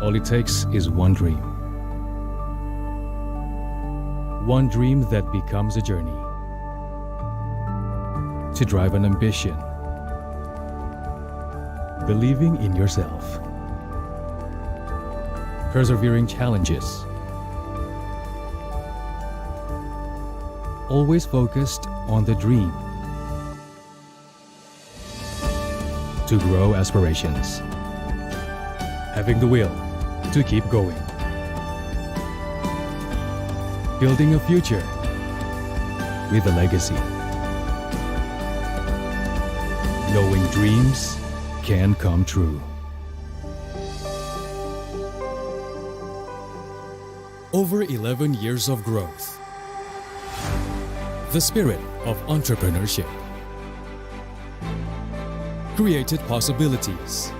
All it takes is one dream. One dream that becomes a journey. To drive an ambition. Believing in yourself. Persevering challenges. Always focused on the dream. To grow aspirations. Having the will to keep going. Building a future with a legacy. Knowing dreams can come true. Over 11 years of growth. The spirit of entrepreneurship. Created possibilities.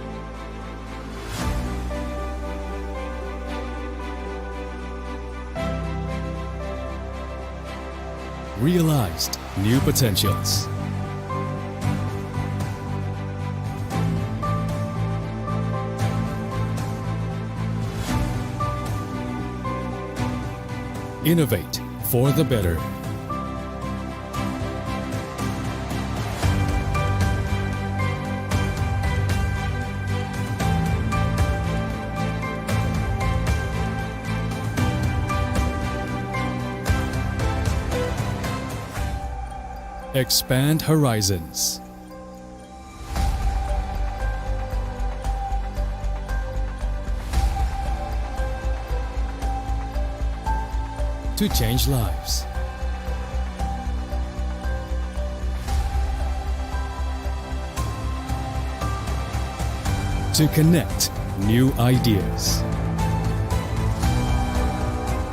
Realized new potentials. Innovate for the better. Expand horizons. To change lives. To connect new ideas.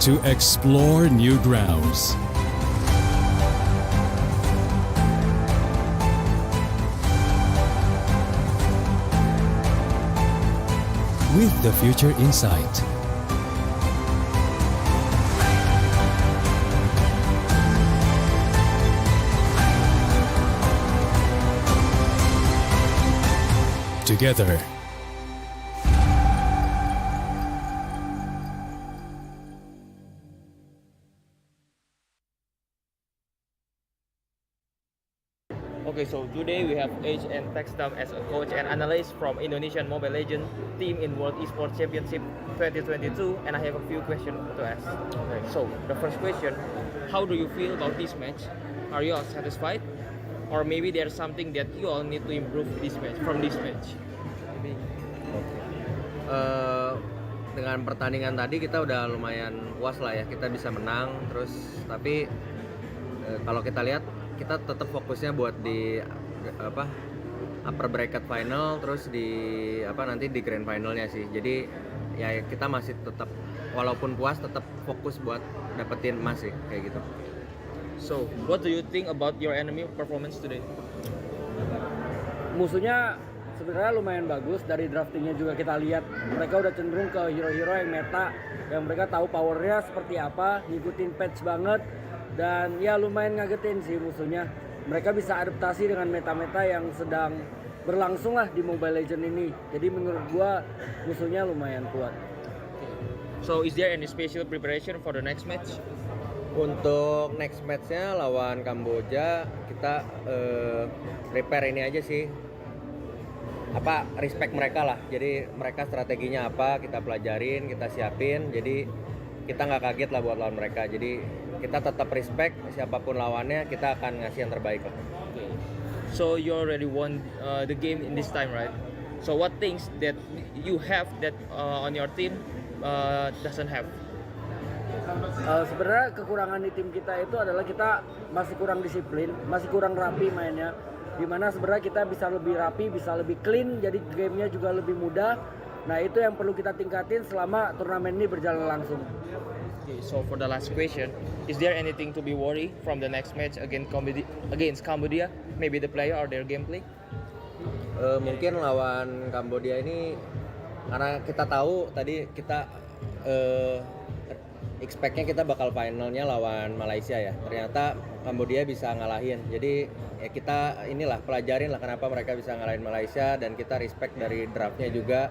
To explore new grounds. With the future in sight. Together. Okay, so today we have Age and Textam as a coach and analyst from Indonesian Mobile Legends team in World Esports Championship 2022, and I have a few questions to ask. Okay. So the first question, how do you feel about this match? Are you all satisfied? Or maybe there's something that you all need to improve from this match? Maybe. Dengan pertandingan tadi kita udah lumayan puas lah ya, kita bisa menang terus, tapi kalau kita lihat kita tetap fokusnya buat di upper bracket final, terus di nanti di grand finalnya sih. Jadi ya kita masih tetap walaupun puas tetap fokus buat dapetin emas sih kayak gitu. So, what do you think about your enemy performance today? Musuhnya sebenarnya lumayan bagus, dari draftingnya juga kita lihat mereka udah cenderung ke hero-hero yang meta, yang mereka tahu powernya seperti apa, ngikutin patch banget, dan ya lumayan ngagetin sih musuhnya. Mereka bisa adaptasi dengan meta-meta yang sedang berlangsung lah di Mobile Legends ini. Jadi menurut gua musuhnya lumayan kuat. So, is there any special preparation for the next match? Untuk next match-nya lawan Kamboja kita prepare ini aja sih, respect mereka lah. Jadi mereka strateginya apa kita pelajarin, kita siapin, jadi kita nggak kaget lah buat lawan mereka. Jadi kita tetap respect siapapun lawannya, kita akan ngasih yang terbaik lah. Okay. So you already won the game in this time, right? So what things that you have that on your team doesn't have? Sebenarnya kekurangan di tim kita itu adalah kita masih kurang disiplin, masih kurang rapi mainnya. Dimana sebenarnya kita bisa lebih rapi, bisa lebih clean, jadi gamenya juga lebih mudah. Nah itu yang perlu kita tingkatin selama turnamen ini berjalan langsung. Okay, so for the last question, is there anything to be worried from the next match against Cambodia? Maybe the player or their gameplay? Mungkin lawan Kambodia ini karena kita tahu tadi kita expect-nya kita bakal finalnya lawan Malaysia ya. Ternyata Kambodia bisa ngalahin. Jadi ya kita inilah pelajarin lah kenapa mereka bisa ngalahin Malaysia, dan kita respect dari draftnya juga.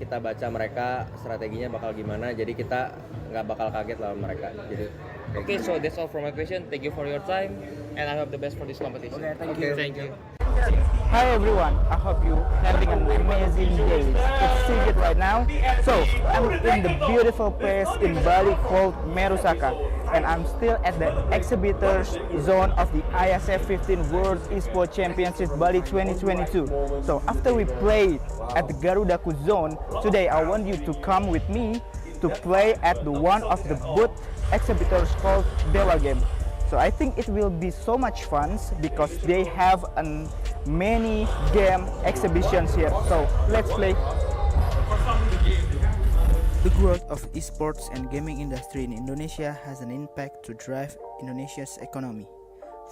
kita baca mereka strateginya bakal gimana, jadi kita nggak bakal kaget lawan mereka. Jadi Okay, so that's all from my question. Thank you for your time, and I hope the best for this competition. Okay, thank you. Thank you. Hi everyone, I hope you having an amazing day. It's Sigit right now. So I'm in the beautiful place in Bali called Merusaka, and I'm still at the exhibitors zone of the IESF 15 World Esports Championship Bali 2022. So after we play at the Garudaku zone, today I want you to come with me to play at the one of the booth exhibitors called Dewa Game. So I think it will be so much fun because they have many game exhibitions here. So let's play. The growth of esports and gaming industry in Indonesia has an impact to drive Indonesia's economy.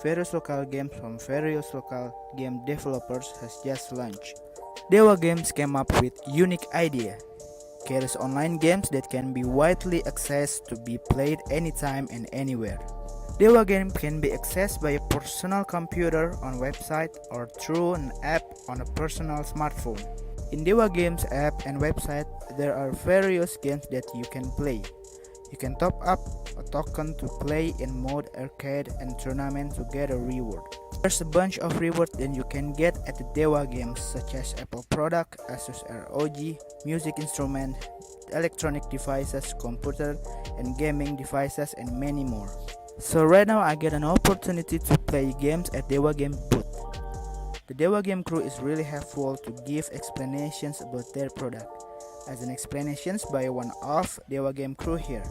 Various local games from various local game developers has just launched. Dewa Games came up with unique idea. Carries online games that can be widely accessed to be played anytime and anywhere. Dewa Game can be accessed by a personal computer on website or through an app on a personal smartphone. In Dewa Games app and website, there are various games that you can play. You can top up a token to play in mode arcade and tournament to get a reward. There's a bunch of rewards that you can get at the Dewa Games such as Apple product, Asus ROG, music instrument, electronic devices, computer and gaming devices and many more. So right now I get an opportunity to play games at Dewa Game booth. The Dewa Game crew is really helpful to give explanations about their product, as an explanations by one of Dewa Game crew here.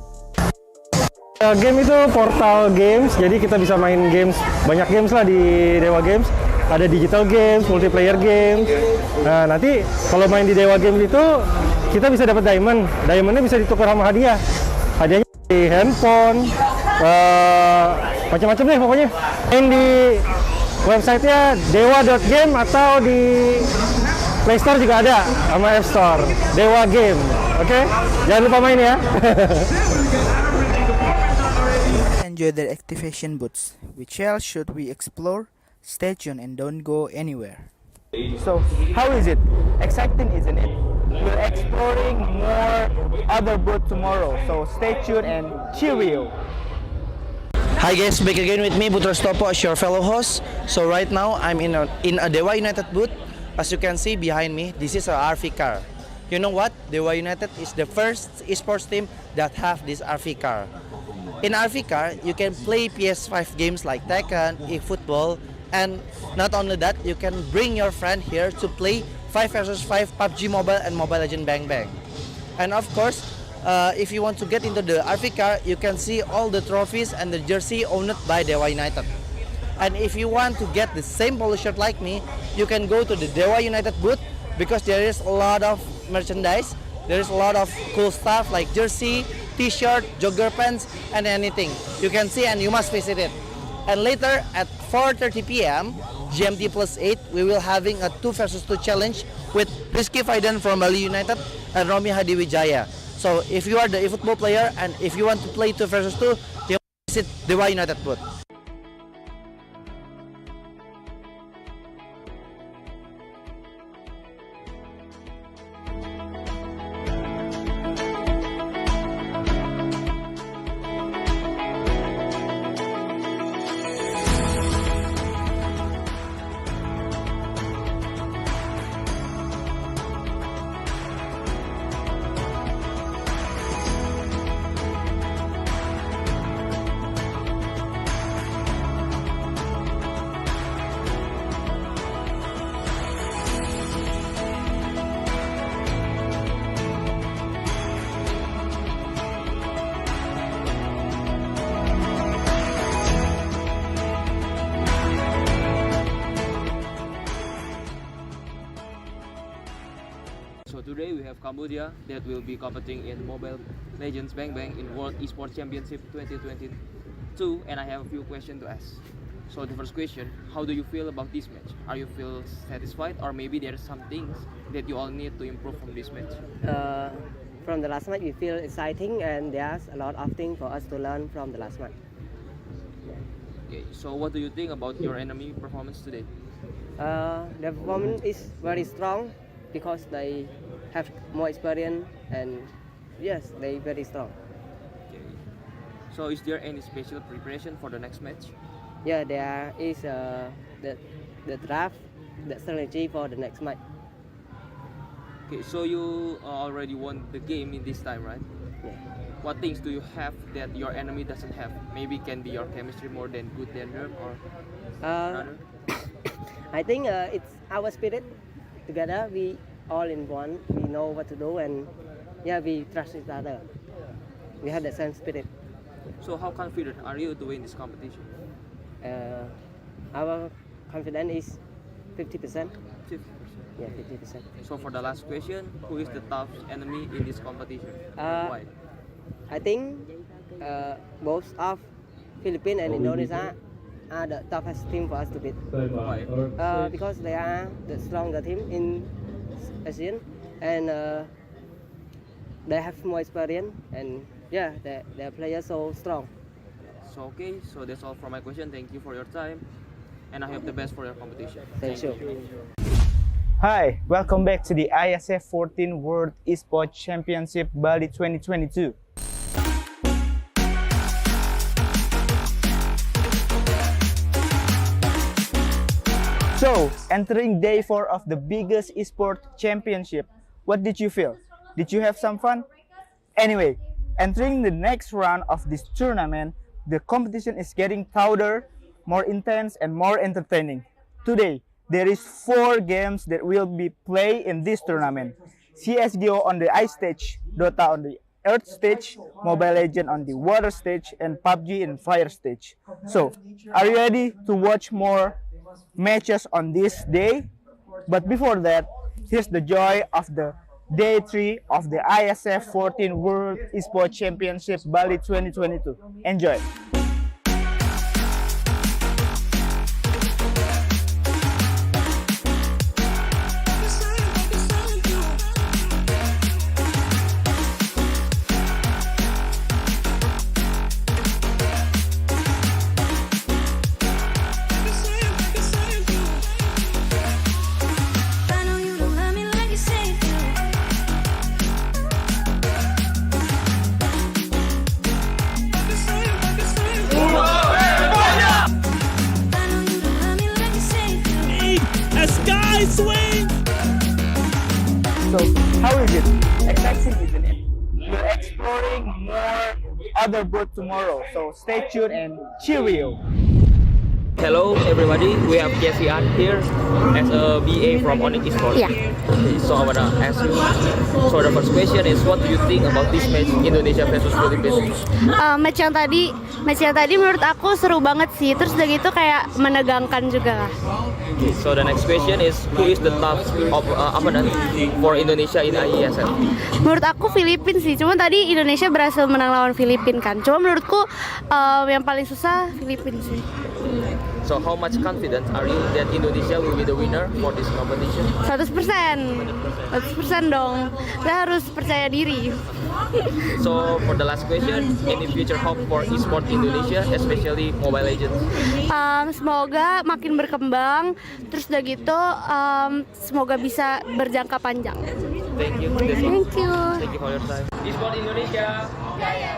Game itu portal games, jadi kita bisa main games, banyak games lah di Dewa Games. Ada digital games, multiplayer games. Nah nanti kalau main di Dewa Games itu kita bisa dapat diamond. Diamondnya bisa ditukar sama hadiah. Hadiahnya di handphone, macam-macam deh pokoknya. Main di websitenya dewa.game atau di Play Store juga ada sama App Store. Dewa Game, oke? Jangan lupa main ya. Enjoy their activation booths. Which else should we explore? Stay tuned and don't go anywhere. So, how is it? Exciting, isn't it? We're exploring more other booths tomorrow. So stay tuned and cheerio. Hi guys, back again with me, Putra Stopo, as your fellow host. So right now, I'm in a Dewa United booth. As you can see behind me, this is a RV car. You know what? Dewa United is the first esports team that have this RV car. In RV car, you can play PS5 games like Tekken, eFootball, and not only that, you can bring your friend here to play 5 vs 5 PUBG Mobile and Mobile Legends Bang Bang. And of course, if you want to get into the RV car, you can see all the trophies and the jersey owned by Dewa United. And if you want to get the same polo shirt like me, you can go to the Dewa United booth because there is a lot of merchandise. There is a lot of cool stuff like jersey, t-shirt, jogger pants, and anything. You can see and you must visit it. And later at 4:30 p.m. GMT +8, we will having a 2 vs 2 challenge with Rizky Faidan from Bali United and Romi Hadiwijaya. So if you are the eFootball player and if you want to play 2 vs 2, you visit Dewa United booth. So today we have Cambodia that will be competing in Mobile Legends Bang Bang in World Esports Championship 2022, and I have a few questions to ask. So the first question, how do you feel about this match? Are you feel satisfied, or maybe there are some things that you all need to improve from this match? From the last match, we feel exciting, and there's a lot of things for us to learn from the last match. Okay, so what do you think about your enemy performance today? The performance is very strong because they have more experience, and yes, they very strong. Okay. So is there any special preparation for the next match? Yeah, there is the draft, the strategy for the next match. Okay, so you already won the game in this time, right? Yeah. What things do you have that your enemy doesn't have? Maybe can be your chemistry more than good than them, or Uh, rather? I think it's our spirit. Together, we all in one. We know what to do, and yeah, we trust each other. We have the same spirit. So how confident are you to win this competition? Our confidence is 50%. 50%. Yeah, 50%. So for the last question, who is the toughest enemy in this competition? Uh, Why? I think both of Philippines and Indonesia are the toughest team for us to beat. Why? Because they are the stronger team in ASEAN, and they have more experience, and yeah, their players so strong. So okay, so that's all for my question. Thank you for your time, and I hope the best for your competition. Thank you. Hi, welcome back to the IESF 14 World Esports Championship Bali 2022. So, entering day 4 of the biggest esports championship, what did you feel? Did you have some fun? Anyway, entering the next round of this tournament, the competition is getting tougher, more intense, and more entertaining. Today, there is 4 games that will be played in this tournament. CSGO on the ice stage, Dota on the earth stage, Mobile Legends on the water stage, and PUBG in fire stage. So, are you ready to watch more matches on this day? But before that, here's the joy of the day 3 of the IESF 14 World Esports Championship Bali 2022. Enjoy! So, how is it? Exciting, isn't it? We're exploring more other booths tomorrow, so stay tuned and cheerio! Hello everybody, we have Jessian here as a BA from Onyx Esports. Yeah. Okay, so I wanna ask you. So the first question is, what do you think about this match Indonesia versus Philippines? Match yang tadi menurut aku seru banget sih. Terus udah gitu kayak menegangkan juga lah. Okay, so the next question is, who is the top of opponent for Indonesia in IESF? Menurut aku Filipina sih. Cuma tadi Indonesia berhasil menang lawan Filipina kan. Cuma menurutku yang paling susah Filipina sih. So how much confident are you that Indonesia will be the winner for this competition? 100%. 100% dong. Kita harus percaya diri. So for the last question, any future hope for esports Indonesia, especially Mobile Legends? Semoga makin berkembang. Terus udah gitu semoga bisa berjangka panjang. Thank you. That's all. Thank you. Thank you for your time. Esports Indonesia. Jaya.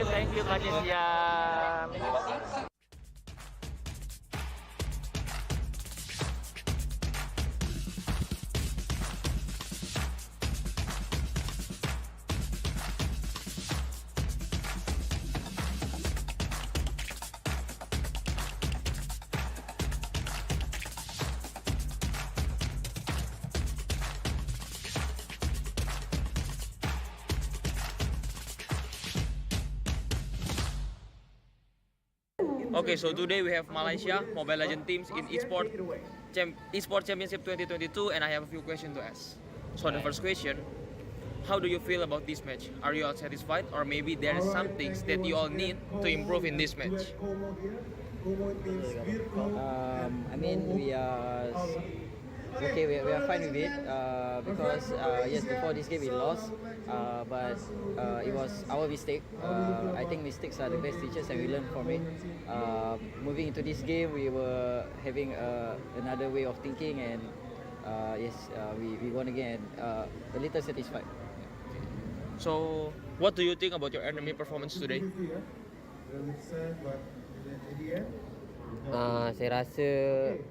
Thank you, Kak Jessia. Okay, so today we have Malaysia Mobile Legends teams in Esports Championship 2022, and I have a few questions to ask. So the first question, how do you feel about this match? Are you all satisfied, or maybe there are some things that you all need to improve in this match? I mean, we are okay. We are fine with it because yes, before this game we lost, but it was our mistake. I think mistakes are the best teachers, and we learn from it. Moving into this game, we were having another way of thinking, and yes, we won again. A little satisfied. So, what do you think about your enemy performance today? Saya rasa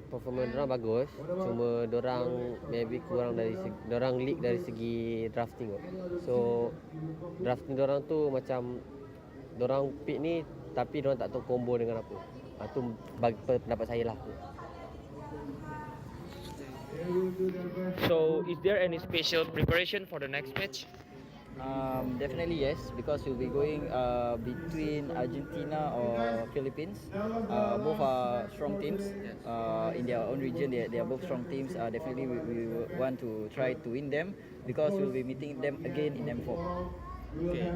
performance dorang bagus, cuma dorang maybe kurang dari dorang leak dari segi drafting. So drafting dorang tu macam dorang pick ni tapi dorang tak tahu combo dengan apa. Tu bagi pendapat saya lah. So, is there any special preparation for the next match? Definitely yes, because we'll be going between Argentina or Philippines. Both are strong teams in their own region. They are both strong teams. Definitely we want to try to win them because we'll be meeting them again in M4. Okay.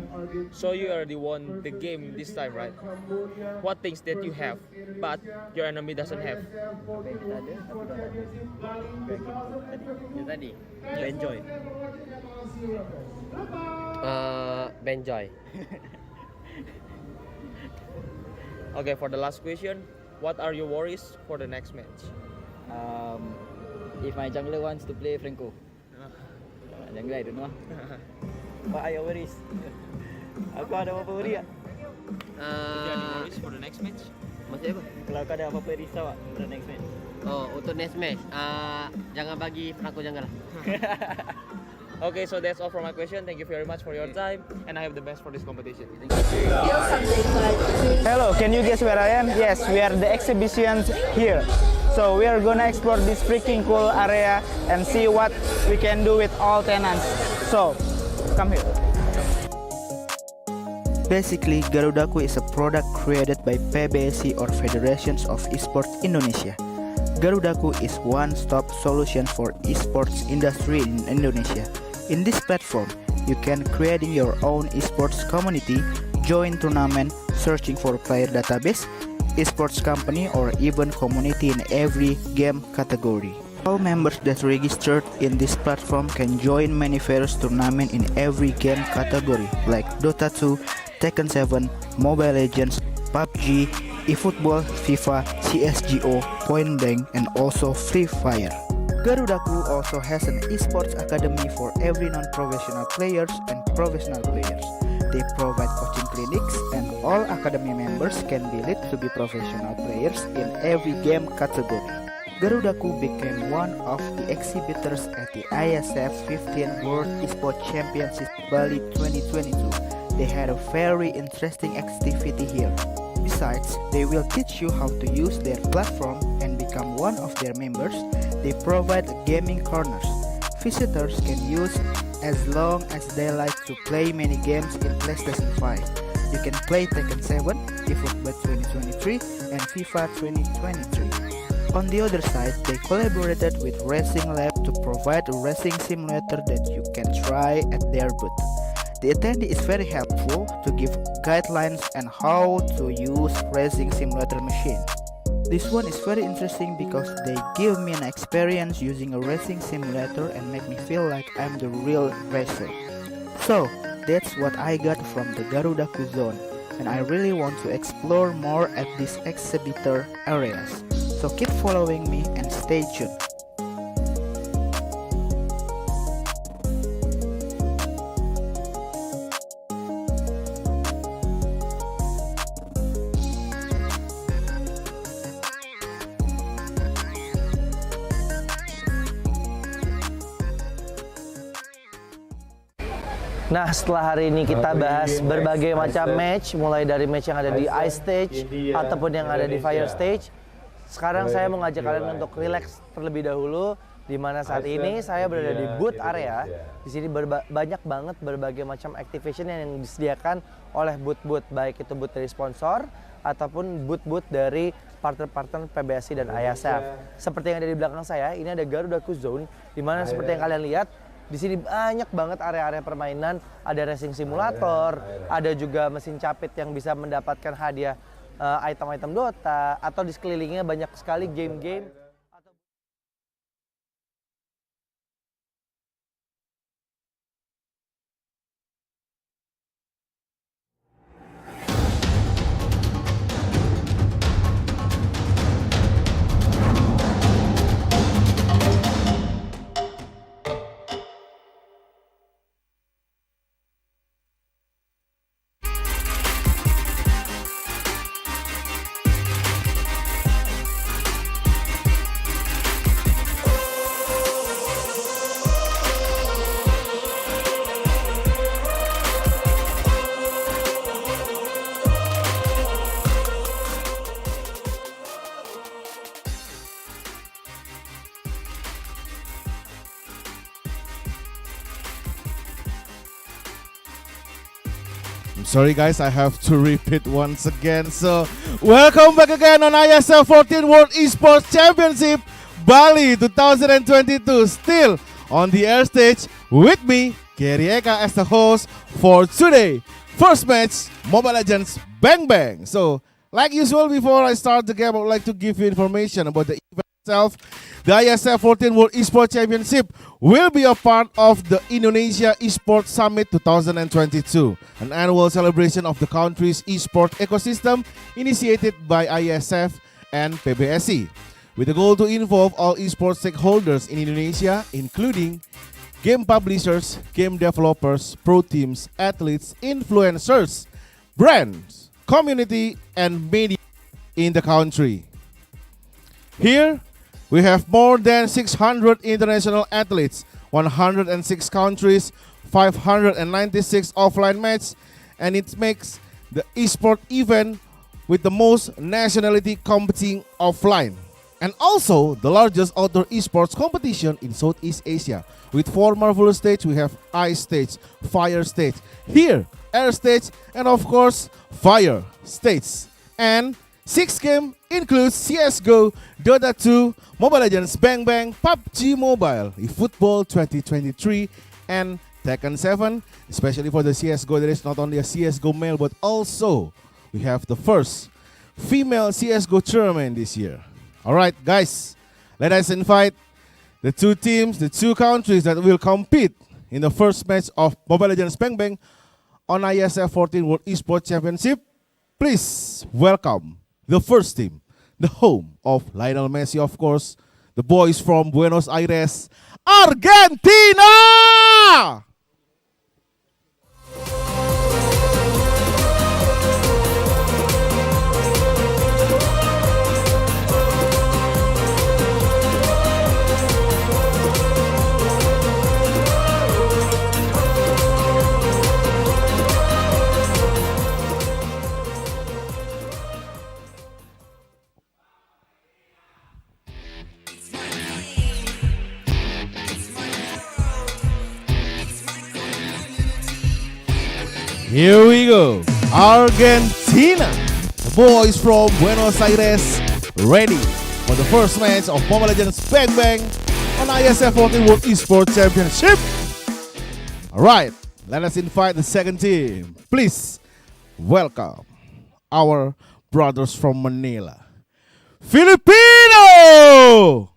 So you already won the game this time, right? What things that you have, but your enemy doesn't have? Tadi, Benjoy. Benjoy. Okay, for the last question, what are your worries for the next match? If my jungler wants to play Franco. Jungler, I don't know. What are your worries? Aku ada apa-apa worry tak? Is there any worries for the next match? Maksudnya apa? Kalau kau ada apa-apa risau tak for the next match? Oh, untuk next match, jangan bagi Franco jangan lah. Okay, so that's all for my question. Thank you very much for your time, and I have the best for this competition. Hello, can you guess where I am? Yes, we are the exhibitions here. So we are gonna explore this freaking cool area and see what we can do with all tenants. So, come here. Basically, Garudaku is a product created by PBSI or Federations of Esports Indonesia. Garudaku is one-stop solution for esports industry in Indonesia. In this platform, you can creating your own esports community, join tournament, searching for player database, esports company, or even community in every game category. All members that registered in this platform can join many various tournament in every game category like Dota 2, Tekken 7, Mobile Legends, PUBG, eFootball, FIFA, CSGO, Point Blank, and also Free Fire. Garudaku also has an esports academy for every non-professional players and professional players. They provide coaching clinics and all academy members can be lead to be professional players in every game category. Garudaku became one of the exhibitors at the IESF 15th World Esports Championship Bali 2022. They had a very interesting activity here. Besides, they will teach you how to use their platform and become one of their members. They provide gaming corners. Visitors can use as long as they like to play many games in PlayStation 5. You can play Tekken 7, eFootball 2023, and FIFA 2023. On the other side, they collaborated with Racing Lab to provide a racing simulator that you can try at their booth. The attendee is very helpful to give guidelines on how to use racing simulator machine. This one is very interesting because they give me an experience using a racing simulator and make me feel like I'm the real racer. So, that's what I got from the Garudaku zone, and I really want to explore more at these exhibitor areas. So keep following me and stay tuned. Nah, setelah hari ini kita bahas berbagai macam match, mulai dari match yang ada di Ice Stage ataupun yang ada di Fire Stage. Sekarang saya mau ngajak kalian untuk relax terlebih dahulu, di mana saat ini saya berada di booth area. Di sini banyak banget berbagai macam activation yang disediakan oleh booth-booth, baik itu booth dari sponsor ataupun booth-booth dari partner-partner PBSI dan IESF. Seperti yang ada di belakang saya, ini ada Garudaku Zone, di mana seperti yang kalian lihat, di sini banyak banget area-area permainan, ada racing simulator, ada juga mesin capit yang bisa mendapatkan hadiah item-item Dota, atau di sekelilingnya banyak sekali game-game. I'm sorry guys, I have to repeat once again. So, welcome back again on IESF 14 World Esports Championship Bali 2022. Still on the air stage with me, Kerieka, as the host for today. First match, Mobile Legends Bang Bang. So, like usual, before I start the game, I would like to give you information about the event itself. The IESF 14 World Esports Championship will be a part of the Indonesia Esports Summit 2022, an annual celebration of the country's esports ecosystem initiated by IESF and PBSI, with the goal to involve all esports stakeholders in Indonesia, including game publishers, game developers, pro teams, athletes, influencers, brands, community, and media in the country. Here, we have more than 600 international athletes, 106 countries, 596 offline matches, and it makes the esport event with the most nationality competing offline. And also the largest outdoor esports competition in Southeast Asia. With 4 marvelous stages, we have ice stage, fire stage, here, air stage, and of course, fire stage. And 6 games includes CSGO, Dota 2, Mobile Legends Bang Bang, PUBG Mobile, eFootball 2023, and Tekken 7. Especially for the CSGO, there is not only a CSGO male, but also we have the first female CSGO tournament this year. Alright guys, let us invite the 2 teams, the 2 countries that will compete in the first match of Mobile Legends Bang Bang on IESF 14 World Esports Championship. Please welcome the first team, the home of Lionel Messi, of course, the boys from Buenos Aires, Argentina! Here we go, Argentina. The boys from Buenos Aires ready for the first match of Mobile Legends Bang Bang on IESF 14 World Esports Championship. Alright, let us invite the second team. Please welcome our brothers from Manila, Filipino!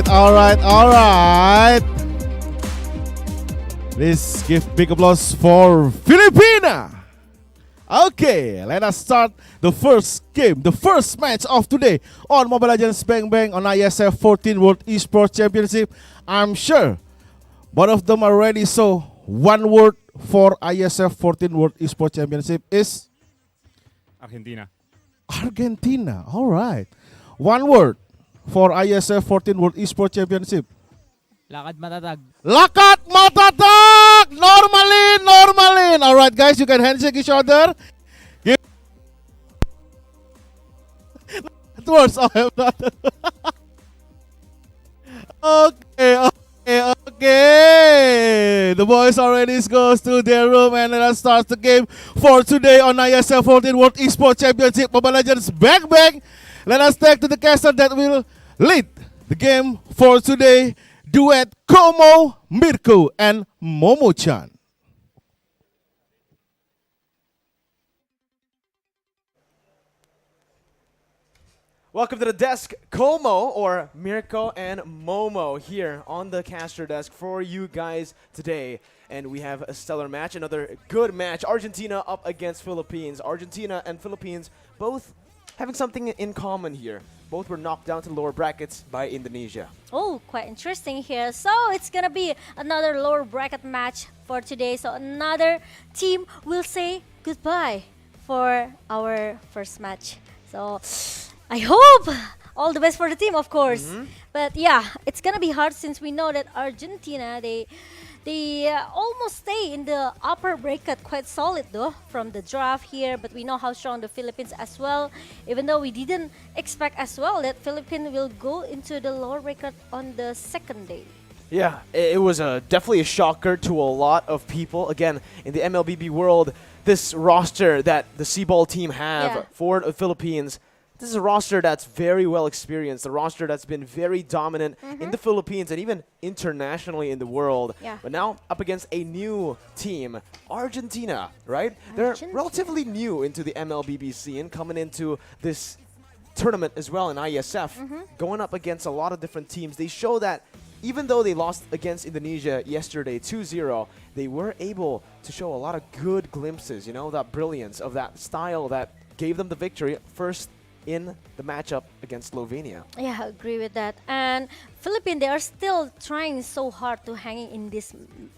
Alright. Please give big applause for Filipina. Okay, let us start the first game, the first match of today on Mobile Legends Bang Bang on IESF 14 World Esports Championship. I'm sure both of them are ready, so one word for IESF 14 World Esports Championship is? Argentina. Argentina, alright. One word for IESF 14 World Esports Championship. Lakad matatag. Lakad matatag! Normalin! Alright guys, you can handshake each other. Give words. Oh, I'm not. Okay. The boys already goes to their room and let us start the game for today on IESF 14 World Esports Championship Mobile Legends Bang Bang. Let us take to the caster that will lead the game for today. Duet Como, Mirko, and Momo-chan. Welcome to the desk, Como, or Mirko and Momo, here on the caster desk for you guys today. And we have a stellar match, another good match. Argentina up against Philippines. Argentina and Philippines both having something in common here. Both were knocked down to lower brackets by Indonesia. Oh, quite interesting here. So it's gonna be another lower bracket match for today. So another team will say goodbye for our first match. So I hope all the best for the team, of course. But yeah, it's gonna be hard since we know that Argentina, they almost stay in the upper bracket, quite solid though from the draft here. But we know how strong the Philippines as well. Even though we didn't expect as well that Philippines will go into the lower bracket on the second day. Yeah, it was definitely a shocker to a lot of people. Again, in the MLBB world, this roster that the C-Ball team have for the Philippines, this is a roster that's very well experienced, a roster that's been very dominant in the Philippines and even internationally in the world. Yeah. But now up against a new team, Argentina, right? They're relatively new into the MLBB scene, coming into this tournament as well in IESF, going up against a lot of different teams. They show that even though they lost against Indonesia yesterday 2-0, they were able to show a lot of good glimpses, you know, that brilliance of that style that gave them the victory first in the matchup against Slovenia. Yeah, I agree with that. And Philippines, they are still trying so hard to hang in this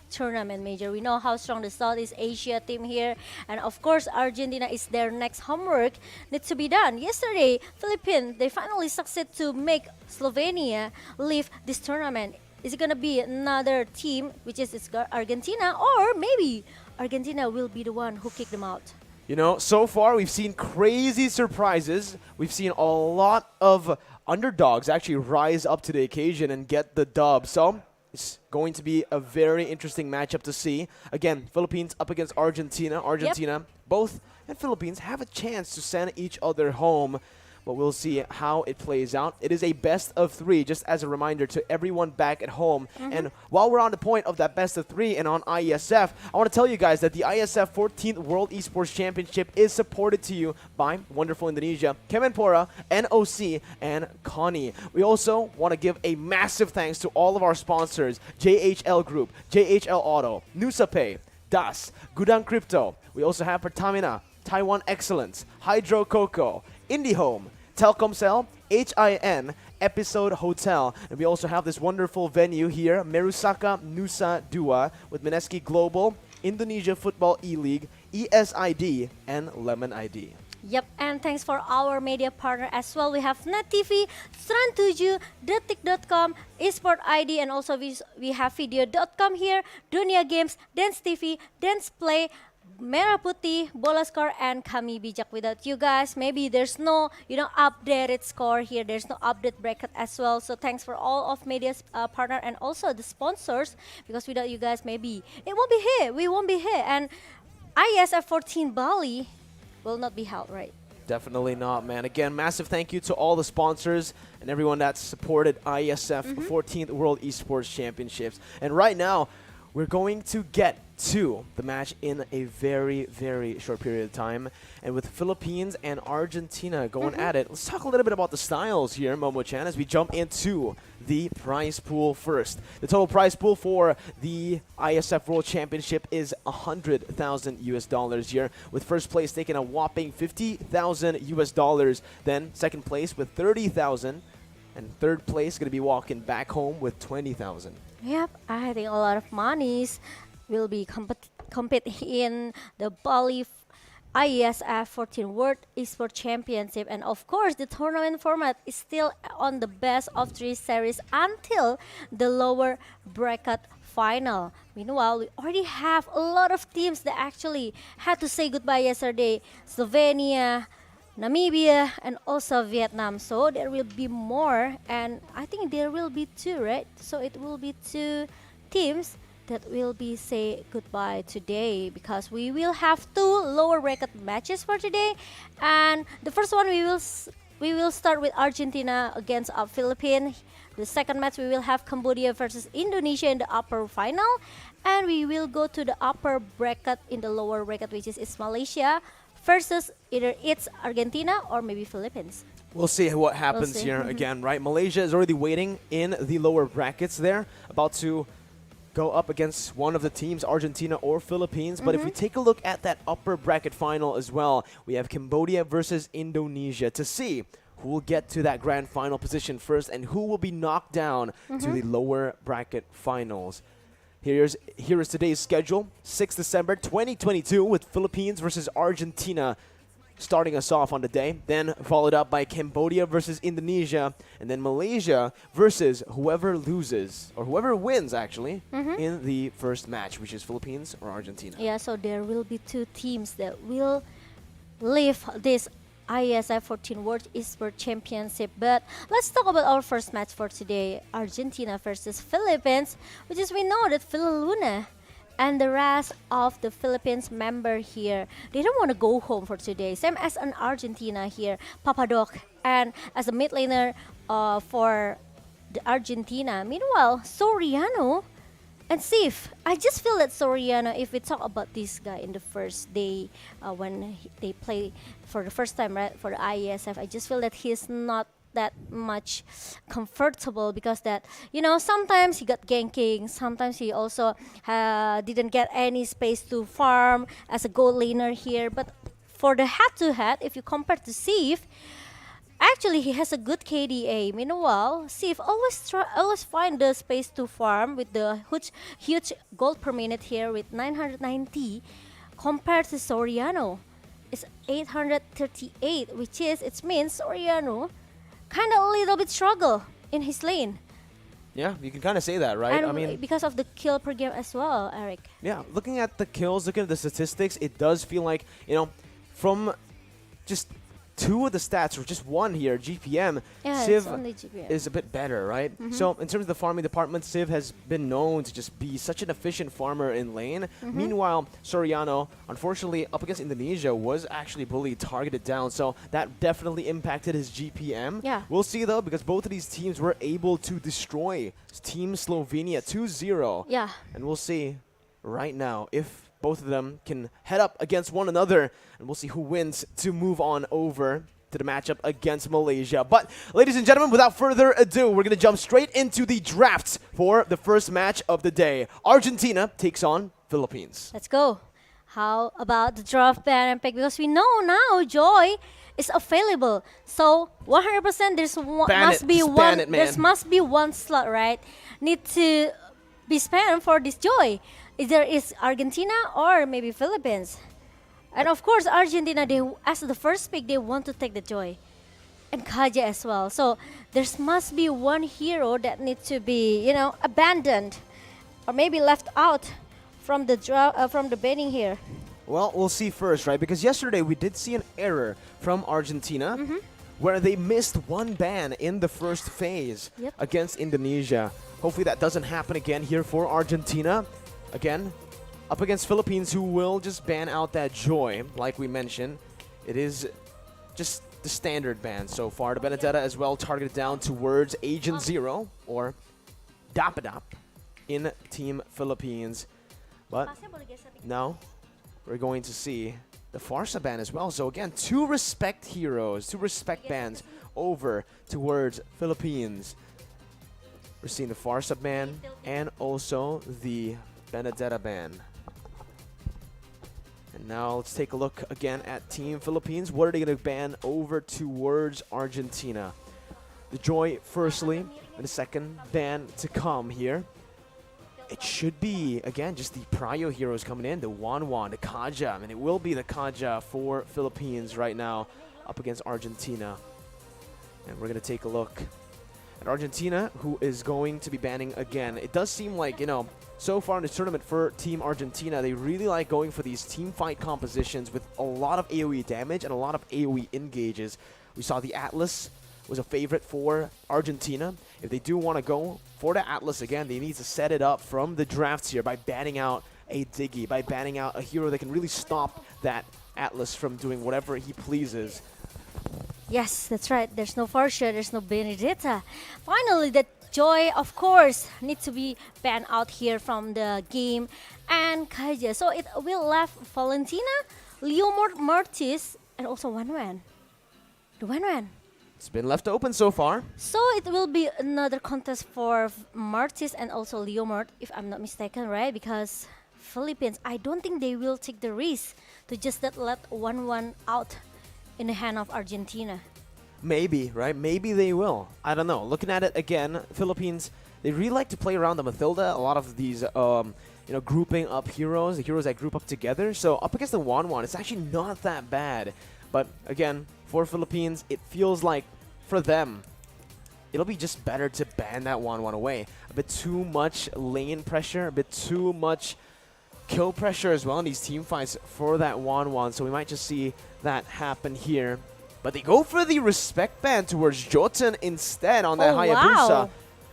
tournament major. We know how strong the Southeast Asia team here. And of course, Argentina is their next homework needs to be done. Yesterday, Philippines, they finally succeed to make Slovenia leave this tournament. Is it going to be another team, which is Argentina, or maybe Argentina will be the one who kick them out? You know, so far we've seen crazy surprises. We've seen a lot of underdogs actually rise up to the occasion and get the dub. So it's going to be a very interesting matchup to see. Again, Philippines up against Argentina. Argentina, both and Philippines have a chance to send each other home. But we'll see how it plays out. It is a best of 3, just as a reminder to everyone back at home. And while we're on the point of that best of 3 and on IESF, I want to tell you guys that the IESF 14th World Esports Championship is supported to you by wonderful Indonesia, Kemenpora, NOC, and Connie. We also want to give a massive thanks to all of our sponsors, JHL Group, JHL Auto, NusaPay, Das, Gudang Crypto. We also have Pertamina, Taiwan Excellence, Hydro Coco, IndyHome, Telkomsel, HIN, Episode Hotel. And we also have this wonderful venue here, Merusaka Nusa Dua, with Mineski Global, Indonesia Football E-League, ESID, and Lemon ID. Yep, and thanks for our media partner as well. We have Net TV, Strand7, Detik.com, Esports ID, and also we have Video.com here, Dunia Games, Dance TV, Dance Play, Merah Putih, Bola Score, and Kami Bijak. Without you guys, maybe there's no, updated score here. There's no update bracket as well. So thanks for all of media's partner and also the sponsors. Because without you guys, maybe it won't be here. We won't be here. And IESF 14 Bali will not be held, right? Definitely not, man. Again, massive thank you to all the sponsors and everyone that supported IESF 14th World Esports Championships. And right now, we're going to get to the match in a very, very short period of time. And with Philippines and Argentina going at it, let's talk a little bit about the styles here, Momo-chan, as we jump into the prize pool first. The total prize pool for the ISF World Championship is $100,000 here, with first place taking a whopping $50,000. Then second place with $30,000, and third place going to be walking back home with $20,000. Yep, I think a lot of monies will be compete in the Bali IESF 14 World Esports Championship. And of course, the tournament format is still on the best of 3 series until the lower bracket final. Meanwhile, we already have a lot of teams that actually had to say goodbye yesterday. Slovenia, Namibia, and also Vietnam. So there will be more, and I think there will be 2, right? So it will be 2 teams that will be say goodbye today, because we will have 2 lower bracket matches for today. And the first one we will start with Argentina against Philippines. The second match we will have Cambodia versus Indonesia in the upper final, and we will go to the upper bracket in the lower bracket, which is Malaysia versus either it's Argentina or maybe Philippines. We'll see what happens here again, right? Malaysia is already waiting in the lower brackets there, about to go up against one of the teams, Argentina or Philippines. But if we take a look at that upper bracket final as well, we have Cambodia versus Indonesia to see who will get to that grand final position first and who will be knocked down to the lower bracket finals. Here is today's schedule, 6 December 2022 with Philippines versus Argentina starting us off on the day, then followed up by Cambodia versus Indonesia, and then Malaysia versus whoever loses, or whoever wins actually, in the first match, which is Philippines or Argentina. Yeah, so there will be two teams that will leave this IESF 14 World Esports Championship. But let's talk about our first match for today, Argentina versus Philippines, which is we know that Phil Luna and the rest of the Philippines member here, they don't want to go home for today. Same as an Argentina here, Papadoc, and as a mid laner for the Argentina. Meanwhile, Soriano and Sif, I just feel that Soriano, if we talk about this guy in the first day when they play for the first time, right, for the IESF, I just feel that he's not that much comfortable because that, you know, sometimes he got ganking, sometimes he also didn't get any space to farm as a gold laner here. But for the head-to-head, if you compare to Sif, actually he has a good KDA. Meanwhile, Sif always find the space to farm with the huge gold per minute here with 990 compared to Soriano. It's 838, which is, it means Soriano kind of a little bit struggle in his lane. Yeah, you can kind of say that, right? And I mean, because of the kill per game as well, Eric. yeah, looking at the kills, looking at the statistics, it does feel like, you know, from just two of the stats, or just one here, GPM, Yeah, Civ it's only GPM. is a bit better, right? So in terms of the farming department, Civ has been known to just be such an efficient farmer in lane. Meanwhile, Soriano, unfortunately, up against Indonesia, was actually bullied, targeted down, so that definitely impacted his GPM. Yeah. We'll see, though, because both of these teams were able to destroy Team Slovenia 2-0. Yeah. And we'll see right now if both of them can head up against one another, and we'll see who wins to move on over to the matchup against Malaysia. But, ladies and gentlemen, without further ado, we're going to jump straight into the drafts for the first match of the day. Argentina takes on Philippines. Let's go. How about the draft ban and pick? Because we know now Joy is available. So 100% there's must be one slot, right? Need to be spent for this Joy. Either is Argentina or maybe Philippines. And of course, Argentina, they, as the first pick, they want to take the Joy. And Kaja as well. So there must be one hero that needs to be, you know, abandoned or maybe left out from the banning here. Well, we'll see first, right? Because yesterday we did see an error from Argentina where they missed one ban in the first phase against Indonesia. Hopefully that doesn't happen again here for Argentina. Again, up against Philippines, who will just ban out that Joy, like we mentioned. It is just the standard ban so far. The Benedetta as well targeted down towards Agent Zero, or Dapadap, in Team Philippines. But now we're going to see the Farsa ban as well. So again, two respect heroes, two respect bans over towards Philippines. We're seeing the Farsa ban and also the Benedetta ban. And now let's take a look again at Team Philippines. What are they going to ban over towards Argentina? The Joy firstly, and the second ban to come here. It should be, again, just the Prio heroes coming in, the Wanwan, the Kaja. And it will be the Kaja for Philippines right now up against Argentina. And we're going to take a look at Argentina, who is going to be banning again. It does seem like, you know, so far in this tournament for Team Argentina, they really like going for these team fight compositions with a lot of AoE damage and a lot of AoE engages. We saw the Atlas was a favorite for Argentina. If they do want to go for the Atlas again, they need to set it up from the drafts here by banning out a Diggy, by banning out a hero that can really stop that Atlas from doing whatever he pleases. Yes, that's right. There's no Farsia, there's no Benedetta. Finally, the Joy, of course, needs to be banned out here from the game. And Kaja. So it will left Valentina, Leo Mortis, and also Wanwan. The Wanwan. It's been left open so far. So it will be another contest for Martis and also Leomart, if I'm not mistaken, right? Because Philippines, I don't think they will take the risk to just let 1-1 out in the hand of Argentina. Maybe, right? Maybe they will. I don't know. Looking at it again, Philippines, they really like to play around the Mathilda. A lot of these, grouping up heroes, the heroes that group up together. So up against the 1-1, it's actually not that bad. But again, for Philippines, it feels like for them, it'll be just better to ban that 1-1 away. A bit too much lane pressure, a bit too much kill pressure as well in these team fights for that 1-1. So we might just see that happen here. But they go for the respect ban towards Jotun instead on that Hayabusa. Wow.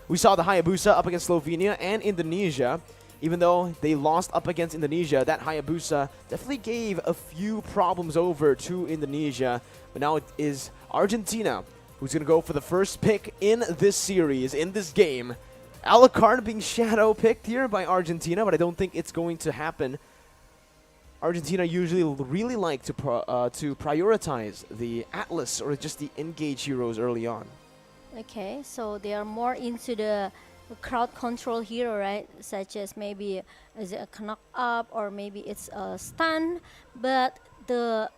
We saw the Hayabusa up against Slovenia and Indonesia. Even though they lost up against Indonesia, that Hayabusa definitely gave a few problems over to Indonesia. But now it is Argentina who's going to go for the first pick in this series, in this game. Alucard being shadow picked here by Argentina, but I don't think it's going to happen. Argentina usually really like to prioritize the Atlas or just the engage heroes early on. Okay, so they are more into the crowd control hero, right? Such as maybe is it a knock up or maybe it's a stun. But the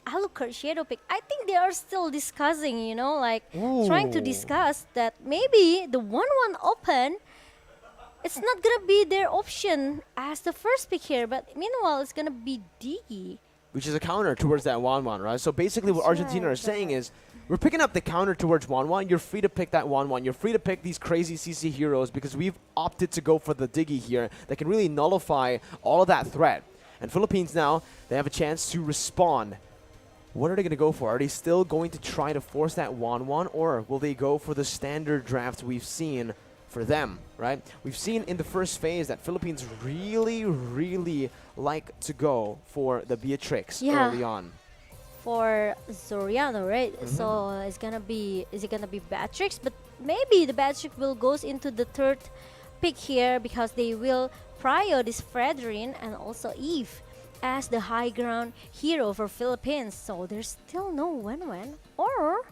Alucard shadow pick, I think they are still discussing, trying to discuss that maybe the 1-1 open, it's not gonna be their option as the first pick here, but meanwhile it's gonna be Diggy. Which is a counter towards that 1-1, right? So basically what Argentina are saying is, we're picking up the counter towards 1-1. You're free to pick that 1-1. You're free to pick these crazy CC heroes because we've opted to go for the Diggy here that can really nullify all of that threat. And Philippines now, they have a chance to respond. What are they going to go for? Are they still going to try to force that 1-1, or will they go for the standard draft we've seen for them, right? We've seen in the first phase that Philippines really, really like to go for the Beatrix early on. For Zoriano, right? So is it gonna be Beatrix? But maybe the Beatrix will goes into the third pick here because they will prio this Fredrin and also Eve as the high ground hero for Philippines. So there's still no win-win, or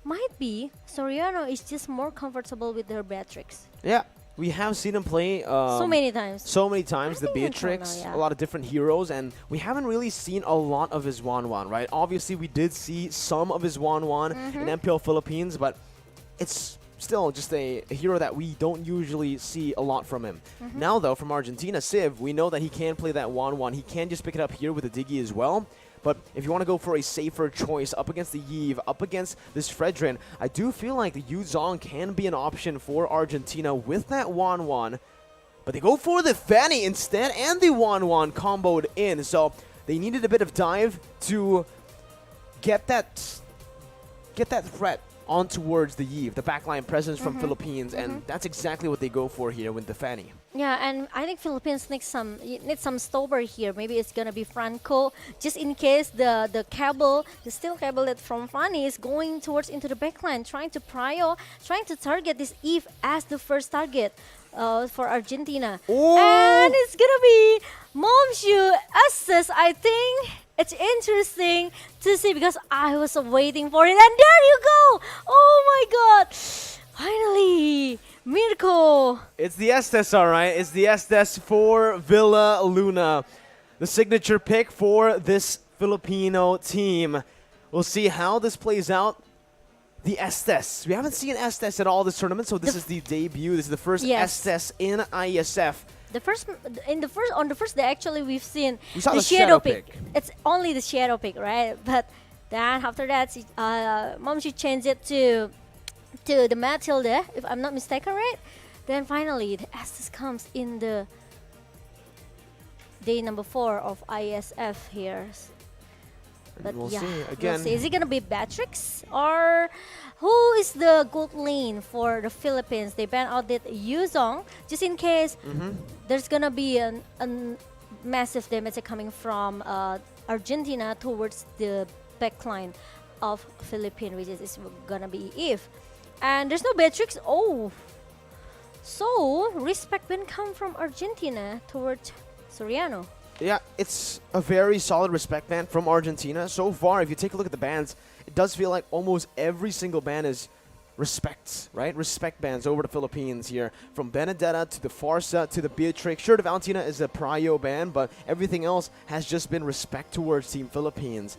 might be Soriano is just more comfortable with their Beatrix. Yeah, we have seen him play so many times. So many times, the think Beatrix, now, yeah. a lot of different heroes, and we haven't really seen a lot of his 1-1, right? Obviously, we did see some of his 1-1 in MPL Philippines, but it's still just a hero that we don't usually see a lot from him. Now, though, from Argentina, Civ, we know that he can play that 1-1. He can just pick it up here with the Diggy as well. But if you want to go for a safer choice up against the Yves, up against this Fredrin, I do feel like the Yu Zhong can be an option for Argentina with that 1-1. But they go for the Fanny instead, and the 1-1 comboed in. So they needed a bit of dive to get that threat on towards the Yves, the backline presence from Philippines, and that's exactly what they go for here with the Fanny. Yeah, and I think Philippines need some stopper here. Maybe it's gonna be Franco, just in case the steel cable that from Fanny is going towards into the backline, trying to target this Eve as the first target for Argentina. Ooh. And it's gonna be Momshu assist, I think. It's interesting to see because I was waiting for it, and there you go! Oh my god! Finally, Mirko! It's the Estes, all right. It's the Estes for Villa Luna. The signature pick for this Filipino team. We'll see how this plays out. The Estes. We haven't seen Estes at all this tournament, so this is the debut. This is the first Estes in IESF. On the first day, actually, we saw the shadow pick. It's only the shadow pick, right? But then after that, Momshu changed it to the Matilda, if I'm not mistaken, right? Then finally, the Estes comes in the day number 4 of IESF here. But we'll yeah, see. Again, we'll see. Is it gonna be Beatrix, or who is the good lane for the Philippines? They ban out that Yuzong just in case there's gonna be a massive damage coming from Argentina towards the backline of Philippines, which is gonna be Eve. And there's no Beatrix. Oh, so respect when come from Argentina towards Soriano. Yeah, it's a very solid respect ban from Argentina. So far, if you take a look at the bans, it does feel like almost every single ban is respects, right? Respect bans over the Philippines here. From Benedetta to the Farsa to the Beatrix. Sure, the Valentina is a prio ban, but everything else has just been respect towards Team Philippines.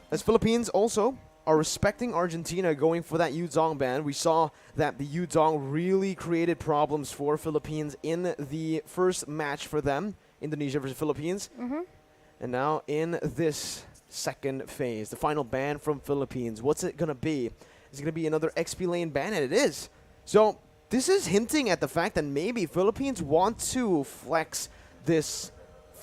As Philippines also are respecting Argentina going for that Yuzong ban. We saw that the Yuzong really created problems for Philippines in the first match for them. Indonesia versus Philippines. And now in this second phase, the final ban from Philippines. What's it going to be? Is it going to be another XP lane ban? And it is. So this is hinting at the fact that maybe Philippines want to flex this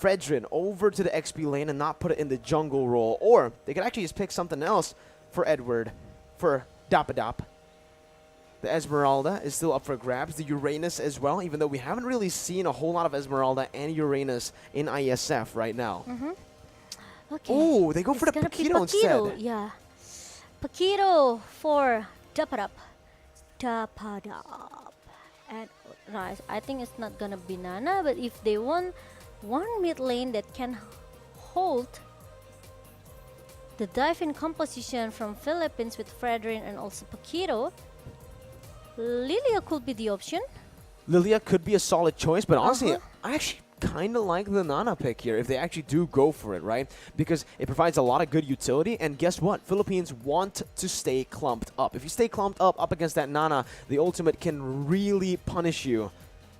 Fredrin over to the XP lane and not put it in the jungle role. Or they could actually just pick something else for Edward, for Dapadap. The Esmeralda is still up for grabs. The Uranus as well, even though we haven't really seen a whole lot of Esmeralda and Uranus in IESF right now. Okay. Oh, they go for the It's gonna be Paquito instead. Yeah. Paquito for Dapadap. Dapadap. And right, I think it's not gonna be Nana, but if they want one mid lane that can hold the dive-in composition from Philippines with Fredrin and also Paquito, Lilia could be the option. Lilia could be a solid choice, but honestly, I actually kind of like the Nana pick here if they actually do go for it, right? Because it provides a lot of good utility, and guess what? Philippines want to stay clumped up. If you stay clumped up against that Nana, the ultimate can really punish you.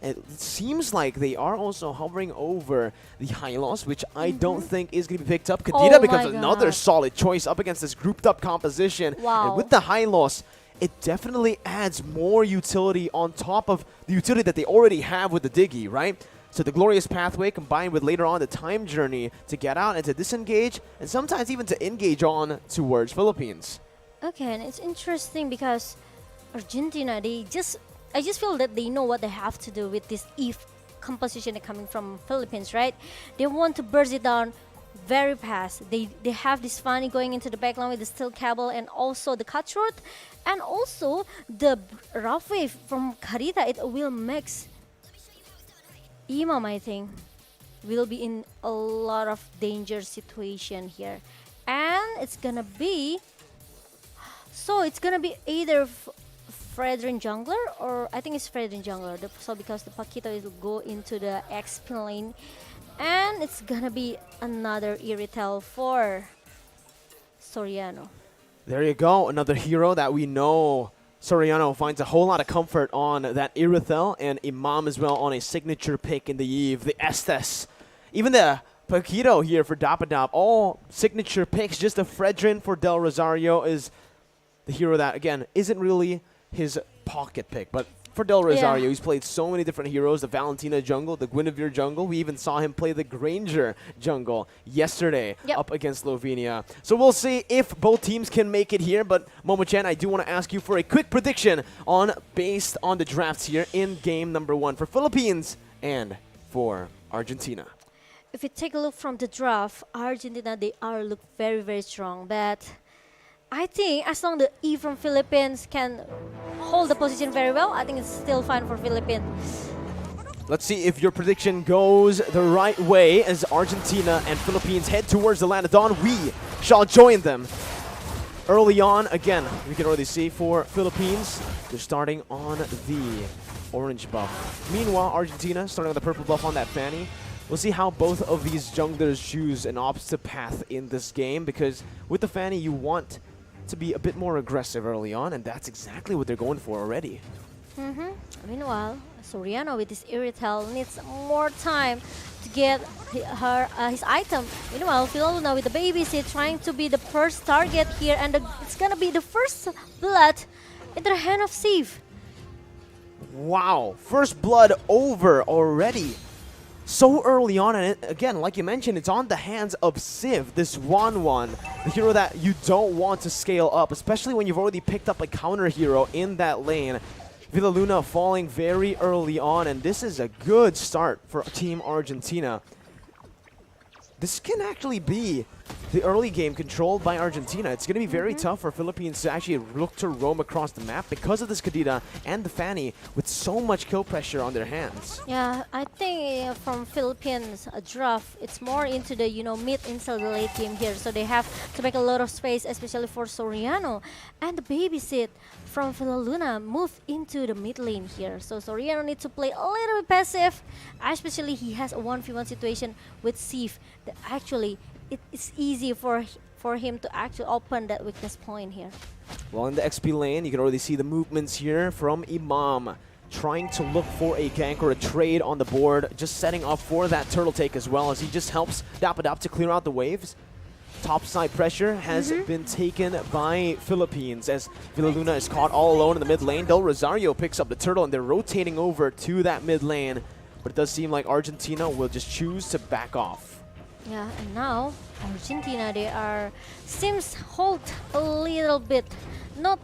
It seems like they are also hovering over the Hylos, which I don't think is going to be picked up. Kadita becomes another solid choice up against this grouped up composition. And with the Hylos, it definitely adds more utility on top of the utility that they already have with the Diggy, right? So the Glorious Pathway combined with later on the Time Journey to get out and to disengage, and sometimes even to engage on towards Philippines. Okay, and it's interesting because Argentina, I just feel that they know what they have to do with this Eve composition coming from Philippines, right? They want to burst it down very fast. They have this Fanny going into the backline with the steel cable and also the cutthroat, and also the rough wave from Karita. It will mix Imam, I think, will be in a lot of danger situation here, and it's gonna be either Fredrin jungler, or I think it's Fredrin jungler. So because the Paquito will go into the XP lane, and it's gonna be another Iritel for Soriano. There you go, another hero that we know Soriano finds a whole lot of comfort on, that Irithel, and Imam as well on a signature pick in the Eve, the Estes. Even the Paquito here for Dapadap, all signature picks. Just the Fredrin for Del Rosario is the hero that, again, isn't really his pocket pick, but for Del Rosario, he's played so many different heroes, the Valentina jungle, the Guinevere jungle. We even saw him play the Granger jungle yesterday up against Slovenia. So we'll see if both teams can make it here, but Momo-chan, I do want to ask you for a quick prediction based on the drafts here in game number 1 for Philippines and for Argentina. If you take a look from the draft, Argentina, they look very, very strong, but I think as long as the E from Philippines can hold the position very well, I think it's still fine for Philippines. Let's see if your prediction goes the right way as Argentina and Philippines head towards the land of dawn. We shall join them early on. Again, we can already see for Philippines, they're starting on the orange buff. Meanwhile, Argentina starting on the purple buff on that Fanny. We'll see how both of these junglers choose an opposite path in this game, because with the Fanny, you want to be a bit more aggressive early on, and that's exactly what they're going for already. Meanwhile, Soriano with his Iritel needs more time to get his item. Meanwhile, Philoluna with the babysit trying to be the first target here, and it's gonna be the first blood in the hand of Steve. Wow, first blood over already. So early on, and again, like you mentioned, it's on the hands of Civ, this Wanwan, the hero that you don't want to scale up, especially when you've already picked up a counter hero in that lane. Villaluna falling very early on, and this is a good start for Team Argentina. This can actually be the early game controlled by Argentina. It's going to be very tough for Philippines to actually look to roam across the map because of this Kadira and the Fanny with so much kill pressure on their hands. Yeah, I think from Philippines draft, it's more into the mid until the late game here. So they have to make a lot of space, especially for Soriano. And the babysit from Luna moved into the mid lane here. So Soriano needs to play a little bit passive, especially he has a 1v1 situation with Sif that actually it's easy for him to actually open that weakness point here. Well, in the XP lane, you can already see the movements here from Imam, trying to look for a gank or a trade on the board, just setting up for that turtle take as well, as he just helps Dapadap to clear out the waves. Topside pressure has been taken by Philippines as Villaluna is caught all alone in the mid lane. Del Rosario picks up the turtle and they're rotating over to that mid lane, but it does seem like Argentina will just choose to back off. Yeah, and now Argentina, seems hold a little bit,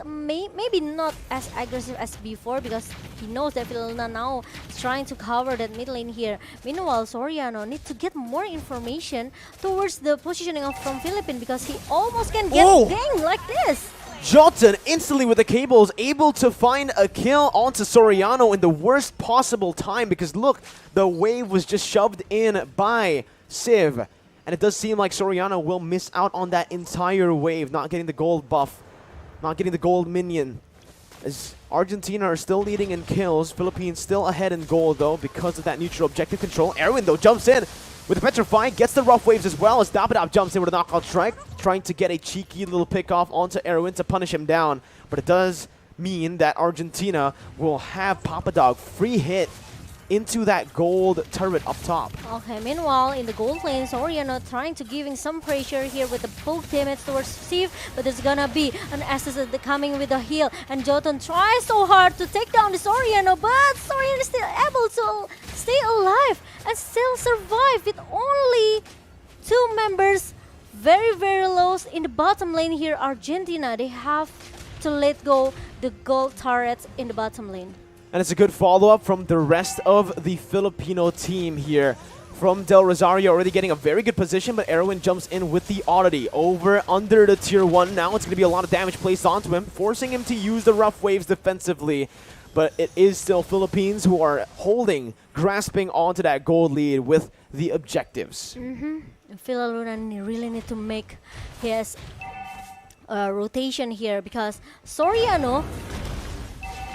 maybe not as aggressive as before, because he knows that Villaluna now is trying to cover that mid lane here. Meanwhile, Soriano needs to get more information towards the positioning from Philippines, because he almost can get dinged like this. Jotun instantly with the cables able to find a kill onto Soriano in the worst possible time, because look, the wave was just shoved in by Civ, and it does seem like Soriano will miss out on that entire wave, not getting the gold buff, not getting the gold minion. As Argentina are still leading in kills, Philippines still ahead in gold though because of that neutral objective control. Erwin though jumps in with the Petrify, gets the rough waves as well as Dapadap jumps in with a knockout strike, trying to get a cheeky little pick off onto Erwin to punish him down. But it does mean that Argentina will have Papadog free hit into that gold turret up top. Okay, meanwhile, in the gold lane, Soriano trying to giving some pressure here with the poke damage towards Steve, but there's gonna be an Estes coming with a heal, and Jotun tries so hard to take down the Soriano, but Soriano is still able to stay alive and still survive with only 2 members very, very low in the bottom lane here. Argentina, they have to let go the gold turrets in the bottom lane. And it's a good follow-up from the rest of the Filipino team here. From Del Rosario already getting a very good position, but Erwin jumps in with the oddity over under the tier 1. Now it's going to be a lot of damage placed onto him, forcing him to use the rough waves defensively. But it is still Philippines who are holding, grasping onto that gold lead with the objectives. Villaluna really need to make his rotation here, because Soriano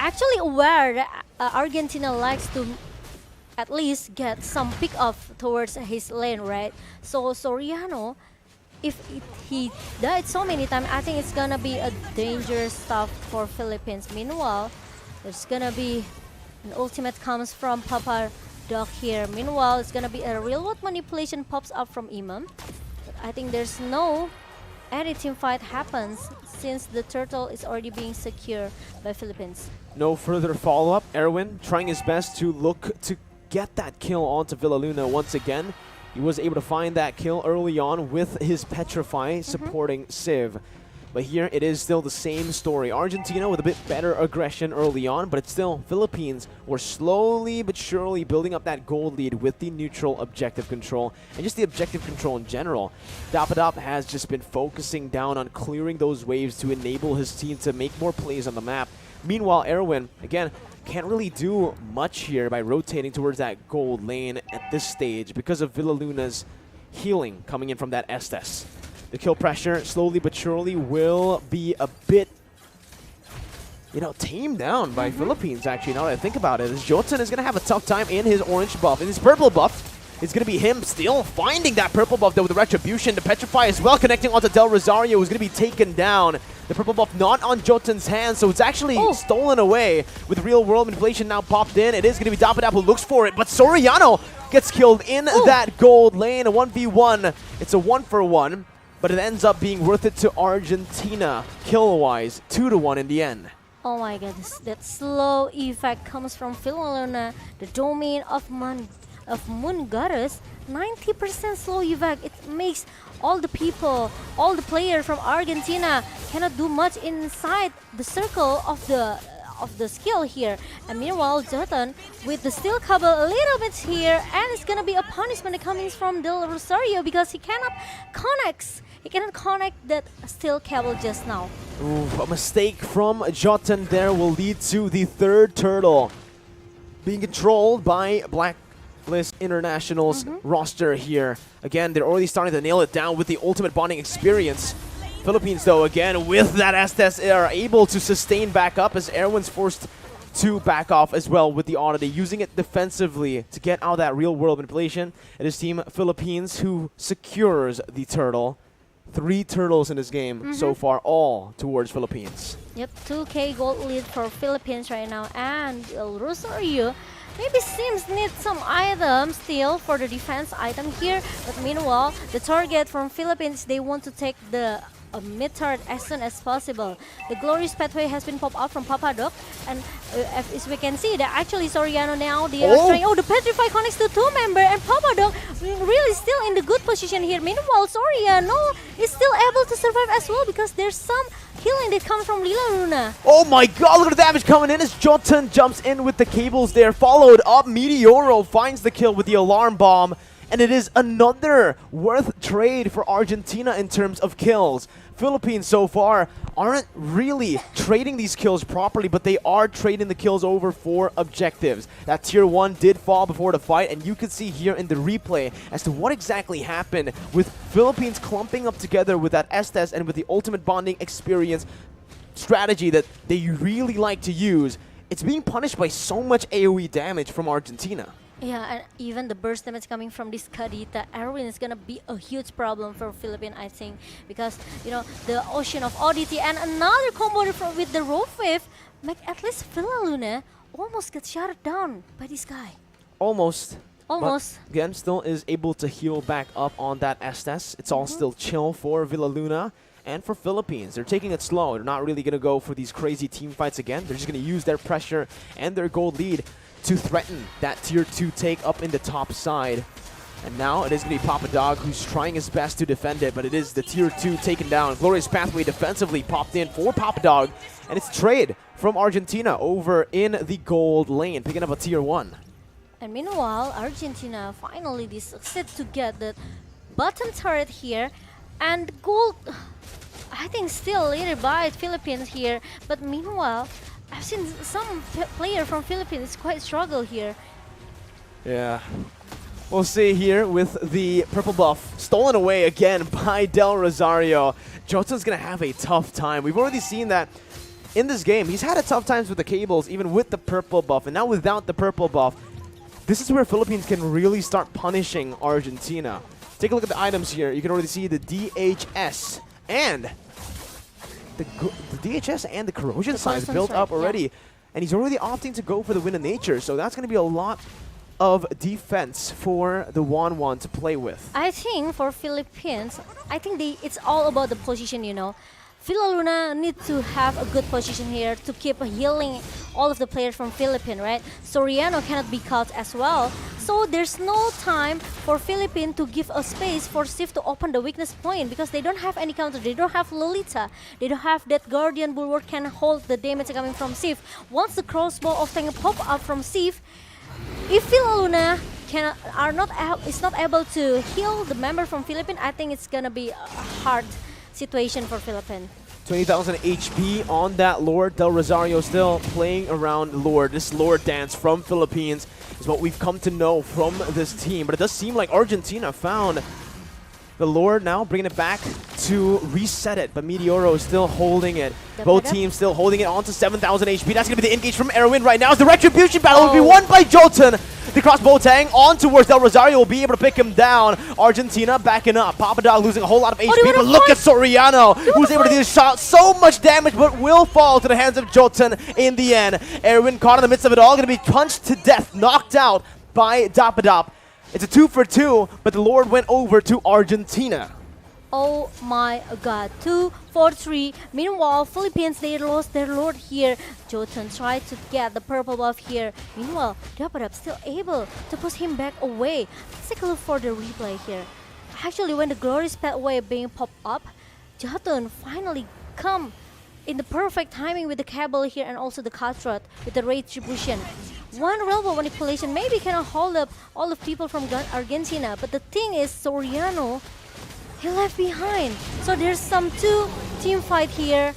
actually aware that Argentina likes to at least get some pick off towards his lane, right? So Soriano, if he died so many times, I think it's gonna be a dangerous stuff for Philippines. Meanwhile, there's gonna be an ultimate comes from Papa Doc here. Meanwhile, it's gonna be a real world manipulation pops up from Imam. But I think there's no any team fight happens since the turtle is already being secured by Philippines. No further follow-up. Erwin trying his best to look to get that kill onto Villaluna once again. He was able to find that kill early on with his Petrify supporting Civ. But here it is still the same story. Argentina with a bit better aggression early on, but it's still Philippines were slowly but surely building up that gold lead with the neutral objective control and just the objective control in general. Dapadap has just been focusing down on clearing those waves to enable his team to make more plays on the map. Meanwhile, Erwin, again, can't really do much here by rotating towards that gold lane at this stage because of Villaluna's healing coming in from that Estes. The kill pressure, slowly but surely, will be a bit, tamed down by Philippines, actually, now that I think about it. As Jotun is going to have a tough time in his orange buff. In his purple buff, it's going to be him still finding that purple buff, though, with the Retribution. The Petrify as well, connecting onto Del Rosario, who's going to be taken down. The purple buff not on Jotun's hands, so it's actually stolen away with real-world manipulation now popped in. It is going to be Dapadap who looks for it, but Soriano gets killed in that gold lane. A 1v1. It's a 1-for-1. But it ends up being worth it to Argentina, kill-wise, 2-1 in the end. Oh my goodness, that slow effect comes from Villaluna, the domain of Moon Goddess. 90% slow effect. It makes all the people, all the players from Argentina cannot do much inside the circle of of the skill here. And meanwhile, Jotun with the steel cable a little bit here, and it's gonna be a punishment coming from Del Rosario because he cannot connect that steel cable just now. Ooh, a mistake from Jotun there will lead to the third turtle being controlled by Blacklist International's roster here. Again, they're already starting to nail it down with the ultimate bonding experience. Philippines, though, again, with that Estes, are able to sustain back up as Erwin's forced to back off as well with the Oddity, using it defensively to get out that real-world manipulation. It is Team Philippines who secures the turtle. 3 turtles in this game so far, all towards Philippines. Yep, 2K gold lead for Philippines right now, and Rosario maybe seems need some items still for the defense item here, but meanwhile, the target from Philippines, they want to take the mid turret as soon as possible. The glorious pathway has been popped up from Papadoc, and as we can see, that actually Soriano now they are trying. Oh, the Petrify connects to 2-member, and Papadoc really still in the good position here. Meanwhile, Soriano is still able to survive as well because there's some healing that comes from Lila Luna. Oh my god, look at the damage coming in as Jotun jumps in with the cables there. Followed up, Meteoro finds the kill with the alarm bomb. And it is another worth trade for Argentina in terms of kills. Philippines so far aren't really trading these kills properly, but they are trading the kills over for objectives. That tier 1 did fall before the fight, and you can see here in the replay as to what exactly happened with Philippines clumping up together with that Estes and with the ultimate bonding experience strategy that they really like to use. It's being punished by so much AoE damage from Argentina. Yeah, and even the burst damage coming from this Kadita Erwin is gonna be a huge problem for Philippines, I think, because you know the Ocean of Oddity and another combo with the Rope Wave make at least Villa Luna almost get shut down by this guy. Almost. Almost. But again, still is able to heal back up on that Estes. It's all still chill for Villa Luna. And for Philippines, they're taking it slow. They're not really going to go for these crazy team fights again. They're just going to use their pressure and their gold lead to threaten that tier 2 take up in the top side. And now it is going to be Papa Dog who's trying his best to defend it, but it is the tier 2 taken down. Glorious Pathway defensively popped in for Papa Dog, and it's trade from Argentina over in the gold lane, picking up a tier 1. And meanwhile, Argentina finally succeed to get the bottom turret here, and gold, I think, still leaded by Philippines here. But meanwhile, I've seen some player from Philippines quite struggle here. Yeah. We'll see here with the purple buff stolen away again by Del Rosario. Jotun's going to have a tough time. We've already seen that in this game. He's had a tough times with the cables, even with the purple buff. And now without the purple buff, this is where Philippines can really start punishing Argentina. Take a look at the items here. You can already see the DHS and the DHS and the corrosion signs built up already. Yeah. And he's already opting to go for the Wind of Nature. So that's going to be a lot of defense for the Wanwan to play with. I think for Philippines, I think it's all about the position, you know. Villa Luna need to have a good position here to keep healing all of the players from Philippines, right? Soriano cannot be caught as well. So there's no time for Philippines to give a space for Sif to open the weakness point because they don't have any counter. They don't have Lolita. They don't have that Guardian Bulwark can hold the damage coming from Sif. Once the crossbow of Tank pop up from Sif, if Villa Luna is not able to heal the member from Philippines, I think it's gonna be a hard situation for Philippines. 20,000 HP on that Lord. Del Rosario still playing around Lord. This Lord dance from Philippines is what we've come to know from this team. But it does seem like Argentina found the Lord now, bringing it back to reset it. But Meteoro is still holding it. Both teams still holding it on to 7,000 HP. That's going to be the engage from Erwin right now. As the Retribution battle will be won by Jotun. The crossbow tang on towards Del Rosario will be able to pick him down. Argentina backing up. Papa Dog losing a whole lot of HP, but look at Soriano, who's able to do this shot. So much damage, but will fall to the hands of Jotun in the end. Erwin caught in the midst of it all, going to be punched to death, knocked out by Dapadop. It's a 2 for 2, but the Lord went over to Argentina. Oh my god, 2 for 3. Meanwhile, Philippines, they lost their Lord here. Jotun tried to get the purple buff here. Meanwhile, Dapadab still able to push him back away. Let's take a look for the replay here. Actually, when the glorious pathway being popped up, Jotun finally come in the perfect timing with the cable here and also the cutthroat with the retribution. One robot manipulation maybe cannot hold up all the people from Argentina, but the thing is Soriano, he left behind. So there's some two team fight here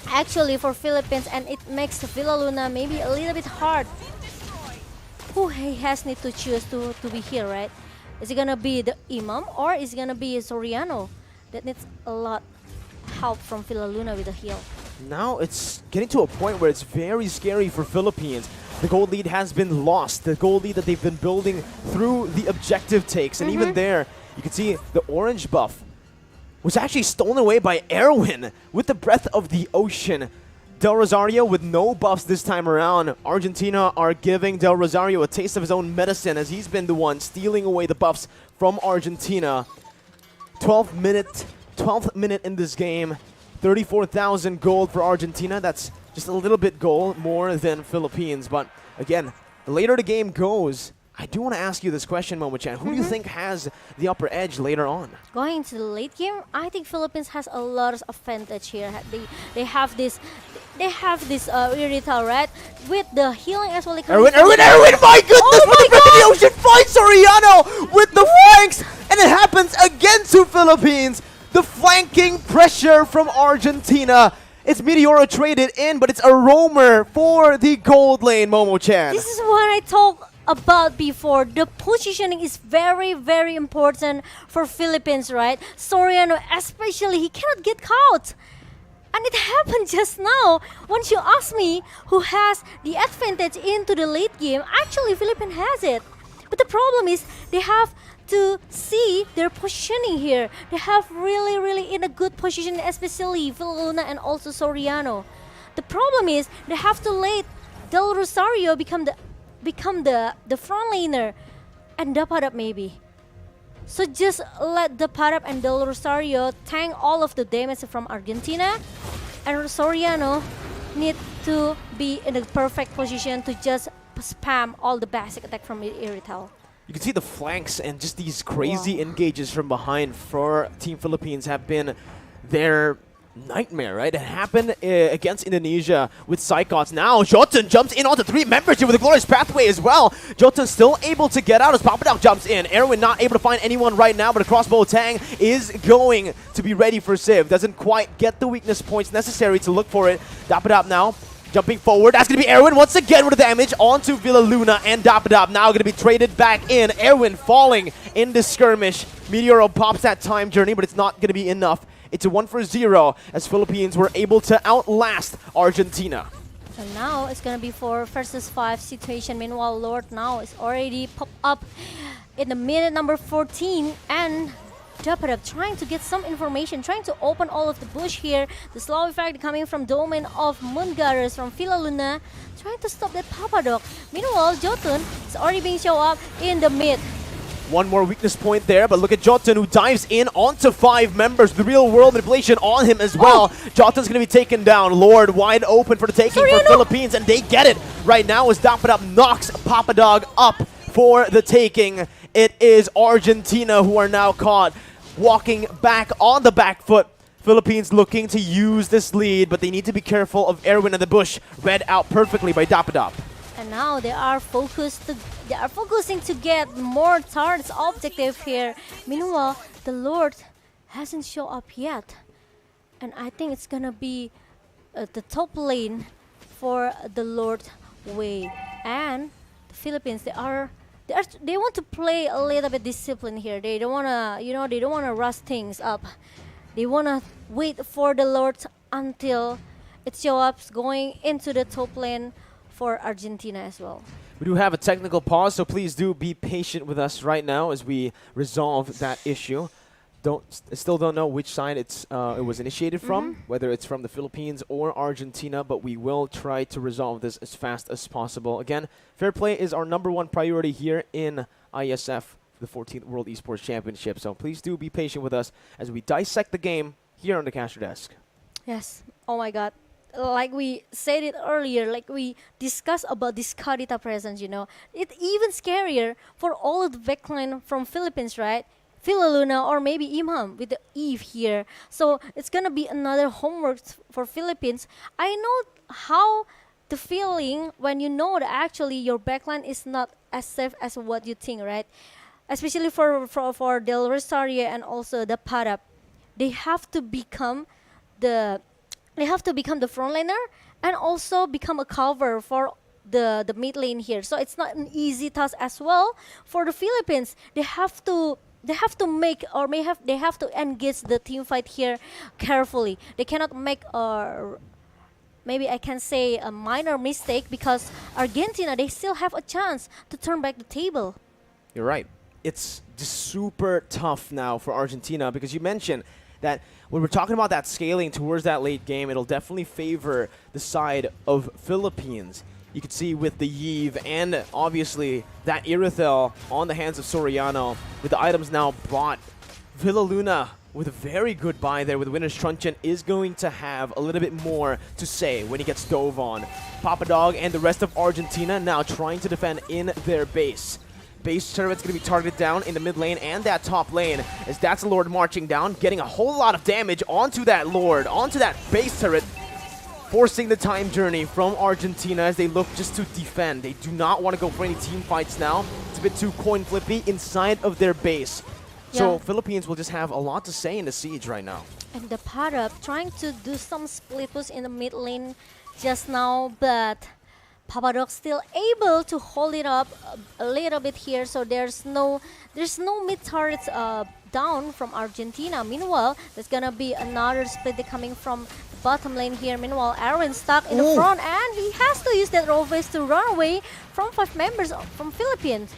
actually for Philippines, and it makes Villa Luna maybe a little bit hard. Who he has need to choose to be here, right? Is it gonna be the Imam or is it gonna be Soriano? That needs a lot help from Villa Luna with the heal. Now it's getting to a point where it's very scary for Philippines. The gold lead has been lost. The gold lead that they've been building through the objective takes. And even there, you can see the orange buff was actually stolen away by Erwin with the breath of the ocean. Del Rosario with no buffs this time around. Argentina are giving Del Rosario a taste of his own medicine as he's been the one stealing away the buffs from Argentina. 12th minute in this game. 34,000 gold for Argentina. That's just a little bit gold more than Philippines. But again, the later the game goes, I do want to ask you this question, Momo-chan. Who do you think has the upper edge later on? Going into the late game, I think Philippines has a lot of advantage here. They have this Irithal, right? With the healing as well. Erwin, my goodness! With the breath of the ocean finds Soriano with the flanks, and it happens again to Philippines. The flanking pressure from Argentina. It's Meteoro traded in, but it's a roamer for the gold lane, Momo-chan. This is what I talked about before. The positioning is very, very important for Philippines, right? Soriano, especially, he cannot get caught. And it happened just now. Once you ask me who has the advantage into the late game, actually Philippines has it. But the problem is they have to see their positioning here. They have really in a good position, especially Villa Luna and also Soriano. The problem is they have to let Del Rosario become the front laner and Dapadab maybe. So just let Dapadab and Del Rosario tank all of the damage from Argentina, and Soriano need to be in the perfect position to just spam all the basic attack from Irithal. You can see the flanks and just these crazy engages from behind for Team Philippines have been their nightmare, right? It happened against Indonesia with Psychots. Now Jotun jumps in onto 3 members here with a glorious pathway as well. Jotun still able to get out as Papadok jumps in. Erwin not able to find anyone right now, but a crossbow Tang is going to be ready for Civ. Doesn't quite get the weakness points necessary to look for it. Dapadop now jumping forward. That's going to be Erwin once again with the damage onto Villa Luna, and Dapadop now going to be traded back in. Erwin falling in the skirmish. Meteoro pops that time journey, but it's not going to be enough. It's a 1-0 as Philippines were able to outlast Argentina. So now it's going to be 4 versus 5 situation. Meanwhile, Lord now is already popped up in the minute number 14, and Dapadab trying to get some information, trying to open all of the bush here. The slow effect coming from domain of Moongaras from Villa Luna, trying to stop that Papadok. Meanwhile, Jotun is already being shown up in the mid. One more weakness point there, but look at Jotun who dives in onto 5 members. The real world manipulation on him as well. Jotun's going to be taken down. Lord wide open for the taking for Philippines, and they get it right now as Dapadab knocks Papadog up for the taking. It is Argentina who are now caught walking back on the back foot. Philippines looking to use this lead, but they need to be careful of Erwin in the bush. Read out perfectly by Dapadab. And now they are focusing to get more targets objective here. Meanwhile, the Lord hasn't shown up yet, and I think it's gonna be the top lane for the Lord way. And the Philippines, they want to play a little bit disciplined here. They don't wanna, they don't wanna rush things up. They wanna wait for the Lord until it shows up going into the top lane for Argentina as well. We do have a technical pause, so please do be patient with us right now as we resolve that issue. Still don't know which side it was initiated from, whether it's from the Philippines or Argentina, but we will try to resolve this as fast as possible. Again, fair play is our #1 priority here in IESF, the 14th World Esports Championship. So please do be patient with us as we dissect the game here on the caster desk. Yes. Oh my God. Like we said it earlier, like we discussed about this Kadita presence, it's even scarier for all of the backline from Philippines, right? Luna or maybe Imam with the Eve here. So it's gonna be another homework for Philippines. I know how the feeling when you know that actually your backline is not as safe as what you think, right? Especially for Del Rosario and also the Padap, they have to become the frontliner and also become a cover for the mid lane here. So it's not an easy task as well for the Philippines. They have to make or they have to engage the team fight here carefully. They cannot make maybe I can say a minor mistake, because Argentina, they still have a chance to turn back the table. You're right. It's just super tough now for Argentina, because you mentioned that when we're talking about that scaling towards that late game, it'll definitely favor the side of Philippines. You can see with the Yves and obviously that Irithel on the hands of Soriano with the items now brought. Villa Luna with a very good buy there with Winner's Truncheon is going to have a little bit more to say when he gets dove on. Papa Dog and the rest of Argentina now trying to defend in their base. Base turret's going to be targeted down in the mid lane and that top lane as that's the Lord marching down, getting a whole lot of damage onto that Lord, onto that base turret, forcing the time journey from Argentina as they look just to defend. They do not want to go for any team fights now. It's a bit too coin flippy inside of their base. So Philippines will just have a lot to say in the siege right now. And the Padap trying to do some split push in the mid lane just now, but Papadok still able to hold it up a little bit here, so there's no mid turrets down from Argentina. Meanwhile, there's gonna be another split coming from the bottom lane here. Meanwhile, Aaron stuck in the front, and he has to use that roll face to run away from 5 members from Philippines.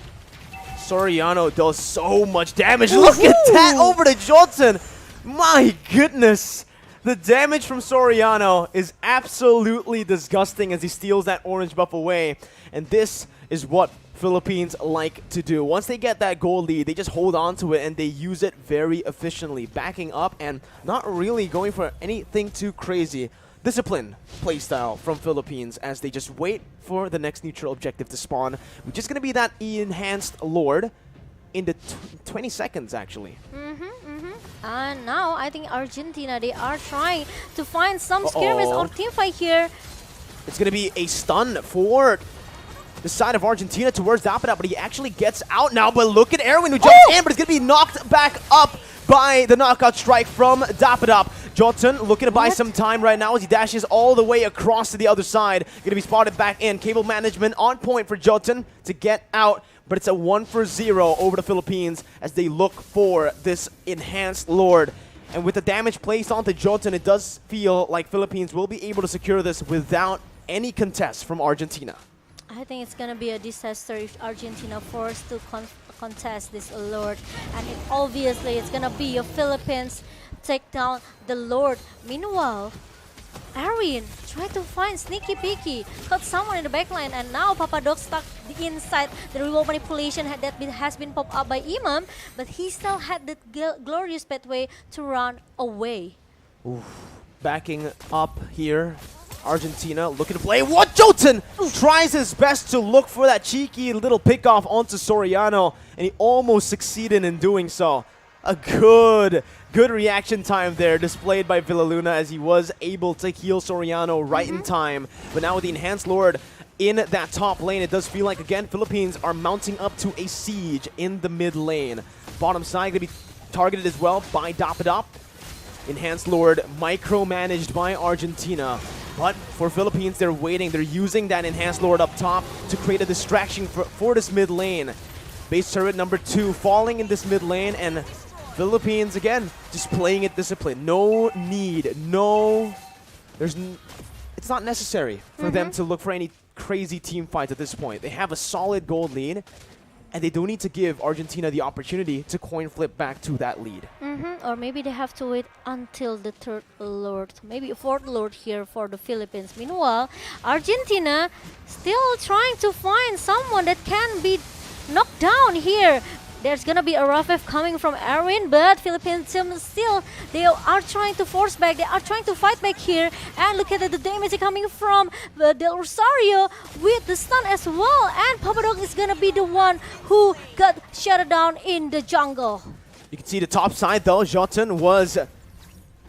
Soriano does so much damage. Look at that over to Johnson. My goodness. The damage from Soriano is absolutely disgusting as he steals that orange buff away. And this is what Philippines like to do. Once they get that goal lead, they just hold on to it and they use it very efficiently, backing up and not really going for anything too crazy. Disciplined playstyle from Philippines as they just wait for the next neutral objective to spawn, which is going to be that enhanced Lord in the 20 seconds actually. And now I think Argentina, they are trying to find some skirmish or team fight here. It's going to be a stun for the side of Argentina towards Dapada, but he actually gets out now. But look at Erwin who jumps in, but it's going to be knocked back up by the knockout strike from Dapada. Jotun looking to buy some time right now as he dashes all the way across to the other side. Going to be spotted back in. Cable management on point for Jotun to get out. But it's a 1-for-0 over the Philippines as they look for this enhanced Lord. And with the damage placed onto Jotun, it does feel like Philippines will be able to secure this without any contest from Argentina. I think it's gonna be a disaster if Argentina forced to contest this Lord. And obviously it's gonna be a Philippines take down the Lord. Meanwhile, Arwin tried to find Sneaky Peeky, caught someone in the backline, and now Papadok stuck inside the remote manipulation that has been popped up by Imam, but he still had that glorious pathway to run away. Oof. Backing up here, Argentina looking to play. What? Jotun tries his best to look for that cheeky little pickoff onto Soriano, and he almost succeeded in doing so. A good reaction time there displayed by Villa Luna as he was able to heal Soriano right in time. But now with the Enhanced Lord in that top lane, it does feel like, again, Philippines are mounting up to a siege in the mid lane. Bottom side going to be targeted as well by Dapadop. Enhanced Lord micromanaged by Argentina. But for Philippines, they're waiting. They're using that Enhanced Lord up top to create a distraction for this mid lane. Base turret number 2 falling in this mid lane, and Philippines, again, just playing it disciplined. No need, it's not necessary for them to look for any crazy team fights at this point. They have a solid gold lead, and they don't need to give Argentina the opportunity to coin flip back to that lead. Or maybe they have to wait until the 3rd Lord, maybe a 4th Lord here for the Philippines. Meanwhile, Argentina still trying to find someone that can be knocked down here. There's gonna be a rough F coming from Erwin, but Philippines still, they are trying to force back, they are trying to fight back here. And look at the damage coming from Del Rosario with the stun as well. And Papadok is gonna be the one who got shut down in the jungle. You can see the top side though. Jotun was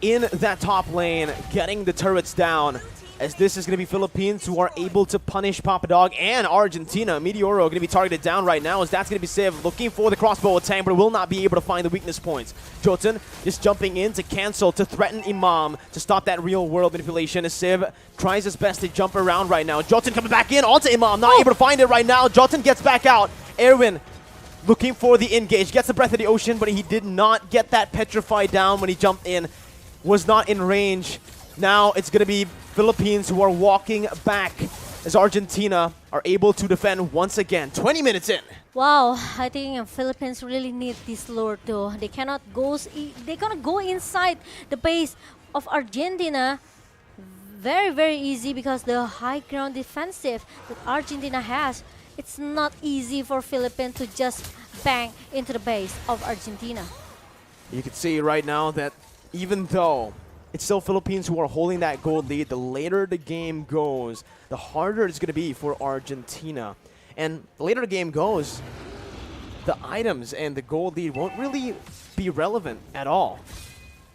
in that top lane, getting the turrets down. As this is going to be Philippines who are able to punish Papadog and Argentina. Meteoro going to be targeted down right now as that's going to be Civ looking for the crossbow attack, but will not be able to find the weakness points. Jotun just jumping in to cancel, to threaten Imam, to stop that real world manipulation as Civ tries his best to jump around right now. Jotun coming back in onto Imam, not able to find it right now. Jotun gets back out. Erwin looking for the engage, gets the Breath of the Ocean, but he did not get that Petrify down when he jumped in. Was not in range. Now it's going to be Philippines who are walking back as Argentina are able to defend once again. 20 minutes in. Wow, I think Philippines really need this lure though. They cannot go inside the base of Argentina very easy because the high ground defensive that Argentina has. It's not easy for Philippines to just bang into the base of Argentina. You can see right now that even though it's still Philippines who are holding that gold lead, the later the game goes, the harder it's going to be for Argentina. And the later the game goes, the items and the gold lead won't really be relevant at all.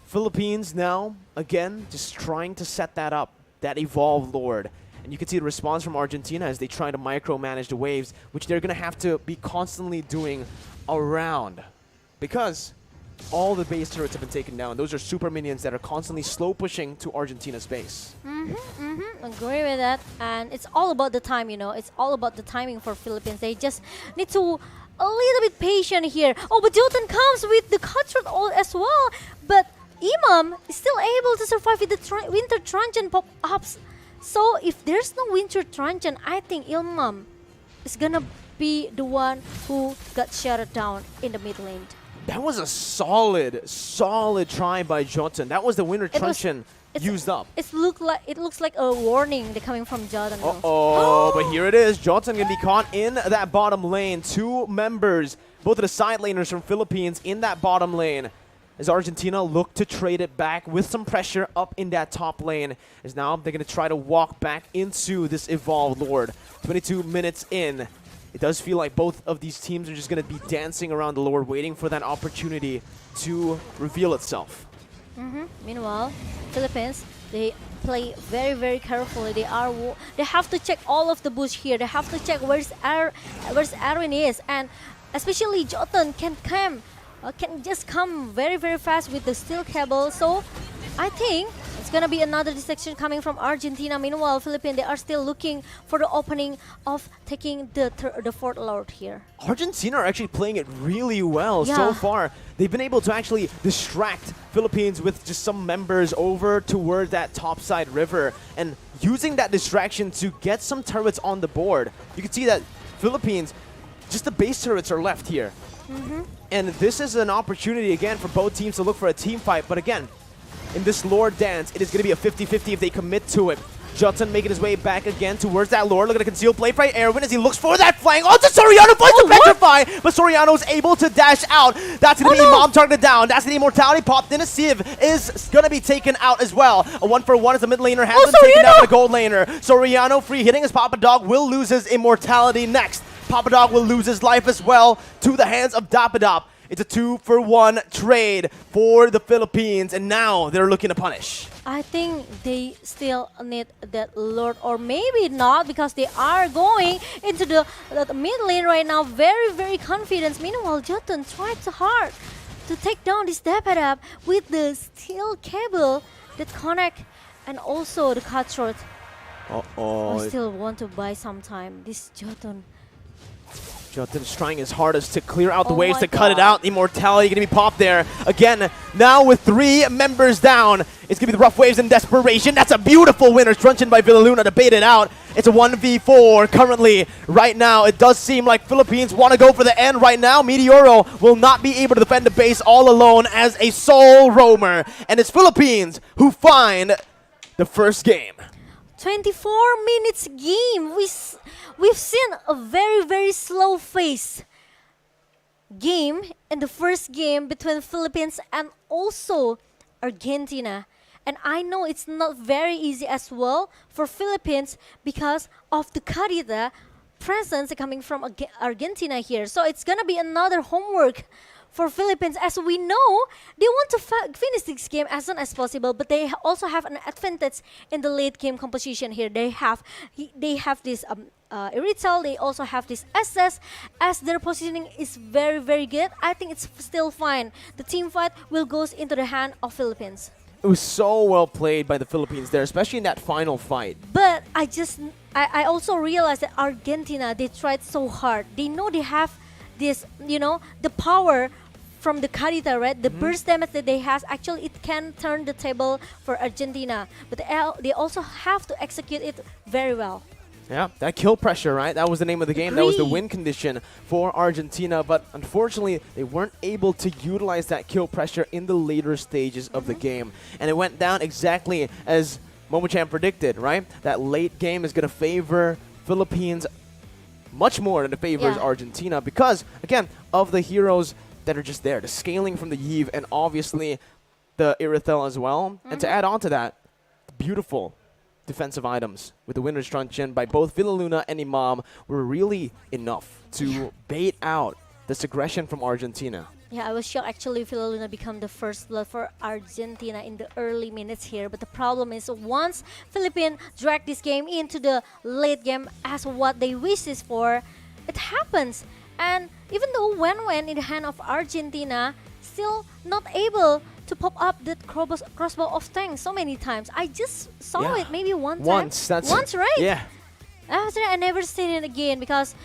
Philippines now, again, just trying to set that up, that evolved Lord. And you can see the response from Argentina as they try to micromanage the waves, which they're going to have to be constantly doing around. Because all the base turrets have been taken down. Those are super minions that are constantly slow pushing to Argentina's base. Agree with that. And it's all about the time, you know. It's all about the timing for Philippines. They just need to a little bit patient here. Oh, but Jotun comes with the cutthroat as well. But Imam is still able to survive with the Winter Truncheon pop-ups. So if there's no Winter Truncheon, I think Imam is gonna be the one who got shut down in the mid lane. That was a solid try by Jotun. That was the Winter Truncheon used up. It looks like a warning coming from Jotun. Uh-oh, but here it is. Jotun going to be caught in that bottom lane. Two members, both of the side laners from Philippines in that bottom lane. As Argentina look to trade it back with some pressure up in that top lane. As now they're going to try to walk back into this Evolved Lord. 22 minutes in. It does feel like both of these teams are just going to be dancing around the Lord, waiting for that opportunity to reveal itself. Meanwhile, Philippines, they play very carefully. They have to check all of the bush here. They have to check where's Erwin is, and especially Jotun can just come very fast with the steel cable. So I think it's gonna be another distraction coming from Argentina. Meanwhile, Philippines, they are still looking for the opening of taking the fourth lord here. Argentina are actually playing it really well so far. They've been able to actually distract Philippines with just some members over toward that topside river and using that distraction to get some turrets on the board. You can see that Philippines, just the base turrets are left here. And this is an opportunity again for both teams to look for a team fight. But again, in this Lord dance, it is going to be a 50-50 if they commit to it. Jotun making his way back again towards that Lord. Look at the concealed play by Erwin as he looks for that flank. Oh, it's Soriano finds the Petrify, but Soriano is able to dash out. That's going to be Imam targeted down. That's the Immortality popped in. A Civ is going to be taken out as well. A 1-for-1 as the mid laner has been taken out by the gold laner. Soriano free hitting his Papadog will lose his Immortality next. Papadog will lose his life as well to the hands of Dapadop. It's a 2-for-1 trade for the Philippines, and now they're looking to punish. I think they still need that Lord, or maybe not, because they are going into the mid lane right now. Very confident. Meanwhile, Jotun tried so hard to take down this Dapadab with the steel cable that connect and also the cutthroat. I still want to buy some time. This Jotun. Jotun's trying his hardest to clear out the waves to cut it out. Immortality going to be popped there. Again, now with 3 members down. It's going to be the Rough Waves and Desperation. That's a beautiful Winter Truncheon by Villaluna to bait it out. It's a 1v4 currently. Right now, it does seem like Philippines want to go for the end right now. Meteoro will not be able to defend the base all alone as a sole roamer. And it's Philippines who find the first game. 24 minutes game. We've seen a very slow pace game in the first game between Philippines and also Argentina. And I know it's not very easy as well for Philippines because of the Carita presence coming from Argentina here. So it's gonna be another homework for Philippines, as we know, they want to finish this game as soon as possible, but they also have an advantage in the late game composition here. They have this Irital, they also have this SS, as their positioning is very, very good. I think it's still fine. The team fight will goes into the hand of Philippines. It was so well played by the Philippines there, especially in that final fight. But I also realized that Argentina, they tried so hard. They know they have this, the power from the Carita, right? The burst damage that they have, actually it can turn the table for Argentina. But they also have to execute it very well. Yeah, that kill pressure, right? That was the name of the game. That was the win condition for Argentina. But unfortunately, they weren't able to utilize that kill pressure in the later stages of the game. And it went down exactly as Momochan predicted, right? That late game is going to favor Philippines much more than it favors Argentina because, again, of the heroes that are just there. The scaling from the Yves and obviously the Irithel as well. And to add on to that, beautiful defensive items with the Winter's Truncheon by both Villaluna and Imam were really enough to bait out this aggression from Argentina. Yeah, I was shocked actually Villaluna become the first blood for Argentina in the early minutes here. But the problem is once Philippines drag this game into the late game as what they wishes for, it happens. And even though when in the hand of Argentina, still not able to pop up that crossbow of tanks so many times. I just saw it maybe one time. Once, right? Yeah. After I never seen it again because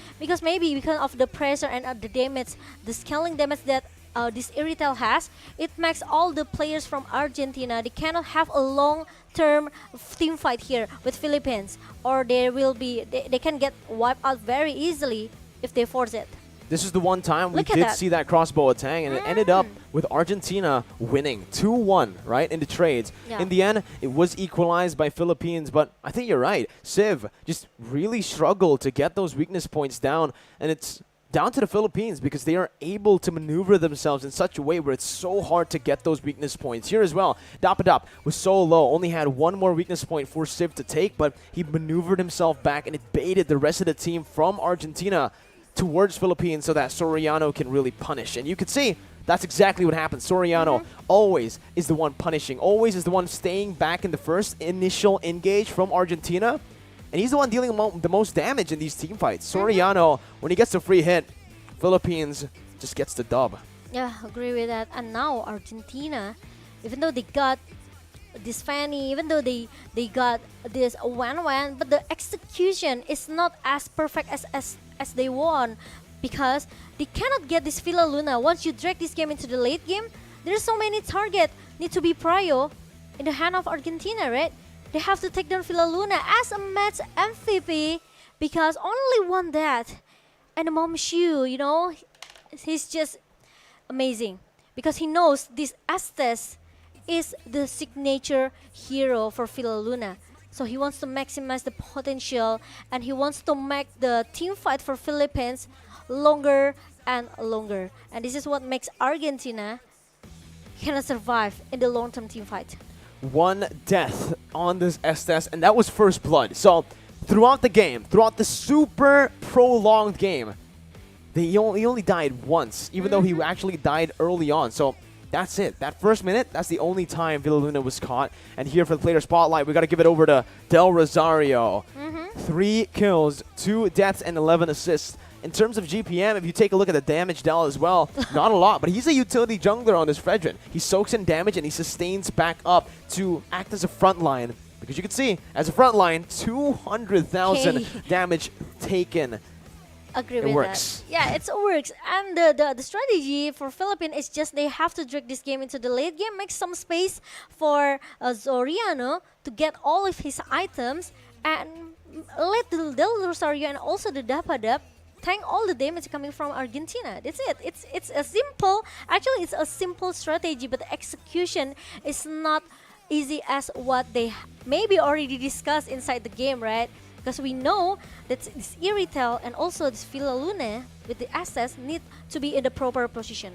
maybe because of the pressure and the damage, the scaling damage that this Iritel has, it makes all the players from Argentina, they cannot have a long-term team fight here with Philippines, or they can get wiped out very easily if they force it. This is the one time we did see that crossbow attack, and it ended up with Argentina winning 2-1, right, in the trades. Yeah. In the end, it was equalized by Philippines, but I think you're right. Civ just really struggled to get those weakness points down, and it's down to the Philippines because they are able to maneuver themselves in such a way where it's so hard to get those weakness points. Here as well, Dapadap was so low, only had one more weakness point for Civ to take, but he maneuvered himself back, and it baited the rest of the team from Argentina towards Philippines so that Soriano can really punish. And you can see that's exactly what happened. Soriano always is the one punishing, always is the one staying back in the first initial engage from Argentina. And he's the one dealing the most damage in these team fights. Soriano, when he gets a free hit, Philippines just gets the dub. Yeah, agree with that. And now Argentina, even though they got this Fanny, even though they got this 1-1, but the execution is not as perfect as they want because they cannot get this Villaluna. Once you drag this game into the late game, there's so many targets need to be prio in the hand of Argentina, right? They have to take down Villaluna as a match MVP because only one that. And Momshu, he's just amazing because he knows this Estes is the signature hero for Villaluna. So he wants to maximize the potential and he wants to make the team fight for Philippines longer and longer. And this is what makes Argentina cannot survive in the long-term team fight. One death on this Estes, and that was first blood. So throughout the game, throughout the super prolonged game, he only died once, even though he actually died early on. So that's it. That first minute, that's the only time Villaluna was caught. And here for the player spotlight, we got to give it over to Del Rosario. 3 kills, 2 deaths, and 11 assists. In terms of GPM, if you take a look at the damage Del as well, not a lot, but he's a utility jungler on this Fredrin. He soaks in damage and he sustains back up to act as a front line. Because you can see, as a front line, 200,000 damage taken. Agree it with works. that. Yeah, it works. And the strategy for Philippines is just they have to drag this game into the late game, make some space for Soriano to get all of his items, and let the Del Rosario and also the Dapadap tank all the damage coming from Argentina. That's it. It's a simple strategy, but the execution is not easy as what they maybe already discussed inside the game, right? Because we know that this Iritel and also this Villaluna with the assets need to be in the proper position.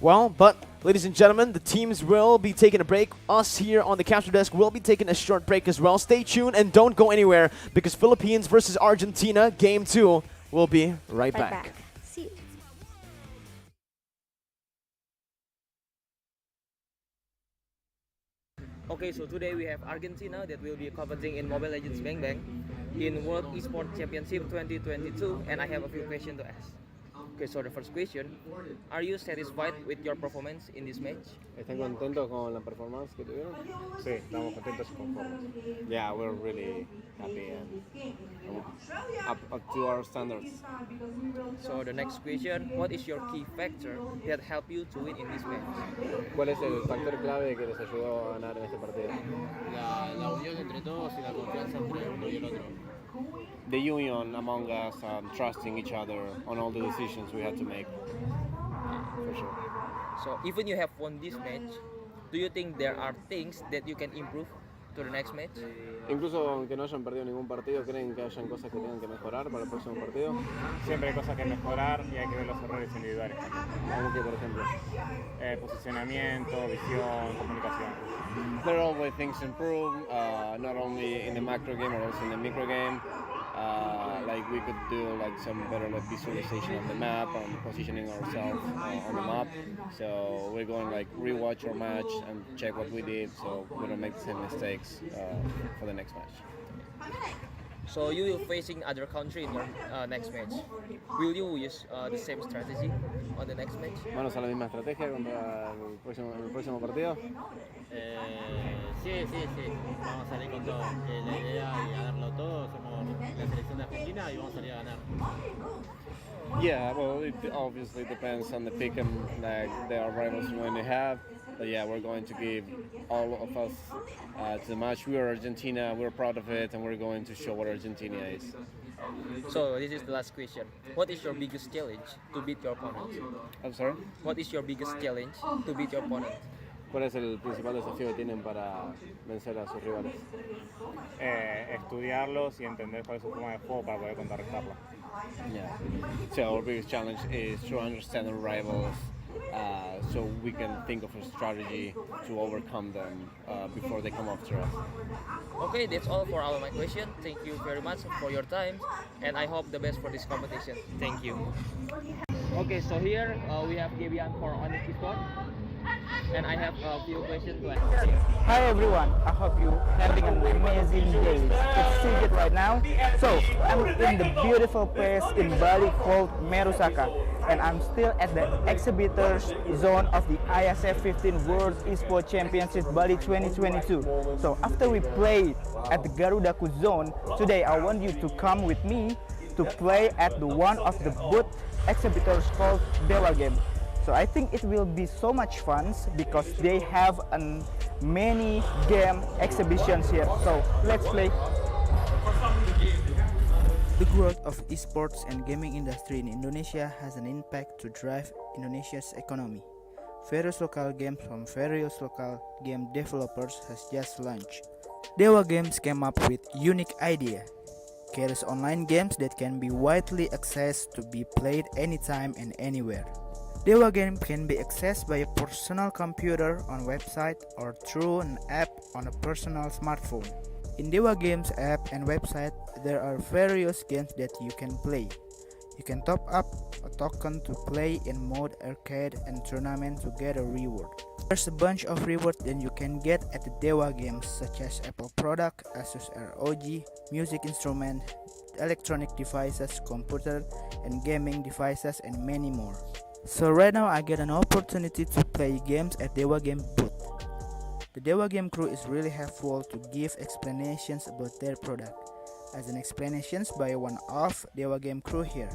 Well, but ladies and gentlemen, the teams will be taking a break. Us here on the capture desk will be taking a short break as well. Stay tuned and don't go anywhere because Philippines versus Argentina, Game 2, will be right back. Okay, so today we have Argentina that will be competing in Mobile Legends Bang Bang in World Esports Championship 2022, and I have a few questions to ask. Okay, so the first question: are you satisfied with your performance in this match? ¿Están contentos con la performance que tuvieron? Sí, estamos contentos y conformes. Yeah, we're really happy and up to our standards. So the next question: what is your key factor that helped you to win in this match? ¿Cuál es el factor clave que les ayudó a ganar en este partido? La unión entre todos y la confianza entre uno y el otro. The union among us and trusting each other on all the decisions we had to make. For sure. So even you have won this match, do you think there are things that you can improve to the next match? Incluso aunque no hayan perdido ningún partido, ¿creen que hayan cosas que tengan que mejorar para el próximo partido? Siempre hay cosas que mejorar y hay que ver los errores individuales también. ¿Cómo que, por ejemplo? Posicionamiento, visión, comunicación. There are always things to improve, not only in the macro game but also in the micro game. Like we could do like some better like visualization of the map and positioning ourselves on the map. So we're going like rewatch our match and check what we did so we don't make the same mistakes for the next match. So you will facing other country in your next match. Will you use the same strategy on the next match? ¿Vamos a la misma estrategia contra el próximo partido? Sí. Vamos a salir con todo. La idea es ganarlo todo. Somos la selección de Argentina y vamos a salir a ganar. Yeah, well, it obviously depends on the pick and like the rivals we're going to have. But yeah, we're going to give all of us to the match. We are Argentina, we're proud of it, and we're going to show what Argentina is. So this is the last question. What is your biggest challenge to beat your opponent? I'm sorry? What is your biggest challenge to beat your opponent? ¿Cuál es el principal desafío que tienen para vencer a sus rivales? Estudiarlos y entender cuál es su forma de juego para poder contrarrestarlo. Yeah. So our biggest challenge is to understand our rivals, so we can think of a strategy to overcome them before they come after us. Okay, that's all for all my questions. Thank you very much for your time, and I hope the best for this competition. Thank you. Okay, so here we have Gabian for Onyx Esports, and I have a few questions to ask. Hi everyone, I hope you having an amazing day. It's Sigit right now. So I'm in the beautiful place in Bali called Merusaka, and I'm still at the exhibitors zone of the IESF 15 World Esports Championship Bali 2022. So after we played at the Garudaku zone, today I want you to come with me to play at the one of the booth exhibitors called Dewa Game. So I think it will be so much fun because they have many game exhibitions here. So let's play. The growth of esports and gaming industry in Indonesia has an impact to drive Indonesia's economy. Various local games from various local game developers has just launched. Dewa Games came up with unique idea. Carries online games that can be widely accessed to be played anytime and anywhere. Dewa Game can be accessed by a personal computer on website or through an app on a personal smartphone. In Dewa Games app and website, there are various games that you can play. You can top up a token to play in mode arcade and tournament to get a reward. There's a bunch of rewards that you can get at the Dewa Games such as Apple product, Asus ROG, music instrument, electronic devices, computer and gaming devices and many more. So right now I get an opportunity to play games at Dewa Game booth. The Dewa Game crew is really helpful to give explanations about their product, as an explanations by one of Dewa Game crew here.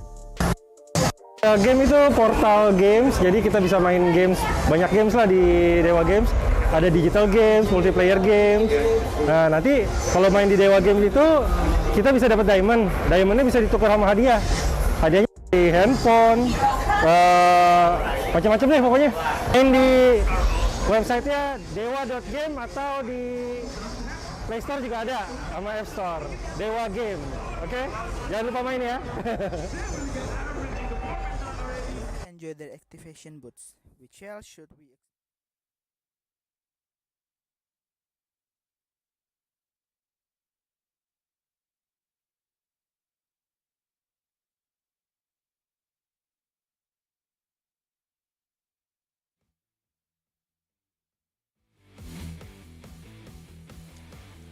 Game itu portal games, jadi kita bisa main games, banyak games lah di Dewa Games. Ada digital games, multiplayer games. Nah nanti kalau main di Dewa Games itu kita bisa dapat diamond. Diamondnya bisa ditukar sama hadiah. Hadiahnya di handphone, macam-macam deh pokoknya. Main di websitenya dewa.game atau di Play Store juga ada sama App Store. Dewa Game, oke? Jangan lupa main ya. Enjoy their activation booths. Which else should we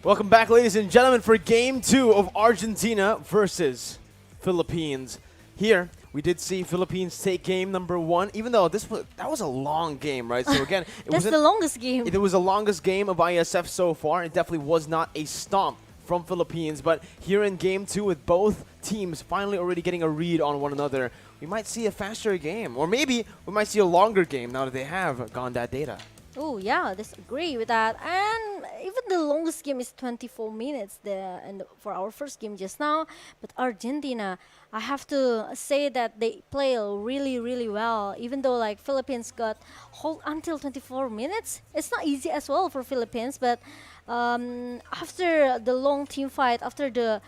Welcome back, ladies and gentlemen, for Game 2 of Argentina versus Philippines. Here, we did see Philippines take game number 1, even though that was a long game, right? So again, That's the longest game. It was the longest game of IESF so far. It definitely was not a stomp from Philippines, but here in Game 2, with both teams finally already getting a read on one another, we might see a faster game, or maybe we might see a longer game now that they have gone that data. Oh yeah, disagree with that. And even the longest game is 24 minutes for our first game just now. But Argentina, I have to say that they play really, really well. Even though like Philippines got hold until 24 minutes, it's not easy as well for Philippines. But after the long team fight, after the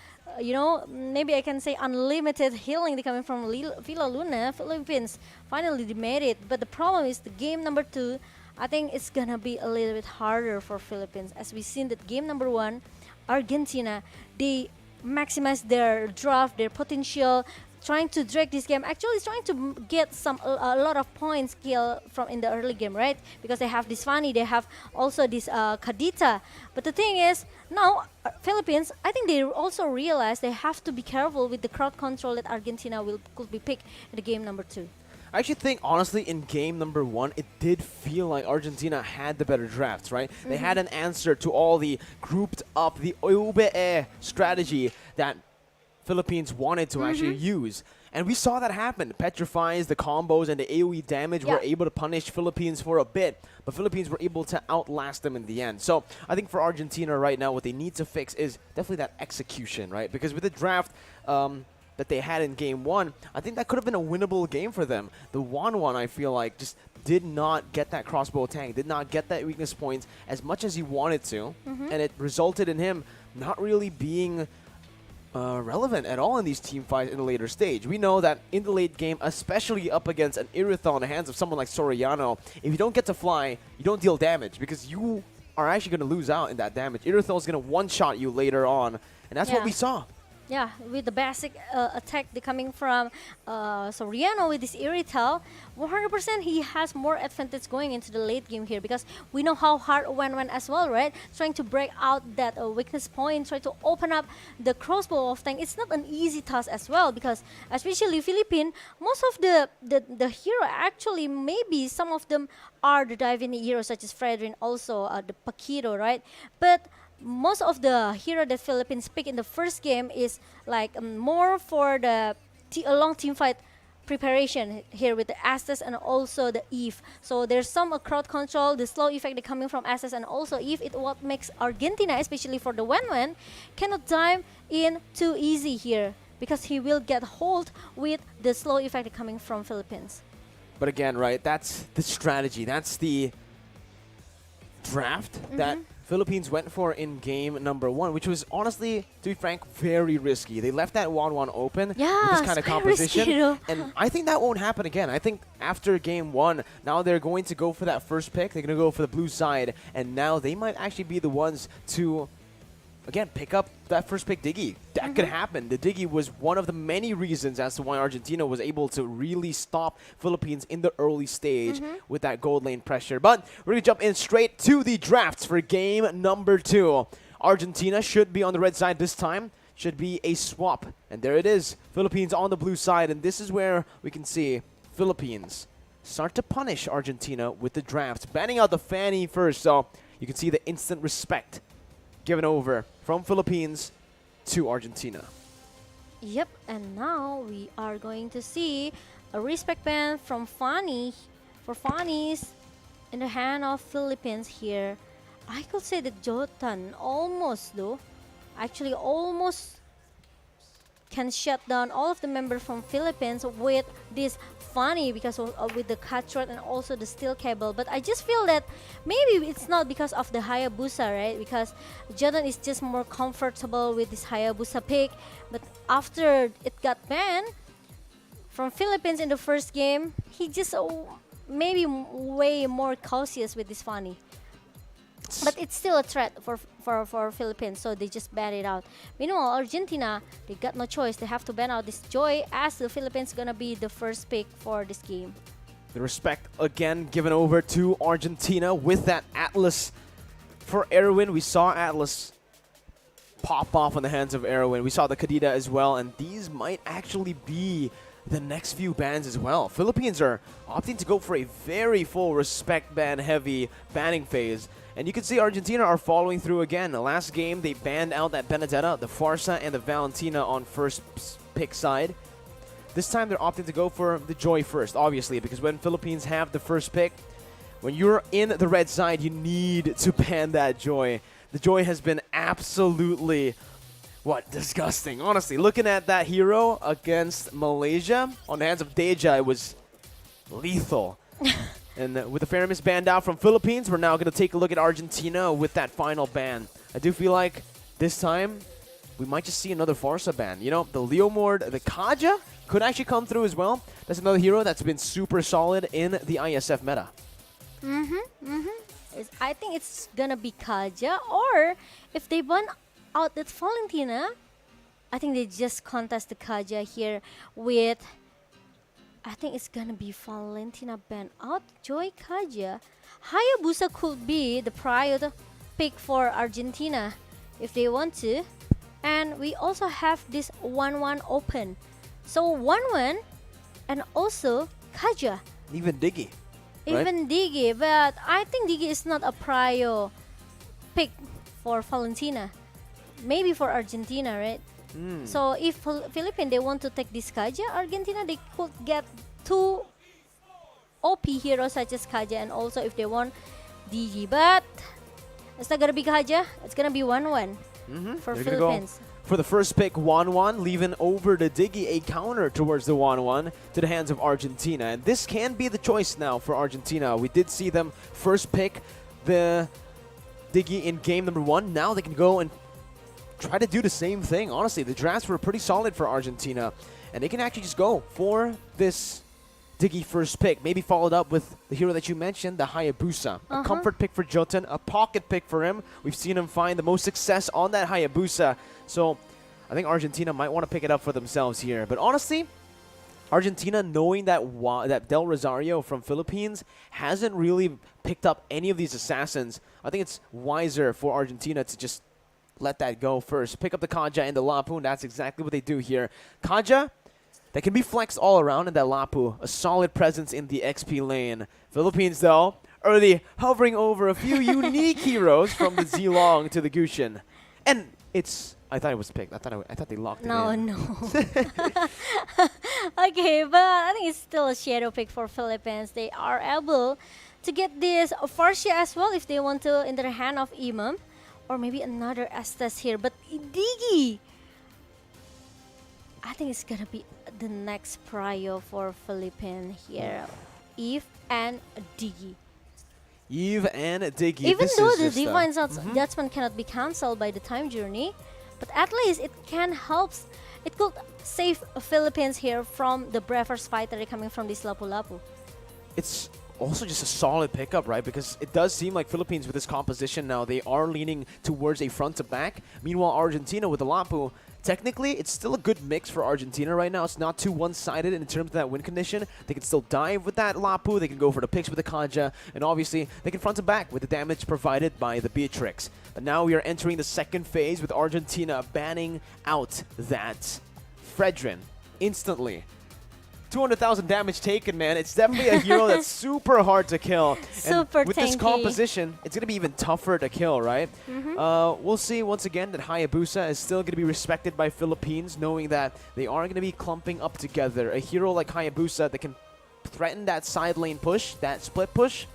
maybe I can say unlimited healing coming from Villa Luna, Philippines finally they made it. But the problem is the game number 2. I think it's gonna be a little bit harder for Philippines, as we seen that game number 1, Argentina, they maximize their draft, their potential, trying to drag this game. Actually, trying to get a lot of points kill from in the early game, right? Because they have this Fanny, they have also this Kadita. But the thing is, now Philippines, I think they also realize they have to be careful with the crowd control that Argentina could be picked in the game number 2. I actually think, honestly, in game number 1, it did feel like Argentina had the better drafts, right? They had an answer to all the grouped up, the OBE strategy that Philippines wanted to actually use. And we saw that happen. Petrifies, the combos, and the AoE damage were able to punish Philippines for a bit, but Philippines were able to outlast them in the end. So I think for Argentina right now, what they need to fix is definitely that execution, right? Because with the draft that they had in game 1, I think that could have been a winnable game for them. The 1-1, I feel like, just did not get that crossbow tank, did not get that weakness points as much as he wanted to, and it resulted in him not really being relevant at all in these team fights in the later stage. We know that in the late game, especially up against an Irithel in the hands of someone like Soriano, if you don't get to fly, you don't deal damage, because you are actually going to lose out in that damage. Irithel is going to one-shot you later on, and that's what we saw. Yeah, with the basic attack coming from Soriano with this Irithel, 100% he has more advantage going into the late game here, because we know how hard Wen went as well, right? Trying to break out that weakness point, try to open up the crossbow of tank. It's not an easy task as well, because especially Philippine, most of the hero actually, maybe some of them are the diving heroes such as Fredrin, also the Paquito, right? But most of the hero that Philippines pick in the first game is like more for the long team fight preparation here with the Estes and also the Eve. So there's some crowd control, the slow effect coming from Estes and also Eve. It what makes Argentina, especially for the Wen, cannot dive in too easy here, because he will get hold with the slow effect coming from Philippines. But again, right, that's the strategy. That's the draft that Philippines went for in game number 1, which was honestly, to be frank, very risky. They left that 1-1 open with this kind of composition, and I think that won't happen again. I think after game 1, now they're going to go for that first pick. They're going to go for the blue side, and now they might actually be the ones to, again, pick up that first pick Diggy. That could happen. The Diggy was one of the many reasons as to why Argentina was able to really stop Philippines in the early stage with that gold lane pressure. But we're going to jump in straight to the drafts for game number 2. Argentina should be on the red side this time. Should be a swap. And there it is. Philippines on the blue side. And this is where we can see Philippines start to punish Argentina with the draft. Banning out the Fanny first. So you can see the instant respect given over from Philippines to Argentina. Yep, and now we are going to see a respect band from Fanny for Fanny's in the hand of Philippines here. I could say that Jotan almost can shut down all of the members from Philippines with this Fanny, because of with the cutthroat and also the steel cable. But I just feel that maybe it's not because of the Hayabusa, right? Because Jordan is just more comfortable with this Hayabusa pick. But after it got banned from Philippines in the first game, he just maybe way more cautious with this Fanny. But it's still a threat for Philippines, so they just ban it out. Meanwhile, Argentina, they got no choice. They have to ban out this Joy, as the Philippines gonna be the first pick for this game. The respect again given over to Argentina with that Atlas for Erwin. We saw Atlas pop off on the hands of Erwin. We saw the Kadida as well, and these might actually be the next few bans as well. Philippines are opting to go for a very full respect ban heavy banning phase. And you can see Argentina are following through again. The last game, they banned out that Benedetta, the Farsa, and the Valentina on first pick side. This time, they're opting to go for the Joy first, obviously, because when Philippines have the first pick, when you're in the red side, you need to ban that Joy. The Joy has been absolutely, disgusting. Honestly, looking at that hero against Malaysia on the hands of Deja, it was lethal. And with the Faramis banned out from Philippines, we're now going to take a look at Argentina with that final ban. I do feel like this time we might just see another Farsa ban. You know, the Leomord, the Kaja could actually come through as well. That's another hero that's been super solid in the ISF meta. I think it's gonna be Kaja, or if they ban out that Valentina, I think they just contest the Kaja here with, I think it's gonna be Valentina ban out, Joy Kaja. Hayabusa could be the prior pick for Argentina if they want to. And we also have this 1-1 open. So 1-1 and also Kaja. Even Diggy. Even Diggy, but I think Diggy is not a prior pick for Valentina. Maybe for Argentina, right? So if Philippines, they want to take this Kaja, Argentina, they could get 2 OP heroes such as Kaja, and also if they want Diggy. But it's not going to be Kaja, it's going to be 1-1 for They're Philippines. Go for the first pick, 1-1, leaving over to Diggy a counter towards the 1-1 to the hands of Argentina. And this can be the choice now for Argentina. We did see them first pick the Diggy in game number 1. Now they can go and try to do the same thing. Honestly, the drafts were pretty solid for Argentina. And they can actually just go for this Diggy first pick. Maybe followed up with the hero that you mentioned, the Hayabusa. A comfort pick for Jotun, a pocket pick for him. We've seen him find the most success on that Hayabusa. So I think Argentina might want to pick it up for themselves here. But honestly, Argentina, knowing that that Del Rosario from Philippines hasn't really picked up any of these assassins, I think it's wiser for Argentina to just let that go first. Pick up the Kaja and the Lapu, and that's exactly what they do here. Kaja, that can be flexed all around in that Lapu. A solid presence in the XP lane. Philippines, though, early hovering over a few unique heroes from the Zilong to the Gushin. And it's... I thought it was picked. I thought they locked it in. No. Okay, but I think it's still a shadow pick for Philippines. They are able to get this Farsia as well if they want to in their hand of Imam. Or maybe another Estes here. But Diggy, I think it's going to be the next prio for Philippines here. Eve and Diggy. Eve and Diggy. Even though the Divine Judgment cannot be cancelled by the time journey, but at least it can help. It could save Philippines here from the Breathers fighter coming from this Lapu-Lapu. It's also just a solid pickup, right? Because it does seem like Philippines with this composition now, they are leaning towards a front to back. Meanwhile, Argentina with the Lapu, technically, it's still a good mix for Argentina right now. It's not too one-sided in terms of that win condition. They can still dive with that Lapu. They can go for the picks with the Kaja. And obviously, they can front to back with the damage provided by the Beatrix. But now we are entering the second phase with Argentina banning out that Fredrin instantly. 200,000 damage taken, man. It's definitely a hero that's super hard to kill. Super and with this tanky. composition, it's going to be even tougher to kill, right? We'll see once again that Hayabusa is still going to be respected by Philippines, knowing that they are going to be clumping up together. A hero like Hayabusa that can threaten that side lane push, that split push,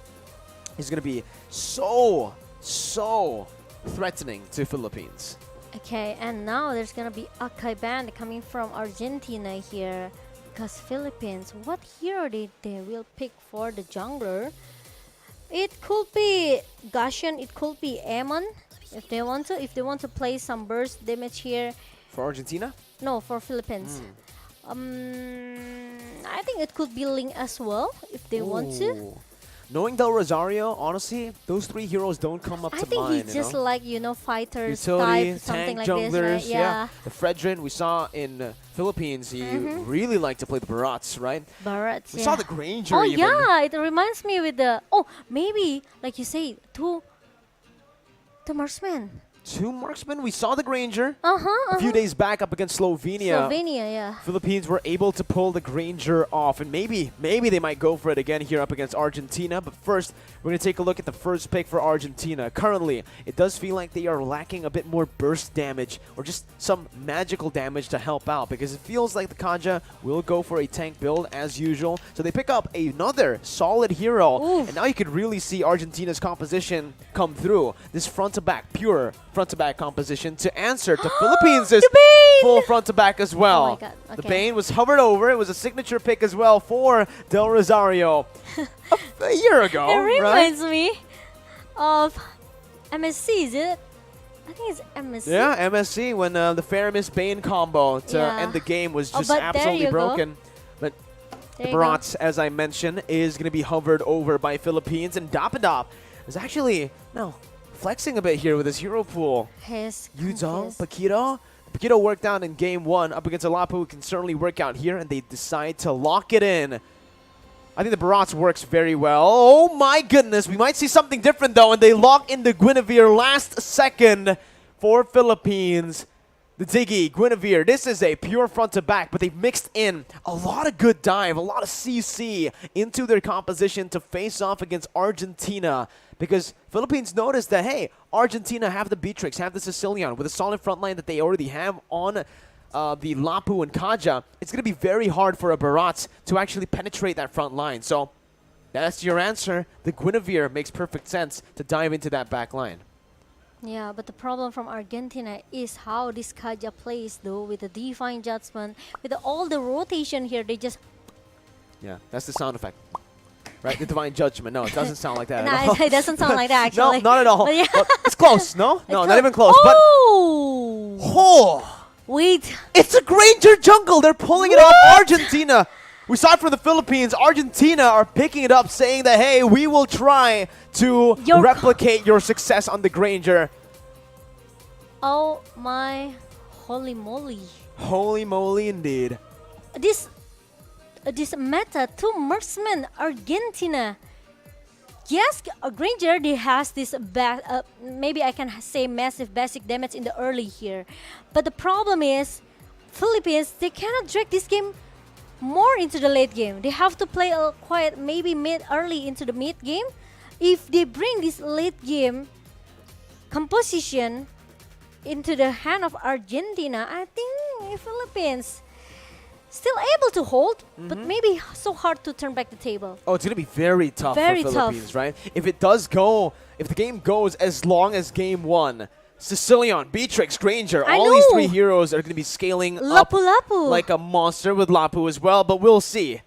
is going to be so threatening to Philippines. Okay, and now there's gonna be a Kaiban coming from Argentina here. Because Philippines, what hero they will pick for the jungler? It could be Gashian, it could be Amon if they want to. If they want to play some burst damage here. For Argentina? No, for Philippines. I think it could be Ling as well if they want to. Knowing Del Rosario, honestly, those three heroes don't come up to mind. I think he's just like, fighters utility, type, something tank, like junglers, this, right? yeah. The Fredrin we saw in Philippines, he really liked to play the Barats, right? Barats, we saw the Granger Oh even. yeah, it reminds me with the, maybe, like you say, two marksmen. 2 marksmen. We saw the Granger Uh-huh. a few days back up against Slovenia. Slovenia, yeah. Philippines were able to pull the Granger off, and maybe they might go for it again here up against Argentina. But first, we're going to take a look at the first pick for Argentina. Currently, it does feel like they are lacking a bit more burst damage or just some magical damage to help out, because it feels like the Kaja will go for a tank build as usual. So they pick up another solid hero, and now you could really see Argentina's composition come through. This front-to-back, pure front-to-back composition to answer to Philippines' full front-to-back as well. Oh my God. The Okay. Bane was hovered over. It was a signature pick as well for Del Rosario a year ago, It right? reminds me of MSC, is it? I think it's MSC. Yeah, MSC, when the Faramis Bane combo to Yeah. end the game was Oh, just but there absolutely you go. broken. But There the you go. Barats, as I mentioned, is going to be hovered over by Philippines, and Dapadop is actually flexing a bit here with his hero pool. His Yuzong, Paquito. Paquito worked out in game 1 up against Alapu, who can certainly work out here, and they decide to lock it in. I think the Barats works very well. Oh my goodness, we might see something different though, and they lock in the Guinevere last second for Philippines. The Diggy, Guinevere, this is a pure front to back, but they've mixed in a lot of good dive, a lot of CC into their composition to face off against Argentina. Because Philippines noticed that, hey, Argentina have the Beatrix, have the Sicilian with a solid front line that they already have on the Lapu and Kaja. It's going to be very hard for a Barats to actually penetrate that front line. So that's your answer. The Guinevere makes perfect sense to dive into that back line. Yeah, but the problem from Argentina is how this Kaja plays though, with the Divine Judgment, with all the rotation here, they just... Yeah, that's the sound effect. Right, the Divine Judgment. No, it doesn't sound like that No, at all. it doesn't sound like that, No, actually. not at all. But yeah. Well, it's close, no? No, not even close. Oh! But, oh! Wait. It's a Granger jungle. They're pulling it off Argentina. We saw it from the Philippines. Argentina are picking it up, saying that, hey, we will try to replicate your success on the Granger. Oh my holy moly. Holy moly indeed. This meta, 2 marksmen, Argentina. Yes, Granger, they has this maybe I can say massive basic damage in the early here. But the problem is, Philippines, they cannot drag this game more into the late game. They have to play quite maybe early into the mid game. If they bring this late game composition into the hand of Argentina, I think Philippines still able to hold, but maybe so hard to turn back the table. Oh, it's going to be very tough Very for tough. Philippines, right? If it does go, if the game goes as long as game 1, Sicilian, Beatrix, Granger, all these 3 heroes are going to be scaling up Lapu. like a monster with Lapu as well, but we'll see.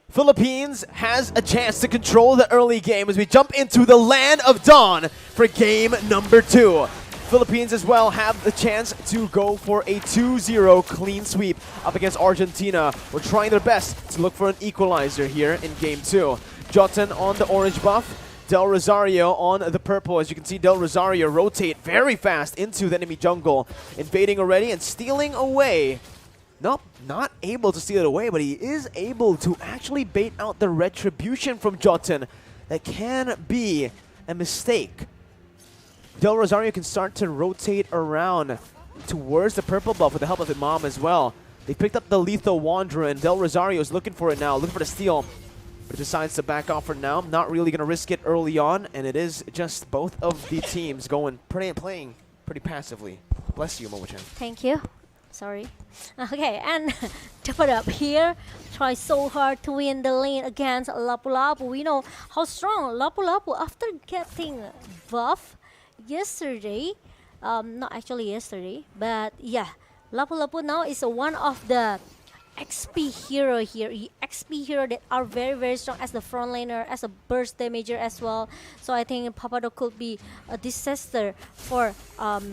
Philippines has a chance to control the early game as we jump into the Land of Dawn for game number 2. Philippines as well have the chance to go for a 2-0 clean sweep up against Argentina. We're trying their best to look for an equalizer here in game 2. Jotun on the orange buff, Del Rosario on the purple. As you can see, Del Rosario rotate very fast into the enemy jungle, invading already and stealing away. Nope, not able to steal it away, but he is able to actually bait out the retribution from Jotun. That can be a mistake. Del Rosario can start to rotate around towards the purple buff with the help of Imam as well. They picked up the Lethal Wanderer, and Del Rosario is looking for it now, looking for the steal. But decides to back off for now. Not really going to risk it early on, and it is just both of the teams playing pretty passively. Bless you, Momo-chan. Thank you. Sorry. Okay, and Dapadop here tries so hard to win the lane against Lapu-Lapu. We know how strong Lapu-Lapu after getting buff yesterday. Not actually yesterday, but yeah, Lapu-Lapu now is one of the XP hero here. XP hero that are very, very strong as the front laner, as a burst damager as well. So I think Papado could be a disaster for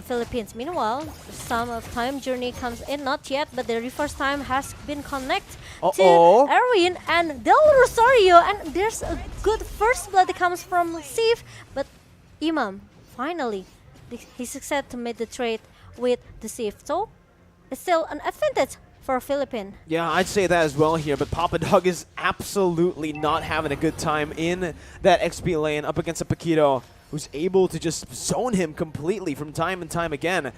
Philippines. Meanwhile, some of time journey comes in, not yet, but the first time has been connected to Erwin and Del Rosario, and there's a good first blood that comes from Sif, but Imam finally he succeeded to make the trade with the Sif. So it's still an advantage for Philippines. Yeah, I'd say that as well here, but Papa Dog is absolutely not having a good time in that XP lane up against a Paquito. who's able to just zone him completely from time and time again.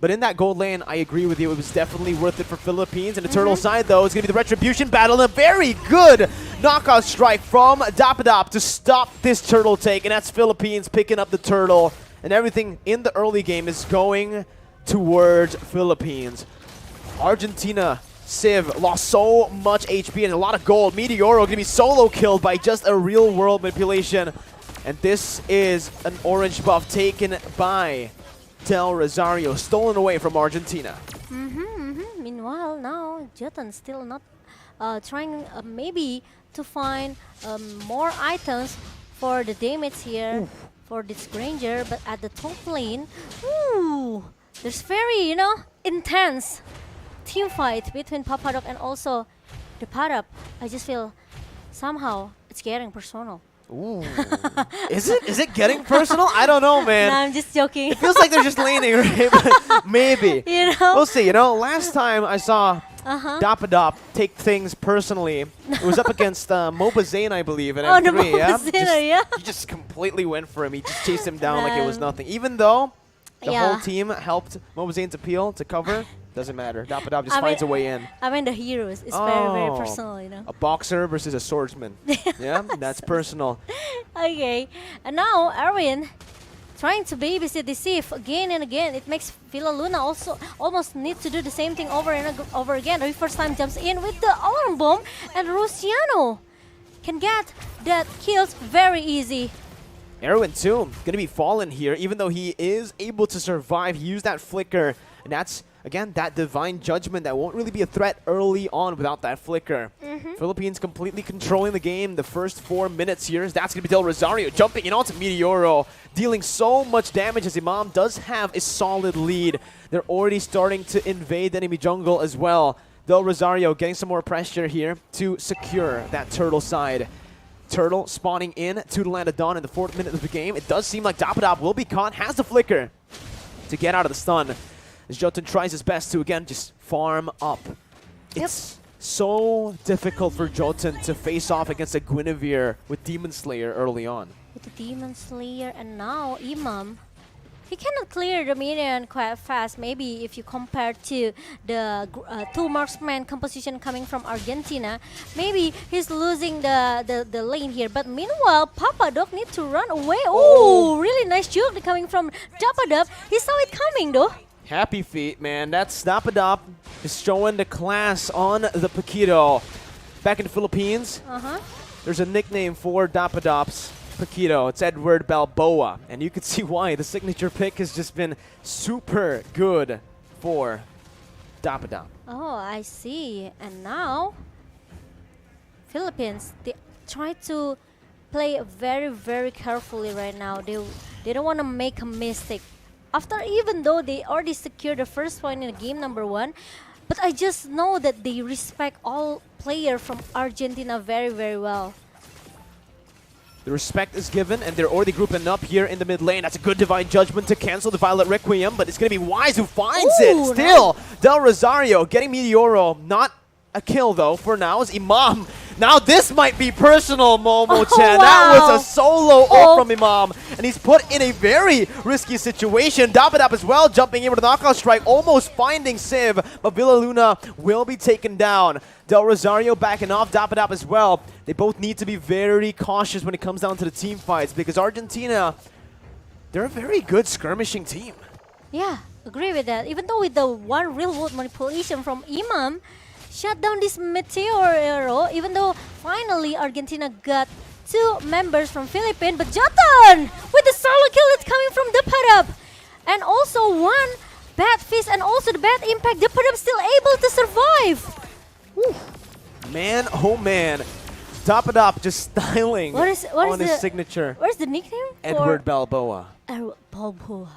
But in that gold lane, I agree with you, it was definitely worth it for Philippines. And the Turtle side, though, is going to be the Retribution battle. A very good knockout strike from Dapadap to stop this Turtle take. And that's Philippines picking up the Turtle. And everything in the early game is going towards Philippines. Argentina, Civ lost so much HP and a lot of gold. Meteoro going to be solo killed by just a real-world manipulation. And this is an orange buff taken by Del Rosario, stolen away from Argentina. Meanwhile, now Jotun still not trying maybe to find more items for the damage here for this Granger, but at the top lane, there's very, intense team fight between Papadok and also the Padap. I just feel somehow it's getting personal. Ooh. Is it getting personal? I don't know, man. No, I'm just joking. It feels like they're just laning, right? But maybe. We'll see. Last time I saw Dapadop take things personally, it was up against Mobazane, I believe, in M3. He just completely went for him. He just chased him down like it was nothing. Even though the whole team helped Mobazane's appeal to cover, doesn't matter. Dapadop just finds a way in. I mean the heroes. It's very, very personal, A boxer versus a swordsman. Yeah, that's personal. Okay, and now Erwin trying to babysit the Sif again and again. It makes Villa Luna also almost need to do the same thing over and over again. The first time jumps in with the alarm bomb, and Luciano can get that kills very easy. Erwin too, gonna be fallen here, even though he is able to survive. He used that flicker, and that's, again, that divine judgment that won't really be a threat early on without that flicker. Philippines completely controlling the game the first 4 minutes here. That's going to be Del Rosario jumping in onto Meteoro, dealing so much damage as Imam does have a solid lead. They're already starting to invade the enemy jungle as well. Del Rosario getting some more pressure here to secure that Turtle side. Turtle spawning in to the Land of Dawn in the 4th minute of the game. It does seem like Dapadap will be caught, has the flicker to get out of the stun. As Jotun tries his best to, again, just farm up. It's so difficult for Jotun to face off against a Guinevere with Demon Slayer early on. With the Demon Slayer and now Imam, he cannot clear the minion quite fast. Maybe if you compare to the 2 marksman composition coming from Argentina, maybe he's losing the lane here. But meanwhile, Papadok need to run away. Oh, really nice juke coming from Dapadap. He saw it coming though. Happy feet, man. That's Dapadap is showing the class on the Paquito. Back in the Philippines, there's a nickname for Dapadap's Paquito. It's Edward Balboa. And you can see why. The signature pick has just been super good for Dapadap. Oh, I see. And now, Philippines, they try to play very, very carefully right now. They don't want to make a mistake. Even though they already secured the first one in game number 1, but I just know that they respect all players from Argentina very, very well. The respect is given, and they're already grouping up here in the mid lane. That's a good divine judgment to cancel the Violet Requiem, but it's going to be Wise who finds it. Still, Del Rosario getting Meteoro. Not a kill, though, for now, is Imam. Now this might be personal, Momo-chan. That was a solo ult from Imam, and he's put in a very risky situation. Dapadap as well, jumping in with a knockout strike, almost finding Civ, but Villa Luna will be taken down. Del Rosario backing off, Dapadap as well. They both need to be very cautious when it comes down to the team fights, because Argentina, they're a very good skirmishing team. Yeah, agree with that. Even though with the one real-world manipulation from Imam, shut down this Meteoro, even though finally Argentina got 2 members from Philippines, but Jotun with the solo kill that's coming from Dapadap. And also 1 bad fist and also the bad impact. Dapadap still able to survive. Woo. Man, oh man. Dapadap just styling on his signature. Where's the nickname? Edward Balboa. Edward Balboa.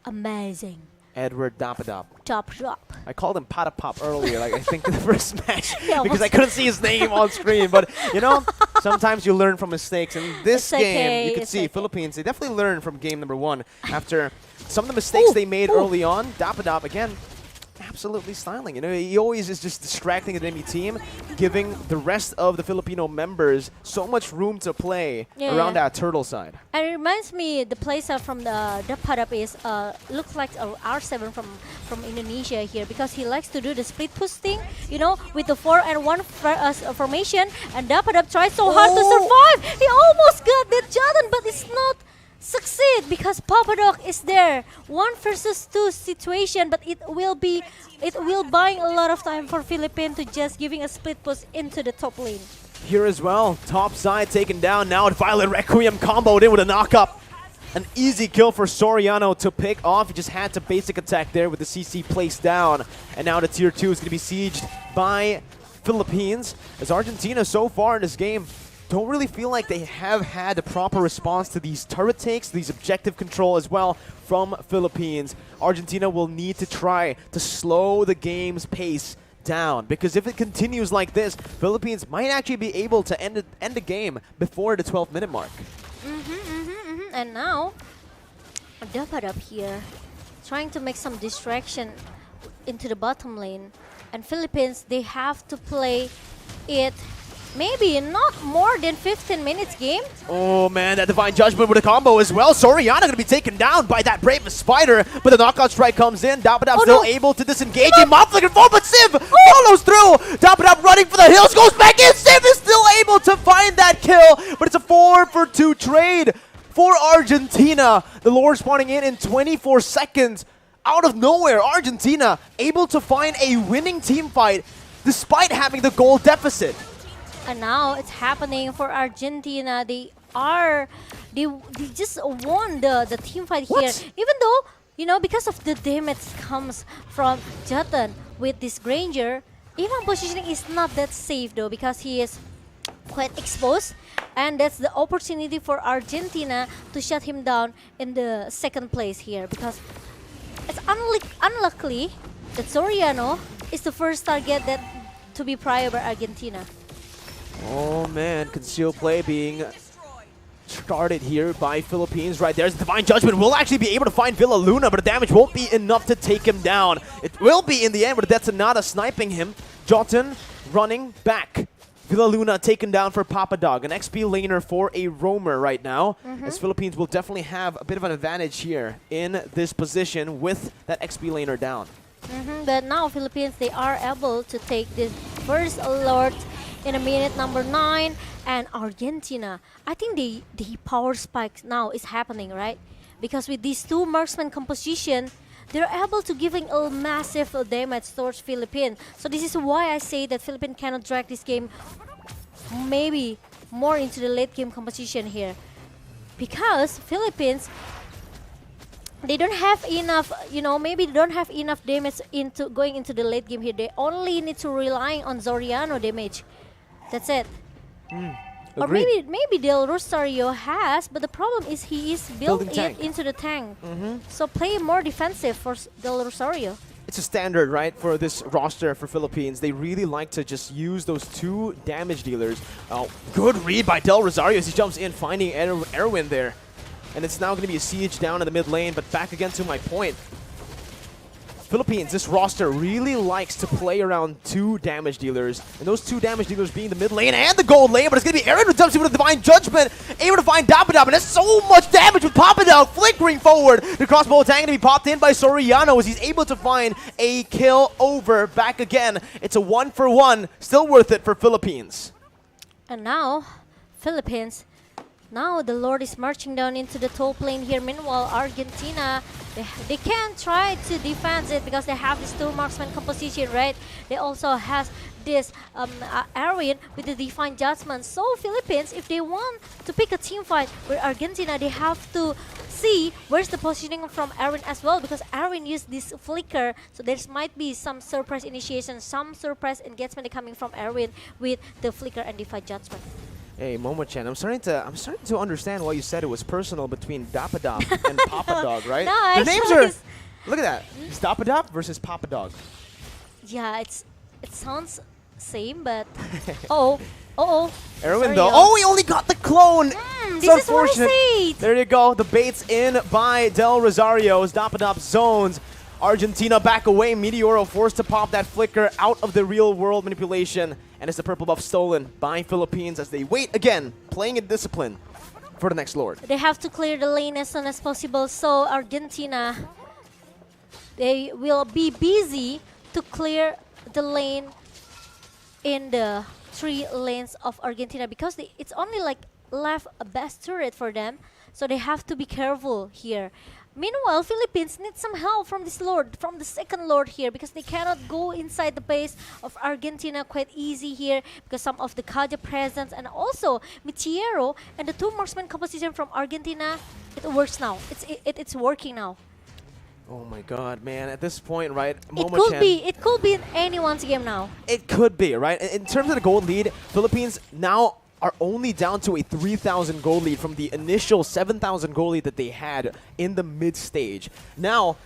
Amazing. Edward Dapadap. Dapadap. I called him Patapop earlier, like I think in the first match, because I couldn't see his name on screen. But you know, sometimes you learn from mistakes. And this game, you could see Philippines, they definitely learned from game number 1 after some of the mistakes they made early on. Dapadap again absolutely styling. You know, he always is just distracting the enemy team, giving the rest of the Filipino members so much room to play around that turtle side. And it reminds me the playstyle from the Padap is looks like a R7 from Indonesia here, because he likes to do the split push thing, you know, with the 4-and-1 formation, and Dapadap tries so hard to survive. He almost got that Jordan, but it's not succeed because Papadok is there. 1 versus 2 situation, but it will buy a lot of time for Philippines to just giving a split push into the top lane. Here as well, top side taken down. Now Violet Requiem comboed in with a knock-up. An easy kill for Soriano to pick off. He just had to basic attack there with the CC placed down. And now the tier 2 is going to be sieged by Philippines, as Argentina so far in this game don't really feel like they have had the proper response to these turret takes, these objective control as well from Philippines. Argentina will need to try to slow the game's pace down, because if it continues like this, Philippines might actually be able to end the game before the 12-minute mark. And now, Dapadap here, trying to make some distraction into the bottom lane. And Philippines, they have to play it maybe not more than 15 minutes game. Oh man, that Divine Judgment with a combo as well. Soriana going to be taken down by that Brave Spider, but the knockout strike comes in. Dapadap still able to disengage him off like a fall, but Civ follows through. Dapadap running for the hills, goes back in. Civ is still able to find that kill, but it's a 4-for-2 trade for Argentina. The Lord spawning in 24 seconds. Out of nowhere, Argentina able to find a winning team fight despite having the goal deficit. And now it's happening for Argentina. They just won the team fight here. Even though, you know, because of the damage comes from Jatan with this Granger, even positioning is not that safe though, because he is quite exposed. And that's the opportunity for Argentina to shut him down in the second place here, because it's unlucky that Soriano is the first target that to be prior by Argentina. Oh man, concealed play being started here by Philippines. Right there's Divine Judgment. Will actually be able to find Villa Luna, but the damage won't be enough to take him down. It will be in the end, but that's Nada sniping him. Jotun running back. Villa Luna taken down for Papadog, an XP laner for a roamer right now, as Philippines will definitely have a bit of an advantage here in this position with that XP laner down. But now Philippines, they are able to take this first alert in a minute number 9, and Argentina, I think the power spike now is happening, right? Because with these 2 marksman composition, they're able to giving a massive damage towards Philippines. So this is why I say that Philippines cannot drag this game maybe more into the late game composition here. Because Philippines, they don't have enough, you know, maybe they don't have enough damage into going into the late game here. They only need to rely on Soriano damage. That's it. Or maybe Del Rosario has, but the problem is he is built into the tank. So play more defensive for Del Rosario. It's a standard, right, for this roster for Philippines. They really like to just use those 2 damage dealers. Good read by Del Rosario as he jumps in, finding Erwin there. And it's now going to be a siege down in the mid lane, but back again to my point. Philippines, this roster really likes to play around 2 damage dealers, and those 2 damage dealers being the mid lane and the gold lane, but it's going to be Aaron who jumps in with a Divine Judgment, able to find Dapadab, and that's so much damage with Papadab flickering forward. The crossbow attack going to be popped in by Soriano as he's able to find a kill over back again. It's a 1-for-1, still worth it for Philippines. And now, Philippines, now the Lord is marching down into the top lane here. Meanwhile, Argentina, they can try to defend it because they have this 2 marksman composition, right? They also has this Erwin with the Divine Judgment. So Philippines, if they want to pick a team fight with Argentina, they have to see where's the positioning from Erwin as well, because Erwin used this flicker, so there might be some surprise initiation, some surprise engagement coming from Erwin with the flicker and Divine Judgment. Hey, Momo-chan, I'm starting to understand why you said it was personal between Dapadab and Papadog, right? No, their names are. Look at that. It's Dapadab versus Papadog. Yeah, it sounds same, but Erwin though. Oh, he only got the clone. This is what I said. There you go. The bait's in by Del Rosario's Dapadab zones. Argentina back away. Meteoro forced to pop that flicker out of the real world manipulation. And it's the purple buff stolen by Philippines as they wait again, playing in discipline for the next Lord. They have to clear the lane as soon as possible, so Argentina, they will be busy to clear the lane in the 3 lanes of Argentina because it's only like left a best turret for them, so they have to be careful here. Meanwhile, Philippines need some help from this Lord, from the second Lord here, because they cannot go inside the base of Argentina quite easy here because some of the Kaja presence and also Meteoro and the 2 marksman composition from Argentina, it works now. It's working now. Oh my god, man. At this point, right? It could be in anyone's game now. It could be, right? In terms of the gold lead, Philippines now are only down to a 3,000 gold lead from the initial 7,000 gold lead that they had in the mid stage. Now,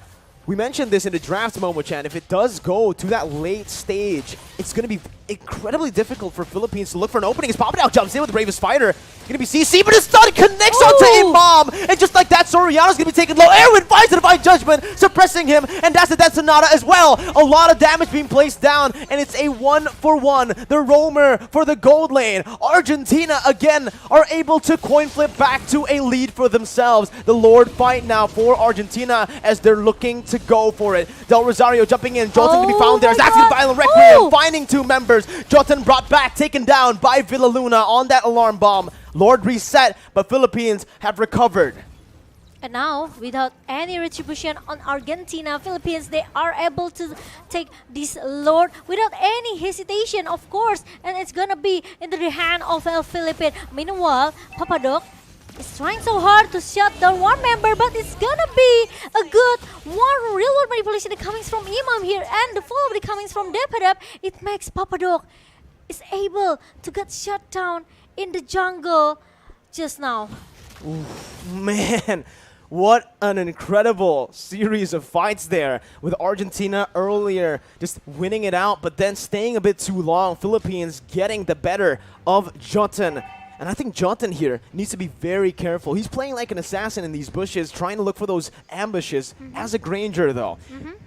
we mentioned this in the draft, Momo-chan. If it does go to that late stage, it's going to be incredibly difficult for Philippines to look for an opening as Papadao jumps in with the Bravest Fighter. Going to be CC, but his stun connects onto Imam. And just like that, Soriano's going to be taken low. Erwin finds the Divine Judgment, suppressing him. And that's the Death Sonata as well. A lot of damage being placed down. And it's a 1-for-1. The roamer for the gold lane. Argentina, again, are able to coin flip back to a lead for themselves. The Lord fight now for Argentina as they're looking to go for it. Del Rosario jumping in. Jolton to be found there. Zaxi the Violent Requiem finding 2 members. Jolton brought back, taken down by Villaluna on that alarm bomb. Lord reset, but Philippines have recovered. And now, without any retribution on Argentina, Philippines, they are able to take this Lord without any hesitation, of course. And it's gonna be in the hand of El Philippines. Meanwhile, Papadok is trying so hard to shut down one member, but it's gonna be a good one real world manipulation coming from Imam here, and the follow coming from Depadap. It makes Papadok is able to get shut down in the jungle just now. Oof, man, what an incredible series of fights there with Argentina earlier just winning it out, but then staying a bit too long. Philippines getting the better of Jotun. And I think Jotun here needs to be very careful. He's playing like an assassin in these bushes, trying to look for those ambushes as a Granger, though.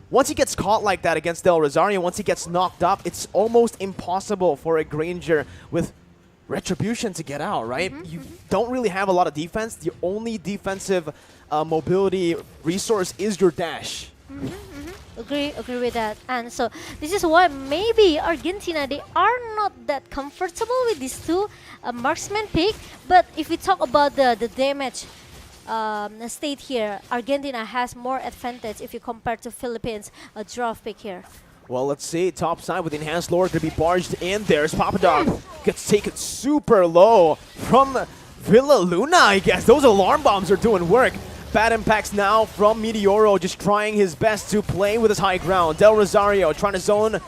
Once he gets caught like that against Del Rosario, once he gets knocked up, it's almost impossible for a Granger with Retribution to get out, right? You don't really have a lot of defense. The only defensive mobility resource is your dash. Agree with that. And so this is why maybe Argentina, they are not that comfortable with these 2 marksman pick. But if we talk about the damage state here, Argentina has more advantage if you compare to Philippines draft pick here. Well, let's see. Top side with Enhanced Lord to be barged in. There's Papadog. Gets taken super low from Villaluna, I guess. Those alarm bombs are doing work. Bad impacts now from Meteoro, just trying his best to play with his high ground. Del Rosario trying to zone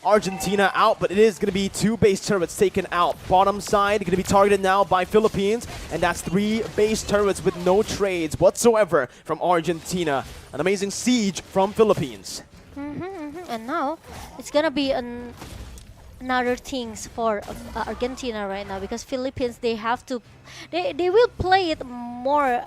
Argentina out, but it is going to be 2 base turrets taken out. Bottom side going to be targeted now by Philippines, and that's 3 base turrets with no trades whatsoever from Argentina. An amazing siege from Philippines. And now it's gonna be another things for Argentina right now, because Philippines, they have to, they will play it more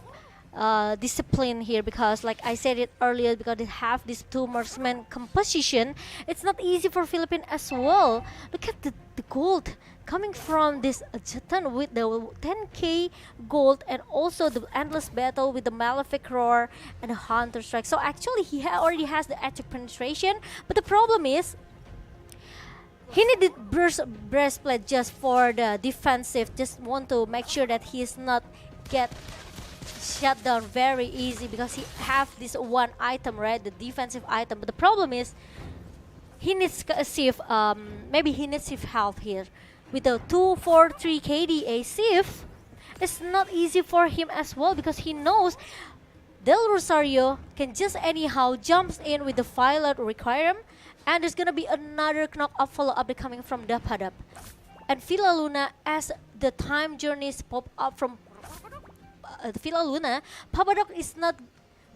discipline here, because like I said it earlier, because they have this 2 marksman composition. It's not easy for Philippines as well. Look at the gold coming from this Jatan with the 10k gold, and also the endless battle with the Malefic Roar and the Hunter Strike. So actually he already has the attack penetration, but the problem is he needed breastplate just for the defensive, just want to make sure that he is not get shut down very easy, because he have this one item, right, the defensive item. But the problem is he needs maybe he needs Sif help here. With the 243 KDA Sif, it's not easy for him as well, because he knows Del Rosario can just anyhow jumps in with the Violet Requiem, and there's gonna be another knock up follow up coming from Dapadap. And Villaluna, as the time journeys pop up from Villaluna, Papadok is not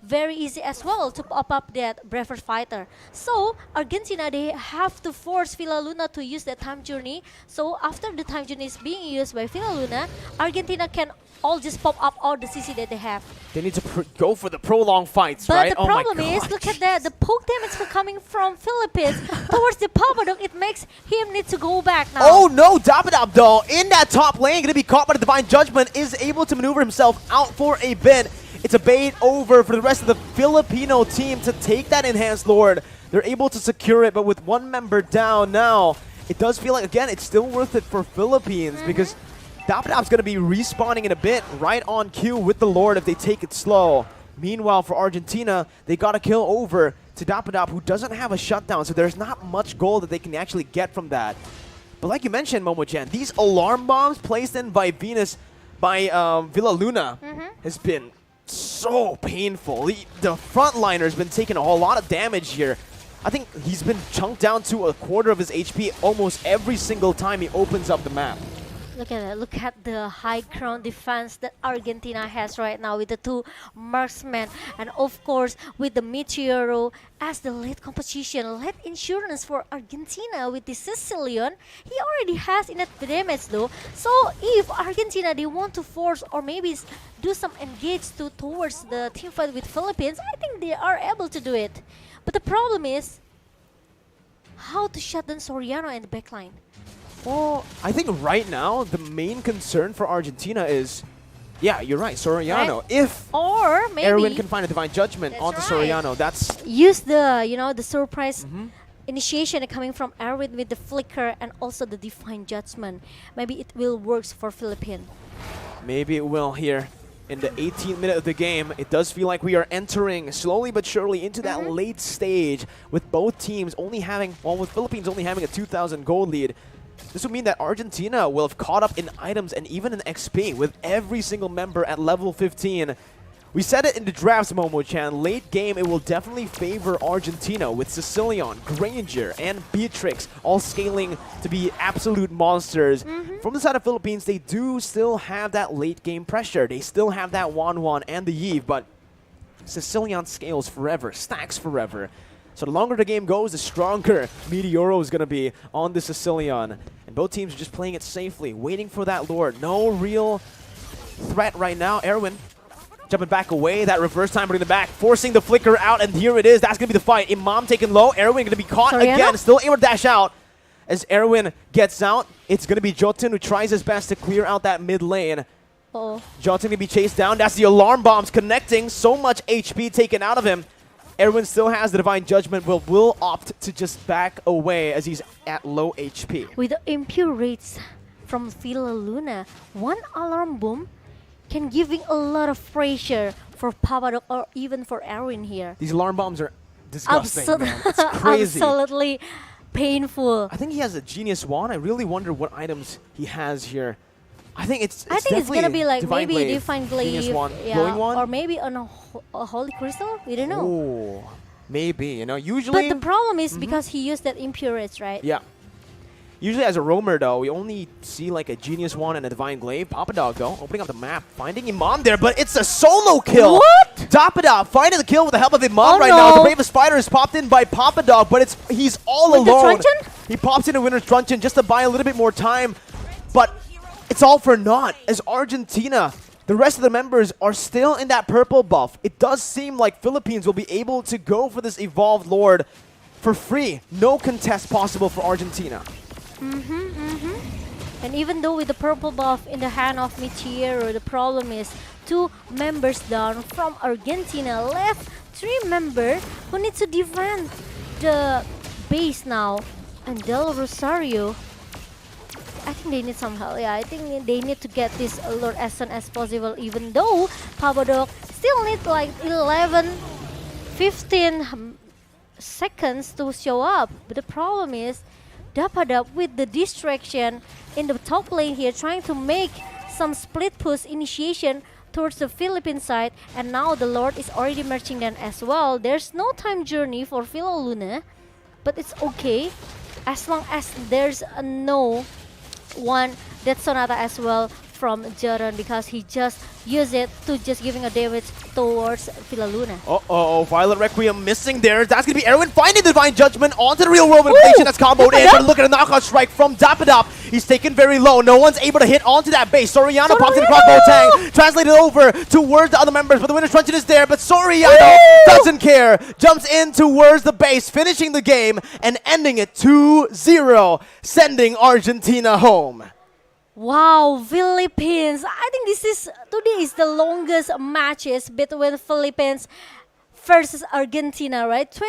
very easy as well to pop up that braver fighter. So Argentina, they have to force Villa Luna to use that time journey. So after the time journey is being used by Villa Luna, Argentina can all just pop up all the CC that they have. They need to go for the prolonged fights, But right? the problem is, look at that, the poke damage coming from Philippines towards the Papadok, it makes him need to go back now. Oh no, Dapadab though, in that top lane, gonna be caught by the Divine Judgment, is able to maneuver himself out for a bit. It's a bait over for the rest of the Filipino team to take that Enhanced Lord. They're able to secure it, but with one member down now, it does feel like, again, it's still worth it for Philippines because Dapadab's going to be respawning in a bit, right on cue with the Lord if they take it slow. Meanwhile, for Argentina, they got a kill over to Dapadab, who doesn't have a shutdown, so there's not much gold that they can actually get from that. But like you mentioned, Momo-chan, these alarm bombs placed in by Venus, by Villa Luna, has been so painful. The frontliner's been taking a whole lot of damage here. I think he's been chunked down to a quarter of his HP almost every single time he opens up the map. Look at that. Look at the high ground defense that Argentina has right now with the two marksmen. And of course, with the Meteoro as the late competition, late insurance for Argentina with the Sicilian. He already has enough damage though. So if Argentina, they want to force or maybe do some engage towards the team fight with Philippines, I think they are able to do it. But the problem is how to shut down Soriano in the backline. Well, I think right now, the main concern for Argentina is, yeah, you're right, Soriano. Right. If or maybe Erwin can find a Divine Judgment onto Soriano, that's... Use the, the surprise initiation coming from Erwin with the flicker and also the Divine Judgment. Maybe it will work for Philippines. Maybe it will here. In the 18th minute of the game, it does feel like we are entering slowly but surely into that late stage with both teams only having, well, with Philippines only having a 2,000 gold lead. This would mean that Argentina will have caught up in items and even in XP with every single member at level 15. We said it in the drafts, Momo-chan. Late game, it will definitely favor Argentina with Sicilian, Granger, and Beatrix all scaling to be absolute monsters. From the side of Philippines, they do still have that late game pressure. They still have that Wan and the Yve, but Sicilian scales forever, stacks forever. So the longer the game goes, the stronger Meteoro is going to be on the Sicilian. And both teams are just playing it safely, waiting for that Lord. No real threat right now. Erwin jumping back away. That reverse time bringing the back, forcing the flicker out, and here it is. That's going to be the fight. Imam taken low. Erwin going to be caught again. Still able to dash out. As Erwin gets out, it's going to be Jotun who tries his best to clear out that mid lane. Jotun going to be chased down. That's the alarm bombs connecting. So much HP taken out of him. Erwin still has the Divine Judgment, will opt to just back away as he's at low HP. With the impure rates from Villa Luna, one alarm bomb can giving a lot of pressure for Papadok or even for Erwin here. These alarm bombs are disgusting, man. It's crazy. Absolutely painful. I think he has a Genius Wand. I really wonder what items he has here. I think it's gonna be like Divine maybe Glaive, Divine Glaive, Genius Wand, Glowing Wand, or maybe on a Holy Crystal. We don't know. Oh, maybe, you know. Usually, But the problem is because he used that impurity, right? Yeah. Usually as a roamer though, we only see like a Genius Wand and a Divine Glaive. Papadog though, opening up the map, finding Imam there, but it's a solo kill. What? Dapadog finding the kill with the help of Imam right now. The Bravest Spider is popped in by Papadog, but he's all alone. He pops in a Winter's Truncheon just to buy a little bit more time, but it's all for naught as Argentina, the rest of the members are still in that purple buff. It does seem like Philippines will be able to go for this Evolved Lord for free. No contest possible for Argentina. And even though with the purple buff in the hand of Meteoro, the problem is 2 members down from Argentina, left 3 members who need to defend the base now. And Del Rosario, I think they need some help. Yeah, I think they need to get this Lord as soon as possible, even though Papadok still need like 11, 15 seconds to show up. But the problem is Dapadab with the distraction in the top lane here, trying to make some split push initiation towards the Philippine side, and now the Lord is already marching down as well. There's no time journey for Villa Luna, but it's okay as long as there's no one Death Sonata as well from Jaren because he just used it to just giving a damage towards Villa Luna. Uh-oh, Violet Requiem missing there. That's going to be Erwin finding the Divine Judgment onto the real world manipulation that's comboed in. But look at a knockout strike from Dapadop. He's taken very low. No one's able to hit onto that base. Soriano pops in across Boateng. Translated over towards the other members, but the winner's truncheon is there. But Soriano doesn't care. Jumps in towards the base, finishing the game and ending it 2-0, sending Argentina home. Wow, Philippines! I think today is the longest matches between Philippines versus Argentina, right?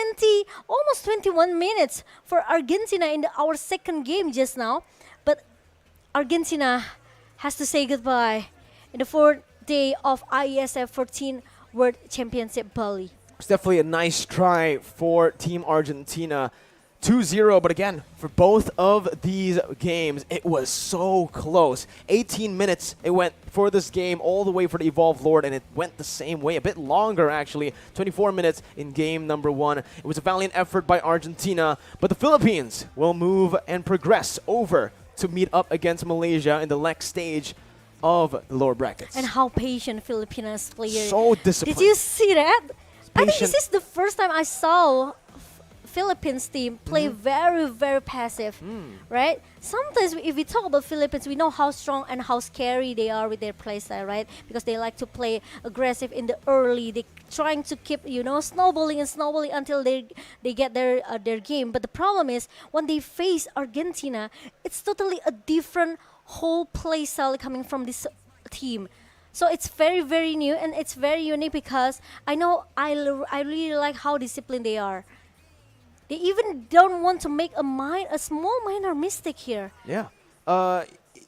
Almost 21 minutes for Argentina in our second game just now. But Argentina has to say goodbye in the fourth day of IESF 14 World Championship Bali. It's definitely a nice try for Team Argentina. 2-0, but again, for both of these games, it was so close. 18 minutes it went for this game, all the way for the Evolved Lord, and it went the same way, a bit longer actually. 24 minutes in game number 1. It was a valiant effort by Argentina, but the Philippines will move and progress over to meet up against Malaysia in the next stage of the lower brackets. And how patient Filipinas players. So disciplined. Did you see that? I think Patient. this is the first time I saw Philippines team play very, very passive, right? Sometimes if we talk about Philippines, we know how strong and how scary they are with their playstyle, right? Because they like to play aggressive in the early. They trying to keep, snowballing and snowballing until they get their game. But the problem is when they face Argentina, it's totally a different whole playstyle coming from this team. So it's very, very new and it's very unique because I know I really like how disciplined they are. They even don't want to make a small minor mistake here. Yeah.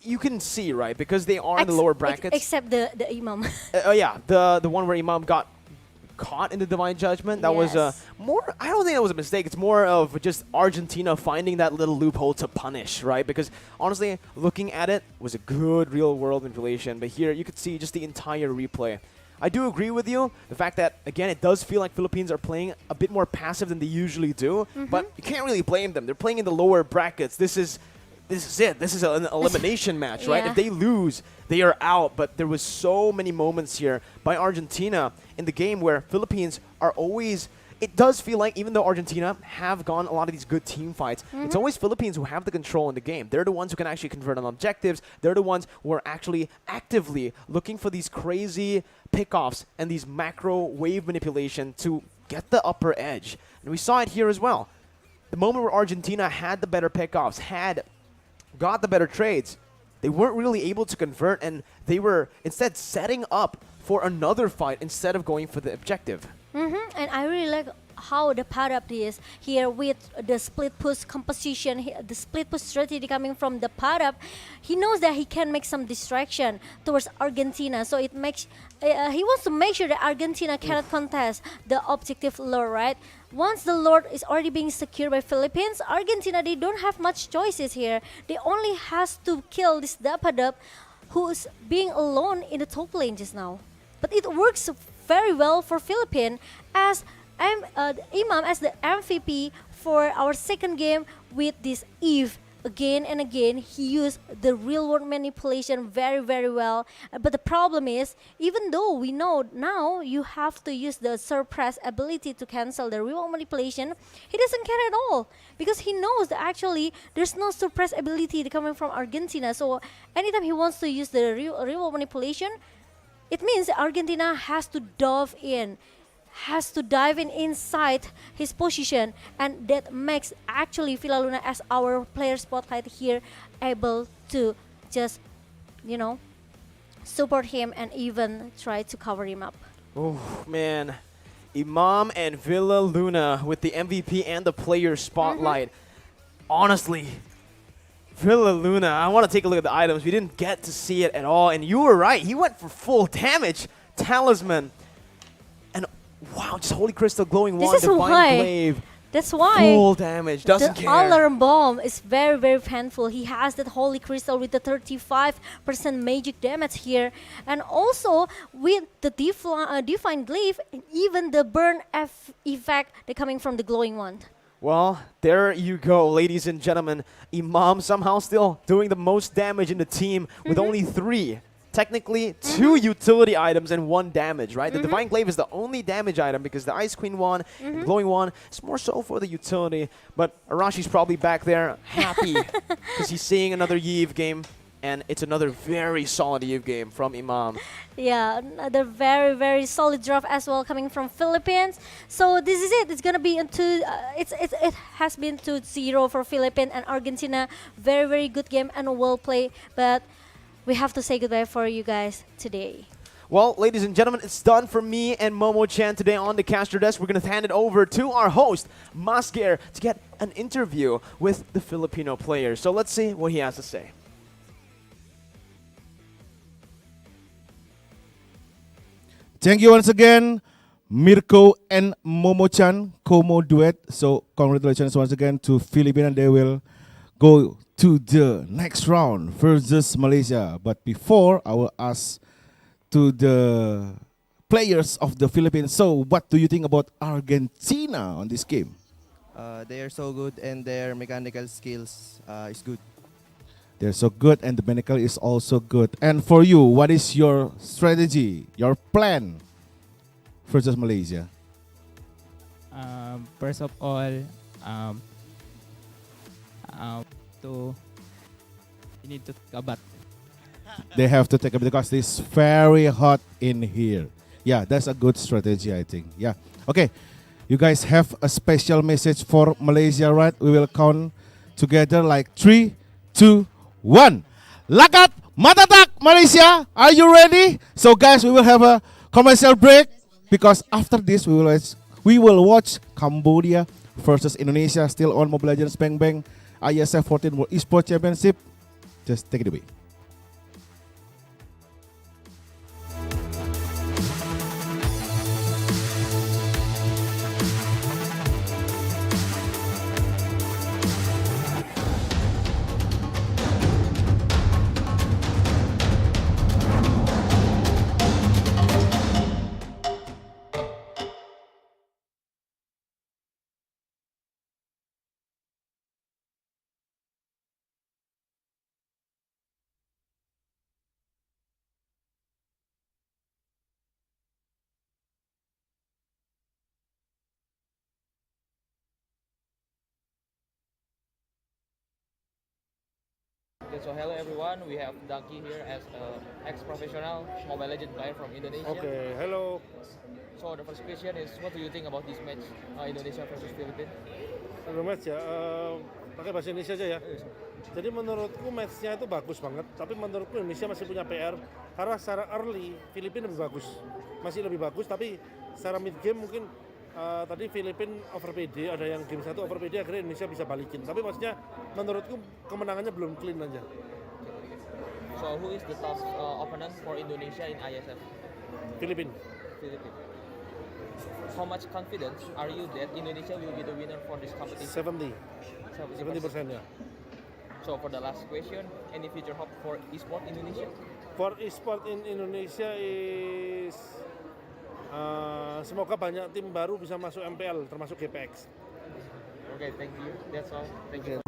You can see, right? Because they are in the lower brackets. Except the Imam. Yeah, the one where Imam got caught in the Divine Judgment. That was more, I don't think that was a mistake. It's more of just Argentina finding that little loophole to punish, right? Because honestly, looking at it, was a good real-world manipulation. But here, you could see just the entire replay. I do agree with you. The fact that, again, it does feel like Philippines are playing a bit more passive than they usually do. But you can't really blame them. They're playing in the lower brackets. This is it. This is an elimination match, right? Yeah. If they lose, they are out. But there was so many moments here by Argentina in the game where Philippines are always... It does feel like, even though Argentina have gone a lot of these good team fights, it's always Philippines who have the control in the game. They're the ones who can actually convert on objectives. They're the ones who are actually actively looking for these crazy pickoffs and these macro wave manipulation to get the upper edge. And we saw it here as well. The moment where Argentina had the better pickoffs, got the better trades, they weren't really able to convert, and they were instead setting up for another fight instead of going for the objective. And I really like how the pad-up is here with the split push composition, the split push strategy coming from the pad-up. He knows that he can make some distraction towards Argentina, so it makes he wants to make sure that Argentina cannot contest the objective lord, right? Once the lord is already being secured by Philippines, Argentina, they don't have much choices here. They only has to kill this Dapadop who's being alone in the top lane just now. But it works very well for Philippines as Imam as the MVP for our second game with this Eve. Again and again, he used the real-world manipulation very, very well. But the problem is, even though we know now you have to use the suppress ability to cancel the real-world manipulation, he doesn't care at all because he knows that actually there's no suppress ability coming from Argentina. So anytime he wants to use the real-world manipulation, it means that Argentina has to dive in inside his position, and that makes actually Villa Luna as our player spotlight here able to just, support him and even try to cover him up. Oh, man. Imam and Villa Luna with the MVP and the player spotlight. Honestly, Villa Luna, I want to take a look at the items. We didn't get to see it at all. And you were right. He went for full damage. Talisman. And wow, just Holy Crystal, Glowing Wand, Divine Glaive. That's why full damage, doesn't the care. alarm bomb is very, very painful. He has that Holy Crystal with the 35% magic damage here. And also with the Divine Glaive and even the burn effect that coming from the Glowing Wand. Well, there you go, ladies and gentlemen. Imam somehow still doing the most damage in the team with only 3 technically 2 utility items and 1 damage, right? The Divine Glaive is the only damage item because the Ice Queen one and Glowing one is more so for the utility. But Arashi's probably back there happy because he's seeing another Eve game. And it's another very solid Eve game from Imam. Yeah, another very, very solid draft as well coming from Philippines. So this is it. It's gonna be into it has been 2-0 for Philippines and Argentina. Very, very good game and well played. But we have to say goodbye for you guys today. Well, ladies and gentlemen, it's done for me and Momo Chan today on the caster desk. We're going to hand it over to our host, Masger, to get an interview with the Filipino players. So let's see what he has to say. Thank you once again, Mirko and Momo-chan, Como duet. So congratulations once again to Philippines, and they will go to the next round versus Malaysia. But before, I will ask to the players of the Philippines. So what do you think about Argentina on this game? They are so good and their mechanical skills is good. They're so good and the mechanical is also good. And for you, what is your strategy, your plan versus Malaysia? First of all, you need to take a bath. They have to take it because it's very hot in here. Yeah, that's a good strategy, I think. Yeah. Okay. You guys have a special message for Malaysia, right? We will count together like 3, 2, 1. Lakat Matatak Malaysia, are you ready? So guys, we will have a commercial break because after this we will watch Cambodia versus Indonesia still on Mobile Legends Bang Bang IESF 14 World Esports Championship. Just take it away. Okay, so hello everyone, we have Daki here as an ex-professional Mobile Legends player from Indonesia. Okay, hello. So the first question is, what do you think about this match, Indonesia versus Philippines? Sebelum match ya, pakai bahasa Indonesia aja ya. Jadi menurutku matchnya itu bagus banget, tapi menurutku Indonesia masih punya PR karena secara early Filipina lebih bagus, masih lebih bagus, tapi secara mid game mungkin tadi Filipina over PD, ada yang game 1 over PD akhirnya Indonesia bisa balikin. Tapi maksudnya menurutku kemenangannya belum clean aja. So who is the top opponent for Indonesia in ISF? Filipina. How much confidence are you that Indonesia will be the winner for this competition? 70% ya. So for the last question, any future hope for esports Indonesia? For esports in Indonesia is semoga banyak tim baru bisa masuk MPL termasuk GPX. Okay, thank you. That's all. Thank you.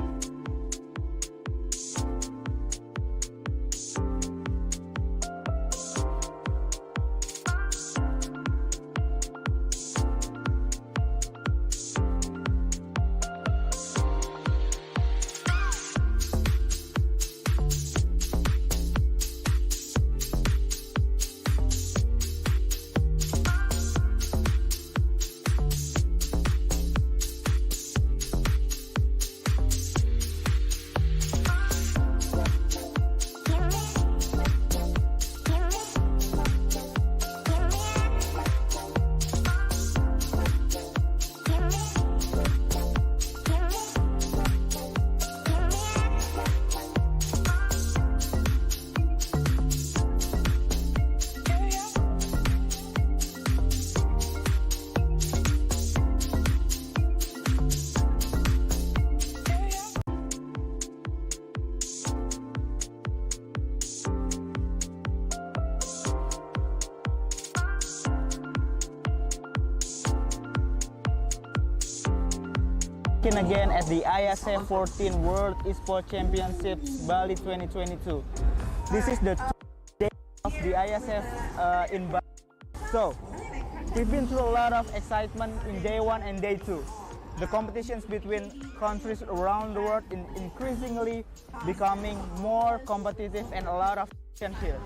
Again at the IESF 14 World Esports Championships Bali 2022. This is the day of the ISF in Bali. So, we've been through a lot of excitement in day 1 and day 2. The competitions between countries around the world is increasingly becoming more competitive and a lot of action here.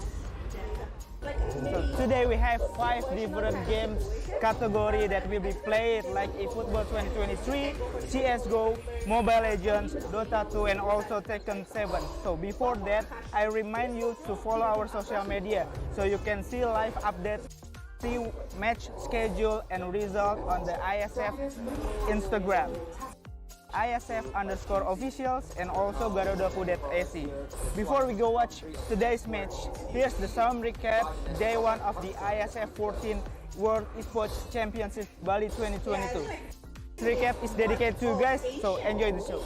So today we have 5 different games category that will be played, like eFootball 2023, CSGO, Mobile Legends, Dota 2, and also Tekken 7. So before that, I remind you to follow our social media so you can see live updates, see match schedule and result on the ISF Instagram, ISF_officials, and also garudaku.ac. Before we go watch today's match, here's the some recap day 1 of the ISF 14 World Esports Championship Bali 2022. This recap is dedicated to you guys, so enjoy the show.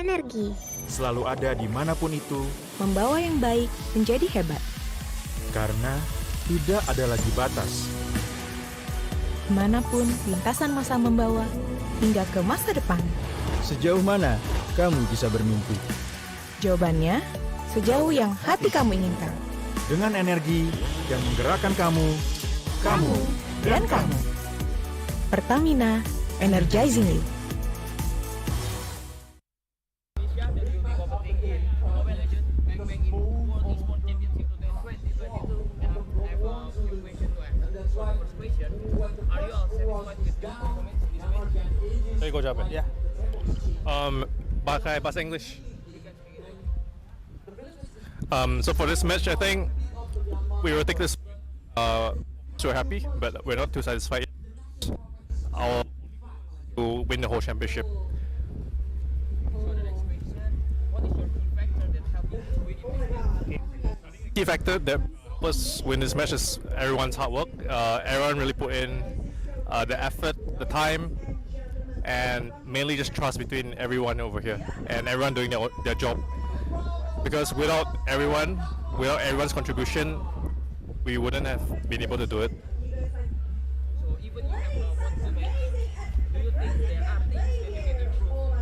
Energi selalu ada dimanapun itu, membawa yang baik menjadi hebat. Karena tidak ada lagi batas. Manapun lintasan masa membawa hingga ke masa depan. Sejauh mana kamu bisa bermimpi? Jawabannya, sejauh yang hati kamu inginkan. Dengan energi yang menggerakkan kamu dan kamu. Pertamina, energizing you. Hey, Coach Aben. Yeah. Pakai bahasa English. So for this match, I think we will take this. So happy, but we're not too satisfied. Our to win the whole championship. Key factor that was win this match is everyone's hard work. Everyone really put in the effort, the time, and mainly just trust between everyone over here and everyone doing their job. Because without everyone's contribution, we wouldn't have been able to do it. So even you have won the match, do you think there are things that you can improve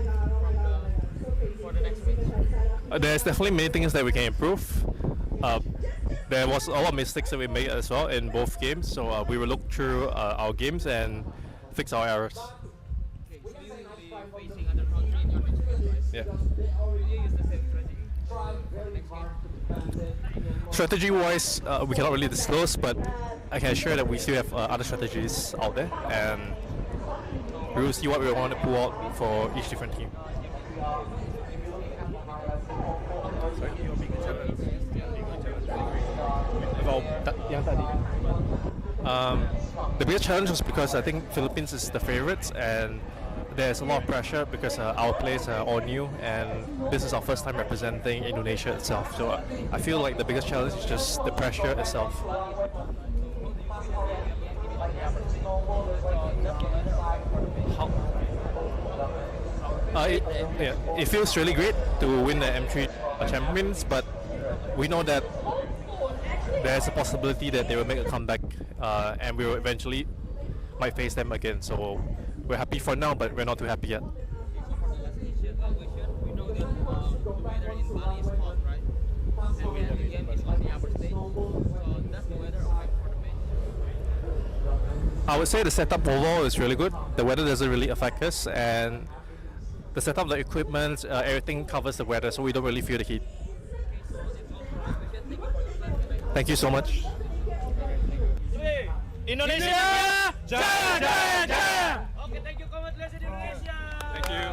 for the next match? There's definitely many things that we can improve. There was a lot of mistakes that we made as well in both games, so we will look through our games and fix our errors. Okay, so you will be facing other country in your next match, right? Yeah. Will you use the same strategy for the next game? Strategy-wise, we cannot really disclose, but I can assure that we still have other strategies out there, and we will see what we want to pull out for each different team. The biggest challenge was because I think Philippines is the favorites, and there's a lot of pressure because our players are all new, and this is our first time representing Indonesia itself. So I feel like the biggest challenge is just the pressure itself. It feels really great to win the M3 champions, but we know that there's a possibility that they will make a comeback, and we will eventually might face them again. So we're happy for now, but we're not too happy yet. We know that the weather in Bali is hot, right? And when the game is on the upper stage, so does the weather affect for the match? I would say the setup overall is really good. The weather doesn't really affect us, and the setup, the equipment, everything covers the weather, so we don't really feel the heat. Thank you so much. Indonesia! Jaya, jaya, jaya! Okay, thank you, congratulations Indonesia. Thank you.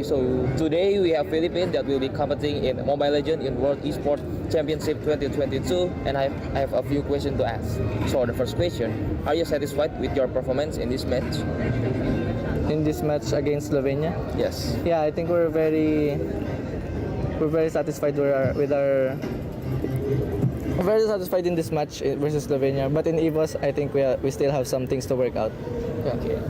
So today we have Philippines that will be competing in Mobile Legends in World Esports Championship 2022, and I have a few questions to ask. So the first question: are you satisfied with your performance in this match? In this match against Slovenia? Yes. Yeah, I think we're very satisfied with our. We're very satisfied in this match versus Slovenia, but in EVOS, I think we still have some things to work out. Yeah. Okay.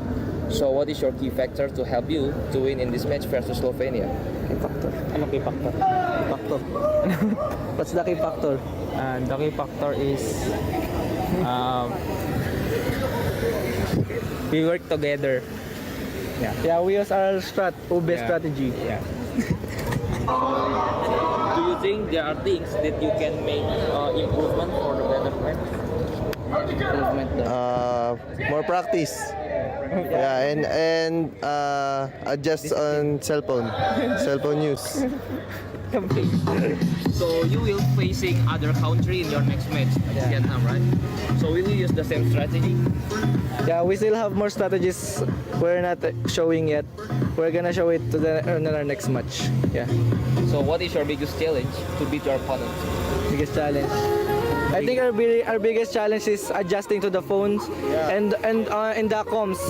So what is your key factor to help you to win in this match versus Slovenia? Key factor. Ano key factor? Factor. What's the key factor? The key factor is we work together. Yeah, we use our strategy. Yeah. Do you think there are things that you can make improvement for the better match? More practice. Yeah, and adjust on cell phone use. So you will facing other country in your next match, Vietnam, right? So will you use the same strategy? Yeah, we still have more strategies we're not showing yet. We're gonna show it in our next match. Yeah. So what is your biggest challenge to beat your opponent? Biggest challenge. I think our biggest challenge is adjusting to the phones and the comms.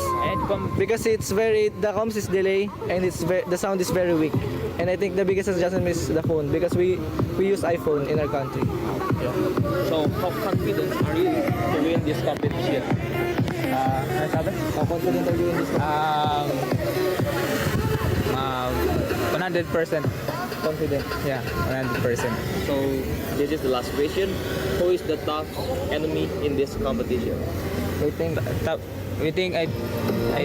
Because the comms is delay and the sound is very weak. And I think the biggest adjustment is the phone because we use iPhone in our country. Yeah. So how confident are you to win this competition? How confident are you in this? 100% confident. Yeah, 100%. So this is the last question. Who is the tough enemy in this competition? I think We think I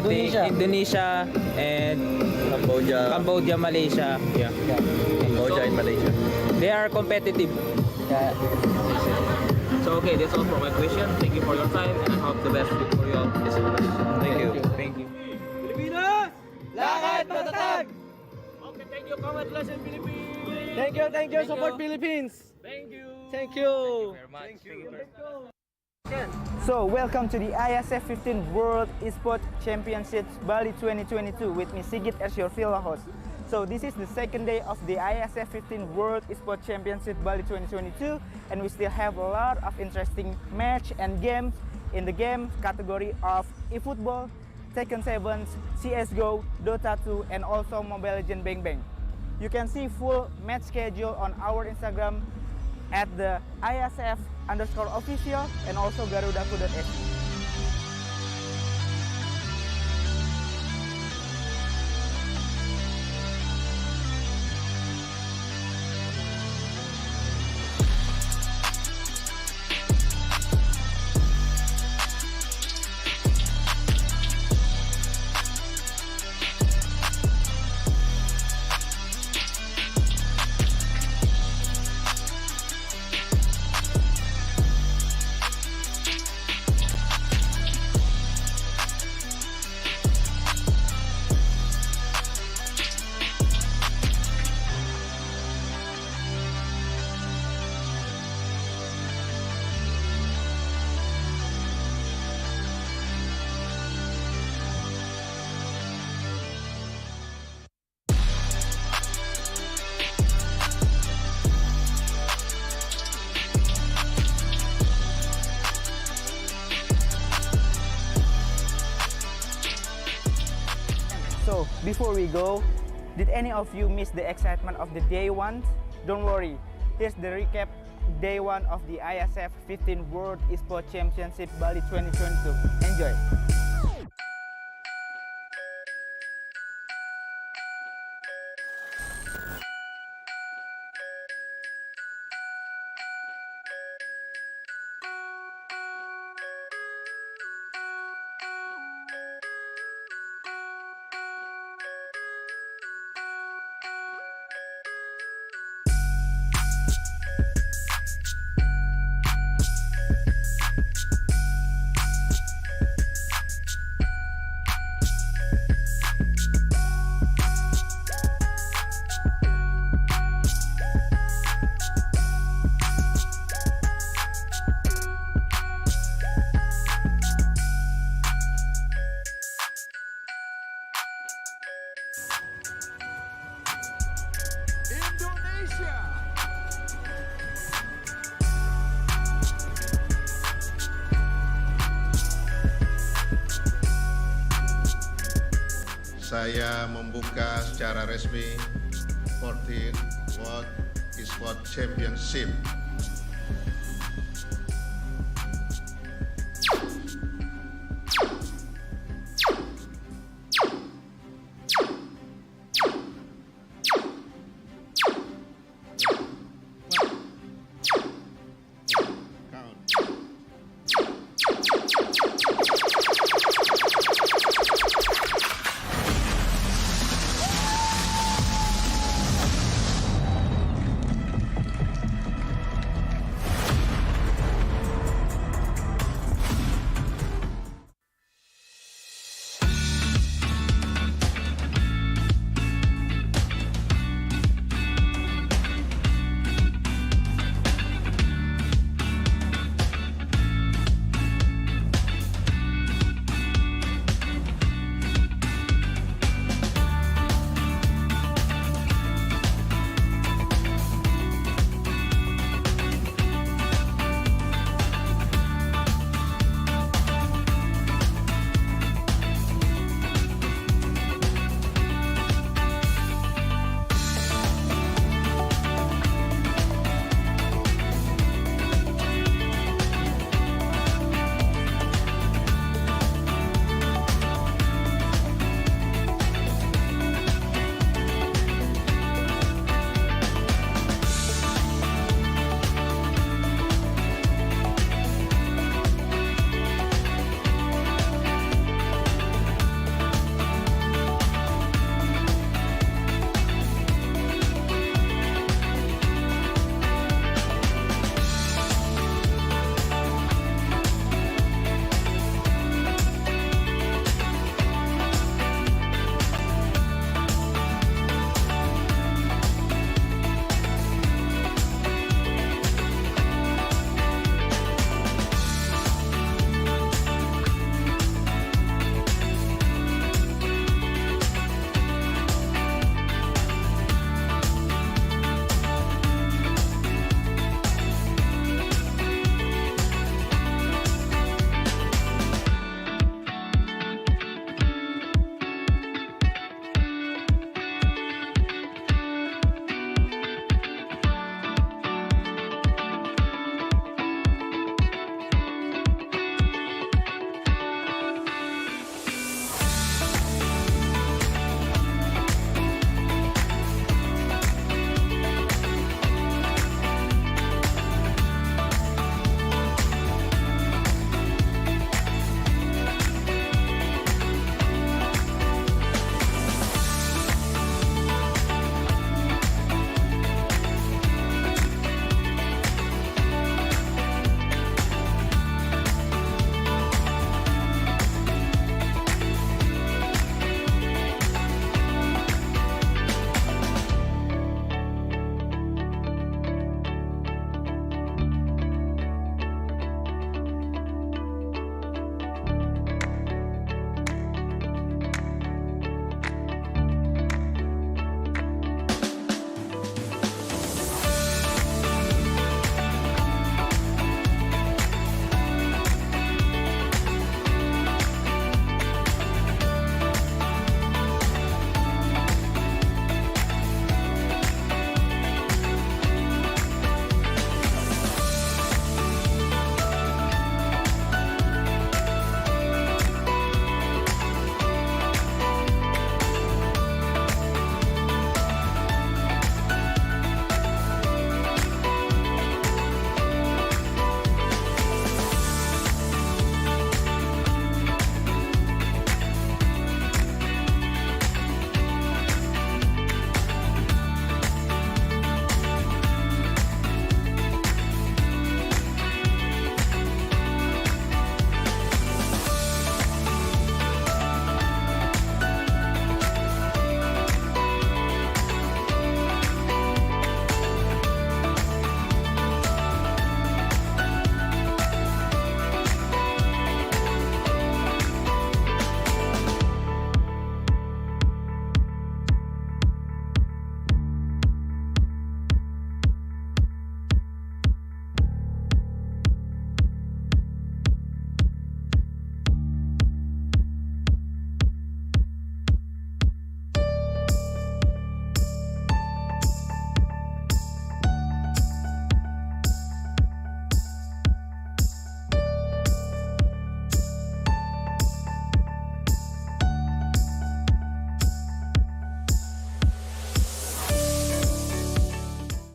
think Indonesia and Cambodia, Malaysia. Yeah. Cambodia and Malaysia. They are competitive. Yeah. So okay, that's all for my question. Thank you for your time, and I hope the best for you all. Thank you. Thank you. Pilipinas! Lakad matatag! Okay, thank you. Congratulations, Philippines. Thank you. Support Philippines. Thank you. Thank you. Very much. Thank you. So, welcome to the IESF 15 World Esports Championships Bali 2022 with me Sigit as your field host. So, this is the second day of the IESF 15 World Esports Championship Bali 2022 and we still have a lot of interesting match and games in the game category of eFootball, Tekken 7, CSGO, Dota 2 and also Mobile Legends Bang Bang. You can see full match schedule on our Instagram at the ISF_official and also garudaku.se. So, before we go, did any of you miss the excitement of the day one? Don't worry, here's the recap day one of the IESF 15 World Esports Championship Bali 2022. Enjoy! Saya membuka secara resmi 14 World Esports Championship.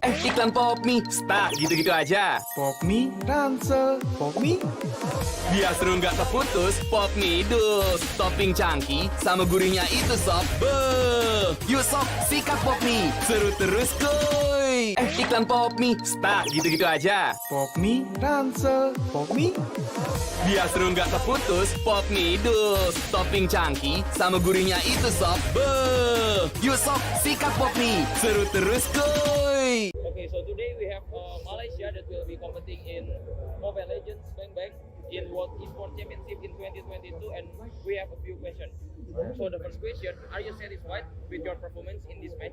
Iklan Pop Mie, start gitu-gitu aja. Pop mie, ransel, pop mie. Biar seru nggak terputus, Pop Mie dus. Topping cangki sama gurihnya itu sob. Beuh, yuk sob, sikat Pop Mie. Seru terus kuy. Iklan Pop Mie, start gitu-gitu aja. Pop mie, ransel, pop mie. Biar seru nggak terputus, Pop Mie dus. Topping cangki sama gurihnya itu sob. Beuh, yuk sob, sikat Pop Mie. Seru terus kuy. Okay, so today we have Malaysia that will be competing in Mobile Legends Bang Bang in World Esports Championship in 2022, and we have a few questions. So the first question: are you satisfied with your performance in this match?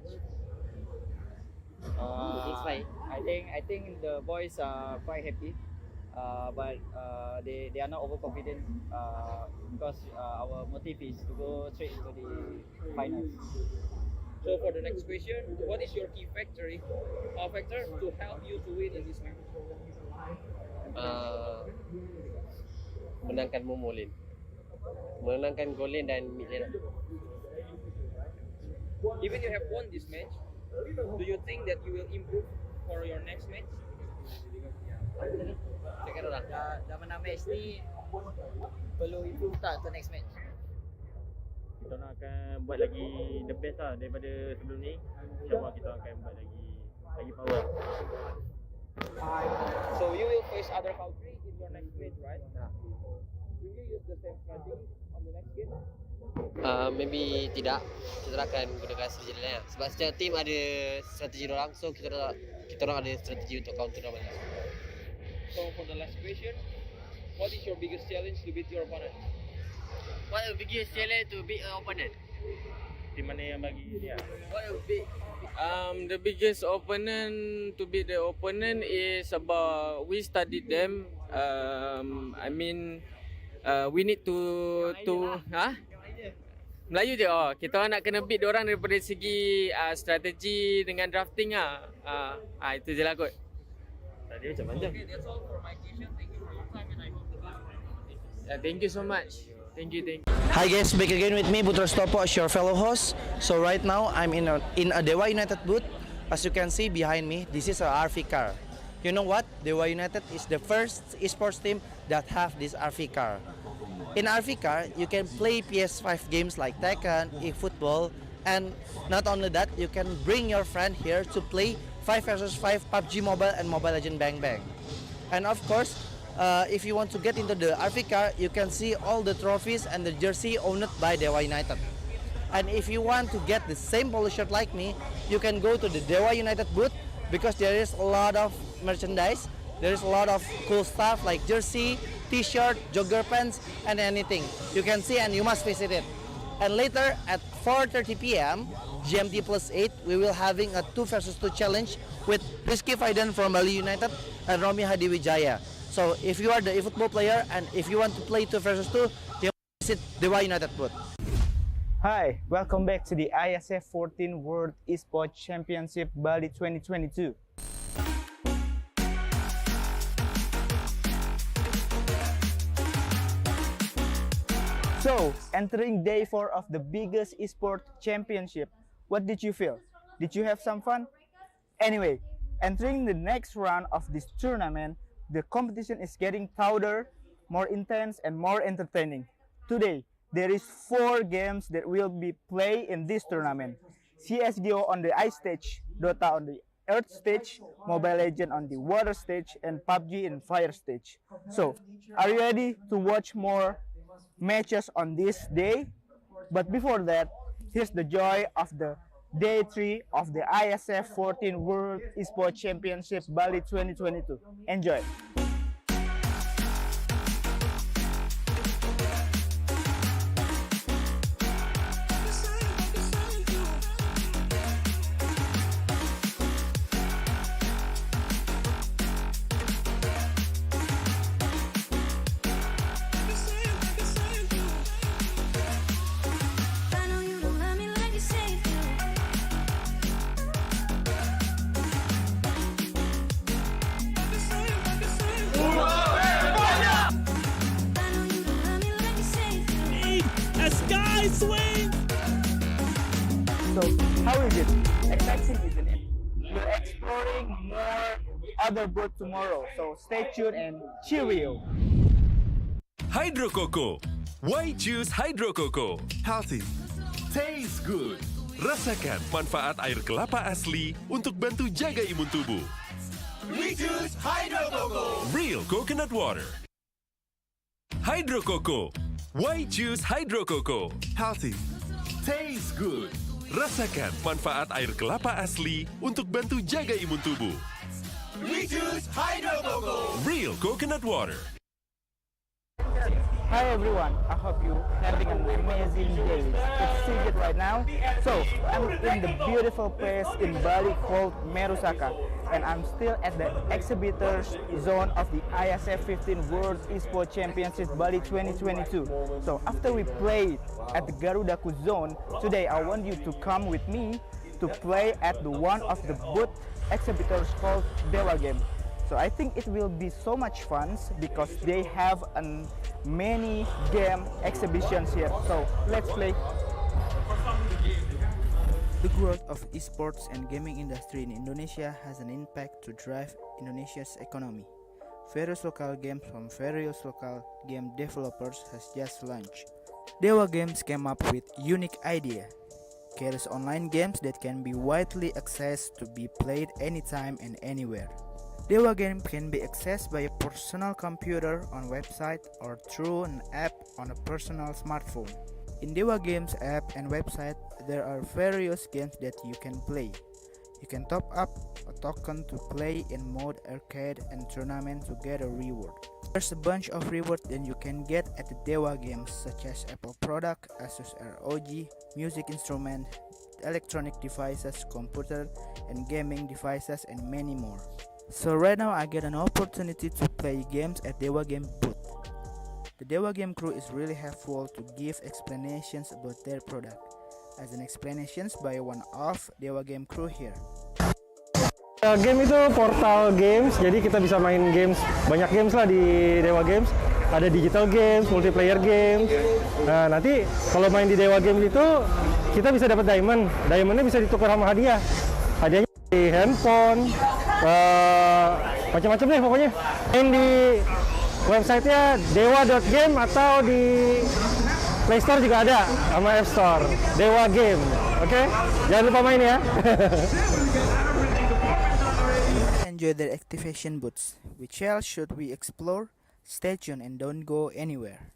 Satisfied. I think the boys are quite happy, but they are not overconfident because our motive is to go straight into the finals. So for the next question, what is your key factor to help you to win in this match? Menangkan Momolin, menangkan Golin dan mid lane. Even you have won this match, do you think that you will improve for your next match? Cakap orang. Dah menang match ni, perlu improve tak untuk next match? Kita nak akan buat lagi the best lah daripada sebelum ni. InsyaAllah kita akan buat lagi power. So you will face other country in your next match, right? Will you use the same strategy on the next game? Maybe tidak. Kita akan gunakan strategi lain. Sebab setiap team ada strategi orang, so kita orang ada strategi untuk counter orang. So for the last question, what is your biggest challenge to beat your opponent? What the biggest challenge to beat an opponent? Di mana yang bagi dia? What a big The biggest opponent to beat the opponent is about we studied them. We need to Melayu je. Kita orang nak kena beat diorang daripada segi strategi dengan drafting itu je lah kot. Tadi macam mana? Okay, that's all for my question. Thank you for your time, and I hope the game. Thank you so much. Thank you. Hi guys, back again with me, Putra Stopo, as your fellow host. So right now, I'm in a Dewa United booth. As you can see behind me, this is a RV car. You know what? Dewa United is the first esports team that have this RV car. In RV car, you can play PS5 games like Tekken, eFootball, and not only that, you can bring your friend here to play 5 vs 5 PUBG Mobile and Mobile Legends Bang Bang. And of course, if you want to get into the RV car, you can see all the trophies and the jersey owned by Dewa United. And if you want to get the same polo shirt like me, you can go to the Dewa United booth because there is a lot of merchandise. There is a lot of cool stuff like jersey, t-shirt, jogger pants, and anything. You can see and you must visit it. And later at 4:30 p.m. GMT +8, we will having a 2 vs 2 challenge with Rizky Faidan from Bali United and Romy Hadiwijaya. So if you are the eFootball player and if you want to play 2 vs 2, you visit Dewa United booth. Hi, welcome back to the IESF 14 World Esports Championship Bali 2022. So, entering day 4 of the biggest esports championship, what did you feel? Did you have some fun? Anyway, entering the next round of this tournament, the competition is getting louder, more intense, and more entertaining. Today, there is 4 games that will be played in this tournament. CSGO on the ice stage, Dota on the earth stage, Mobile Legends on the water stage, and PUBG in fire stage. So, are you ready to watch more matches on this day? But before that, here's the joy of the day 3 of the IESF 14 World Esports Championship Bali 2022. Enjoy! exploring more other booth tomorrow. So stay tuned and cheerio. Hydro Coco. Why choose Hydro Coco? Healthy. Tastes good. Rasakan manfaat air kelapa asli untuk bantu jaga imun tubuh. We choose Hydro Coco. Real coconut water. Hydro Coco. Why choose Hydro Coco? Healthy. Tastes good. Rasakan manfaat air kelapa asli untuk bantu jaga imun tubuh. We choose Hydro Coco. Real coconut water. Hi everyone, I hope you having an amazing day. It's Sigit right now. So I'm in the beautiful place in Bali called Merusaka, and I'm still at the exhibitors zone of the IESF 15 World Esports Championship Bali 2022. So after we played at the Garudaku zone, today I want you to come with me to play at the one of the booth exhibitors called Dewa Game. So I think it will be so much fun because they have many game exhibitions here. So let's play. The growth of esports and gaming industry in Indonesia has an impact to drive Indonesia's economy. Various local games from various local game developers has just launched. Dewa Games came up with unique idea. Carries online games that can be widely accessed to be played anytime and anywhere. Dewa Game can be accessed by a personal computer on website or through an app on a personal smartphone. In Dewa Games app and website, there are various games that you can play. You can top up a token to play in mode arcade and tournament to get a reward. There's a bunch of rewards that you can get at the Dewa Games, such as Apple product, Asus ROG, music instrument, electronic devices, computer and gaming devices, and many more. So right now I get an opportunity to play games at Dewa Game booth. The Dewa Game crew is really helpful to give explanations about their product, as an explanations by one of Dewa Game crew here. Game itu portal games, jadi kita bisa main games, banyak games lah di Dewa Games. Ada digital games, multiplayer games. Nah nanti kalau main di Dewa Games itu kita bisa dapat diamond. Diamondnya bisa ditukar sama hadiah. Hadiahnya di handphone, macam-macam deh pokoknya. Main di websitenya dewa.game atau di Play Store juga ada sama App Store. Dewa Game, oke? Jangan lupa main ya. Enjoy their activation booths. Which else should we explore? Stay tuned and don't go anywhere.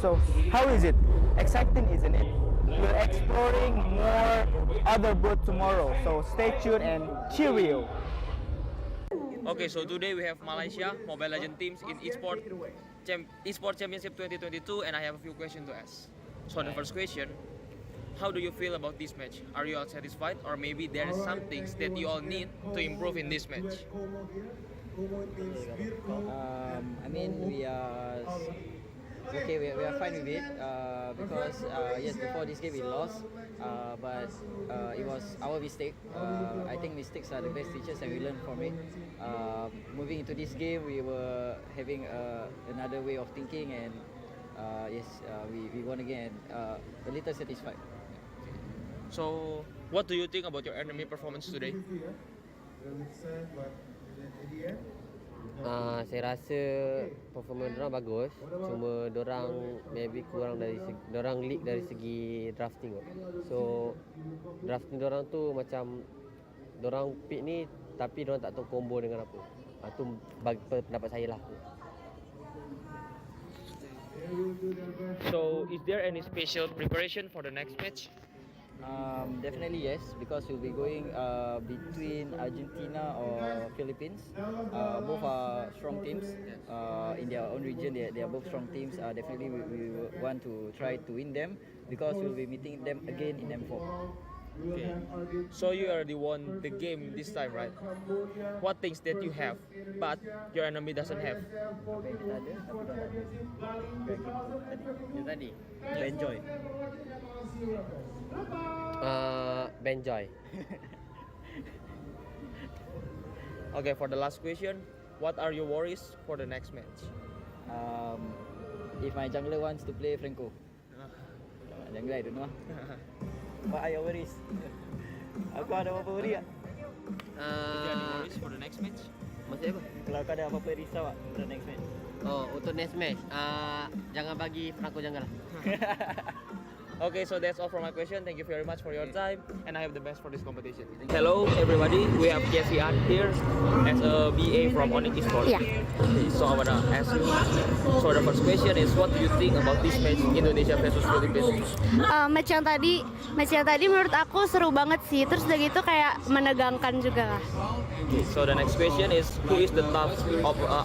So how is it? Exciting, isn't it? We're exploring more other booth tomorrow. So stay tuned and cheerio. Okay, so today we have Malaysia Mobile Legends teams in Esports Championship 2022, and I have a few questions to ask. So the first question, how do you feel about this match? Are you all satisfied, or maybe there are some things that you all need to improve in this match? I mean, we are okay. We are fine with it because yes, before this game we lost, but it was our mistake. I think mistakes are the best teachers, and we learn from it. Moving into this game, we were having another way of thinking, and yes, we won again. A little satisfied. So, what do you think about your enemy performance today? Saya rasa performance dorang bagus, cuma dorang maybe kurang dari dorang leak dari segi drafting. So drafting dorang tu macam dorang pick ni tapi dorang tak tahu combo dengan apa. Tu bagi pendapat saya lah. So, is there any special preparation for the next match? Definitely yes, because we'll be going between Argentina or Philippines. Both are strong teams in their own region. They are both strong teams. Definitely we want to try to win them because we'll be meeting them again in M4. Okay. So you already won the game this time, right? What things that you have but your enemy doesn't have? Apa yang kita ada tapi dorang tak ada. Tadi. Enjoy. Benjoy. Okay, for the last question, what are your worries for the next match? If my jungler wants to play Franco. Jungler I don't know. What are your worries? Aku ada apa worry tak? next match? Maksudnya apa? Kalau kau ada apa-apa risau Pak untuk next match? Oh, untuk next match, jangan bagi Franco jangan lah. Okay, so that's all for my question. Thank you very much for your time, and I have the best for this competition. Hello, everybody. We have Casey Art here as a BA from Onyx Esports. Yeah. Okay, so I wanna ask you. So the first question is, what do you think about this match Indonesia versus Philippines? Match yang tadi menurut aku seru banget sih. Terus udah gitu kayak menegangkan juga lah. Okay, so the next question is, who is the top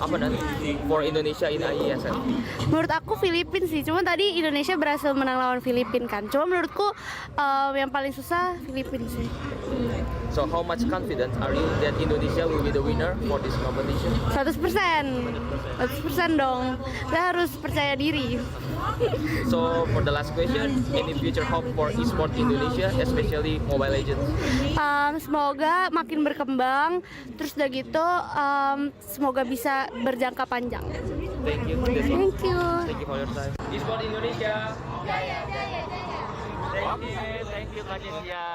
opponent for Indonesia in IESF? Menurut aku Filipina sih. Cuma tadi Indonesia berhasil menang lawan Filipina kan. Cuma menurutku yang paling susah Filipina sih. So how much confident are you that Indonesia will be the winner for this competition? 100% dong. Kita harus percaya diri. So for the last question, any future hope for esports Indonesia, especially Mobile Legends? Semoga makin berkembang. Terus udah gitu semoga bisa berjangka panjang. Thank you. Thank you. Thank you for your time. Esports Indonesia. Thank you, Kak Jessia.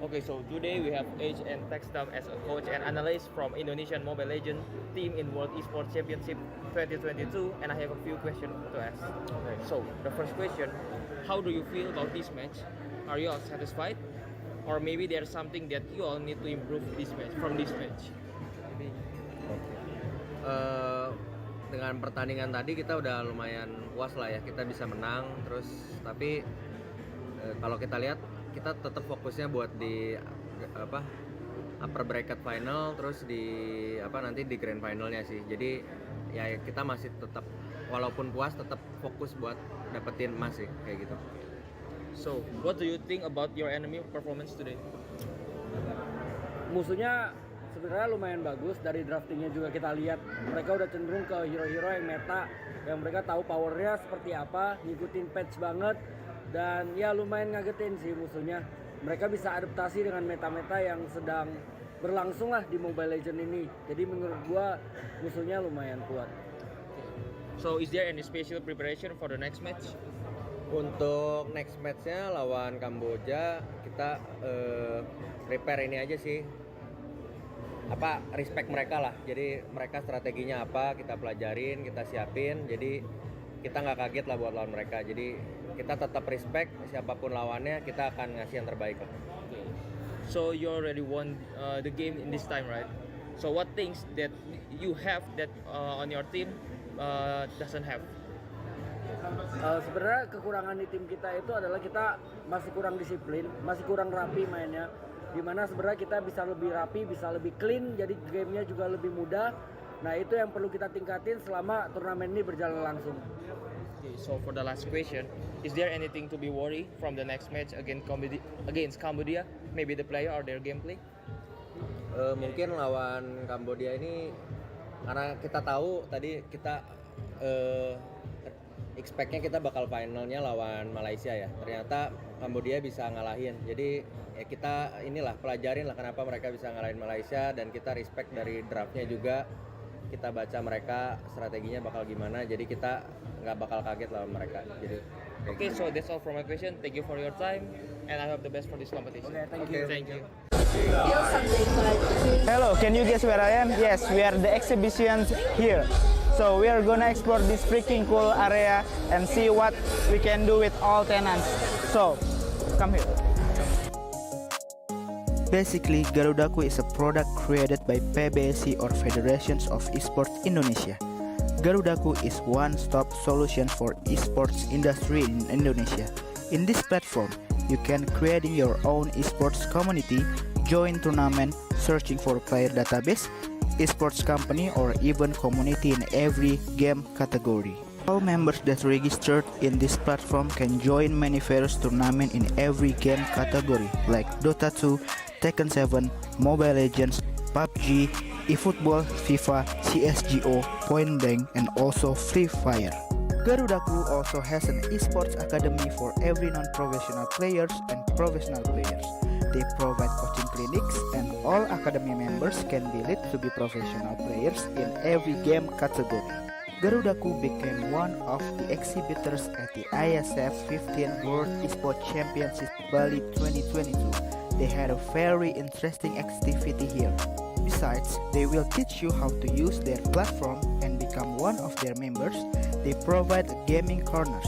Okay, so today we have H and Textam as a coach and analyst from Indonesian Mobile Legends team in World Esports Championship 2022, and I have a few questions to ask. Okay. So the first question, how do you feel about this match? Are you all satisfied, or maybe there's something that you all need to improve from this match? Dengan pertandingan tadi kita udah lumayan puas lah ya, kita bisa menang terus, tapi kalau kita lihat kita tetap fokusnya buat di upper bracket final, terus di nanti di grand finalnya sih. Jadi ya kita masih tetap, walaupun puas, tetap fokus buat dapetin emas sih, kayak gitu. So what do you think about your enemy performance today? Musuhnya sebenarnya lumayan bagus, dari draftingnya juga kita lihat mereka udah cenderung ke hero-hero yang meta, yang mereka tahu powernya seperti apa, ngikutin patch banget. Dan ya lumayan ngagetin sih musuhnya. Mereka bisa adaptasi dengan meta-meta yang sedang berlangsung lah di Mobile Legends ini. Jadi menurut gua musuhnya lumayan kuat. So is there any special preparation for the next match? Untuk next matchnya lawan Kamboja, kita prepare ini aja sih, respect mereka lah. Jadi mereka strateginya apa, kita pelajarin, kita siapin. Jadi kita nggak kaget lah buat lawan mereka. Jadi kita tetap respect, siapapun lawannya kita akan ngasih yang terbaik lah. So you already won the game in this time, right? So what things that you have that on your team doesn't have? Sebenarnya kekurangan di tim kita itu adalah kita masih kurang disiplin, masih kurang rapi mainnya. Dimana sebenarnya kita bisa lebih rapi, bisa lebih clean, jadi gamenya juga lebih mudah. Nah itu yang perlu kita tingkatin selama turnamen ini berjalan langsung. Okay, so for the last question, is there anything to be worried from the next match against Cambodia? Maybe the player or their gameplay? Mungkin lawan Kambodia ini, karena kita tahu tadi kita expect-nya kita bakal finalnya lawan Malaysia ya. Ternyata Kambodia bisa ngalahin. Jadi ya kita pelajarin lah kenapa mereka bisa ngalahin Malaysia, dan kita respect dari draftnya juga. Kita baca mereka strateginya bakal gimana, jadi kita nggak bakal kaget lawan mereka. Jadi okay, so that's all from my question. Thank you for your time, and I hope the best for this competition. Okay, thank you. Thank you. Hello, can you guess where I am? Yes, we are the exhibitions here. So we are gonna explore this freaking cool area and see what we can do with all tenants. So, come here. Basically, Garudaku is a product created by PBSI or Federations of Esports Indonesia. Garudaku is one-stop solution for esports industry in Indonesia. In this platform, you can creating your own esports community, join tournament, searching for player database, esports company, or even community in every game category. All members that registered in this platform can join many various tournaments in every game category like Dota 2, Tekken 7, Mobile Legends, PUBG, eFootball, FIFA, CSGO, Point Blank, and also Free Fire. Garudaku also has an esports academy for every non-professional players and professional players. They provide coaching clinics and all academy members can be lead to be professional players in every game category. Garudaku became one of the exhibitors at the IESF 15th World Esports Championship Bali 2022. They had a very interesting activity here. Besides, they will teach you how to use their platform and become one of their members. They provide gaming corners.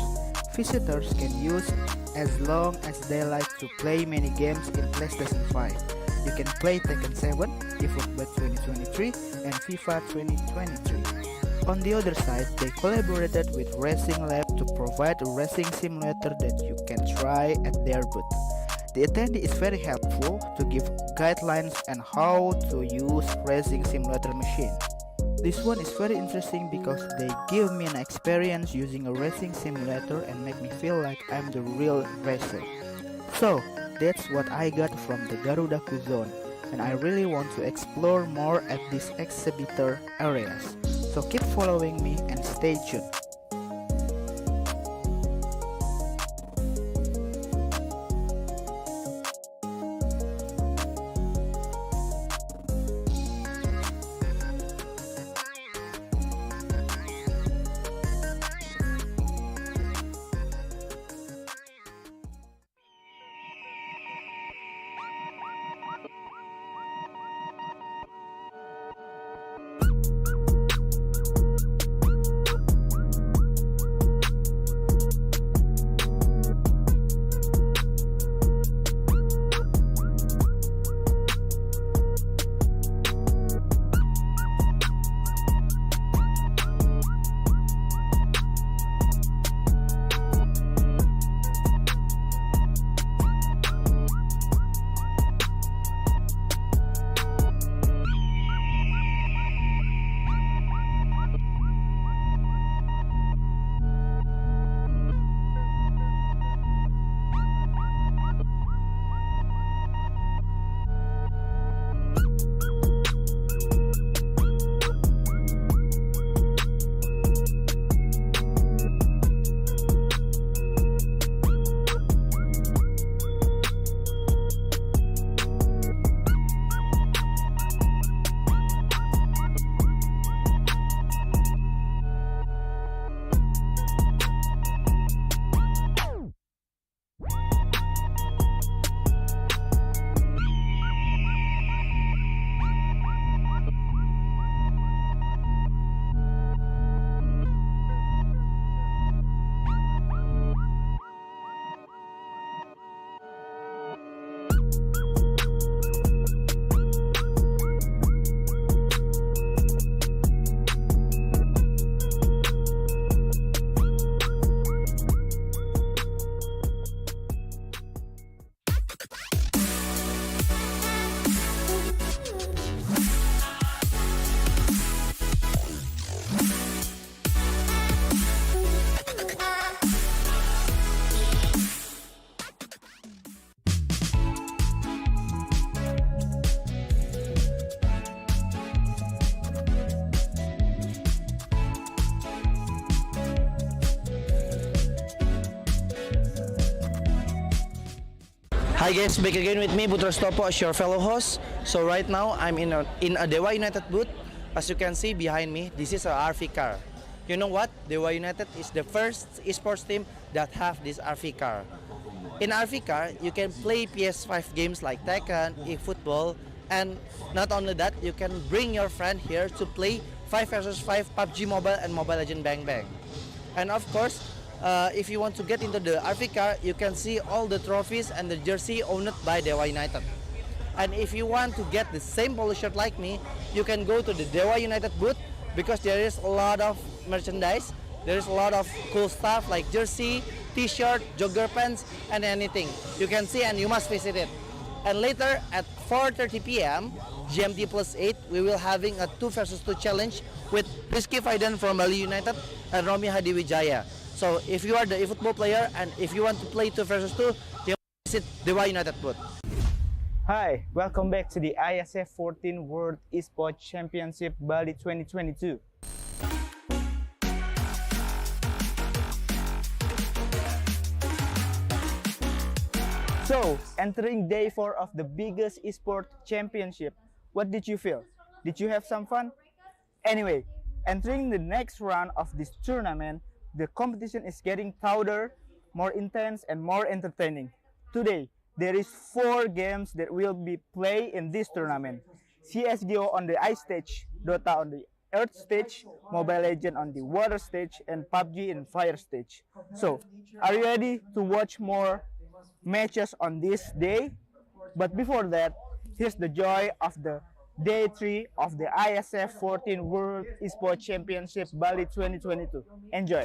Visitors can use as long as they like to play many games in PlayStation 5. You can play Tekken 7, eFootball 2023, and FIFA 2023. On the other side, they collaborated with Racing Lab to provide a racing simulator that you can try at their booth. The attendee is very helpful to give guidelines on how to use racing simulator machine. This one is very interesting because they give me an experience using a racing simulator and make me feel like I'm the real racer. So, that's what I got from the Garudaku zone, and I really want to explore more at these exhibitor areas. So keep following me and stay tuned. Hi guys, back again with me, Putra Stopo, as your fellow host. So right now, I'm in a Dewa United booth. As you can see behind me, this is a RV car. You know what? Dewa United is the first esports team that have this RV car. In RV car, you can play PS5 games like Tekken, eFootball, and not only that, you can bring your friend here to play 5 vs 5 PUBG Mobile and Mobile Legends Bang Bang. And of course, if you want to get into the RV car, you can see all the trophies and the jersey owned by Dewa United. And if you want to get the same polo shirt like me, you can go to the Dewa United booth because there is a lot of merchandise. There is a lot of cool stuff like jersey, t-shirt, jogger pants, and anything. You can see and you must visit it. And later at 4:30 p.m. GMT +8, we will having a 2 vs 2 challenge with Rizky Faidan from Bali United and Romi Hadiwijaya. So if you are the eFootball player and if you want to play 2 vs 2, you visit Dewa United booth. Hi, welcome back to the IESF 14 World Esports Championship Bali 2022. So, entering day 4 of the biggest esports championship, what did you feel? Did you have some fun? Anyway, entering the next round of this tournament, the competition is getting louder, more intense, and more entertaining. Today, there is 4 games that will be played in this tournament. CSGO on the ice stage, Dota on the earth stage, Mobile Legends on the water stage, and PUBG in fire stage. So, are you ready to watch more matches on this day? But before that, here's the joy of the day 3 of the IESF 14 World Esports Championship Bali 2022. Enjoy!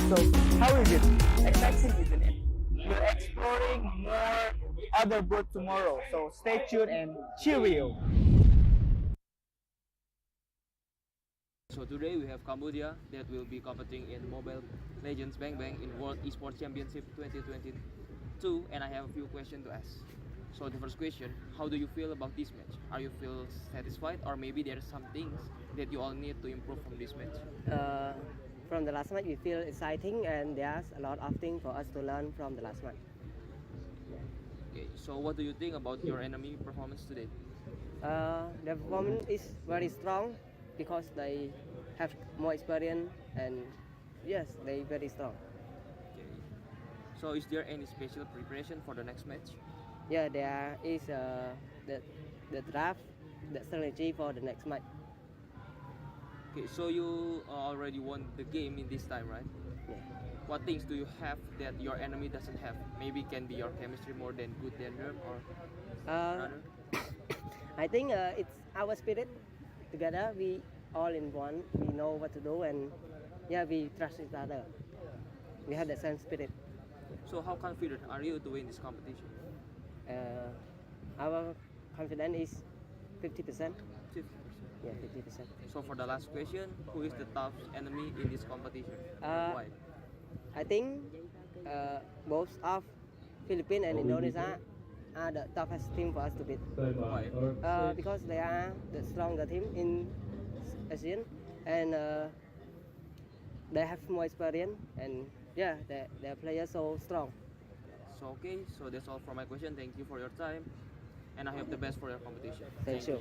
So, how is it? Exciting, isn't it? We're exploring more other boat tomorrow, so stay tuned and cheerio! So today we have Cambodia that will be competing in Mobile Legends Bang Bang in World Esports Championship 2022, and I have a few questions to ask. So the first question, how do you feel about this match? Are you feel satisfied, or maybe there are some things that you all need to improve from this match? From the last match, we feel exciting, and there's a lot of things for us to learn from the last match. Okay, so what do you think about your enemy performance today? The performance is very strong because they have more experience, and yes, they very strong. Okay. So is there any special preparation for the next match? Yeah, there is the draft, the strategy for the next match. Okay, so you already won the game in this time, right? Yeah. What things do you have that your enemy doesn't have? Maybe can be your chemistry more than good than them, or rather? I think it's our spirit. Together, we all in one. We know what to do, and yeah, we trust each other. We have the same spirit. So how confident are you to win this competition? Our confidence is 50%. 50%. Yeah, 50%. So for the last question, who is the tough enemy in this competition? Why? I think both of Philippines and Indonesia are the toughest team for us to beat. Why? Because they are the stronger team in ASEAN, and they have more experience, and yeah, their players so strong. So okay, so that's all for my question. Thank you for your time, and I hope the best for your competition. Thank you.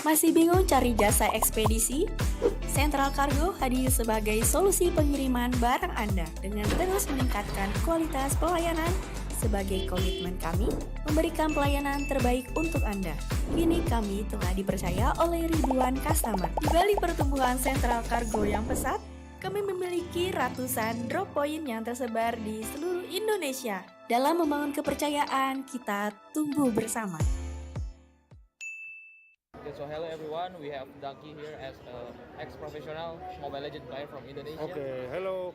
Masih bingung cari jasa ekspedisi? Central Cargo hadir sebagai solusi pengiriman barang Anda dengan terus meningkatkan kualitas pelayanan. Sebagai komitmen kami, memberikan pelayanan terbaik untuk Anda. Kini kami telah dipercaya oleh ribuan customer. Di balik pertumbuhan Central Cargo yang pesat, kami memiliki ratusan drop point yang tersebar di seluruh Indonesia. Dalam membangun kepercayaan, kita tumbuh bersama. Okay, so hello everyone, we have Daki here as an ex-professional Mobile Legends player from Indonesia. Okay, hello.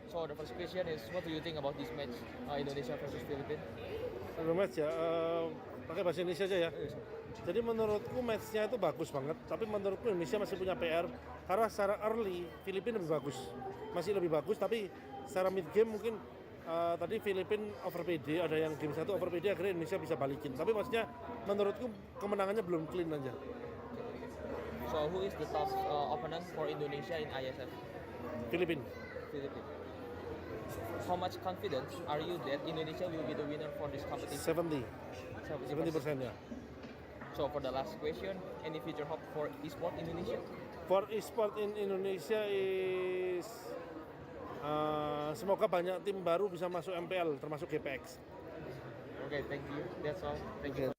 So the first question is, what do you think about this match, Indonesia versus Philippines? Match ya, pakai bahasa Indonesia aja ya. Jadi menurutku matchnya itu bagus banget, tapi menurutku Indonesia masih punya PR karena secara early Filipina lebih bagus, masih lebih bagus, tapi secara mid game mungkin tadi Filipina over PD, ada yang game 1 over PD, akhirnya Indonesia bisa balikin. Tapi maksudnya menurutku kemenangannya belum clean aja. So who is the top opponent for Indonesia in IESF? Filipina. How much confidence are you that Indonesia will be the winner for this competition? 70% ya. So for the last question, any future hope for Esports Indonesia? For Esports in Indonesia is semoga banyak tim baru bisa masuk MPL, termasuk GPX. Okay, thank you. That's all. Thank you.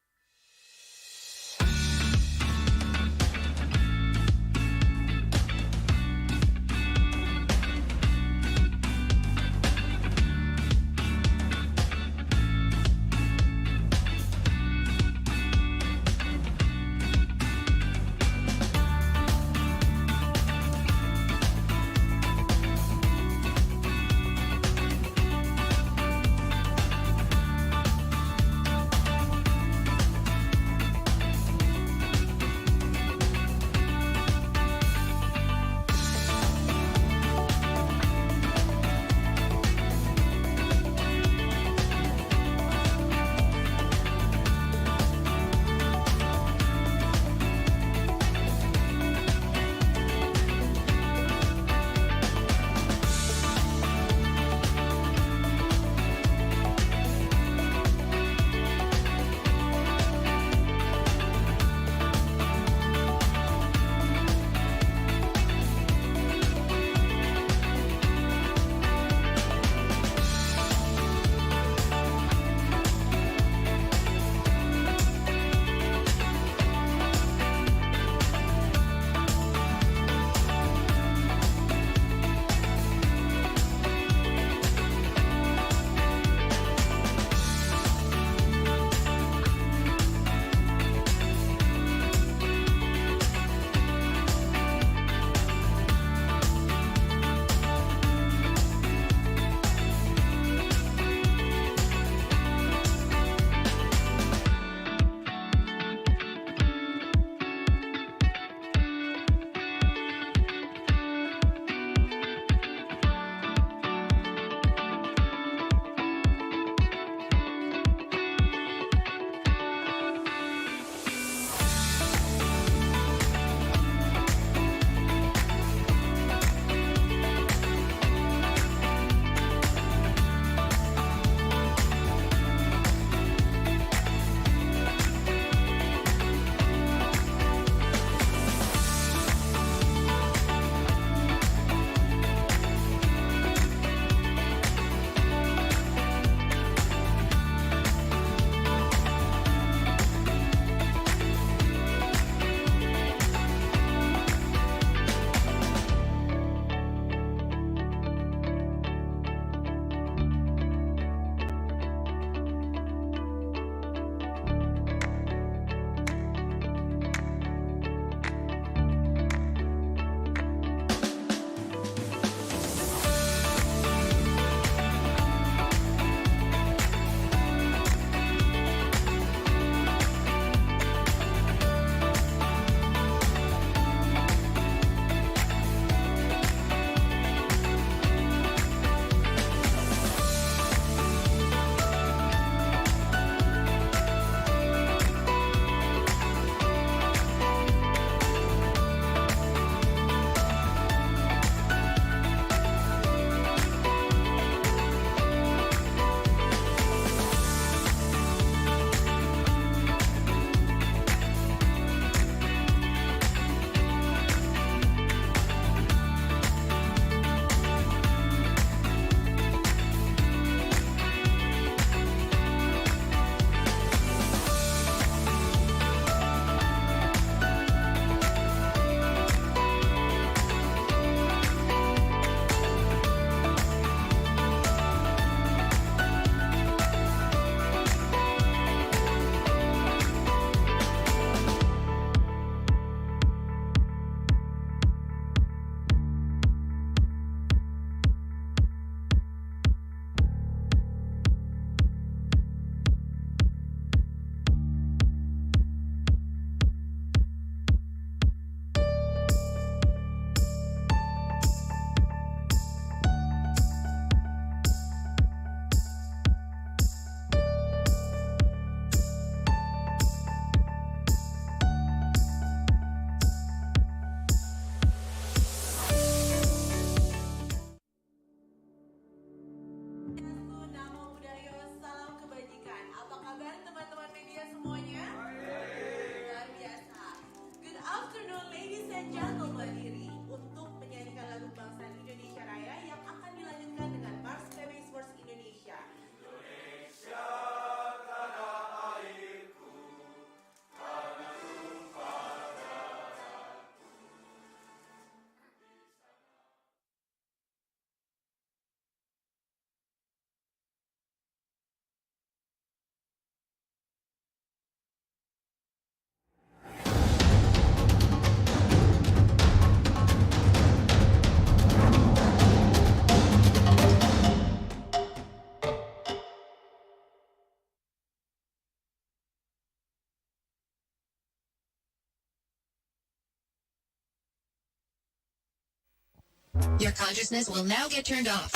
Your consciousness will now get turned off.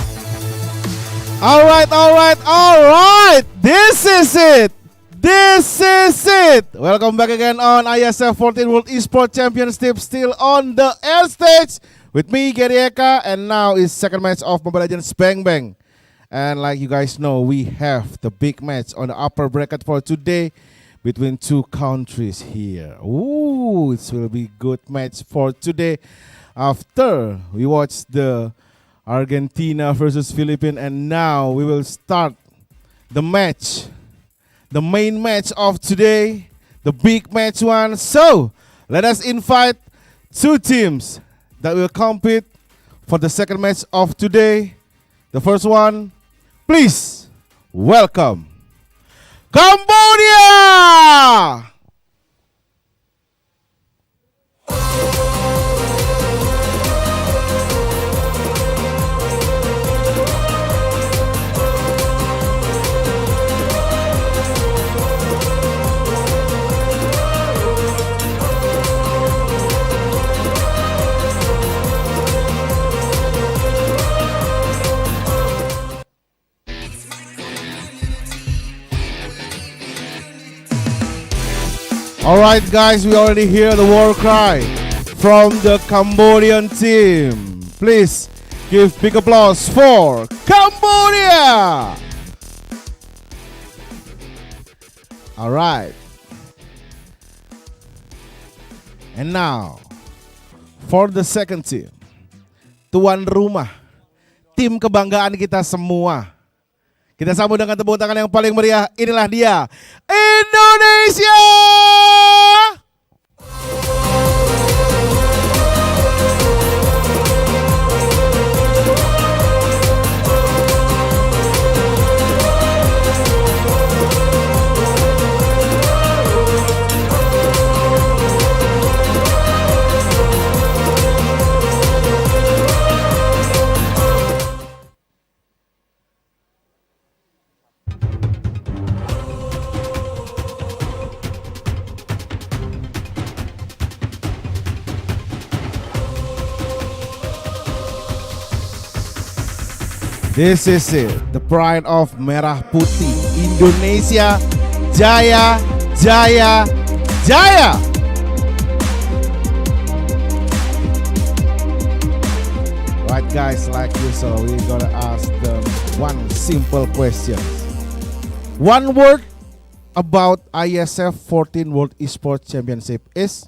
All right. This is it. Welcome back again on IESF 14 World Esports Championship, still on the air stage with me, Gary Eka, and now is second match of Mobile Legends Bang Bang. And like you guys know, we have the big match on the upper bracket for today between two countries here. Ooh, it will be good match for today. After we watch the Argentina versus Philippines, and now we will start the match, the main match of today, the big match one. So let us invite two teams that will compete for the second match of today. The first one, please welcome Cambodia! Alright guys, we already hear the war cry from the Cambodian team. Please give big applause for Cambodia! Alright. And now, for the second team. Tuan rumah, tim kebanggaan kita semua. Kita sambut dengan tepuk tangan yang paling meriah. Inilah dia, Indonesia! This is it, the pride of Merah Putih, Indonesia, Jaya, Jaya, Jaya! Right guys, like usual, we're gonna ask them one simple question. One word about IESF 14 World Esports Championship is?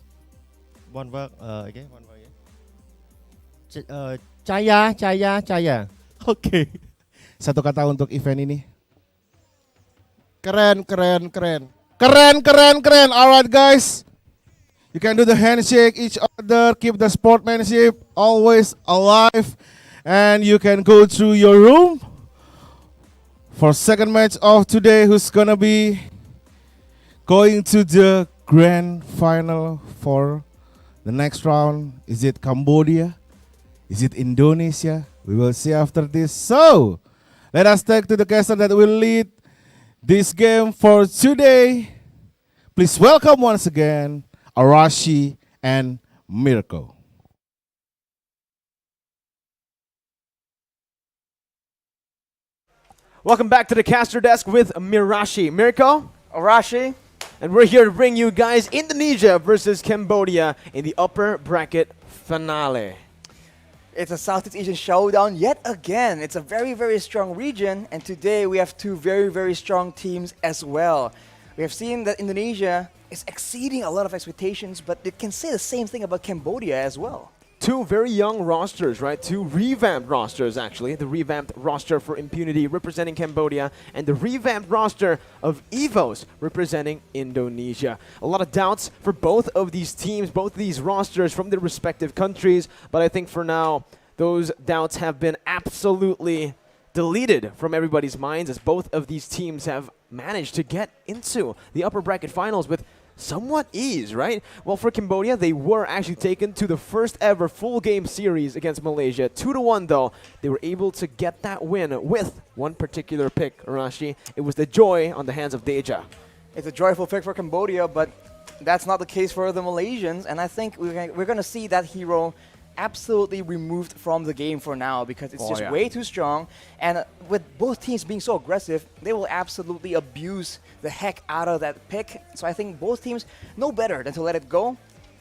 One word, again, one word again. Jaya, Jaya, Jaya. Oke. Satu kata untuk event ini. Keren. Alright guys. You can do the handshake each other, keep the sportsmanship always alive, and you can go through your room for second match of today. Who's gonna be going to the grand final for the next round? Is it Cambodia? Is it Indonesia? We will see after this. So, let us take to the caster that will lead this game for today. Please welcome once again Arashi and Mirko. Welcome back to the caster desk with Mirashi. Mirko, Arashi, and we're here to bring you guys Indonesia versus Cambodia in the upper bracket finale. It's a Southeast Asian showdown yet again. It's a very, very strong region, and today we have two very, very strong teams as well. We have seen that Indonesia is exceeding a lot of expectations, but it can say the same thing about Cambodia as well. Two very young rosters, right? Two revamped rosters, actually. The revamped roster for Impunity representing Cambodia, and the revamped roster of EVOS representing Indonesia. A lot of doubts for both of these teams, both of these rosters from their respective countries, but I think for now, those doubts have been absolutely deleted from everybody's minds, as both of these teams have managed to get into the upper bracket finals with somewhat ease, right? Well, for Cambodia, they were actually taken to the first ever full game series against Malaysia. 2-1 though, they were able to get that win with one particular pick, Arashi. It was the joy on the hands of Deja. It's a joyful pick for Cambodia, but that's not the case for the Malaysians, and I think we're going to see that hero absolutely removed from the game for now because it's Oh, just yeah. way too strong. And with both teams being so aggressive, they will absolutely abuse the heck out of that pick. So I think both teams know better than to let it go.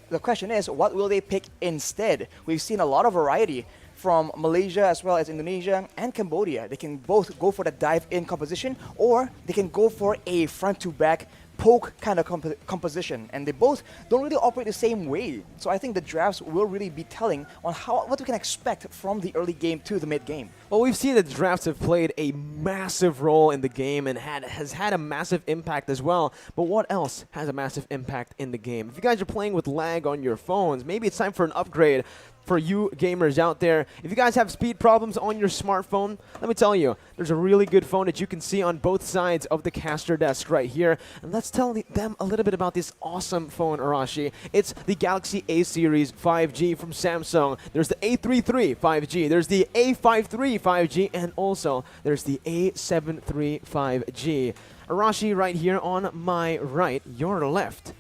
The question is, what will they pick instead? We've seen a lot of variety from Malaysia as well as Indonesia and Cambodia. They can both go for the dive-in composition, or they can go for a front-to-back poke kind of composition, and they both don't really operate the same way. So I think the drafts will really be telling on what we can expect from the early game to the mid game. Well, we've seen that the drafts have played a massive role in the game and has had a massive impact as well. But what else has a massive impact in the game? If you guys are playing with lag on your phones, maybe it's time for an upgrade for you gamers out there. If you guys have speed problems on your smartphone, let me tell you, there's a really good phone that you can see on both sides of the caster desk right here. And let's tell them a little bit about this awesome phone, Arashi. It's the Galaxy A series 5G from Samsung. There's the A33 5G, there's the A53 5G, and also there's the A73 5G. Arashi right here on my right, your left.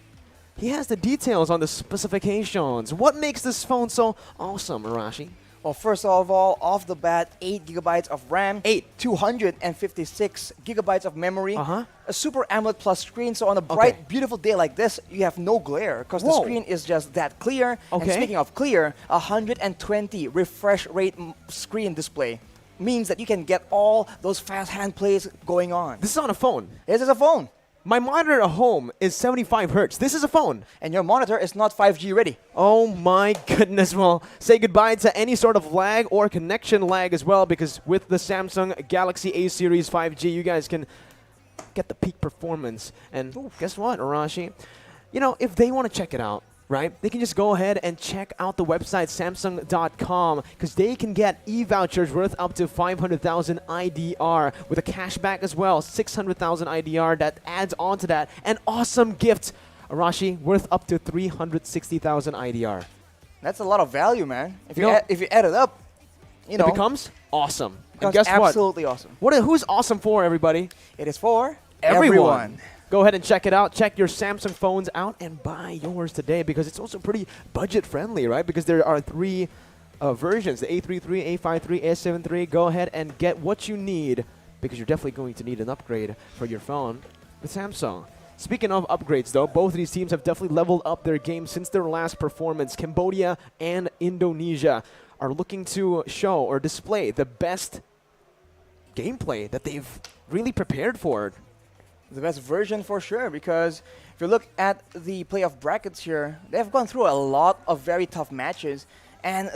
He has the details on the specifications. What makes this phone so awesome, Arashi? Well, first of all, off the bat, 8 gigabytes of RAM, 256 gigabytes of memory, a Super AMOLED Plus screen, so on a bright, beautiful day like this, you have no glare, because the screen is just that clear. And speaking of clear, 120 refresh rate screen display means that you can get all those fast hand plays going on. This is on a phone. This is a phone. My monitor at home is 75 hertz. This is a phone. And your monitor is not 5G ready. Oh my goodness. Well, say goodbye to any sort of lag or connection lag as well, because with the Samsung Galaxy A series 5G, you guys can get the peak performance. And guess what, Arashi? You know, if they want to check it out, right, they can just go ahead and check out the website Samsung.com, because they can get e-vouchers worth up to 500,000 IDR with a cashback as well, 600,000 IDR that adds on to that. An awesome gift, Arashi, worth up to 360,000 IDR. That's a lot of value, man. If you add it up, you know, it becomes awesome. And becomes guess what? absolutely awesome. Who's awesome for, everybody? It is for everyone. Go ahead and check it out. Check your Samsung phones out and buy yours today, because it's also pretty budget friendly, right? Because there are 3 versions, the A33, A53, A73. Go ahead and get what you need, because you're definitely going to need an upgrade for your phone with Samsung. Speaking of upgrades, though, both of these teams have definitely leveled up their game since their last performance. Cambodia and Indonesia are looking to show or display the best gameplay that they've really prepared for. The best version for sure, because if you look at the playoff brackets here, they've gone through a lot of very tough matches. And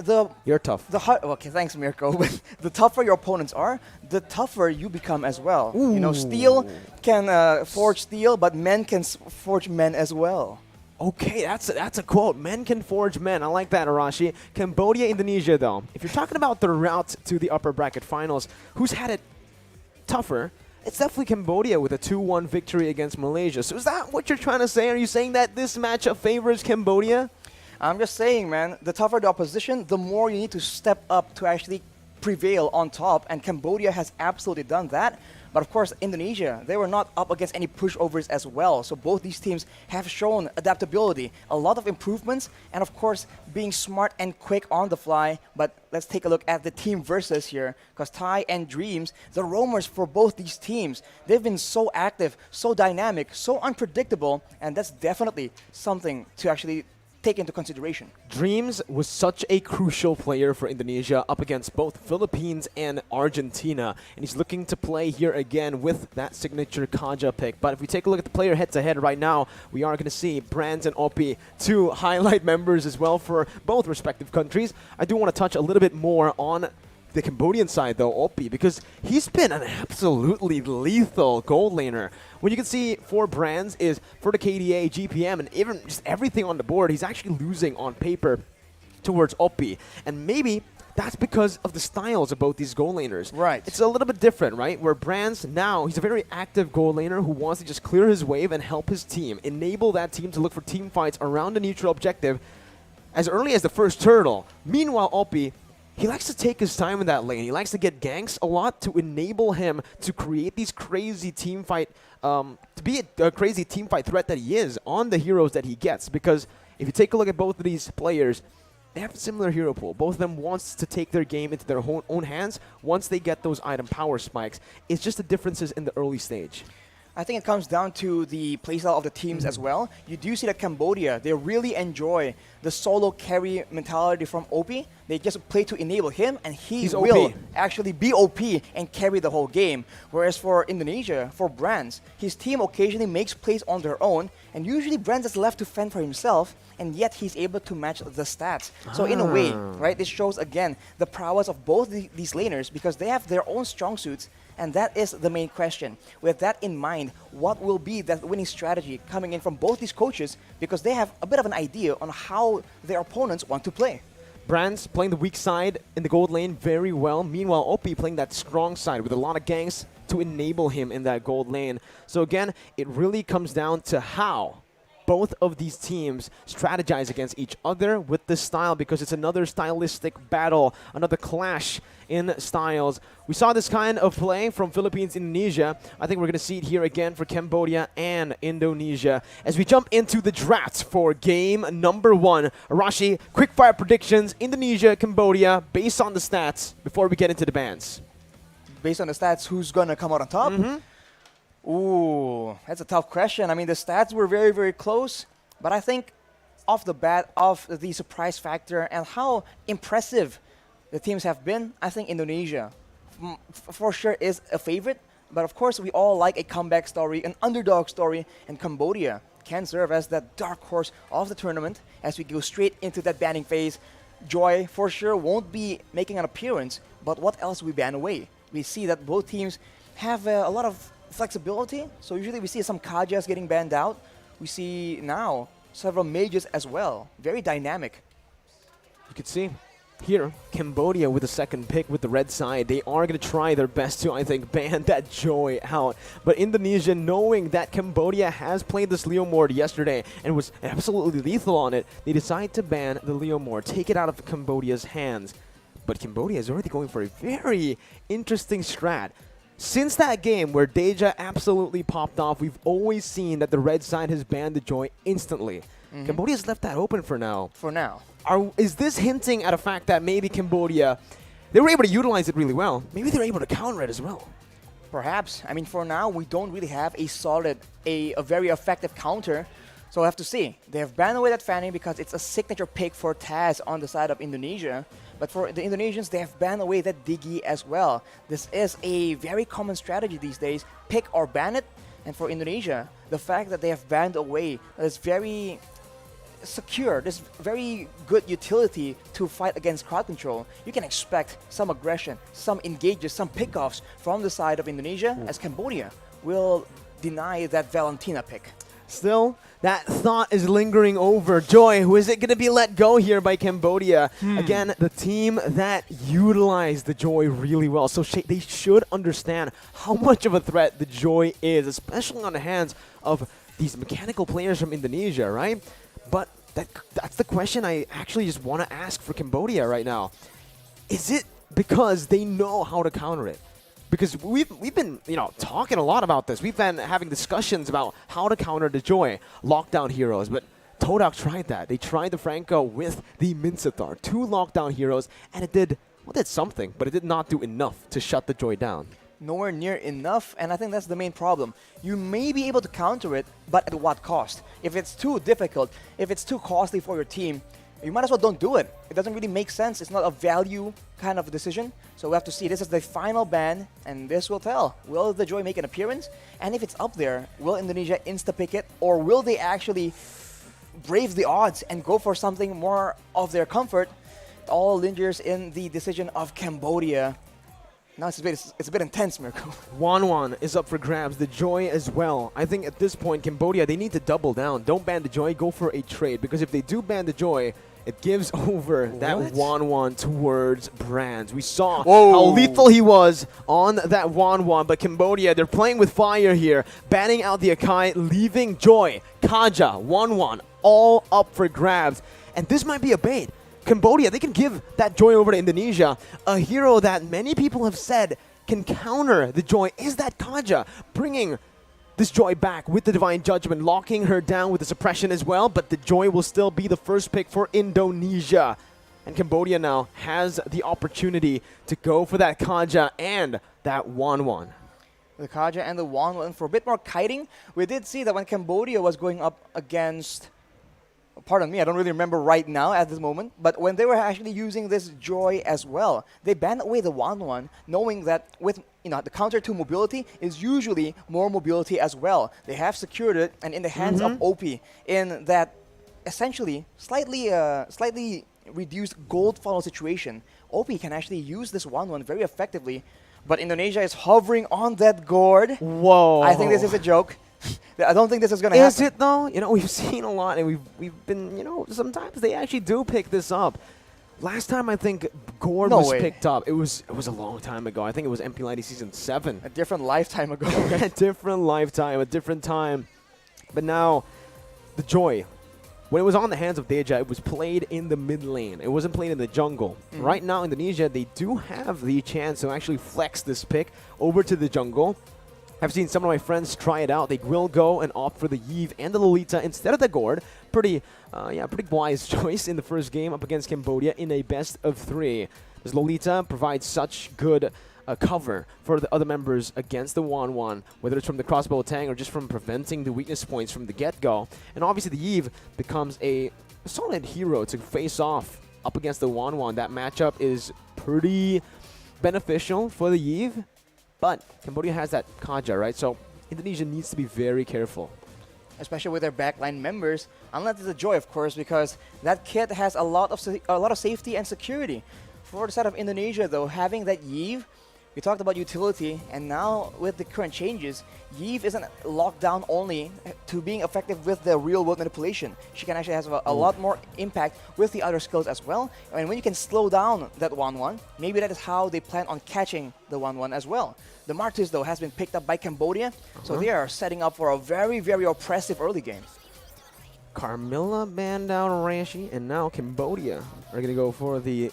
You're tough. Okay, thanks, Mirko. But the tougher your opponents are, the tougher you become as well. Ooh. You know, steel can forge steel, but men can forge men as well. Okay, that's a quote. Men can forge men. I like that, Arashi. Cambodia, Indonesia, though. If you're talking about the route to the upper bracket finals, who's had it tougher? It's definitely Cambodia with a 2-1 victory against Malaysia. So is that what you're trying to say? Are you saying that this matchup favors Cambodia? I'm just saying, man, the tougher the opposition, the more you need to step up to actually prevail on top. And Cambodia has absolutely done that. But of course, Indonesia, they were not up against any pushovers as well. So both these teams have shown adaptability, a lot of improvements, and of course, being smart and quick on the fly. But let's take a look at the team versus here, because Ty and Dreams, the roamers for both these teams, they've been so active, so dynamic, so unpredictable, and that's definitely something to actually take into consideration. Dreams was such a crucial player for Indonesia up against both Philippines and Argentina, and he's looking to play here again with that signature Kaja pick. But if we take a look at the player head-to-head right now, we are going to see Brands and Opie, 2 highlight members as well for both respective countries. I do want to touch a little bit more on the Cambodian side, though, Opie, because he's been an absolutely lethal goal laner. When you can see for Brands is for the KDA, GPM, and even just everything on the board, he's actually losing on paper towards Opie. And maybe that's because of the styles of both these goal laners. Right. It's a little bit different, right? Where Brands now, he's a very active goal laner who wants to just clear his wave and help his team, enable that team to look for team fights around the neutral objective as early as the first turtle. Meanwhile, Opie, he likes to take his time in that lane. He likes to get ganks a lot to enable him to create these crazy team fight, to be a crazy team fight threat that he is on the heroes that he gets. Because if you take a look at both of these players, they have a similar hero pool. Both of them wants to take their game into their own hands once they get those item power spikes. It's just the differences in the early stage. I think it comes down to the playstyle of the teams as well. You do see that Cambodia, they really enjoy the solo carry mentality from OP. They just play to enable him, and he's will OP. actually be OP and carry the whole game. Whereas for Indonesia, for Brands, his team occasionally makes plays on their own, and usually Brands is left to fend for himself, and yet he's able to match the stats. So in a way, right, this shows again the prowess of both these laners, because they have their own strong suits. And that is the main question. With that in mind, what will be that winning strategy coming in from both these coaches, because they have a bit of an idea on how their opponents want to play. Brands playing the weak side in the gold lane very well. Meanwhile, OP playing that strong side with a lot of ganks to enable him in that gold lane. So again, it really comes down to how both of these teams strategize against each other with the style, because it's another stylistic battle, another clash in styles. We saw this kind of play from Philippines, Indonesia. I think we're going to see it here again for Cambodia and Indonesia. As we jump into the draft for game number 1. Arashi, quick-fire predictions, Indonesia, Cambodia, based on the stats, before we get into the bans. Based on the stats, who's going to come out on top? Ooh, that's a tough question. I mean, the stats were very, very close, but I think off the bat, of the surprise factor and how impressive the teams have been, I think Indonesia for sure is a favorite. But of course, we all like a comeback story, an underdog story, and Cambodia can serve as that dark horse of the tournament as we go straight into that banning phase. Joy for sure won't be making an appearance, but what else we ban away? We see that both teams have a lot of flexibility. So usually we see some Kajas getting banned out. We see now several mages as well. Very dynamic. You can see here, Cambodia with the second pick with the red side. They are going to try their best to, I think, ban that Joy out. But Indonesia, knowing that Cambodia has played this Leomord yesterday and was absolutely lethal on it, they decide to ban the Leomord, take it out of Cambodia's hands. But Cambodia is already going for a very interesting strat. Since that game where Deja absolutely popped off, we've always seen that the red side has banned the Joy instantly. Cambodia's left that open for now. Is this hinting at a fact that maybe Cambodia, they were able to utilize it really well. Maybe they're able to counter it as well. Perhaps. I mean, for now, we don't really have a solid, a very effective counter. So we'll have to see. They have banned away that Fanny because it's a signature pick for Taz on the side of Indonesia. But for the Indonesians, they have banned away that Diggy as well. This is a very common strategy these days. Pick or ban it. And for Indonesia, the fact that they have banned away is very secure. There's very good utility to fight against crowd control. You can expect some aggression, some engages, some pickoffs from the side of Indonesia, as Cambodia will deny that Valentina pick. Still, that thought is lingering over. Joy, who is it going to be let go here by Cambodia? Again, the team that utilized the Joy really well. So they should understand how much of a threat the Joy is, especially on the hands of these mechanical players from Indonesia, right? But that's the question I actually just want to ask for Cambodia right now. Is it because they know how to counter it? Because we've been talking a lot about this. We've been having discussions about how to counter the Joy lockdown heroes, but Todak tried that. They tried the Franco with the Mincetar, 2 lockdown heroes, and it did something, but it did not do enough to shut the Joy down. Nowhere near enough, and I think that's the main problem. You may be able to counter it, but at what cost? If it's too difficult, if it's too costly for your team, you might as well don't do it. It doesn't really make sense. It's not a value kind of decision. So we have to see. This is the final ban, and this will tell. Will the Joy make an appearance? And if it's up there, will Indonesia insta-pick it? Or will they actually brave the odds and go for something more of their comfort? It all lingers in the decision of Cambodia. Now it's a bit intense, Mirko. Wanwan is up for grabs. The Joy as well. I think at this point, Cambodia, they need to double down. Don't ban the Joy. Go for a trade. Because if they do ban the Joy, it gives over that Wanwan towards Brands. We saw how lethal he was on that Wanwan. But Cambodia, they're playing with fire here. Banning out the Akai, leaving Joy, Kaja, Wanwan, all up for grabs. And this might be a bait. Cambodia, they can give that Joy over to Indonesia. A hero that many people have said can counter the Joy is that Kaja, bringing this Joy back with the Divine Judgment, locking her down with the suppression as well, but the Joy will still be the first pick for Indonesia. And Cambodia now has the opportunity to go for that Kaja and that 1-1. The Kaja and the 1-1 for a bit more kiting. We did see that when Cambodia was going up against, pardon me, I don't really remember right now at this moment, but when they were actually using this Joy as well, they banned away the 1-1, knowing that with the counter to mobility is usually more mobility as well. They have secured it, and in the hands of OP, in that essentially slightly reduced gold funnel situation, OP can actually use this 1-1 very effectively. But Indonesia is hovering on that gourd. Whoa. I think this is a joke. I don't think this is going to happen. Is it though? We've seen a lot, and we've been, sometimes they actually do pick this up. Last time I think gourd was picked up, it was a long time ago. I think it was MPLID Season 7. A different lifetime ago. A different lifetime, a different time. But now, the Joy. When it was on the hands of Deja, it was played in the mid lane. It wasn't played in the jungle. Right now, Indonesia, they do have the chance to actually flex this pick over to the jungle. I've seen some of my friends try it out. They will go and opt for the Yve and the Lolita instead of the gourd. Pretty wise choice in the first game up against Cambodia in a best of 3. This Lolita provides such good cover for the other members against the 1-1, whether it's from the crossbow tang or just from preventing the weakness points from the get-go. And obviously the Yve becomes a solid hero to face off up against the 1-1. That matchup is pretty beneficial for the Yve, but Cambodia has that Kaja, right? So Indonesia needs to be very careful. Especially with their backline members, unless it's a Joy, of course, because that kit has a lot of safety and security. For the side of Indonesia, though, having that Yve, we talked about utility, and now with the current changes, Yve isn't locked down only to being effective with the real-world manipulation. She can actually have a lot more impact with the other skills as well. And when you can slow down that 1-1, maybe that is how they plan on catching the 1-1 as well. The Martis, though, has been picked up by Cambodia, so they are setting up for a very, very oppressive early game. Carmilla banned out Rashi, and now Cambodia are going to go for the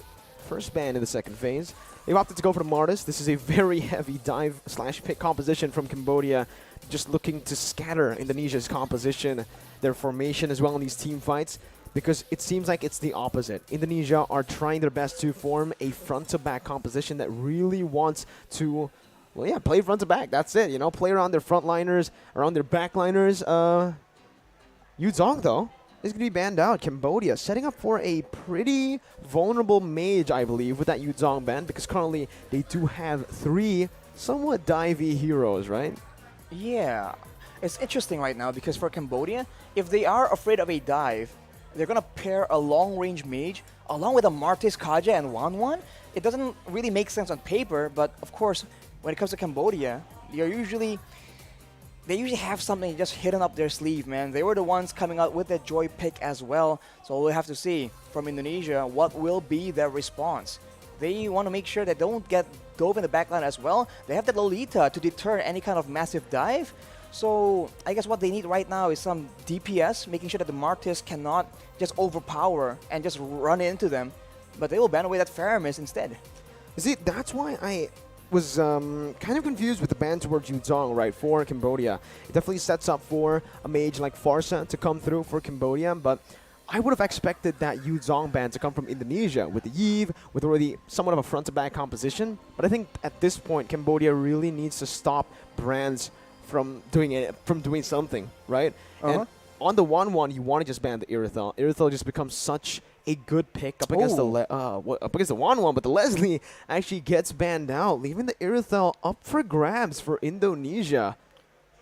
first ban in the second phase. They've opted to go for the Martis. This is a very heavy dive/pick composition from Cambodia, just looking to scatter Indonesia's composition, their formation as well in these team fights, because it seems like it's the opposite. Indonesia are trying their best to form a front-to-back composition that really wants to, play front-to-back. That's it, play around their frontliners, around their backliners. Yu Zong, though, is going to be banned out. Cambodia setting up for a pretty vulnerable mage, I believe, with that Yu Zong ban, because currently they do have 3 somewhat divey heroes, right? Yeah, it's interesting right now because for Cambodia, if they are afraid of a dive, they're going to pair a long-range mage along with a Martis, Kaja, and 1-1. It doesn't really make sense on paper, but of course, when it comes to Cambodia, they usually have something just hidden up their sleeve, man. They were the ones coming out with that Joy pick as well. So we'll have to see from Indonesia what will be their response. They want to make sure they don't get dove in the backline as well. They have the Lolita to deter any kind of massive dive. So I guess what they need right now is some DPS, making sure that the Martis cannot just overpower and just run into them. But they will ban away that Faramis instead. See, that's why I was kind of confused with the ban towards Yu Zong, right, for Cambodia. It definitely sets up for a mage like Farsa to come through for Cambodia, but I would have expected that Yu Zong ban to come from Indonesia with the Yve, with already somewhat of a front-to-back composition. But I think at this point, Cambodia really needs to stop brands from doing something, right? And on the 1-1, you want to just ban the Irithel. Irithel just becomes such a good pick up against the 1-1, but the Leslie actually gets banned out, leaving the Irithel up for grabs for Indonesia,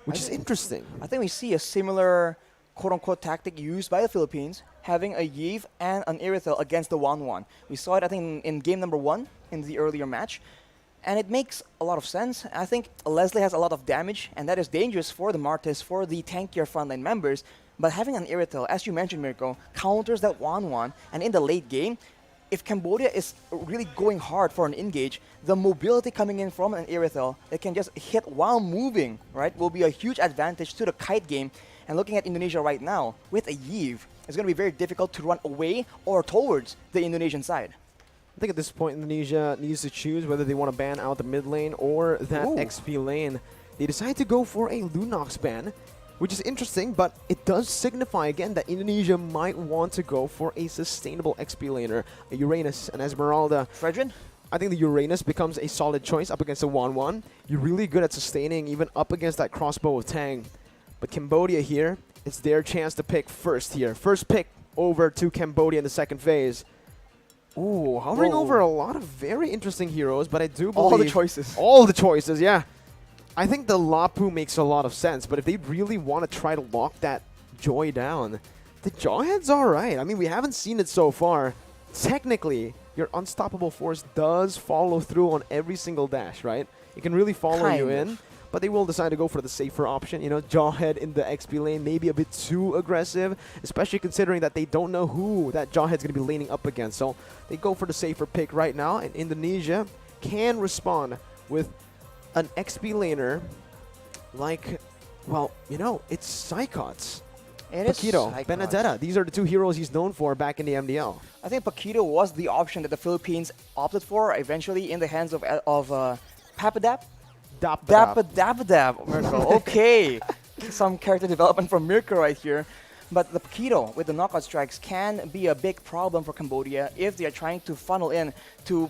which is interesting. I think we see a similar quote-unquote tactic used by the Philippines, having a Yve and an Irithel against the 1-1. We saw it, I think, in game number 1 in the earlier match, and it makes a lot of sense. I think Leslie has a lot of damage, and that is dangerous for the Martis, for the tankier frontline members. But having an Irithel, as you mentioned, Mirko, counters that 1-1, and in the late game, if Cambodia is really going hard for an engage, the mobility coming in from an Irithel that can just hit while moving, right, will be a huge advantage to the kite game. And looking at Indonesia right now, with a Yve, it's going to be very difficult to run away or towards the Indonesian side. I think at this point, Indonesia needs to choose whether they want to ban out the mid lane or that XP lane. They decide to go for a Lunox ban. which is interesting, but it does signify again that Indonesia might want to go for a sustainable XP laner, a Uranus, an Esmeralda. Fredrin? I think the Uranus becomes a solid choice up against the 1-1. You're really good at sustaining even up against that crossbow of Tang. But Cambodia here, it's their chance to pick first here. First pick over to Cambodia in the second phase. Ooh, hovering over a lot of very interesting heroes, but I do believe... All the choices. All the choices, yeah. I think the Lapu makes a lot of sense, but if they really want to try to lock that Joy down, the Jawhead's alright. I mean, we haven't seen it so far. Technically, your unstoppable force does follow through on every single dash, right? It can really follow you in, but they will decide to go for the safer option. You know, Jawhead in the XP lane, maybe a bit too aggressive, especially considering that they don't know who that Jawhead's going to be laning up against. So they go for the safer pick right now, and Indonesia can respond with an XP laner like, well, you know, it's Psychots. Paquito, Benedetta. These are the two heroes he's known for back in the MDL. I think Paquito was the option that the Philippines opted for eventually in the hands of Papadap. Dapadab. Mirko. Okay. Some character development from Mirko right here. But the Paquito with the knockout strikes can be a big problem for Cambodia if they are trying to funnel in to,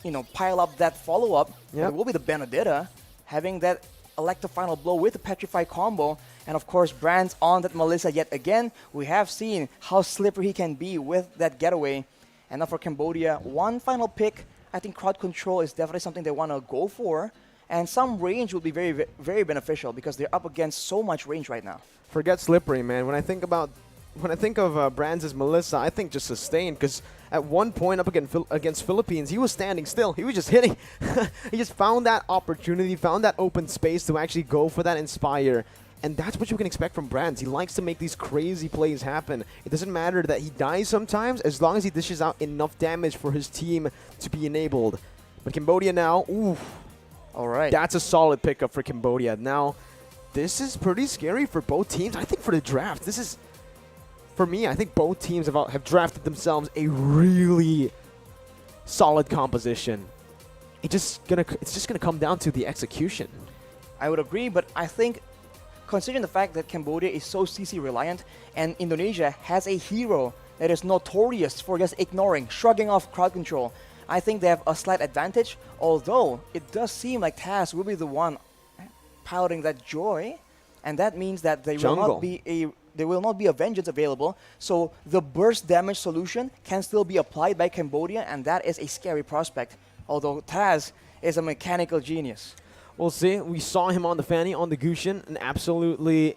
you know, pile up that follow-up. Yep. It will be the Benedetta having that elective final blow with the Petrify combo. And of course, Brands on that Melissa yet again. We have seen how slippery he can be with that getaway. And now for Cambodia, one final pick. I think crowd control is definitely something they want to go for. And some range will be very, very beneficial because they're up against so much range right now. Forget slippery, man. When I think of Brands as Melissa, I think just sustain, because at one point up against Philippines, he was standing still. He was just hitting. He just found that opportunity, found that open space to actually go for that Inspire. And that's what you can expect from Brands. He likes to make these crazy plays happen. It doesn't matter that he dies sometimes, as long as he dishes out enough damage for his team to be enabled. But Cambodia now, ooh. All right. That's a solid pickup for Cambodia. Now, this is pretty scary for both teams. I think for the draft, this is, for me, I think both teams have drafted themselves a really solid composition. It's just gonna come down to the execution. I would agree, but I think considering the fact that Cambodia is so CC reliant and Indonesia has a hero that is notorious for just ignoring, shrugging off crowd control, I think they have a slight advantage, although it does seem like Taz will be the one piloting that Joy, and that means that there will not be a Vengeance available, so the burst damage solution can still be applied by Cambodia, and that is a scary prospect, although Taz is a mechanical genius. We'll see. We saw him on the Fanny, on the Gushin, an absolutely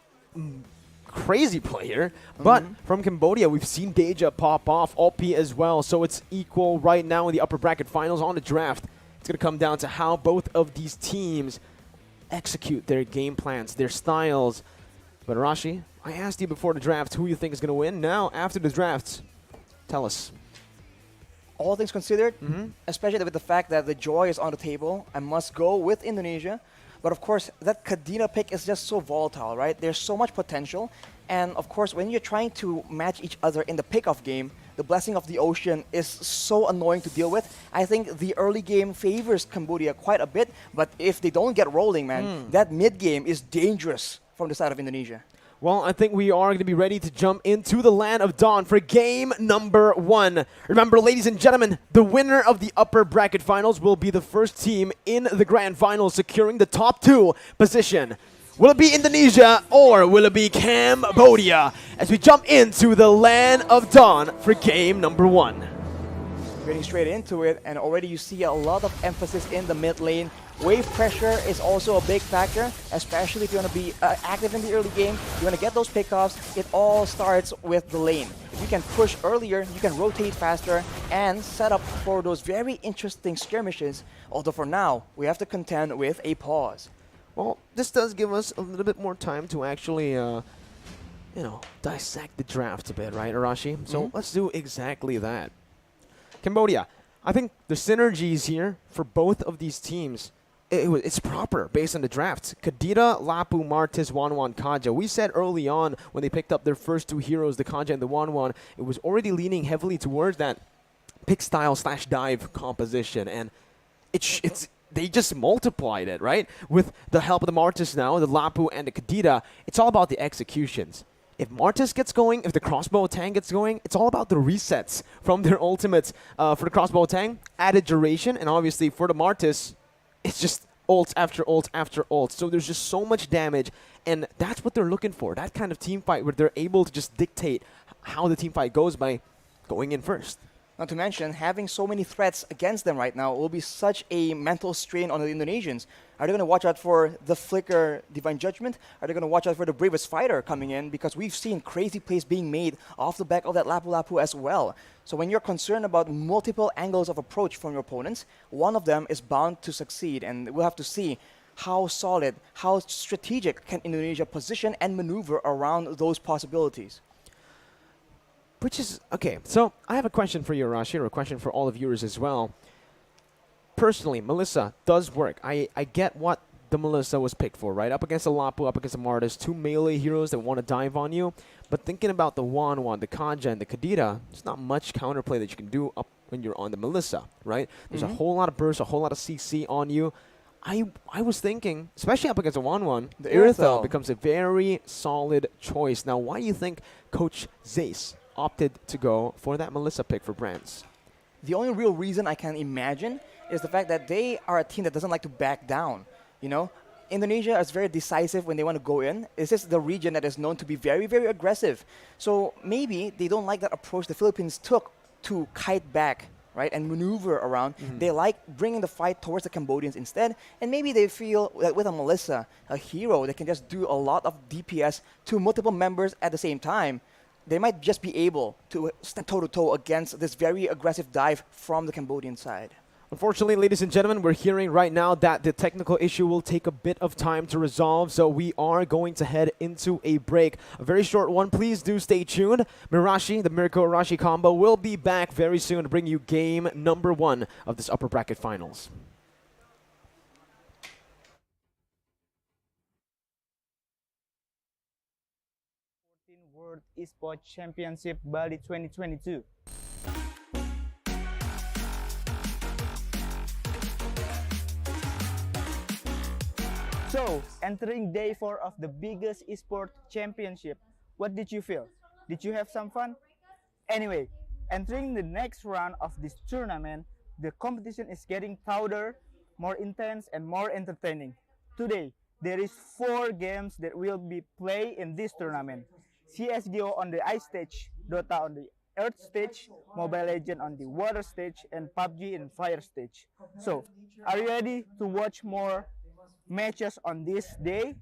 crazy player. But from Cambodia, we've seen Deja pop off, Opie as well. So it's equal right now in the upper bracket finals on the draft. It's going to come down to how both of these teams execute their game plans, their styles. But Rashi, I asked you before the draft who you think is going to win. Now, after the draft, tell us. All things considered, especially with the fact that the Joy is on the table, I must go with Indonesia. But of course, that Kadena pick is just so volatile, right? There's so much potential. And of course, when you're trying to match each other in the pick-off game, the Blessing of the Ocean is so annoying to deal with. I think the early game favors Cambodia quite a bit, but if they don't get rolling, man, that mid-game is dangerous from the side of Indonesia. Well, I think we are going to be ready to jump into the Land of Dawn for game number 1. Remember, ladies and gentlemen, the winner of the upper bracket finals will be the first team in the grand finals securing the top 2 position. Will it be Indonesia or will it be Cambodia? As we jump into the Land of Dawn for game number 1. Getting straight into it, and already you see a lot of emphasis in the mid lane. Wave pressure is also a big factor, especially if you want to be active in the early game. You want to get those pickoffs. It all starts with the lane. If you can push earlier, you can rotate faster and set up for those very interesting skirmishes. Although for now, we have to contend with a pause. Well, this does give us a little bit more time to actually, you know, dissect the draft a bit, right, Arashi? So let's do exactly that. Cambodia, I think the synergies here for both of these teams, it's proper based on the draft. Kadira, Lapu, Martis, Wanwan, Kaja. We said early on when they picked up their first 2 heroes, the Kaja and the Wanwan, it was already leaning heavily towards that pick style / dive composition. And they just multiplied it, right? With the help of the Martis now, the Lapu and the Kadita, it's all about the executions. If Martis gets going, if the crossbow Tang gets going, it's all about the resets from their ultimates. For the crossbow Tang, added duration, and obviously for the Martis, it's just ults after ults after ults. So there's just so much damage, and that's what they're looking for. That kind of team fight where they're able to just dictate how the team fight goes by going in first. Not to mention, having so many threats against them right now will be such a mental strain on the Indonesians. Are they going to watch out for the Flicker Divine Judgment? Are they going to watch out for the Bravest Fighter coming in? Because we've seen crazy plays being made off the back of that Lapu Lapu as well. So when you're concerned about multiple angles of approach from your opponents, one of them is bound to succeed. And we'll have to see how solid, how strategic can Indonesia position and maneuver around those possibilities. Which is, okay, so I have a question for you, Rashi, or a question for all the viewers as well. Personally, Melissa does work. I get what the Melissa was picked for, right? Up against the Lapu, up against the Martis, two melee heroes that want to dive on you. But thinking about the Wan, the Kanja, and the Kadita, there's not much counterplay that you can do up when you're on the Melissa, right? There's a whole lot of burst, a whole lot of CC on you. I was thinking, especially up against the Wan, the Irithel becomes a very solid choice. Now, why do you think Coach Zace opted to go for that Melissa pick for Brands? The only real reason I can imagine is the fact that they are a team that doesn't like to back down. You know, Indonesia is very decisive when they want to go in. It's just the region that is known to be very, very aggressive. So maybe they don't like that approach the Philippines took to kite back, right, and maneuver around. They like bringing the fight towards the Cambodians instead, and maybe they feel that with a Melissa, a hero that can just do a lot of DPS to multiple members at the same time, they might just be able to step toe-to-toe against this very aggressive dive from the Cambodian side. Unfortunately, ladies and gentlemen, we're hearing right now that the technical issue will take a bit of time to resolve, so we are going to head into a break. A very short one. Please do stay tuned. Mirashi, the Mirko Arashi combo, will be back very soon to bring you game number 1 of this upper bracket finals. World Esports Championship Bali 2022. So, entering day 4 of the biggest esports championship, what did you feel? Did you have some fun? Anyway, entering the next round of this tournament, the competition is getting louder, more intense, and more entertaining. Today, there is 4 games that will be played in this tournament. CSGO on the ice stage, Dota on the earth stage, Mobile Legends on the water stage, and PUBG in fire stage. So, are you ready to watch more matches on this day?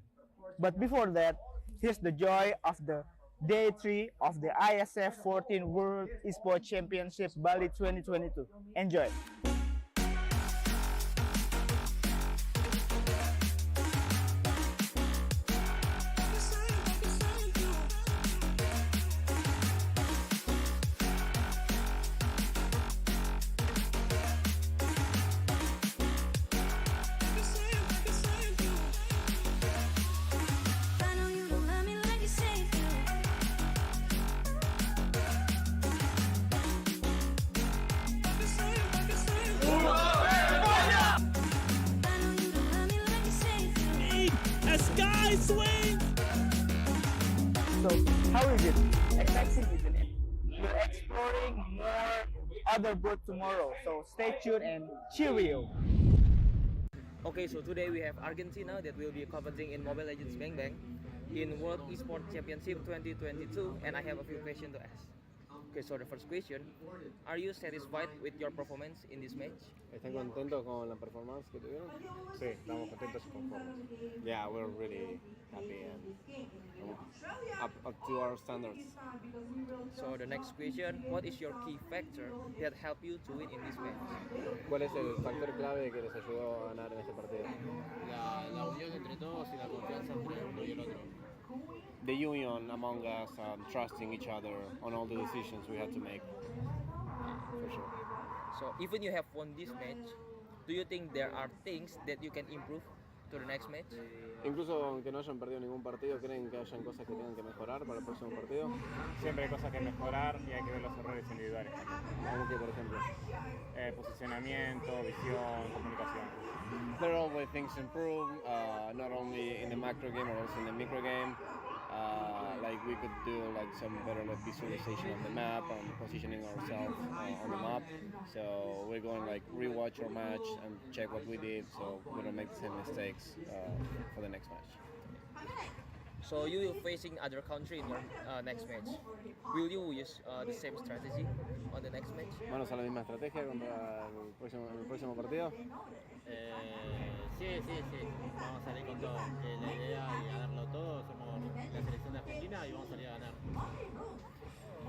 But before that, here's the joy of the day 3 of the IESF 14 World Esports Championship Bali 2022. Enjoy! So, how is it? Exciting, isn't it? We're exploring more other board tomorrow, so stay tuned and cheerio! Okay, so today we have Argentina that will be competing in Mobile Legends Bang Bang in World Esports Championship 2022, and I have a few questions to ask. Okay, so the first question, are you satisfied with your performance in this match? ¿Están contentos con la performance que tuvieron? Sí, estamos contentos y conformes. Yeah, we're really happy and up to our standards. So the next question, what is your key factor that helped you to win in this match? ¿Cuál es el factor clave que les ayudó a ganar en este partido? La unión entre todos y la confianza entre uno y el otro. The union among us and trusting each other on all the decisions we had to make. For sure. So even you have won this match, do you think there are things that you can improve to the next match? Incluso aunque no hayan perdido ningún partido, ¿creen que hayan cosas que tengan que mejorar para el próximo partido? Siempre hay cosas que mejorar y hay que ver los errores individuales. ¿Cómo que, por ejemplo? Posicionamiento, visión, comunicación. There are always things to improve, not only in the macro game but also in the micro game. Like we could do like some better like visualization of the map and positioning ourselves on the map. So we're going like rewatch our match and check what we did so we don't make the same mistakes for the next match. So you will facing other country in your next match. Will you use the same strategy on the next match? ¿Vamos a la misma estrategia contra el próximo partido? Sí. Vamos a salir con todo. La idea es ganarlo todo. Somos la selección de Argentina y vamos a salir a ganar.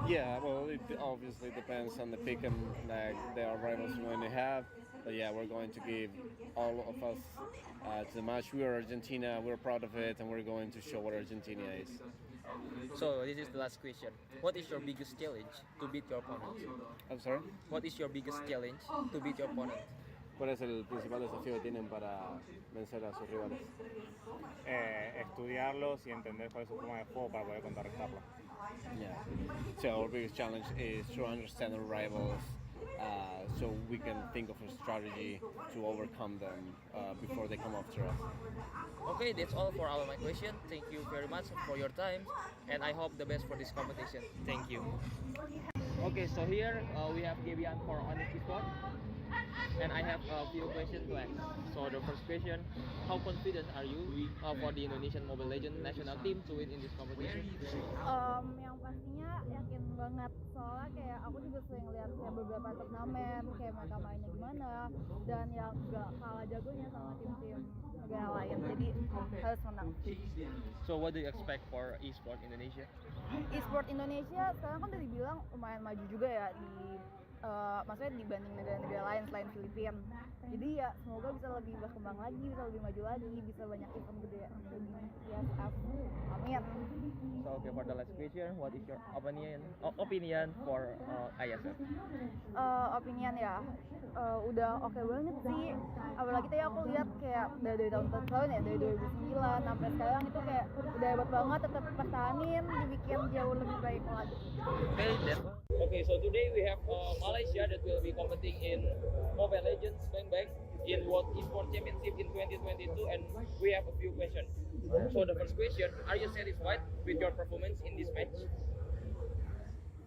Yeah, well, it obviously depends on the pick and like the rivals we're going to have. But yeah, we're going to give all of us to the match. We are Argentina, we're proud of it, and we're going to show what Argentina is. So this is the last question. What is your biggest challenge to beat your opponent? I'm sorry? What is your biggest challenge to beat your opponent? ¿Cuál es el principal desafío que tienen para vencer a sus rivales? Estudiarlos y entender cuál es su forma de juego para poder contrarrestarlo. Yeah. So our biggest challenge is to understand our rivals, so we can think of a strategy to overcome them before they come after us. Okay, that's all for all my questions. Thank you very much for your time, and I hope the best for this competition. Thank you. Okay, so here we have Gabian for Onyx Esports, and I have a few questions to ask. So the first question, how confident are you for the Indonesian Mobile Legends national team to win in this competition? Yang pastinya yakin banget, soalnya kayak aku juga sering lihat kayak beberapa turnamen kayak mereka mainnya gimana dan yang gak kalah jagonya sama tim-tim negara lain, jadi harus menang. So what do you expect for Esports Indonesia? Esports Indonesia sekarang kan udah dibilang lumayan maju juga ya di maksudnya dibanding negara-negara lain selain Filipina. Jadi ya semoga bisa lebih berkembang lagi, bisa lebih maju lagi, bisa banyak event gede di IESF. Amin. So okay, for the last question, what is your opinion for IESF? Opinion ya, udah oke banget sih. Apalagi tadi aku lihat kayak dari tahun-tahun ya, dari 2009 sampai sekarang itu kayak udah hebat banget, tetap pertahanin, dibikin jauh lebih baik lagi. Okay, so today we have Malaysia that will be competing in Mobile Legends Bang Bang in World Esports Championship in 2022, and we have a few questions. So the first question, are you satisfied with your performance in this match?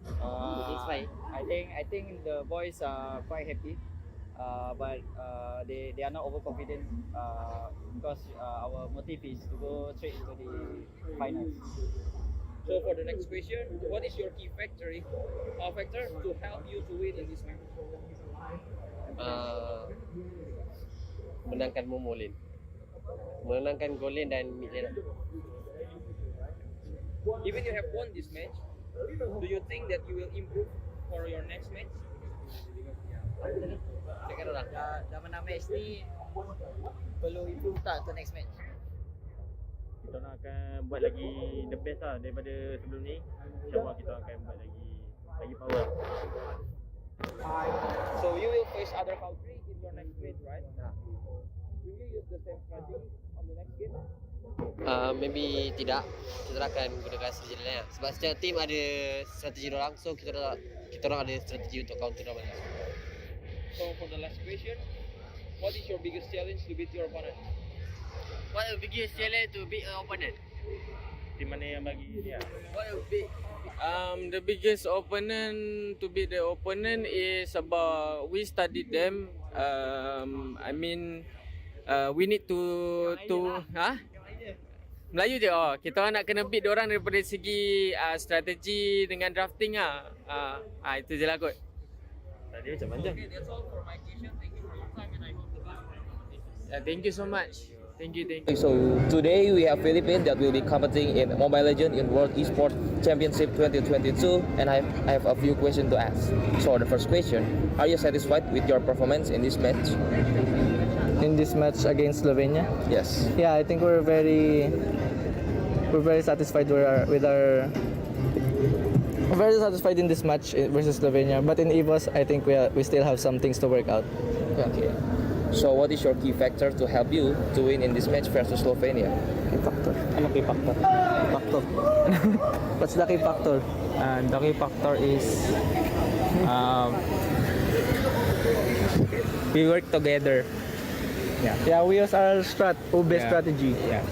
I think the boys are quite happy, but they are not overconfident because our motive is to go straight into the finals. So for the next question, what is your key factor to help you to win in this match? Menangkan Momolin, menangkan Golin dan mid lane. Even you have won this match, do you think that you will improve for your next match? Dah menang match ni, perlu improve tak untuk next match? Kita nak akan buat lagi the best lah daripada sebelum ni. InsyaAllah kita akan buat lagi power. So you will face other country in your next match, right? Will you use the same strategy on the next game? Maybe tidak. Kita akan gunakan strategi lain. Sebab setiap team ada strategi orang, so kita orang ada strategi untuk counter mereka. So for the last question, what is your biggest challenge to beat your opponent? What is the biggest challenge to beat your opponent? Tim mana yang bagi dia? What will be? The biggest opponent to beat the opponent is about we studied them. I mean, we need to Melayu je. Kita orang nak kena beat diorang daripada segi strategi dengan drafting itu je lah kot. Tadi macam panjang. Okay, that's all for my question. Thank you for your time and I hope the best for this competition. Thank you so much. Thank you. So today we have Philippines that will be competing in Mobile Legends in World Esports Championship 2022, and I have a few questions to ask. So the first question, are you satisfied with your performance in this match? In this match against Slovenia? Yes. Yeah, I think we're very satisfied with our very satisfied in this match versus Slovenia. But in EVOS, I think we still have some things to work out. Okay. So what is your key factor to help you to win in this match versus Slovenia? Key factor. Ano key factor? Factor. What's the key factor? The key factor is we work together. Yeah, we use our strategy. Yeah.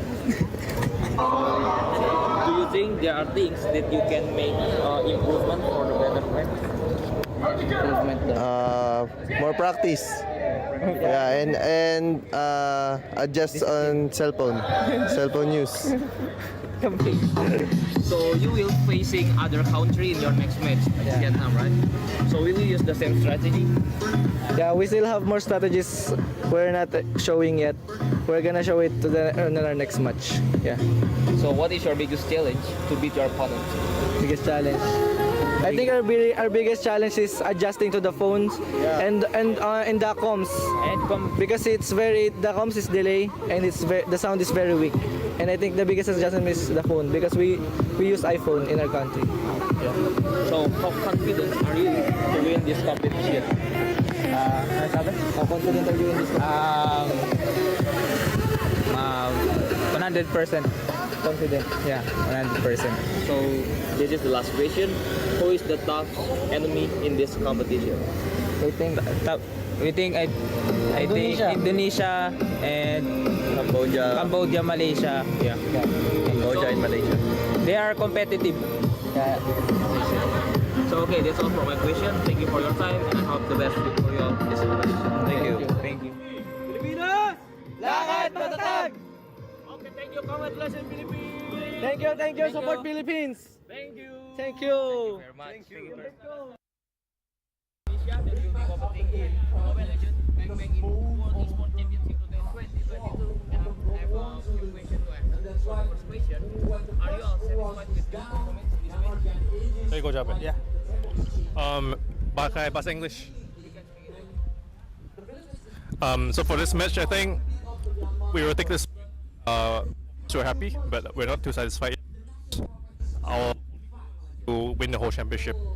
Do you think there are things that you can make improvement for the better match? More practice. Yeah, and adjust on cell phone use. So you will facing other country in your next match, like Vietnam, right? So will you use the same strategy? Yeah, we still have more strategies we're not showing yet. We're gonna show it to in our next match. Yeah. So what is your biggest challenge to beat your opponent? Biggest challenge. I think our biggest challenge is adjusting to the phones and the comms. Because the comms is delay and the sound is very weak. And I think the biggest adjustment is the phone because we use iPhone in our country. Yeah. So how confident are you to win this competition? How confident are you in this? 100% confident. Yeah, 100%. So this is the last question. Who is the tough enemy in this competition? I think Indonesia and Cambodia, Malaysia. Yeah. Cambodia and Malaysia. They are competitive. Yeah. So okay, that's all for my question. Thank you for your time and I hope the best for you all in this competition. Thank you. Thank you. Pilipinas! Lahat matatag! Okay, thank you. Congratulations, Philippines! Thank you. Support Philippines! Thank you! Thank you! Very much. Thank you. Indonesia that will be competing in Mobile Legends Bang Bang in World Esports Championship 2022 and I have a few questions to ask. So the first question, are you all satisfied with your performance in this match? Saya go jawab ya. Yeah. Pakai bahasa English. So for this match, I think we will take this. So happy, but we're not too satisfied. Our to win the whole championship. So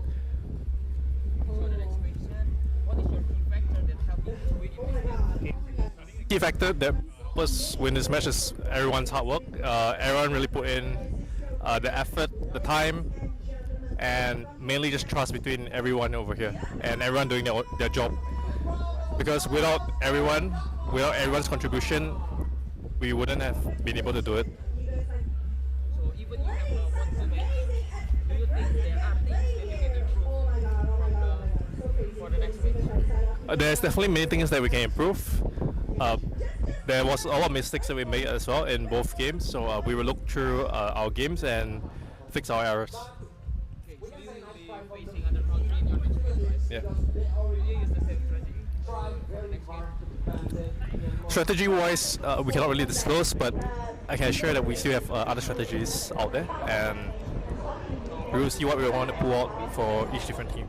the next question, what is your key factor that helped you to win in this match? Key factor that was win this match is everyone's hard work. Everyone really put in the effort, the time, and mainly just trust between everyone over here and everyone doing their job. Because without everyone's contribution, we wouldn't have been able to do it. So even you have won the match, do you think there are things that you can improve for the next match? There's definitely many things that we can improve. There was a lot of mistakes that we made as well in both games, so we will look through our games and fix our errors. Okay, so you will be facing other country in your next match, right? Yeah. Will you use the same strategy for the next game? Strategy-wise, we cannot really disclose, but I can assure that we still have other strategies out there, and we will see what we want to pull out for each different team.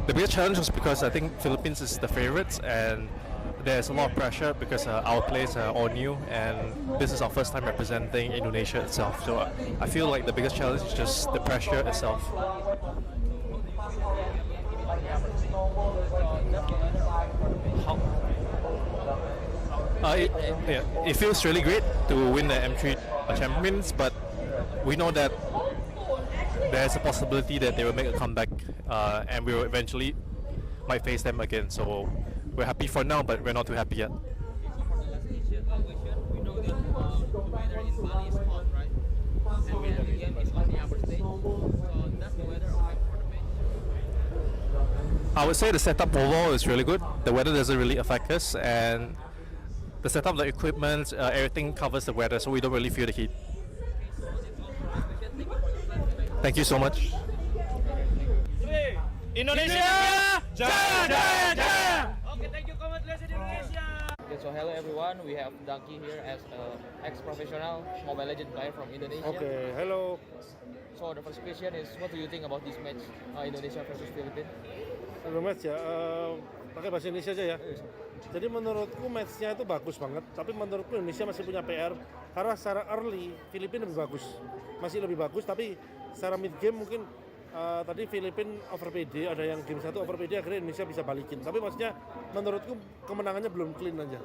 The biggest challenge was because I think Philippines is the favorites, and there's a lot of pressure because our players are all new and this is our first time representing Indonesia itself. So I feel like the biggest challenge is just the pressure itself. It feels really great to win the M3 champions, but we know that there's a possibility that they will make a comeback and we will eventually might face them again. So we're happy for now, but we're not too happy yet. So for the last question, we know that the weather in Bali is hot, right? And when the game is on the upper stage, so does the weather affect for the match? I would say the setup overall is really good. The weather doesn't really affect us, and the setup, the equipment, everything covers the weather, so we don't really feel the heat. Thank you so much. Indonesia! Jaya, jaya, jaya! Okay, thank you. Congratulations, Indonesia! Okay, so hello everyone. We have Daki here as an ex-professional Mobile Legends player from Indonesia. Okay, hello. So the first question is, what do you think about this match, Indonesia versus Philippines? Sebelum match ya, pakai bahasa Indonesia aja ya. Jadi menurutku match-nya itu bagus banget, tapi menurutku Indonesia masih punya PR karena secara early Filipina lebih bagus. Masih lebih bagus, tapi secara mid game mungkin tadi Filipina over PD, ada yang game 1 over PD, akhirnya Indonesia bisa balikin. Tapi maksudnya menurutku kemenangannya belum clean aja.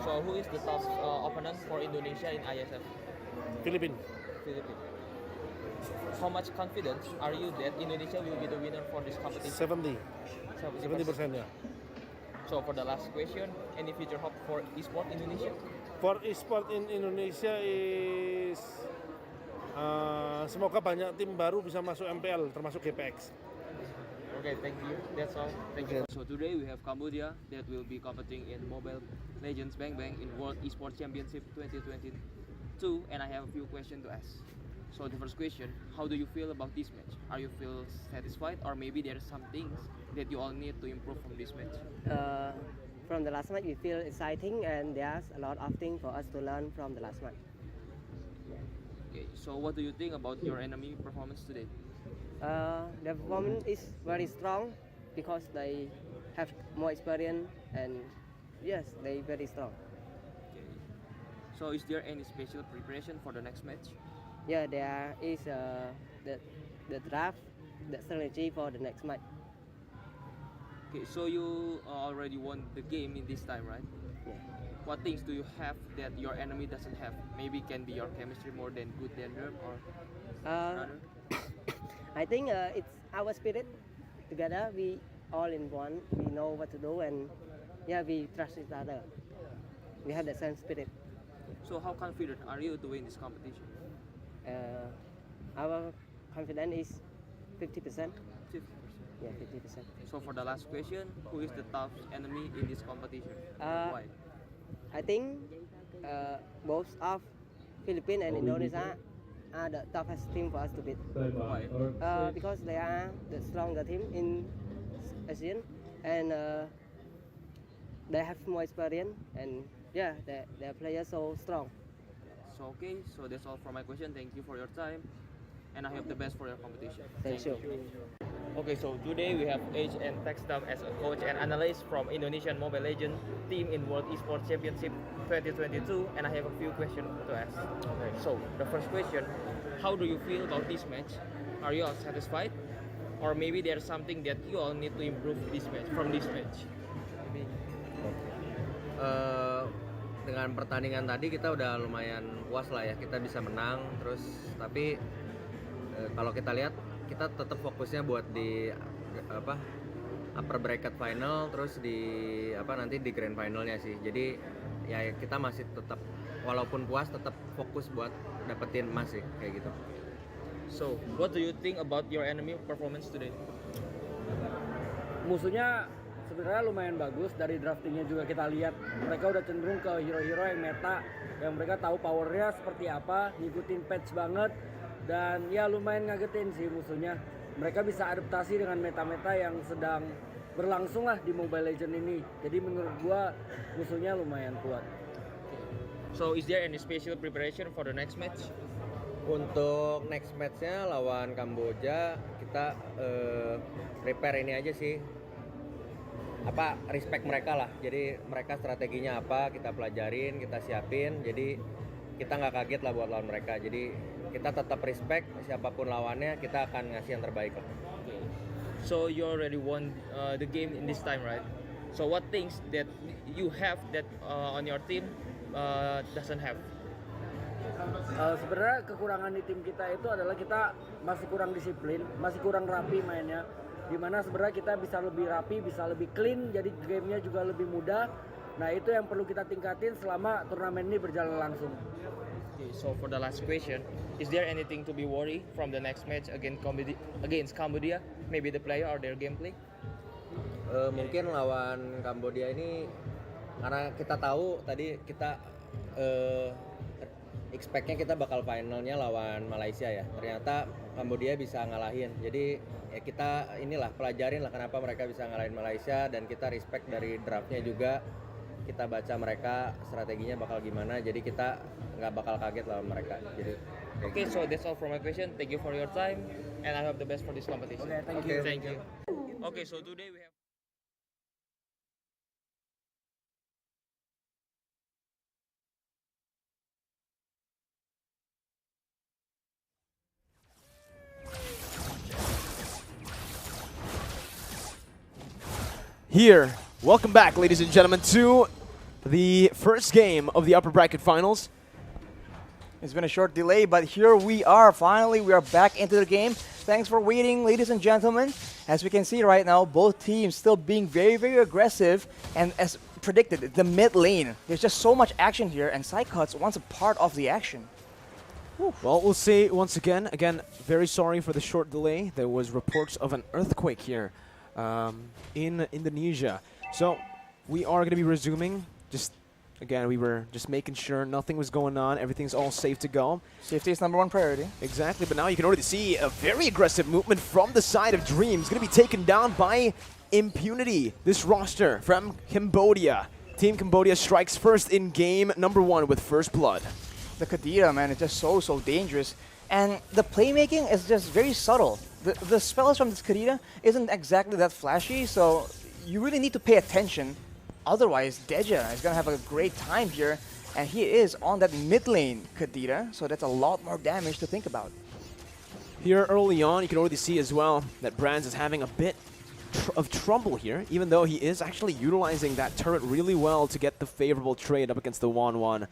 So who is the top opponent for Indonesia in IESF? Filipina. How much confidence are you that Indonesia will be the winner for this competition? 70% ya. So for the last question, any future hope for Esports Indonesia? For Esports in Indonesia is semoga banyak tim baru bisa masuk MPL termasuk GPX. Okay, thank you. That's all. Thank you. So today we have Cambodia that will be competing in Mobile Legends Bang Bang in World Esports Championship 2022, and I have a few questions to ask. So the first question, how do you feel about this match? Are you feel satisfied, or maybe there are some things that you all need to improve from this match? From the last match, we feel exciting, and there's a lot of things for us to learn from the last match. Okay, so what do you think about your enemy performance today? The performance is very strong because they have more experience, and yes, they very strong. Okay. So is there any special preparation for the next match? Yeah, there is the draft, the strategy for the next match. Okay, so you already won the game in this time, right? Yeah. What things do you have that your enemy doesn't have? Maybe can be your chemistry more than good than them, or rather? I think it's our spirit. Together, we all in one. We know what to do, and yeah, we trust each other. We have the same spirit. So how confident are you to win this competition? Our confidence is 50%. 50%. Yeah, 50%. So for the last question, who is the toughest enemy in this competition? Why? I think both of Philippines and Indonesia are the toughest team for us to beat. Why? Because they are the stronger team in ASEAN, and they have more experience, and yeah, their players so strong. So okay, so that's all for my question. Thank you for your time, and I hope the best for your competition. Thank you. Okay, so today we have H and Textam as a coach and analyst from Indonesian Mobile Legends team in World Esports Championship 2022, and I have a few questions to ask. Okay, so the first question, how do you feel about this match? Are you all satisfied, or maybe there's something that you all need to improve from this match? Dengan pertandingan tadi kita udah lumayan puas lah ya, kita bisa menang terus, tapi kalau kita lihat kita tetap fokusnya buat di upper bracket final, terus di nanti di grand finalnya sih. Jadi ya kita masih tetap walaupun puas tetap fokus buat dapetin emas sih kayak gitu. So what do you think about your enemy performance today? Musuhnya sebenarnya lumayan bagus, dari draftingnya juga kita lihat mereka udah cenderung ke hero-hero yang meta, yang mereka tahu powernya seperti apa, ngikutin patch banget, dan ya lumayan ngagetin sih musuhnya. Mereka bisa adaptasi dengan meta-meta yang sedang berlangsung lah di Mobile Legends ini. Jadi menurut gua musuhnya lumayan kuat. So is there any special preparation for the next match? Untuk next matchnya lawan Kamboja kita prepare ini aja sih, respect mereka lah. Jadi mereka strateginya apa kita pelajarin, kita siapin, jadi kita nggak kaget lah buat lawan mereka. Jadi kita tetap respect siapapun lawannya, kita akan ngasih yang terbaik lah. Okay. So you already won the game in this time, right? So what things that you have that on your team doesn't have? Sebenarnya kekurangan di tim kita itu adalah kita masih kurang disiplin, masih kurang rapi mainnya. Dimana sebenarnya kita bisa lebih rapi, bisa lebih clean, jadi gamenya juga lebih mudah. Nah itu yang perlu kita tingkatin selama turnamen ini berjalan langsung. Okay, so for the last question, is there anything to be worried from the next match against Cambodia? Maybe the player or their gameplay? Mungkin lawan Kambodia ini karena kita tahu tadi kita expect-nya kita bakal finalnya lawan Malaysia ya. Ternyata Kambodia bisa ngalahin. Jadi ya kita inilah pelajarin lah kenapa mereka bisa ngalahin Malaysia, dan kita respect dari draftnya juga. Kita baca mereka strateginya bakal gimana, jadi kita nggak bakal kaget lawan mereka. Jadi okay, so that's all for my question. Thank you for your time, and I hope the best for this competition. Okay, thank you. Okay, so today we have here. Welcome back, ladies and gentlemen, to the first game of the upper bracket finals. It's been a short delay, but here we are. Finally, we are back into the game. Thanks for waiting, ladies and gentlemen. As we can see right now, both teams still being very, very aggressive. And as predicted, the mid lane, there's just so much action here, and Psycuts wants a part of the action. Well, we'll see once again. Again, very sorry for the short delay. There was reports of an earthquake here in Indonesia. So we are going to be resuming. Again, we were just making sure nothing was going on. Everything's all safe to go. Safety is #1 priority. Exactly, but now you can already see a very aggressive movement from the side of Dreams. Going to be taken down by Impunity. This roster from Cambodia. Team Cambodia strikes first in game #1 with first blood. The Kadira, man, is just so dangerous. And the playmaking is just very subtle. The spells from this Kadira isn't exactly that flashy, so you really need to pay attention. Otherwise, Deja is going to have a great time here, and he is on that mid lane Kadira, so that's a lot more damage to think about. Here early on, you can already see as well that Brands is having a bit of trouble here, even though he is actually utilizing that turret really well to get the favorable trade up against the 1-1.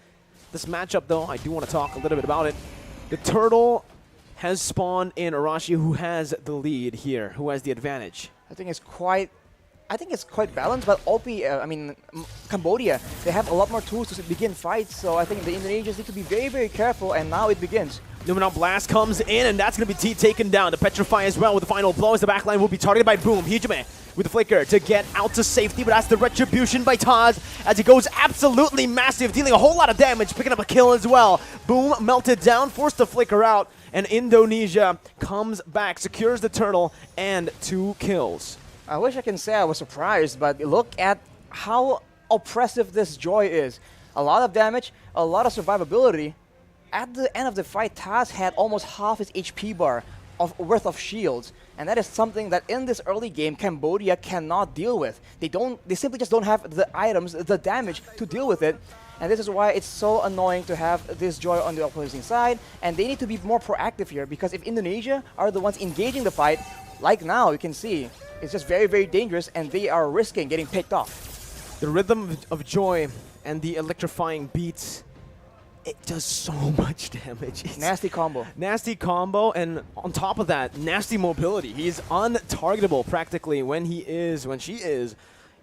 This matchup, though, I do want to talk a little bit about it. The turtle has spawned in Arashi, who has the lead here, who has the advantage. I think it's quite balanced, but Cambodia, they have a lot more tools to begin fights, so I think the Indonesians need to be very, very careful, and now it begins. Numenal Blast comes in, and that's going to be taken down. The Petrify as well with the final blow as the backline will be targeted by Boom. Hijime with the flicker to get out to safety, but that's the retribution by Taz as he goes absolutely massive, dealing a whole lot of damage, picking up a kill as well. Boom melted down, forced the flicker out, and Indonesia comes back, secures the turtle, and 2 kills. I wish I can say I was surprised, but look at how oppressive this Joy is. A lot of damage, a lot of survivability. At the end of the fight, Taz had almost half his HP bar worth of shields, and that is something that in this early game Cambodia cannot deal with. They simply just don't have the items, the damage to deal with it, and this is why it's so annoying to have this Joy on the opposing side, and they need to be more proactive here, because if Indonesia are the ones engaging the fight, like now you can see, it's just very, very dangerous, and they are risking getting picked off. The rhythm of Joy and the electrifying beats, it does so much damage. It's nasty combo. Nasty combo, and on top of that, nasty mobility. He's untargetable practically when she is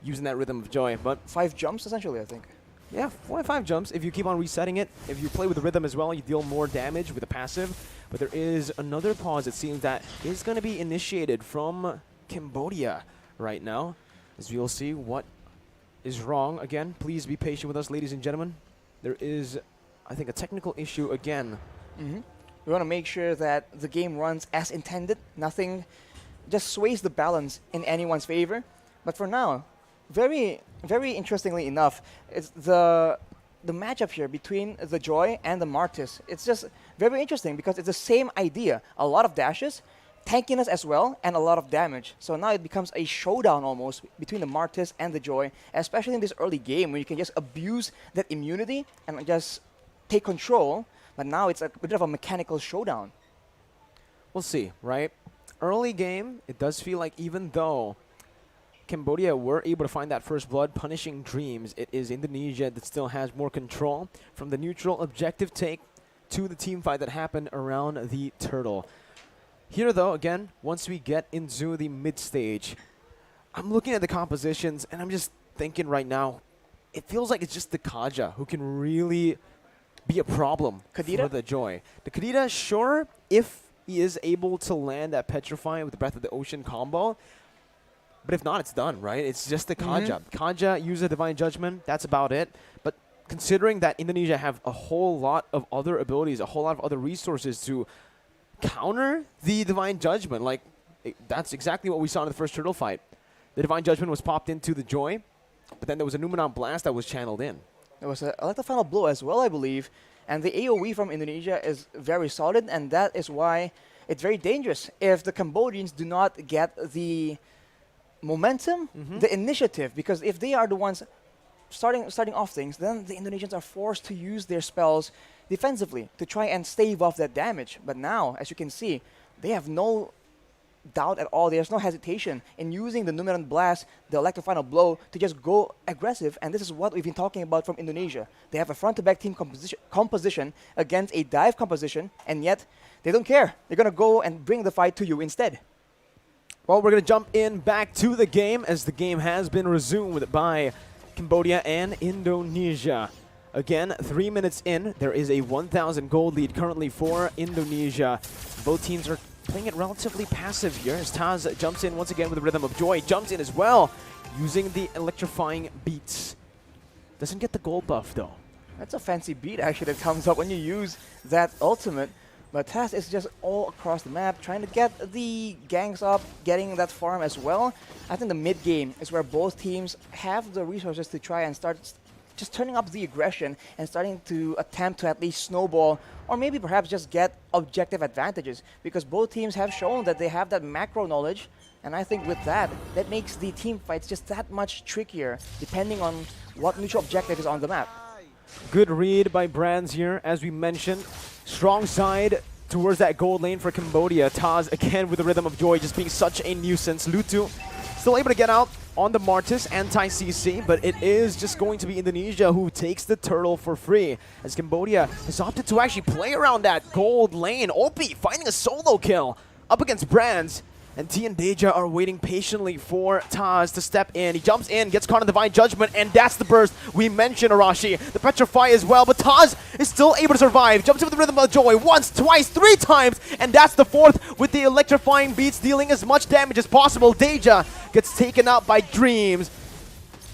using that rhythm of Joy. But 5 jumps essentially, I think. Yeah, 4 or 5 jumps. If you keep on resetting it, if you play with the rhythm as well, you deal more damage with the passive. But there is another pause, it seems, that is going to be initiated from Cambodia right now, as we will see what is wrong. Again, please be patient with us, ladies and gentlemen. There is, I think, a technical issue again. We want to make sure that the game runs as intended. Nothing just sways the balance in anyone's favor. But for now, very, very interestingly enough, it's the matchup here between the Joy and the Martis. It's just very interesting because it's the same idea. A lot of dashes, tankiness as well, and a lot of damage. So now it becomes a showdown almost between the Martis and the Joy, especially in this early game where you can just abuse that immunity and just take control. But now it's a bit of a mechanical showdown. We'll see, right? Early game, it does feel like even though Cambodia were able to find that first blood, punishing Dreams, it is Indonesia that still has more control from the neutral objective take to the team fight that happened around the turtle. Here, though, again, once we get into the mid stage, I'm looking at the compositions and I'm just thinking right now, it feels like it's just the Kaja who can really be a problem for the Joy. The Kadira, sure, if he is able to land that Petrify with the Breath of the Ocean combo, but if not, it's done, right? It's just the Kaja. Kaja uses Divine Judgment, that's about it. But considering that Indonesia have a whole lot of other abilities, a whole lot of other resources to counter the Divine Judgment, like, that's exactly what we saw in the first turtle fight. The Divine Judgment was popped into the Joy, but then there was a Numenal Blast that was channeled in. There was a like the final blow as well, I believe. And the AoE from Indonesia is very solid, and that is why it's very dangerous if the Cambodians do not get the momentum, the initiative, because if they are the ones starting off things, then the Indonesians are forced to use their spells defensively to try and stave off that damage. But now, as you can see, they have no doubt at all. There's no hesitation in using the Numeran Blast, the electro-final blow, to just go aggressive. And this is what we've been talking about from Indonesia. They have a front-to-back team composition against a dive composition, and yet they don't care. They're going to go and bring the fight to you instead. Well, we're going to jump in back to the game as the game has been resumed by Cambodia and Indonesia. Again, 3 minutes in, there is a 1,000 gold lead currently for Indonesia. Both teams are playing it relatively passive here as Taz jumps in once again with the Rhythm of Joy. Jumps in as well using the electrifying beats. Doesn't get the gold buff though. That's a fancy beat actually that comes up when you use that ultimate. But Taz is just all across the map trying to get the ganks up, getting that farm as well. I think the mid game is where both teams have the resources to try and start just turning up the aggression and starting to attempt to at least snowball or maybe perhaps just get objective advantages, because both teams have shown that they have that macro knowledge, and I think with that makes the team fights just that much trickier depending on what neutral objective is on the map. Good read by Brands here, as we mentioned. Strong side towards that gold lane for Cambodia. Taz again with the Rhythm of Joy just being such a nuisance. Lutu still able to get out on the Martis anti-CC, but it is just going to be Indonesia who takes the turtle for free, as Cambodia has opted to actually play around that gold lane. Opie finding a solo kill up against Brands, and T and Deja are waiting patiently for Taz to step in. He jumps in, gets caught in Divine Judgment, and that's the burst we mentioned, Arashi. The Petrify as well, but Taz is still able to survive. Jumps in with the Rhythm of Joy once, twice, 3 times, and that's the 4th with the electrifying beats, dealing as much damage as possible. Deja gets taken out by Dreams.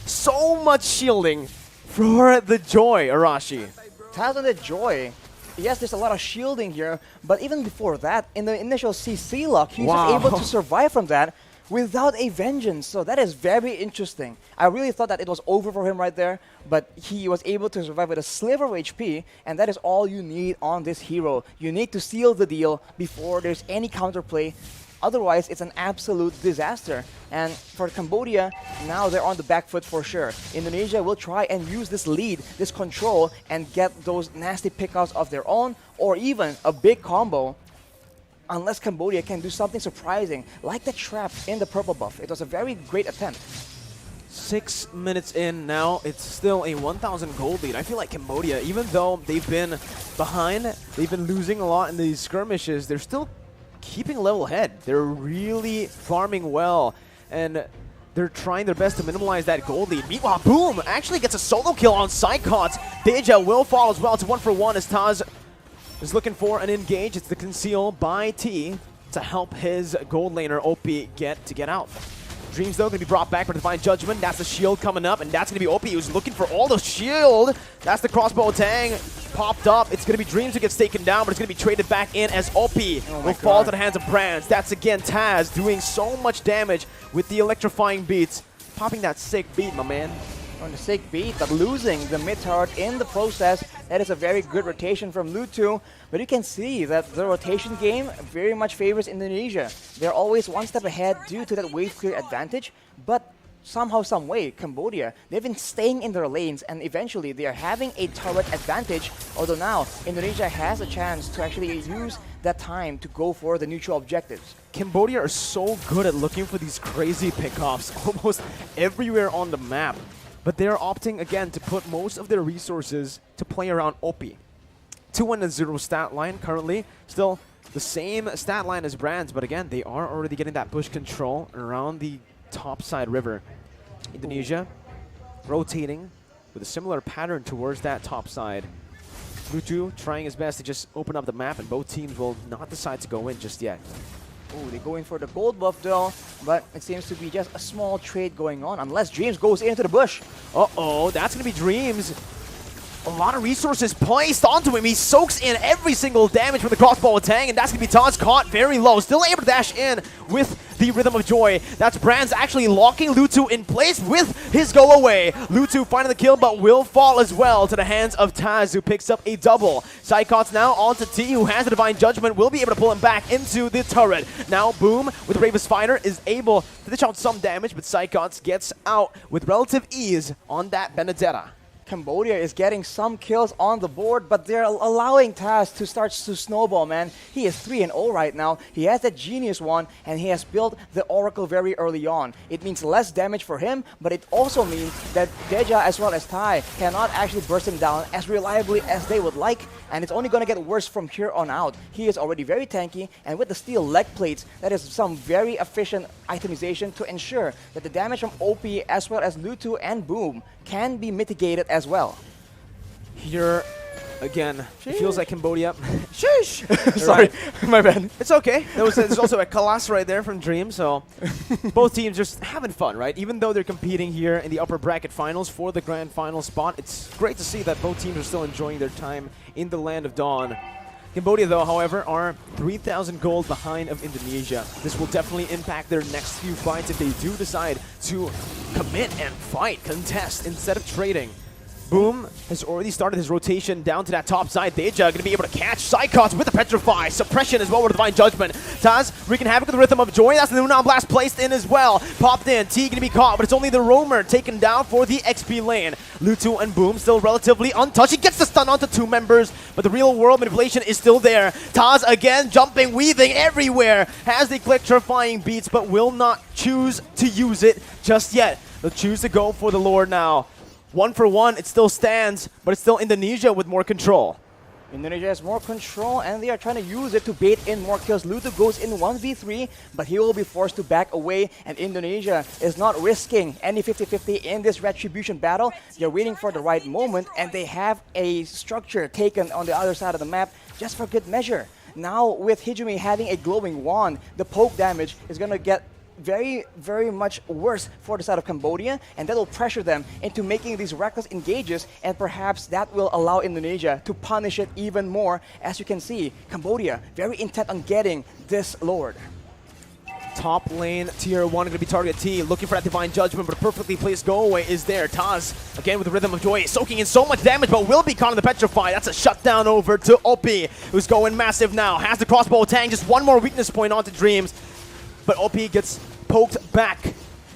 So much shielding for the Joy, Arashi. Taz and the Joy. Yes, there's a lot of shielding here, but even before that, in the initial CC lock, he's just able to survive from that without a vengeance. So that is very interesting. I really thought that it was over for him right there, but he was able to survive with a sliver of HP, and that is all you need on this hero. You need to seal the deal before there's any counterplay. Otherwise, it's an absolute disaster. And for Cambodia, now they're on the back foot for sure. Indonesia will try and use this lead, this control, and get those nasty pickouts of their own, or even a big combo, unless Cambodia can do something surprising, like the trap in the purple buff. It was a very great attempt. 6 minutes in now, it's still a 1,000 gold lead. I feel like Cambodia, even though they've been behind, they've been losing a lot in these skirmishes, they're still keeping level head. They're really farming well, and they're trying their best to minimize that gold lead. Meanwhile, Boom actually gets a solo kill on Psychots. Deja will fall as well. It's 1-for-1 as Taz is looking for an engage. It's the conceal by T to help his gold laner OP get out. Dreams, though, going to be brought back for Divine Judgment. That's the shield coming up, and that's going to be OP who's looking for all the shield. That's the crossbow tang popped up. It's going to be Dreams who gets taken down, but it's going to be traded back in as OP will fall to the hands of Brands. That's, again, Taz doing so much damage with the electrifying beats. Popping that sick beat, my man. On the sick beat, but losing the mid turret in the process. That is a very good rotation from Lutu, but you can see that the rotation game very much favors Indonesia. They're always one step ahead due to that wave clear advantage, but somehow, some way, Cambodia, they've been staying in their lanes, and eventually they are having a turret advantage, although now Indonesia has a chance to actually use that time to go for the neutral objectives. Cambodia are so good at looking for these crazy pickoffs almost everywhere on the map. But they're opting, again, to put most of their resources to play around OP. 2-0 stat line currently. Still the same stat line as Brands, but again, they are already getting that push control around the topside river. Indonesia rotating with a similar pattern towards that top side. Lutu trying his best to just open up the map, and both teams will not decide to go in just yet. Oh, they go in for the gold buff though, but it seems to be just a small trade going on, unless Dreams goes into the bush. Uh-oh, that's going to be Dreams. A lot of resources placed onto him. He soaks in every single damage from the crossbow tang, and that's going to be Taz caught very low. Still able to dash in with the Rhythm of Joy. That's Brands actually locking Lutu in place with his go away. Lutu finding the kill, but will fall as well to the hands of Taz, who picks up a double. Psychots now onto T, who has the Divine Judgment, will be able to pull him back into the turret. Now Boom with the Bravest Fighter is able to dish out some damage, but Psychots gets out with relative ease on that Benedetta. Cambodia is getting some kills on the board, but they're allowing Taz to start to snowball, man. He is 3-0 right now. He has that genius one, and he has built the Oracle very early on. It means less damage for him, but it also means that Deja as well as Tai cannot actually burst him down as reliably as they would like, and it's only going to get worse from here on out. He is already very tanky, and with the steel leg plates, that is some very efficient itemization to ensure that the damage from OP as well as Lutu and Boom can be mitigated as well. Here, again, it feels like Cambodia. Sheesh! Sorry, my bad. It's okay. There's also a Kalas right there from Dream, so both teams just having fun, right? Even though they're competing here in the upper bracket finals for the grand final spot, it's great to see that both teams are still enjoying their time in the Land of Dawn. Cambodia, though, however, are 3,000 gold behind of Indonesia. This will definitely impact their next few fights if they do decide to commit and fight, contest, instead of trading. Boom has already started his rotation down to that top side. Deja going to be able to catch Psychots with the Petrify. Suppression as well with Divine Judgment. Taz wreaking havoc with the Rhythm of Joy. That's the Nunan Blast placed in as well. Popped in. T going to be caught, but it's only the Roamer taken down for the XP lane. Lutu and Boom still relatively untouched. He gets the stun onto two members, but the real world manipulation is still there. Taz again jumping, weaving everywhere. Has the electrifying beats, but will not choose to use it just yet. They'll choose to go for the Lord now. 1 for 1, it still stands, but it's still Indonesia with more control. Indonesia has more control, and they are trying to use it to bait in more kills. Lutu goes in 1v3, but he will be forced to back away, and Indonesia is not risking any 50-50 in this Retribution battle. They're waiting for the right moment, and they have a structure taken on the other side of the map just for good measure. Now, with Hijumi having a glowing wand, the poke damage is going to get very, very much worse for the side of Cambodia, and that will pressure them into making these reckless engages, and perhaps that will allow Indonesia to punish it even more. As you can see, Cambodia very intent on getting this Lord. Top lane, tier 1 going to be target T, looking for that Divine Judgment, but a perfectly placed go away is there. Taz, again with the Rhythm of Joy, soaking in so much damage, but will be caught in the Petrify. That's a shutdown over to Opie, who's going massive now. Has the crossbow tang, just one more weakness point onto Dreams, but Opie gets poked back.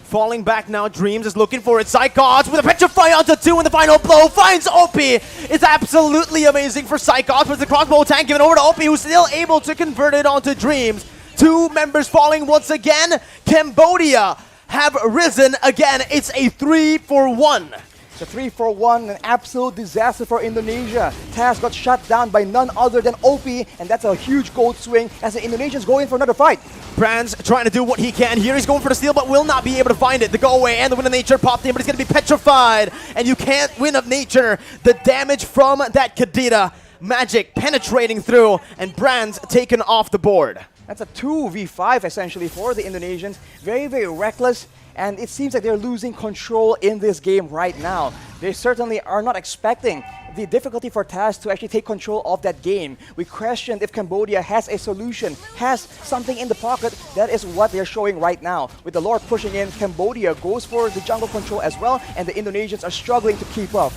Falling back now, Dreams is looking for it. Psychots with a Petrify onto 2, and the final blow finds Opie. It's absolutely amazing for Psychots, but the crossbow tank given over to Opie, who's still able to convert it onto Dreams. 2 members falling once again. Cambodia have risen again. It's a 3 for 1. It's a 3 for 1, an absolute disaster for Indonesia. Taz got shut down by none other than OP, and that's a huge gold swing as the Indonesians go in for another fight. Brands trying to do what he can here. He's going for the steal, but will not be able to find it. The go away and the Wind of Nature popped in, but he's going to be petrified. And you can't Wind of Nature. The damage from that Kadita magic penetrating through, and Brands taken off the board. That's a 2v5 essentially for the Indonesians. Very, very reckless. And it seems like they're losing control in this game right now. They certainly are not expecting the difficulty for Taz to actually take control of that game. We questioned if Cambodia has a solution, has something in the pocket. That is what they're showing right now. With the Lord pushing in, Cambodia goes for the jungle control as well, and the Indonesians are struggling to keep up.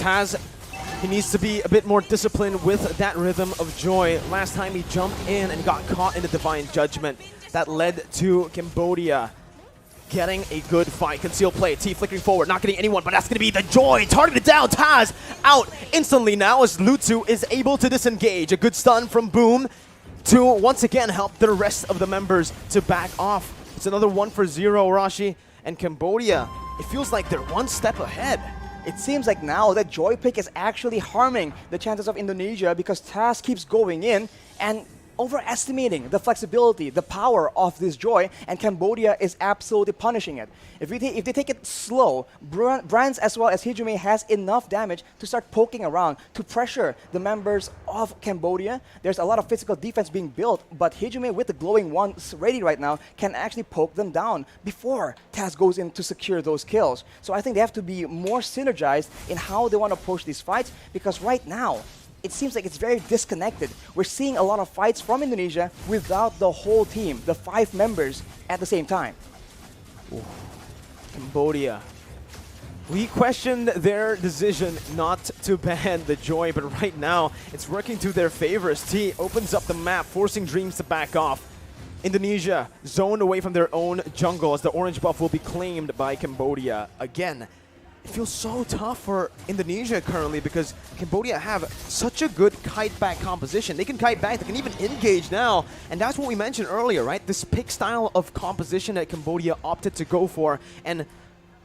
Taz, he needs to be a bit more disciplined with that Rhythm of Joy. Last time he jumped in and got caught in the Divine Judgment. That led to Cambodia getting a good fight. Concealed play. T flickering forward. Not getting anyone, but that's going to be the Joy. Targeted down. Taz out instantly now as Lutu is able to disengage. A good stun from Boom to once again help the rest of the members to back off. It's another 1 for 0, Rashi. And Cambodia, it feels like they're one step ahead. It seems like now that Joy pick is actually harming the chances of Indonesia because Taz keeps going in and overestimating the flexibility, the power of this Joy, and Cambodia is absolutely punishing it. If they take it slow, Brands as well as Hijumi has enough damage to start poking around, to pressure the members of Cambodia. There's a lot of physical defense being built, but Hijumi with the glowing wands ready right now can actually poke them down before Taz goes in to secure those kills. So I think they have to be more synergized in how they want to approach these fights, because right now, it seems like it's very disconnected. We're seeing a lot of fights from Indonesia without the whole team, the 5 members at the same time. Ooh. Cambodia. We questioned their decision not to ban the Joy, but right now it's working to their favor as T opens up the map, forcing Dreams to back off. Indonesia zoned away from their own jungle as the orange buff will be claimed by Cambodia. Again, it feels so tough for Indonesia currently because Cambodia have such a good kite back composition. They can kite back, they can even engage now. And that's what we mentioned earlier, right? This pick style of composition that Cambodia opted to go for and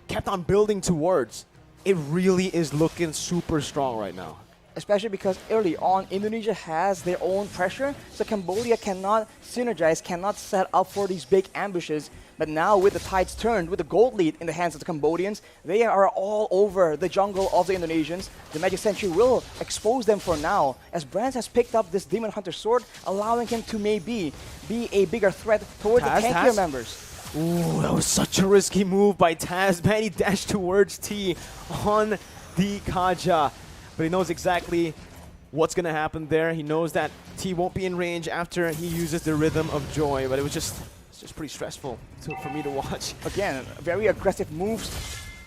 kept on building towards. It really is looking super strong right now. Especially because early on, Indonesia has their own pressure, so Cambodia cannot synergize, cannot set up for these big ambushes. But now with the tides turned, with the gold lead in the hands of the Cambodians, they are all over the jungle of the Indonesians. The Magic Century will expose them for now, as Brands has picked up this Demon Hunter sword, allowing him to maybe be a bigger threat towards the tankier members. Ooh, that was such a risky move by Taz. Man, he dashed towards T on the Kaja. But he knows exactly what's going to happen there. He knows that T won't be in range after he uses the Rhythm of Joy. But it's just pretty stressful for me to watch. Again, very aggressive moves.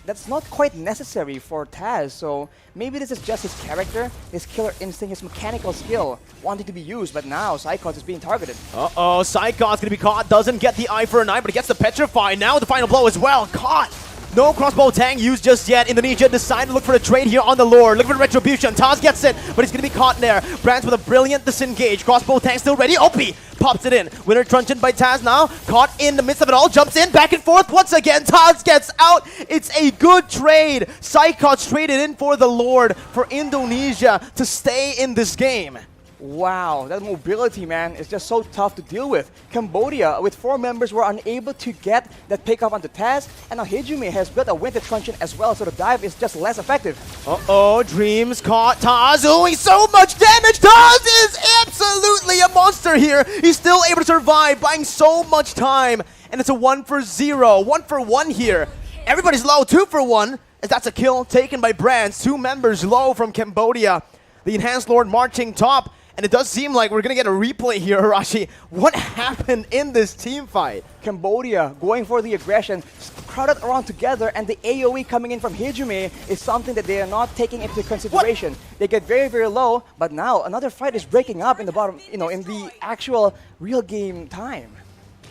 That's not quite necessary for Taz, so maybe this is just his character, his killer instinct, his mechanical skill wanting to be used, but now Psychos is being targeted. Uh-oh, Psychos gonna be caught, doesn't get the eye for an eye, but he gets the Petrify. Now the final blow as well, caught! No crossbow tang used just yet. Indonesia decided to look for a trade here on the Lord. Look for retribution. Taz gets it, but he's going to be caught there. Brands with a brilliant disengage. Crossbow tang still ready. OP pops it in. Winner truncheon by Taz now. Caught in the midst of it all. Jumps in. Back and forth once again. Taz gets out. It's a good trade. Psychos traded in for the Lord for Indonesia to stay in this game. Wow, that mobility, man, is just so tough to deal with. Cambodia, with 4 members, were unable to get that pickup onto Taz, and now Hijume has built a Winter Truncheon as well, so the dive is just less effective. Uh-oh, Dreams caught Taz doing so much damage. Taz is absolutely a monster here. He's still able to survive, buying so much time, and it's a 1 for 0, 1 for 1 here. Everybody's low, 2 for 1, as that's a kill taken by Brands. 2 members low from Cambodia. The Enhanced Lord marching top. And it does seem like we're going to get a replay here, Arashi. What happened in this team fight? Cambodia going for the aggression, crowded around together, and the AoE coming in from Hijume is something that they are not taking into consideration. What? They get very, very low, but now another fight is breaking up in the bottom, in the actual real game time.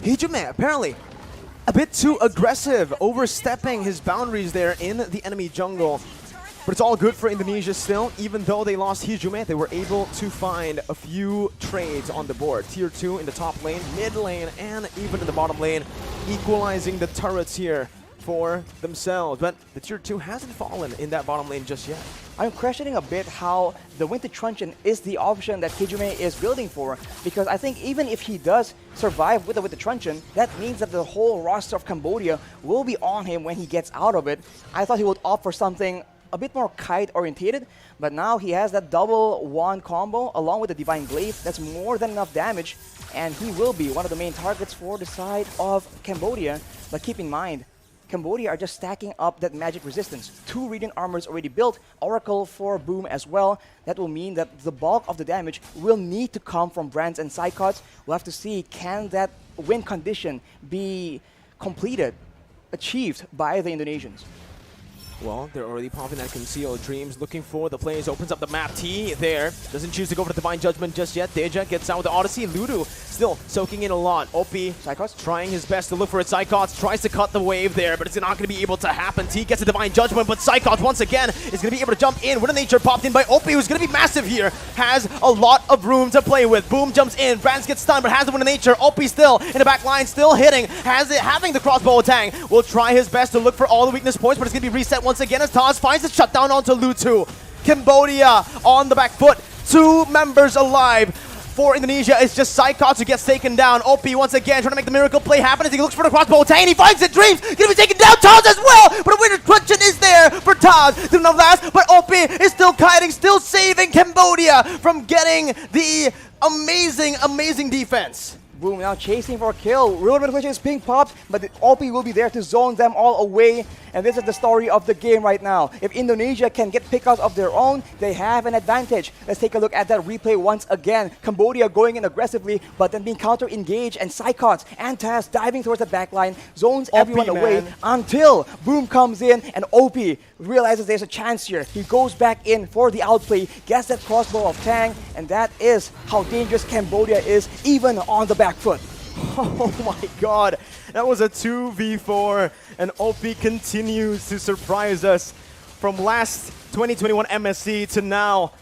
Hijume, apparently, a bit too aggressive, overstepping his boundaries there in the enemy jungle. But it's all good for Indonesia still. Even though they lost Hijume, they were able to find a few trades on the board. Tier 2 in the top lane, mid lane, and even in the bottom lane, equalizing the turrets here for themselves. But the Tier 2 hasn't fallen in that bottom lane just yet. I'm questioning a bit how the Winter Truncheon is the option that Hijume is building for, because I think even if he does survive with the Winter Truncheon, that means that the whole roster of Cambodia will be on him when he gets out of it. I thought he would opt for something a bit more kite orientated, but now he has that double wand combo along with the Divine Glaive. That's more than enough damage, and he will be one of the main targets for the side of Cambodia. But keep in mind, Cambodia are just stacking up that magic resistance. 2 Radiant Armors already built, Oracle for Boom as well. That will mean that the bulk of the damage will need to come from Brands and Psychots. We'll have to see, can that win condition be completed, achieved by the Indonesians? Well, they're already popping that Conceal. Dreams looking for the plays, opens up the map. T there, doesn't choose to go for the Divine Judgment just yet. Deja gets out with the Odyssey. Ludu still soaking in a lot. OP Psychos trying his best to look for it. Psychos tries to cut the wave there, but it's not going to be able to happen. T gets a Divine Judgment, but Psychos once again is going to be able to jump in. Winter Nature popped in by OP, who's going to be massive here. Has a lot of room to play with. Boom jumps in. Brands gets stunned, but has the Winter Nature. OP still in the back line, still hitting. Has it, having the crossbow attack. Will try his best to look for all the weakness points, but it's going to be reset once again as Taz finds the shutdown onto Lutu. Cambodia on the back foot. 2 members alive. For Indonesia, it's just Psychos who gets taken down. OP once again trying to make the miracle play happen as he looks for the crossbow attack, and he finds it. Dreams gonna be taken down. Taz as well, but a Winter Truncheon is there for Taz. Didn't know last, but OP is still kiting, still saving Cambodia from getting the amazing defense. Boom, now chasing for a kill. Real Manipulation is being popped, but the OP will be there to zone them all away. And this is the story of the game right now. If Indonesia can get pickups of their own, they have an advantage. Let's take a look at that replay once again. Cambodia going in aggressively, but then being counter-engaged, and Psychots and Taz diving towards the backline, zones everyone away until Boom comes in and OP realizes there's a chance here. He goes back in for the outplay, gets that crossbow of Tang, and that is how dangerous Cambodia is, even on the back foot. Oh my god, that was a 2v4, and OP continues to surprise us from last 2021 MSC to now.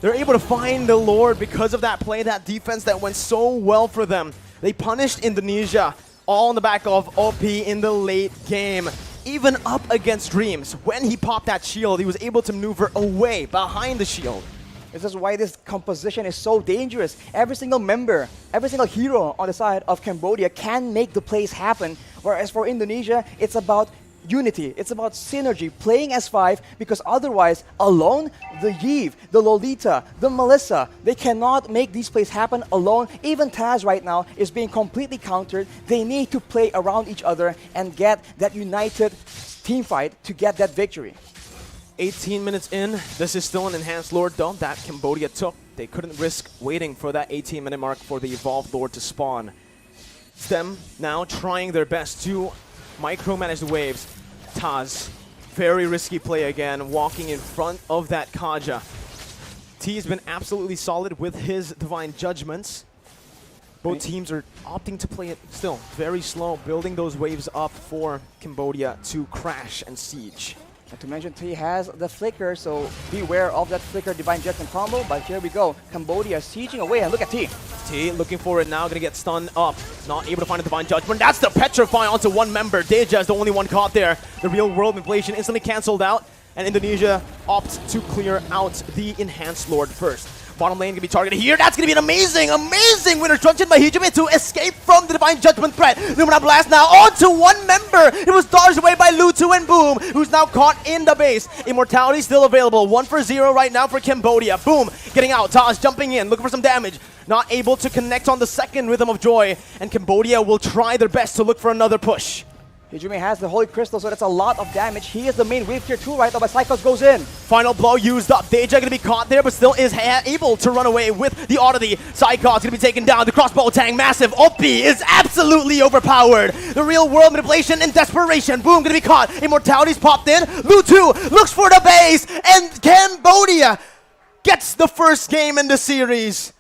They're able to find the Lord because of that play, that defense that went so well for them. They punished Indonesia, all on the back of OP in the late game. Even up against Dreams, when he popped that shield, he was able to maneuver away behind the shield. This is why this composition is so dangerous. Every single member, every single hero on the side of Cambodia can make the plays happen. Whereas for Indonesia, it's about unity. It's about synergy, playing as 5, because otherwise, alone, the Yves, the Lolita, the Melissa, they cannot make these plays happen alone. Even Taz right now is being completely countered. They need to play around each other and get that united team fight to get that victory. 18 minutes in, this is still an enhanced Lord though that Cambodia took. They couldn't risk waiting for that 18-minute mark for the evolved Lord to spawn. It's them now trying their best to micromanage the waves. Taz, very risky play again, walking in front of that Kaja. T's been absolutely solid with his Divine Judgments. Both teams are opting to play it still very slow, building those waves up for Cambodia to crash and siege. Not to mention, T has the flicker, so beware of that flicker Divine Judgment combo. But here we go, Cambodia sieging away, and look at T. T looking for it now, gonna get stunned up. Not able to find a Divine Judgment. That's the Petrify onto one member. Deja is the only one caught there. The real world manipulation instantly cancelled out, and Indonesia opts to clear out the Enhanced Lord first. Bottom lane gonna be targeted here. That's gonna be an amazing winner structured by Hijime to escape from the Divine Judgment threat. Lumina Blast now onto one member. It was dodged away by Lutu and Boom, who's now caught in the base. Immortality still available. 1 for 0 right now for Cambodia. Boom, getting out. Taz jumping in, looking for some damage. Not able to connect on the second Rhythm of Joy, and Cambodia will try their best to look for another push. Hijime has the Holy Crystal, so that's a lot of damage. He is the main wave tier 2 right now, but Psychos goes in. Final blow used up. Deja gonna be caught there, but still is able to run away with the oddity. Psychos gonna be taken down. The crossbow tang, massive. OP is absolutely overpowered. The real world manipulation and desperation. Boom, gonna be caught. Immortality's popped in. Lutu looks for the base, and Cambodia gets the first game in the series.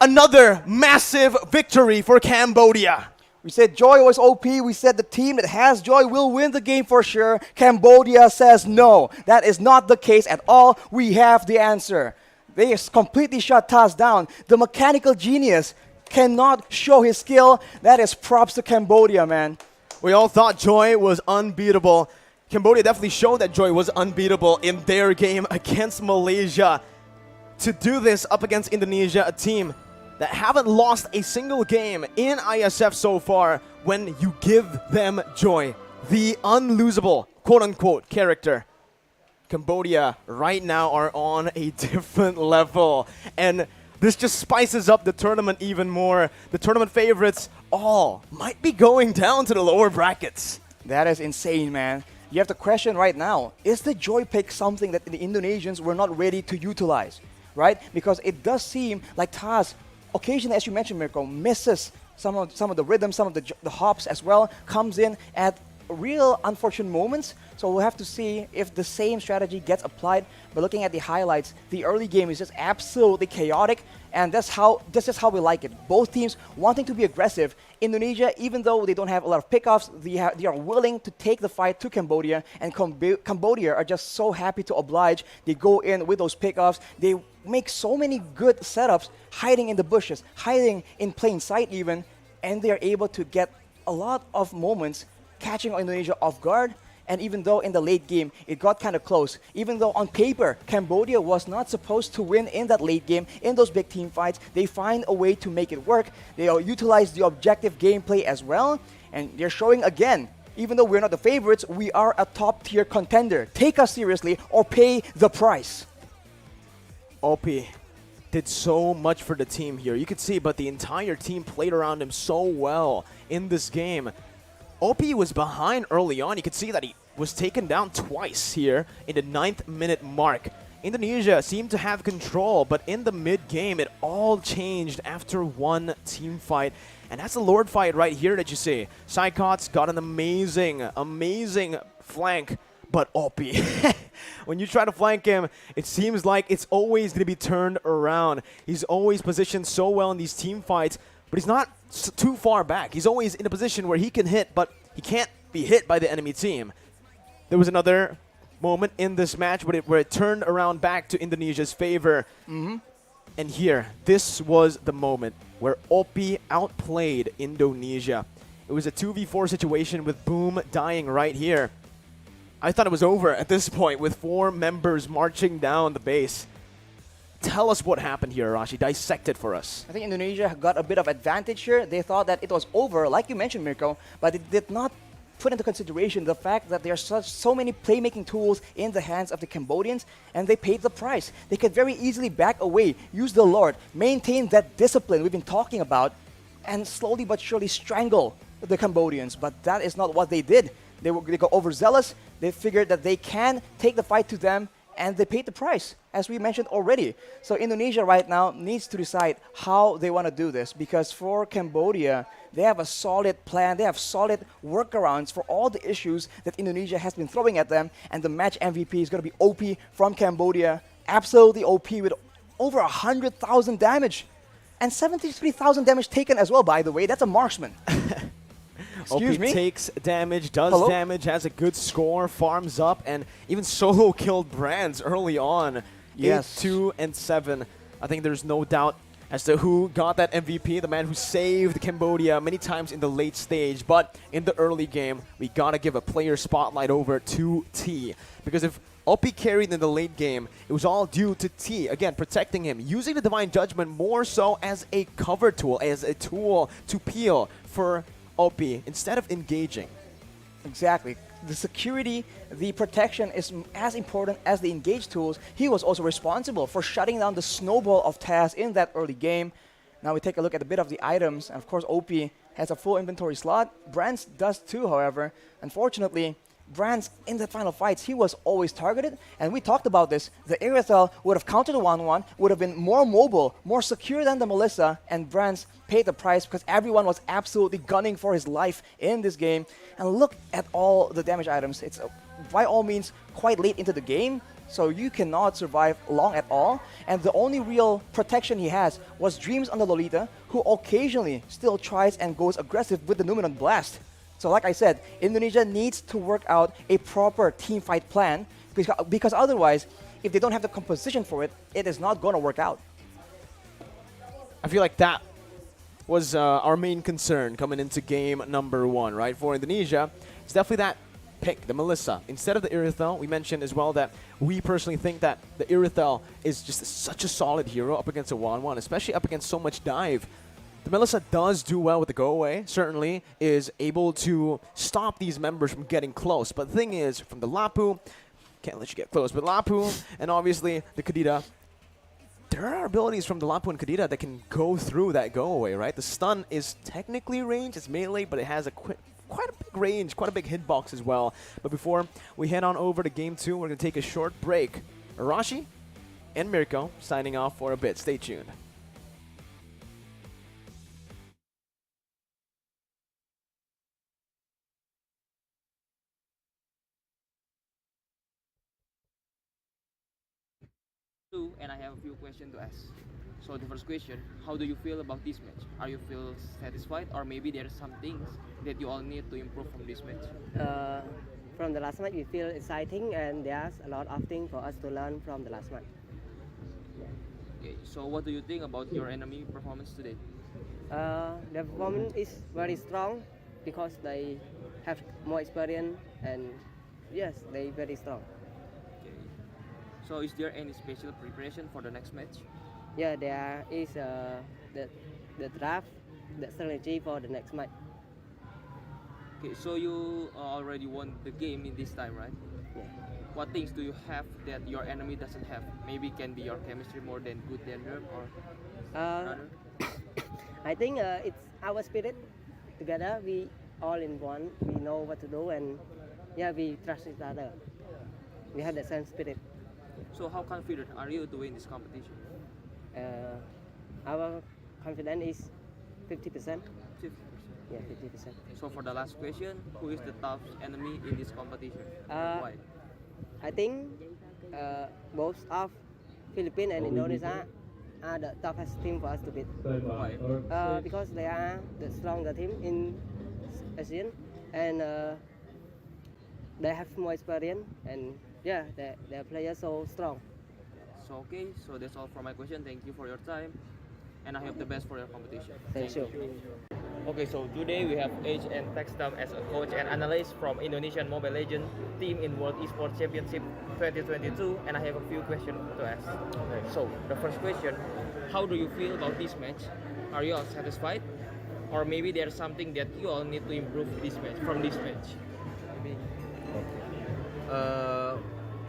Another massive victory for Cambodia. We said Joy was OP. We said the team that has Joy will win the game for sure. Cambodia says no. That is not the case at all. We have the answer. They completely shut Taz down. The mechanical genius cannot show his skill. That is props to Cambodia, man. We all thought Joy was unbeatable. Cambodia definitely showed that Joy was unbeatable in their game against Malaysia. To do this up against Indonesia, a team that haven't lost a single game in ISF so far, when you give them Joy, the unlosable, quote-unquote, character. Cambodia right now are on a different level, and this just spices up the tournament even more. The tournament favorites all might be going down to the lower brackets. That is insane, man. You have to question right now, is the Joy pick something that the Indonesians were not ready to utilize, right? Because it does seem like Taz occasionally, as you mentioned, Mirko, misses some of the rhythms, some of the hops as well, comes in at real unfortunate moments. So we'll have to see if the same strategy gets applied. But looking at the highlights, the early game is just absolutely chaotic, and this is how we like it. Both teams wanting to be aggressive. Indonesia, even though they don't have a lot of pickoffs, they are willing to take the fight to Cambodia, and Cambodia are just so happy to oblige. They go in with those pickoffs. They make so many good setups, hiding in the bushes, hiding in plain sight even, and they are able to get a lot of moments catching Indonesia off guard. And even though in the late game it got kind of close, even though on paper Cambodia was not supposed to win in that late game, in those big team fights, they find a way to make it work. They utilize the objective gameplay as well, and they're showing again, even though we're not the favorites, we are a top tier contender. Take us seriously or pay the price. OP did so much for the team here. You could see, but the entire team played around him so well in this game. OP was behind early on. You could see that he was taken down twice here in the 9th minute mark. Indonesia seemed to have control, but in the mid-game, it all changed after one team fight. And that's a Lord fight right here that you see. Psychots got an amazing flank, but OP, when you try to flank him, it seems like it's always going to be turned around. He's always positioned so well in these team fights, but he's not too far back. He's always in a position where he can hit, but he can't be hit by the enemy team. There was another moment in this match where it turned around back to Indonesia's favor. And here, this was the moment where OP outplayed Indonesia. It was a 2v4 situation with Boom dying right here. I thought it was over at this point with 4 members marching down the base. Tell us what happened here, Arashi. Dissect it for us. I think Indonesia got a bit of advantage here. They thought that it was over, like you mentioned, Mirko, but it did not put into consideration the fact that there are so many playmaking tools in the hands of the Cambodians, and they paid the price. They could very easily back away, use the Lord, maintain that discipline we've been talking about, and slowly but surely strangle the Cambodians. But that is not what they did. They got overzealous. They figured that they can take the fight to them, and they paid the price, as we mentioned already. So Indonesia right now needs to decide how they want to do this, because for Cambodia, they have a solid plan. They have solid workarounds for all the issues that Indonesia has been throwing at them, and the match MVP is going to be OP from Cambodia. Absolutely OP with over 100,000 damage. And 73,000 damage taken as well, by the way. That's a marksman. Excuse OP me? takes damage, does Hello? damage, has a good score, farms up, and even solo killed Brands early on. Yes. 8-2 and 7. I think there's no doubt as to who got that MVP, the man who saved Cambodia many times in the late stage. But in the early game, we gotta give a player spotlight over to T. Because if OP carried in the late game, it was all due to T, again, protecting him, using the Divine Judgment more so as a cover tool, as a tool to peel for OP instead of engaging. Exactly. The security, the protection is as important as the engage tools. He was also responsible for shutting down the snowball of Taz in that early game. Now we take a look at a bit of the items, and of course OP has a full inventory slot. Brands does too, however. Unfortunately, Brands in the final fights, he was always targeted, and we talked about this. The Irithel would have countered the 1-1, would have been more mobile, more secure than the Melissa, and Brands paid the price because everyone was absolutely gunning for his life in this game. And look at all the damage items. It's by all means quite late into the game, so you cannot survive long at all. And the only real protection he has was Dreams on the Lolita, who occasionally still tries and goes aggressive with the Numenon Blast. So like I said, Indonesia needs to work out a proper team fight plan, because otherwise, if they don't have the composition for it, it is not going to work out. I feel like that was our main concern coming into game number 1, right? For Indonesia, it's definitely that pick, the Melissa. Instead of the Irithel, we mentioned as well that we personally think that the Irithel is just such a solid hero up against a 1-1, especially up against so much dive. The Melissa does do well with the go-away, certainly is able to stop these members from getting close. But the thing is, from the Lapu, can't let you get close, but Lapu and obviously the Kadita, there are abilities from the Lapu and Kadita that can go through that go-away, right? The stun is technically ranged, it's melee, but it has a quite a big range, quite a big hitbox as well. But before we head on over to game 2, we're going to take a short break. Arashi and Mirko signing off for a bit. Stay tuned. And I have a few questions to ask. So the first question, how do you feel about this match? Are you feel satisfied, or maybe there are some things that you all need to improve from this match? From the last match, we feel exciting, and there's a lot of things for us to learn from the last match. Okay, so what do you think about your enemy performance today? Their performance is very strong because they have more experience, and yes, they very strong. So is there any special preparation for the next match? Yeah, there is the draft, the strategy for the next match. Okay, so you already won the game in this time, right? Yeah. What things do you have that your enemy doesn't have? Maybe it can be your chemistry more than good than them, or rather? I think it's our spirit. Together, we all in one. We know what to do, and yeah, we trust each other. We have the same spirit. So how confident are you to win this competition? Our confidence is 50%. 50%. Yeah, 50%. So for the last question, who is the toughest enemy in this competition? Why? I think both of Philippines and Indonesia are the toughest team for us to beat. Why? Because they are the stronger team in ASEAN, and they have more experience, and yeah, their players so strong. So okay, so that's all from my question. Thank you for your time, and I hope the best for your competition. Thank you. Okay, so today we have Age and Textam as a coach and analyst from Indonesian Mobile Legends team in World Esports Championship 2022, and I have a few questions to ask. Okay, so the first question, how do you feel about this match? Are you all satisfied? Or maybe there's something that you all need to improve from this match?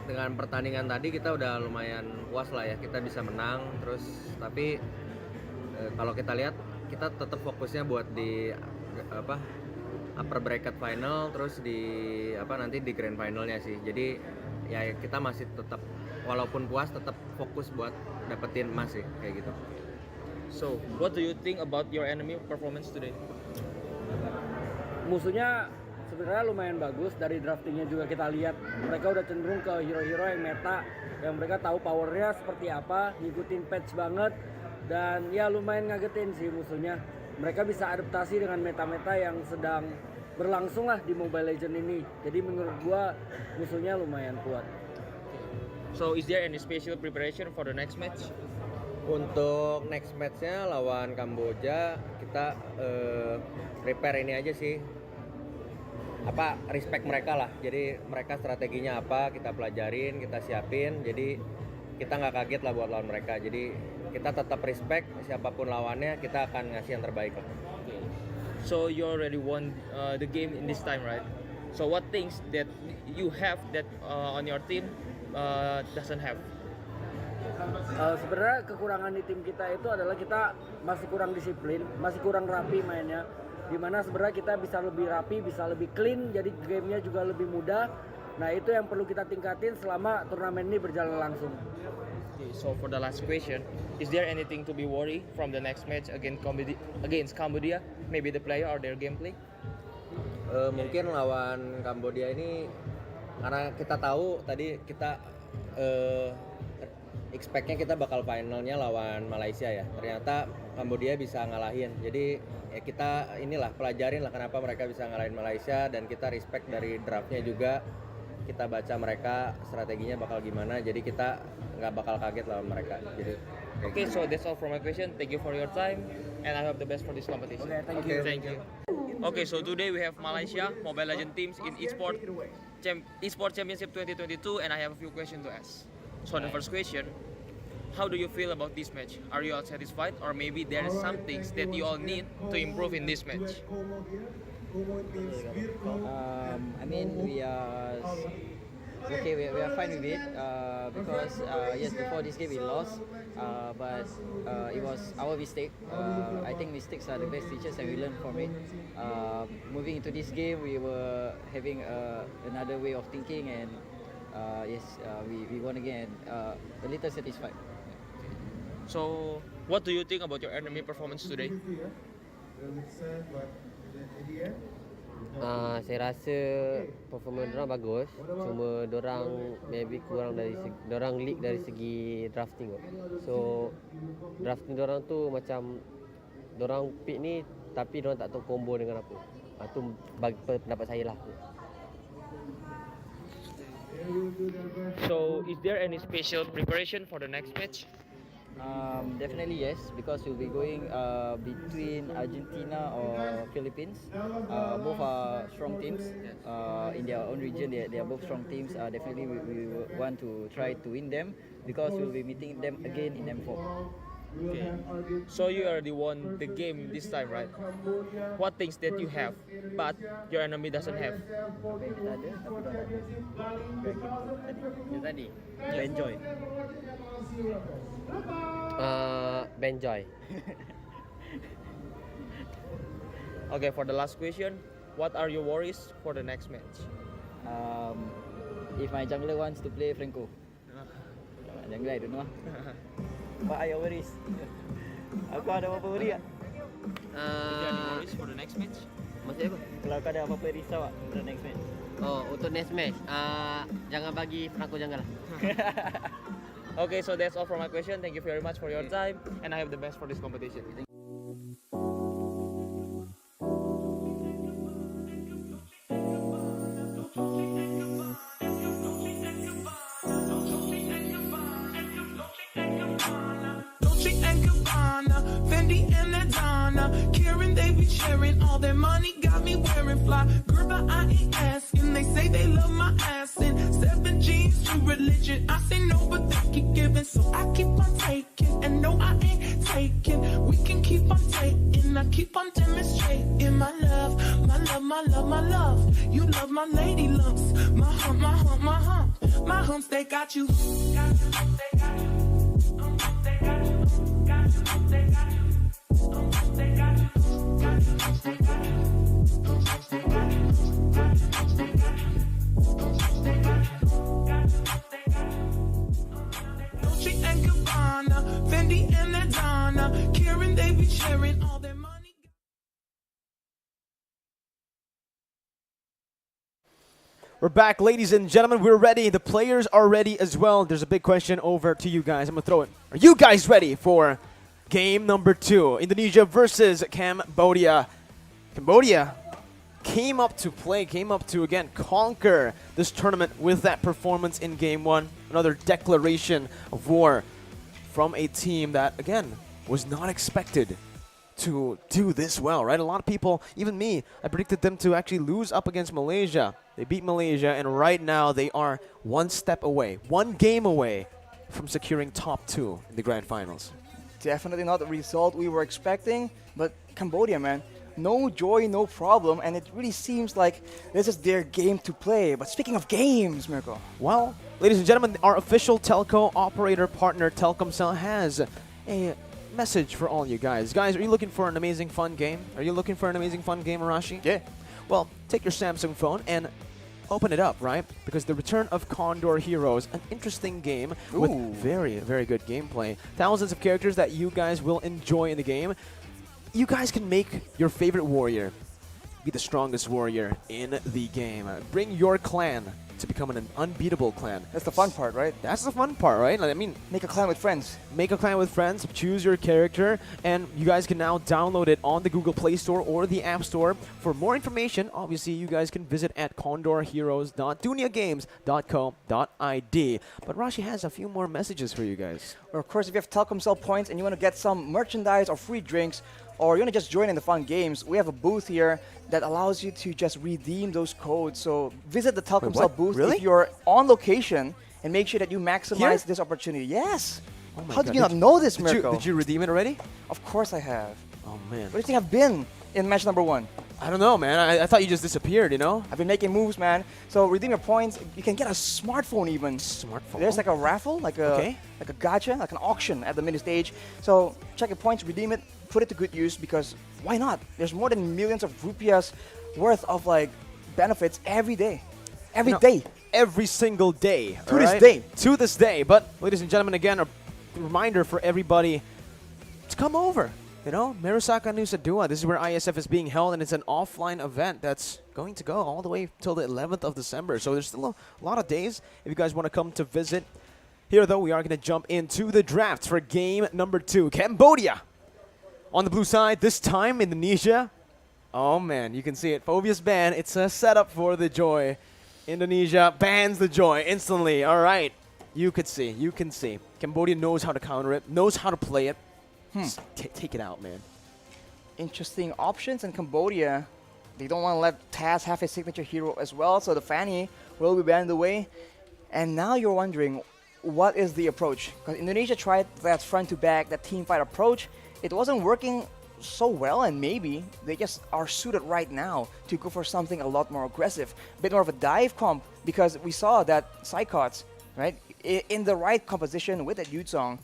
Dengan pertandingan tadi kita udah lumayan puas lah ya, kita bisa menang terus, tapi kalau kita lihat kita tetap fokusnya buat di upper bracket final, terus di nanti di grand finalnya sih. Jadi ya kita masih tetap walaupun puas tetap fokus buat dapetin emas sih kayak gitu. So what do you think about your enemy performance today? Musuhnya sebenarnya lumayan bagus, dari draftingnya juga kita lihat mereka udah cenderung ke hero-hero yang meta, yang mereka tahu powernya seperti apa, ngikutin patch banget, dan ya lumayan ngagetin sih musuhnya. Mereka bisa adaptasi dengan meta-meta yang sedang berlangsung lah di Mobile Legends ini. Jadi menurut gua musuhnya lumayan kuat. So is there any special preparation for the next match? Untuk next matchnya lawan Kamboja kita prepare ini aja sih, respect mereka lah. Jadi mereka strateginya apa kita pelajarin, kita siapin, jadi kita nggak kaget lah buat lawan mereka. Jadi kita tetap respect siapapun lawannya, kita akan ngasih yang terbaik lah. Okay. So you already won the game in this time, right? So what things that you have that on your team doesn't have? Sebenarnya kekurangan di tim kita itu adalah kita masih kurang disiplin, masih kurang rapi mainnya. Dimana sebenarnya kita bisa lebih rapi, bisa lebih clean, jadi gamenya juga lebih mudah. Nah itu yang perlu kita tingkatin selama turnamen ini berjalan langsung. Okay, so for the last question, is there anything to be worried from the next match against Cambodia? Maybe the player or their gameplay? Mungkin lawan Kambodia ini karena kita tahu tadi kita expect-nya kita bakal finalnya lawan Malaysia ya. Ternyata Kambodia bisa ngalahin. Jadi ya kita inilah pelajarin lah kenapa mereka bisa ngalahin Malaysia, dan kita respect dari draftnya juga. Kita baca mereka strateginya bakal gimana, jadi kita nggak bakal kaget lawan mereka. Jadi okay, so that's all for my question. Thank you for your time, and I hope the best for this competition. Okay, thank you. Thank you. Okay, so today we have Malaysia Mobile Legends teams in Esports Championship 2022, and I have a few questions to ask. So the first question, how do you feel about this match? Are you all satisfied, or maybe there are some things that you all need to improve in this match? I mean, we are okay. We are fine with it because yes, before this game we lost, but it was our mistake. I think mistakes are the best teachers, and we learn from it. Moving into this game, we were having another way of thinking, and yes, we won again. A little satisfied. So, what do you think about your enemy performance today? Saya rasa performa dorang bagus, cuma dorang maybe kurang dari dorang leak dari segi drafting. So drafting dorang tu macam dorang pick ni tapi dorang tak tahu combo dengan apa. Tu bagi pendapat saya lah. So, is there any special preparation for the next match? Definitely yes, because we'll be going between Argentina or Philippines. Both are strong teams in their own region. They are both strong teams. Definitely we want to try to win them because we'll be meeting them again in M4. Okay. So you already won the game this time, right? What things that you have, but your enemy doesn't have? Tadi, enjoy. Benjoy. Okay, for the last question, what are your worries for the next match? If my jungler wants to play Franco. Jungler, I don't know. What are your worries? Aku ada apa-apa worry tak? Is there any worries for the next match? Maksudnya apa? Kalau kau ada apa-apa risau tak untuk next match? Oh, untuk next match, jangan bagi Franco jangan lah. Okay, so that's all for my question. Thank you very much for your time, and I have the best for this competition. be sharing all their money, got me wearing fly. Girl, but I ain't asking. They say they love my ass in 7 G's to religion. I say no, but they keep giving, so I keep on taking. And no, I ain't taking. We can keep on taking. I keep on demonstrating my love, my love, my love, my love. You love my lady lumps, my hump, my hump, my hump. My humps, they got you. Got you, they got you. They got you. Got you, they got you. They got you. Got you, they got you. They got you. They got you. They got you. Dolce and Gabbana, Fendi and Adana, Karen, they be sharing all their money. We're back, ladies and gentlemen. We're ready. The players are ready as well. There's a big question over to you guys. I'm going to throw it. Are you guys ready for game number 2? Indonesia versus Cambodia. Cambodia came up to play, came up to, again, conquer this tournament with that performance in game 1. Another declaration of war from a team that, again, was not expected to do this well, right? A lot of people, even me, I predicted them to actually lose up against Malaysia. They beat Malaysia, and right now they are one step away, one game away from securing top 2 in the grand finals. Definitely not the result we were expecting, but Cambodia, man, no joy, no problem, and it really seems like this is their game to play. But speaking of games, Mirko. Well, ladies and gentlemen, our official telco operator partner, Telkomsel, has a message for all you guys. Guys, are you looking for an amazing fun game? Are you looking for an amazing fun game, Arashi? Yeah. Well, take your Samsung phone and open it up, right? Because the return of Condor Heroes, an interesting game with very, very good gameplay. Thousands of characters that you guys will enjoy in the game. You guys can make your favorite warrior be the strongest warrior in the game. Bring your clan to become an unbeatable clan. That's the fun part, right? That's the fun part, right? I mean, make a clan with friends. Make a clan with friends, choose your character, and you guys can now download it on the Google Play Store or the App Store. For more information, obviously, you guys can visit at condorheroes.duniagames.co.id. But Rashi has a few more messages for you guys. Or of course, if you have Telkomsel points and you want to get some merchandise or free drinks, or you want to just join in the fun games, we have a booth here that allows you to just redeem those codes. So visit the Telkomsel booth if you're on location and make sure that you maximize this opportunity. Yes! Oh my How God. did you not know this, Did Mirko? you redeem it already? Of course I have. Oh, man. Where do you think I've been in match number 1? I don't know, man. I thought you just disappeared, you know? I've been making moves, man. So redeem your points. You can get a smartphone even. Smartphone? There's like a raffle, like a gacha, like an auction at the mini stage. So check your points, redeem it, put it to good use, because why not? There's more than millions of rupiahs worth of like benefits every day. Every day. Every single day. To this day. To this day. But, ladies and gentlemen, again, a reminder for everybody to come over. You know, Merusaka Nusa Dua. This is where IESF is being held, and it's an offline event that's going to go all the way till the 11th of December. So there's still a lot of days if you guys want to come to visit. Here, though, we are going to jump into the draft for game number 2. Cambodia on the blue side, this time Indonesia. Oh, man, you can see it. Phobia's ban. It's a setup for the Joy. Indonesia bans the Joy instantly. All right. You could see. You can see. Cambodia knows how to counter it, knows how to play it. Just take it out, man. Interesting options in Cambodia. They don't want to let Taz have his signature hero as well, so the Fanny will be banned away. And now you're wondering, what is the approach? Because Indonesia tried that front-to-back, that team fight approach. It wasn't working so well, and maybe they just are suited right now to go for something a lot more aggressive. A bit more of a dive comp, because we saw that Psychots, right, in the right composition with that Yutsong,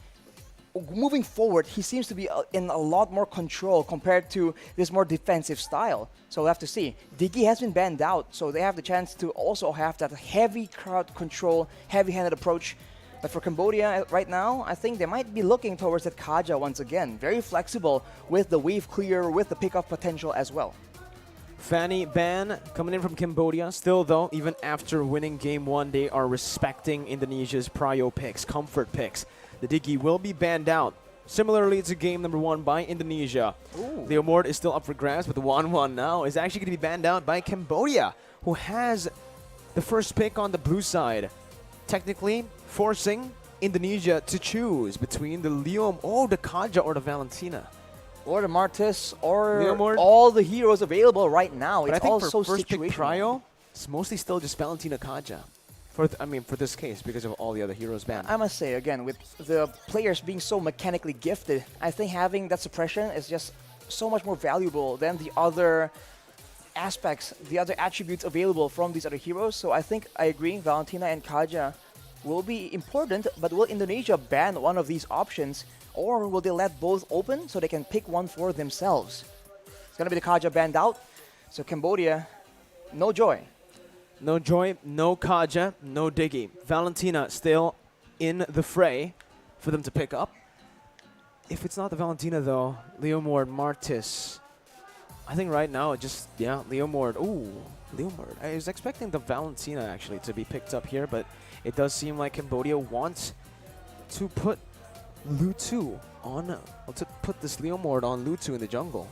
moving forward, he seems to be in a lot more control compared to this more defensive style. So we'll have to see. Diggy has been banned out, so they have the chance to also have that heavy crowd control, heavy-handed approach. But for Cambodia right now, I think they might be looking towards that Kaja once again. Very flexible with the wave clear, with the pickoff potential as well. Fanny ban coming in from Cambodia. Still, though, even after winning game 1, they are respecting Indonesia's prio picks, comfort picks. The Diggy will be banned out. Similarly to game number 1 by Indonesia. The award is still up for grabs, but the 1-1 now is actually going to be banned out by Cambodia, who has the first pick on the blue side. Technically forcing Indonesia to choose between the Lium, the Kaja, or the Valentina. or the Martis, or Leomord. all the heroes available right now. But It's I think all for so first pick situational. Prio, it's mostly still just Valentina Kaja. For this case, because of all the other heroes banned. I must say, again, with the players being so mechanically gifted, I think having that suppression is just so much more valuable than the other aspects, the other attributes available from these other heroes. So I think I agree, Valentina and Kaja will be important, but will Indonesia ban one of these options, or will they let both open so they can pick one for themselves? It's going to be the Kaja banned out, so Cambodia, no joy. No Joy, no Kaja, no Diggy. Valentina still in the fray for them to pick up. If it's not the Valentina though, Leomord, Martis. I think right now Leomord. Ooh, Leomord. I was expecting the Valentina actually to be picked up here, but it does seem like Cambodia wants to put Lutu on, to put this Leomord on Lutu in the jungle.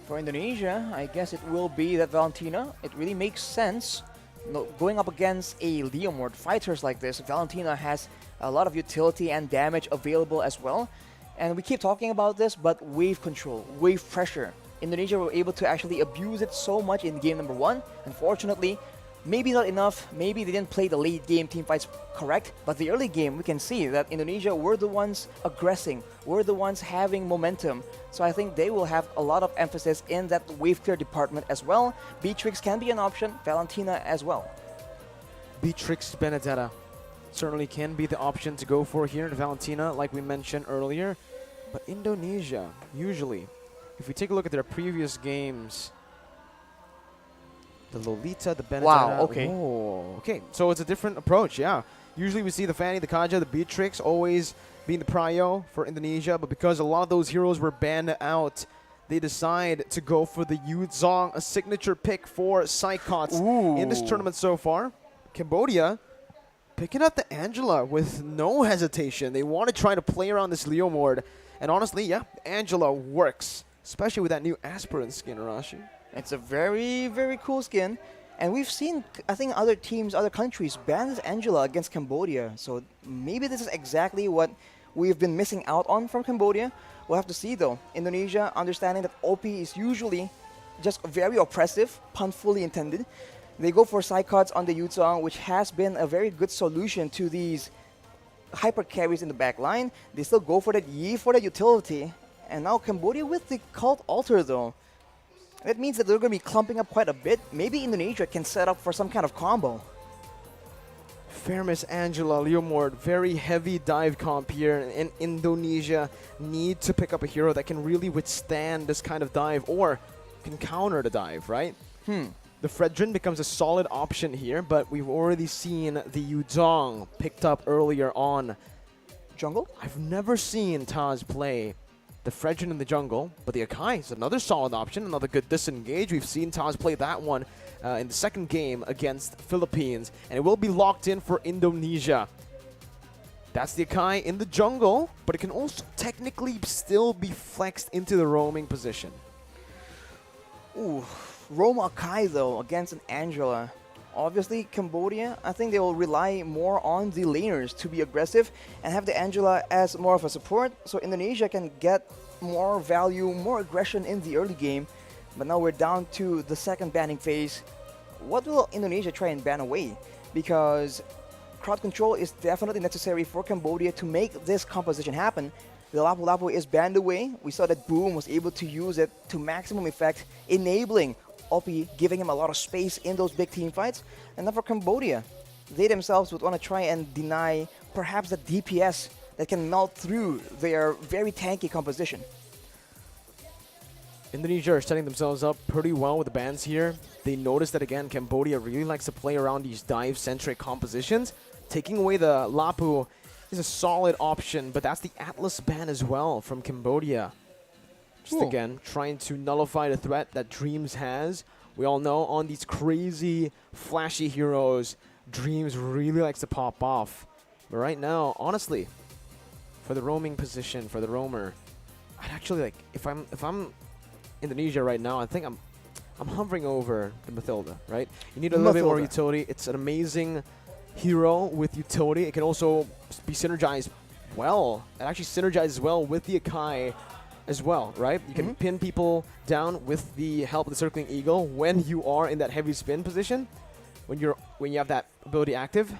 For Indonesia, I guess it will be that Valentina. It really makes sense. No, going up against a Leomord, fighters like this, Valentina has a lot of utility and damage available as well. And we keep talking about this, but wave control, wave pressure. Indonesia were able to actually abuse it so much in game number 1. Unfortunately, maybe not enough, maybe they didn't play the late game team fights correct, but the early game we can see that Indonesia were the ones aggressing, were the ones having momentum. So I think they will have a lot of emphasis in that wave clear department as well. Beatrix can be an option, Valentina as well. Beatrix Benedetta certainly can be the option to go for here. Valentina, like we mentioned earlier. But Indonesia, usually, if we take a look at their previous games, the Lolita, the Benedetta. Wow, okay. Oh, okay, so it's a different approach, yeah. Usually we see the Fanny, the Kaja, the Beatrix always being the prio for Indonesia, but because a lot of those heroes were banned out, they decide to go for the Yu Zong, a signature pick for Psychots in this tournament so far. Cambodia picking up the Angela with no hesitation. They want to try to play around this Leomord, and honestly, yeah, Angela works, especially with that new Aspirant skin, Arashi. It's a very, very cool skin. And we've seen, I think, other teams, other countries ban this Angela against Cambodia. So maybe this is exactly what we've been missing out on from Cambodia. We'll have to see, though. Indonesia, understanding that OP is usually just very oppressive, pun fully intended. They go for Psychots on the Yuzong, which has been a very good solution to these hyper carries in the back line. They still go for that Yi for the utility. And now Cambodia with the Cult Altar, though. That means that they're going to be clumping up quite a bit. Maybe Indonesia can set up for some kind of combo. Fairness, Angela, Leomord, very heavy dive comp here, and Indonesia need to pick up a hero that can really withstand this kind of dive or can counter the dive, right? The Fredrin becomes a solid option here, but we've already seen the Yuzong picked up earlier on. Jungle? I've never seen Taz play the Fredrin in the jungle, but the Akai is another solid option, another good disengage. We've seen Taz play that one in the second game against Philippines, and it will be locked in for Indonesia. That's the Akai in the jungle, but it can also technically still be flexed into the roaming position. Ooh, Roma Akai, though, against an Angela. Obviously, Cambodia, I think they will rely more on the laners to be aggressive and have the Angela as more of a support, so Indonesia can get more value, more aggression in the early game. But now we're down to the second banning phase. What will Indonesia try and ban away? Because crowd control is definitely necessary for Cambodia to make this composition happen. The Lapu Lapu is banned away. We saw that Boom was able to use it to maximum effect, enabling OP, giving him a lot of space in those big team fights. And then for Cambodia, they themselves would want to try and deny perhaps the DPS that can melt through their very tanky composition. Indonesia are setting themselves up pretty well with the bans here. They notice that, again, Cambodia really likes to play around these dive-centric compositions. Taking away the Lapu is a solid option, but that's the Atlas ban as well from Cambodia. Just again, trying to nullify the threat that Dreams has. We all know on these crazy, flashy heroes, Dreams really likes to pop off. But right now, honestly, for the roaming position, for the roamer, I'd actually like, if I'm Indonesia right now, I think I'm hovering over the Mathilda, right? You need a little bit more utility. It's an amazing hero with utility. It can also be synergized well. It actually synergizes well with the Akai as well, right? You can pin people down with the help of the circling eagle when you are in that heavy spin position, when you have that ability active.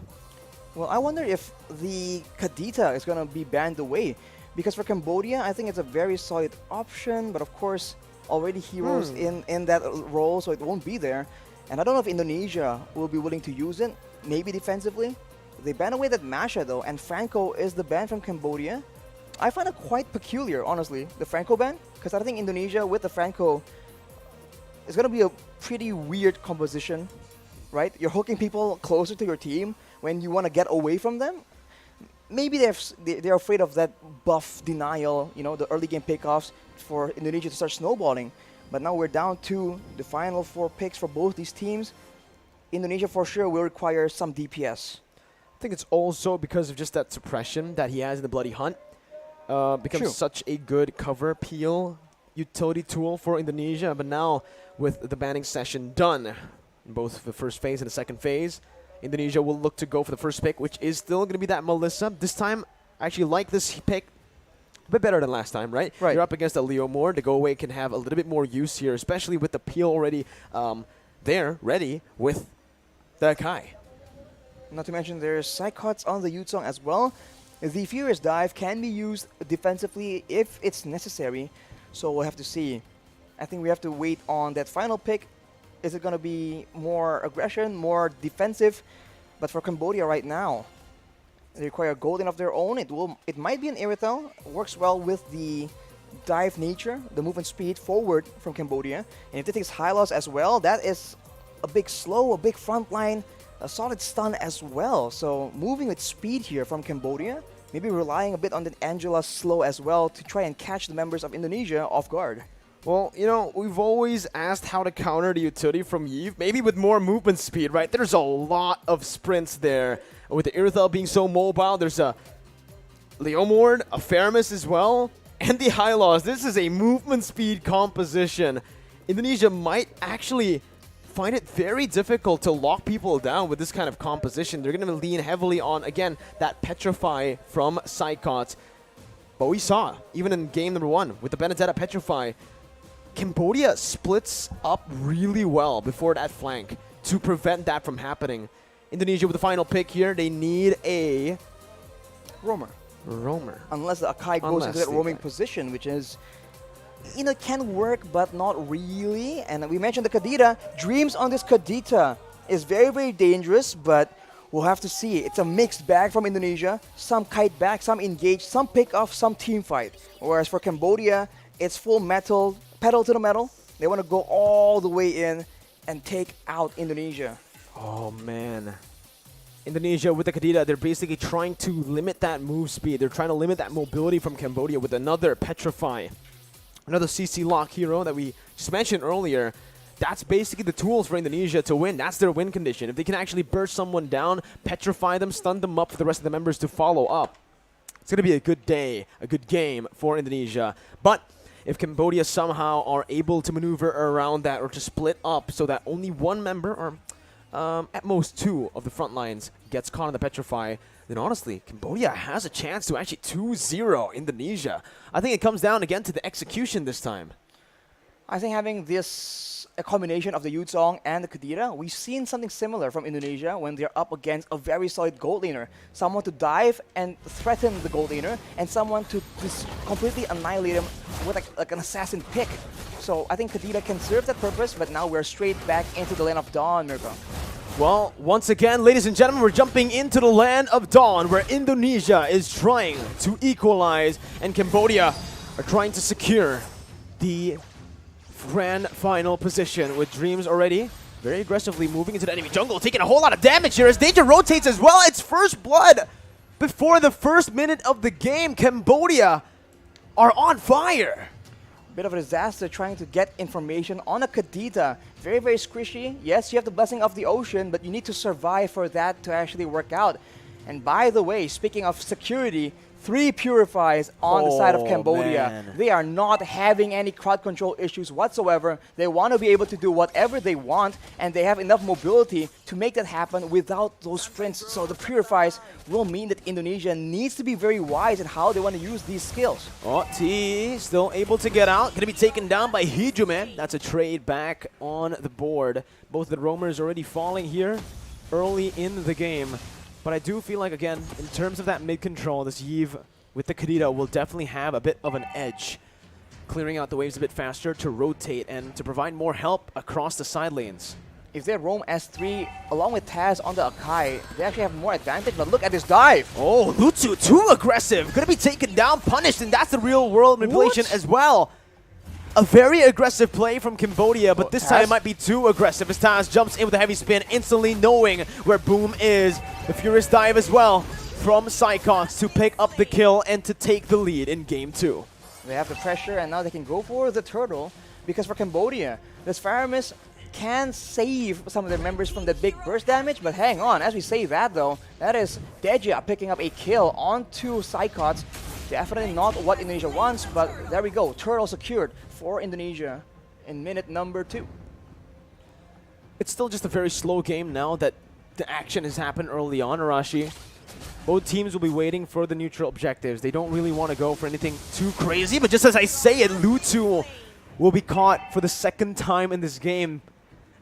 Well, I wonder if the Kadita is going to be banned away. Because for Cambodia, I think it's a very solid option. But of course, already heroes in that role, so it won't be there. And I don't know if Indonesia will be willing to use it, maybe defensively. They ban away that Masha, though, and Franco is the ban from Cambodia. I find it quite peculiar, honestly, the Franco ban. Because I think Indonesia with the Franco is going to be a pretty weird composition, right? You're hooking people closer to your team when you want to get away from them. Maybe they're afraid of that buff denial, you know, the early game pickoffs for Indonesia to start snowballing. But now we're down to the final 4 picks for both these teams. Indonesia for sure will require some DPS. I think it's also because of just that suppression that he has in the Bloody Hunt. Becomes such a good cover peel utility tool for Indonesia. But now with the banning session done, in both the first phase and the second phase, Indonesia will look to go for the first pick, which is still going to be that Melissa. This time, I actually like this pick a bit better than last time, right? You're up against a Leo Moore. The go away can have a little bit more use here, especially with the peel already there, ready with the Kai. Not to mention there's Psychots on the Yutsong as well. The Furious Dive can be used defensively if it's necessary, so we'll have to see. I think we have to wait on that final pick. Is it going to be more aggression, more defensive? But for Cambodia right now, they require a golden of their own. It might be an Irithel. Works well with the dive nature, the movement speed forward from Cambodia. And if it takes high loss as well, that is a big slow, a big front line, a solid stun as well. So moving with speed here from Cambodia, maybe relying a bit on the Angela slow as well to try and catch the members of Indonesia off guard. Well, you know, we've always asked how to counter the utility from Yves, maybe with more movement speed, right? There's a lot of sprints there. With the Irithel being so mobile, there's a Leomord, a Faramis as well, and the Hylos. This is a movement speed composition. Indonesia might actually find it very difficult to lock people down with this kind of composition. They're going to lean heavily on, again, that Petrify from Psychots. But we saw, even in game number 1, with the Benedetta Petrify, Cambodia splits up really well before that flank to prevent that from happening. Indonesia with the final pick here, they need a Roamer. Unless the Akai goes into that roaming position, which is, you know, can work, but not really. And we mentioned the Kadita. Dreams on this Kadita is very, very dangerous, but we'll have to see. It's a mixed bag from Indonesia. Some kite back, some engage, some pick off, some team fight. Whereas for Cambodia, it's full metal, pedal to the metal. They want to go all the way in and take out Indonesia. Oh, man. Indonesia with the Kadita, they're basically trying to limit that move speed. They're trying to limit that mobility from Cambodia with another Petrify. Another CC lock hero that we just mentioned earlier. That's basically the tools for Indonesia to win. That's their win condition. If they can actually burst someone down, petrify them, stun them up for the rest of the members to follow up, it's going to be a good day, a good game for Indonesia. But if Cambodia somehow are able to maneuver around that or to split up so that only one member or at most 2 of the front lines gets caught in the Petrify, then honestly, Cambodia has a chance to actually 2-0 Indonesia. I think it comes down again to the execution this time. I think having a combination of the Yutsong and the Kadira, we've seen something similar from Indonesia when they're up against a very solid gold laner. Someone to dive and threaten the gold laner, and someone to just completely annihilate him with like an assassin pick. So I think Kadira can serve that purpose, but now we're straight back into the Land of Dawn, Mirko. Well, once again, ladies and gentlemen, we're jumping into the Land of Dawn, where Indonesia is trying to equalize, and Cambodia are trying to secure the grand final position with Dreams already very aggressively moving into the enemy jungle, taking a whole lot of damage here as Danger rotates as well. It's first blood before the first minute of the game. Cambodia are on fire. Bit of a disaster trying to get information on a Kadita. Very, very squishy. Yes, you have the blessing of the ocean, but you need to survive for that to actually work out. And by the way, speaking of security, 3 purifies on the side of Cambodia. Man. They are not having any crowd control issues whatsoever. They want to be able to do whatever they want, and they have enough mobility to make that happen without those sprints. So the purifies will mean that Indonesia needs to be very wise in how they want to use these skills. Oh, T still able to get out. Going to be taken down by Hijume. That's a trade back on the board. Both the roamers already falling here early in the game. But I do feel like, again, in terms of that mid-control, this Yves with the Kadita will definitely have a bit of an edge. Clearing out the waves a bit faster to rotate and to provide more help across the side lanes. If they roam S3 along with Taz on the Akai, they actually have more advantage, but look at this dive. Oh, Lutsu, too aggressive. Gonna be taken down, punished, and that's the real world manipulation as well. A very aggressive play from Cambodia, but this time it might be too aggressive as Taz jumps in with a heavy spin, instantly knowing where Boom is. The Furious dive as well from Psychox to pick up the kill and to take the lead in game 2. They have the pressure, and now they can go for the turtle, because for Cambodia, this Faramis can save some of their members from the big burst damage, but hang on, as we say that though, that is Deja picking up a kill onto Psychox. Definitely not what Indonesia wants, but there we go. Turtle secured for Indonesia in minute number 2. It's still just a very slow game now that the action has happened early on, Arashi. Both teams will be waiting for the neutral objectives. They don't really want to go for anything too crazy, but just as I say it, Lutsu will be caught for the 2nd time in this game.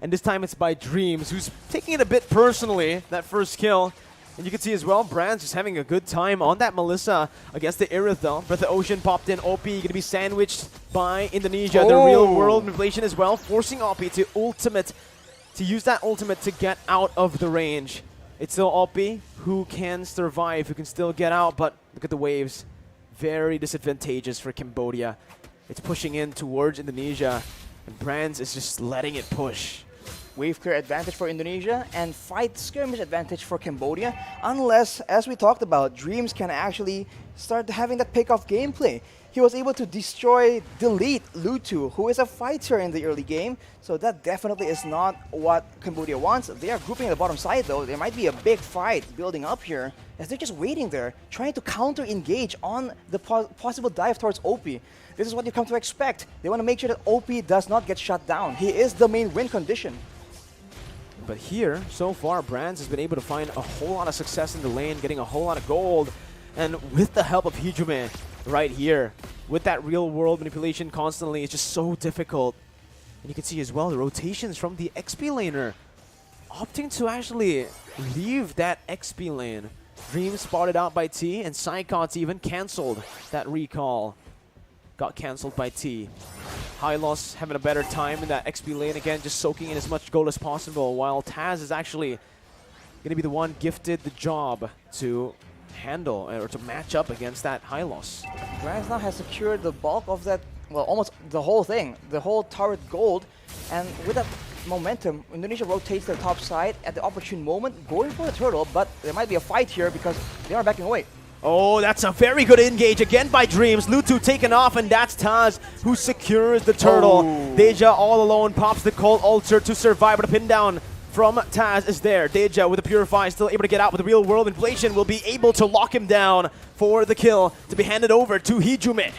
And this time it's by Dreams, who's taking it a bit personally, that first kill. And you can see as well, Brands just having a good time on that Melissa against the Irith though. Breath of Ocean popped in, OP going to be sandwiched by Indonesia. The real world manipulation as well, forcing OP to use that ultimate to get out of the range. It's still OP who can survive, who can still get out, but look at the waves. Very disadvantageous for Cambodia. It's pushing in towards Indonesia, and Brands is just letting it push. Wave clear advantage for Indonesia and fight skirmish advantage for Cambodia, unless, as we talked about, Dreams can actually start having that pick-off gameplay. He was able to delete Lutu, who is a fighter in the early game, so that definitely is not what Cambodia wants. They are grouping at the bottom side though. There might be a big fight building up here, as they're just waiting there, trying to counter-engage on the possible dive towards OP. This is what you come to expect. They want to make sure that OP does not get shut down. He is the main win condition. But here, so far, Brands has been able to find a whole lot of success in the lane, getting a whole lot of gold. And with the help of Hijume right here, with that real world manipulation constantly, it's just so difficult. And you can see as well the rotations from the XP laner, opting to actually leave that XP lane. Dream spotted out by T, and Psychots even cancelled that recall. Got cancelled by T. Hylos having a better time in that XP lane again, just soaking in as much gold as possible, while Taz is actually going to be the one gifted the job to handle or to match up against that Hylos. Brands now has secured the bulk of that, well, almost the whole thing, the whole turret gold, and with that momentum, Indonesia rotates their top side at the opportune moment, going for the turtle, but there might be a fight here because they are backing away. Oh, that's a very good engage again by Dreams. Lutu taken off, and that's Taz who secures the turtle. Deja all alone pops the cold ulcer to survive, but a pin down from Taz is there. Deja with the Purify still able to get out with the real world inflation, will be able to lock him down for the kill to be handed over to Hijume.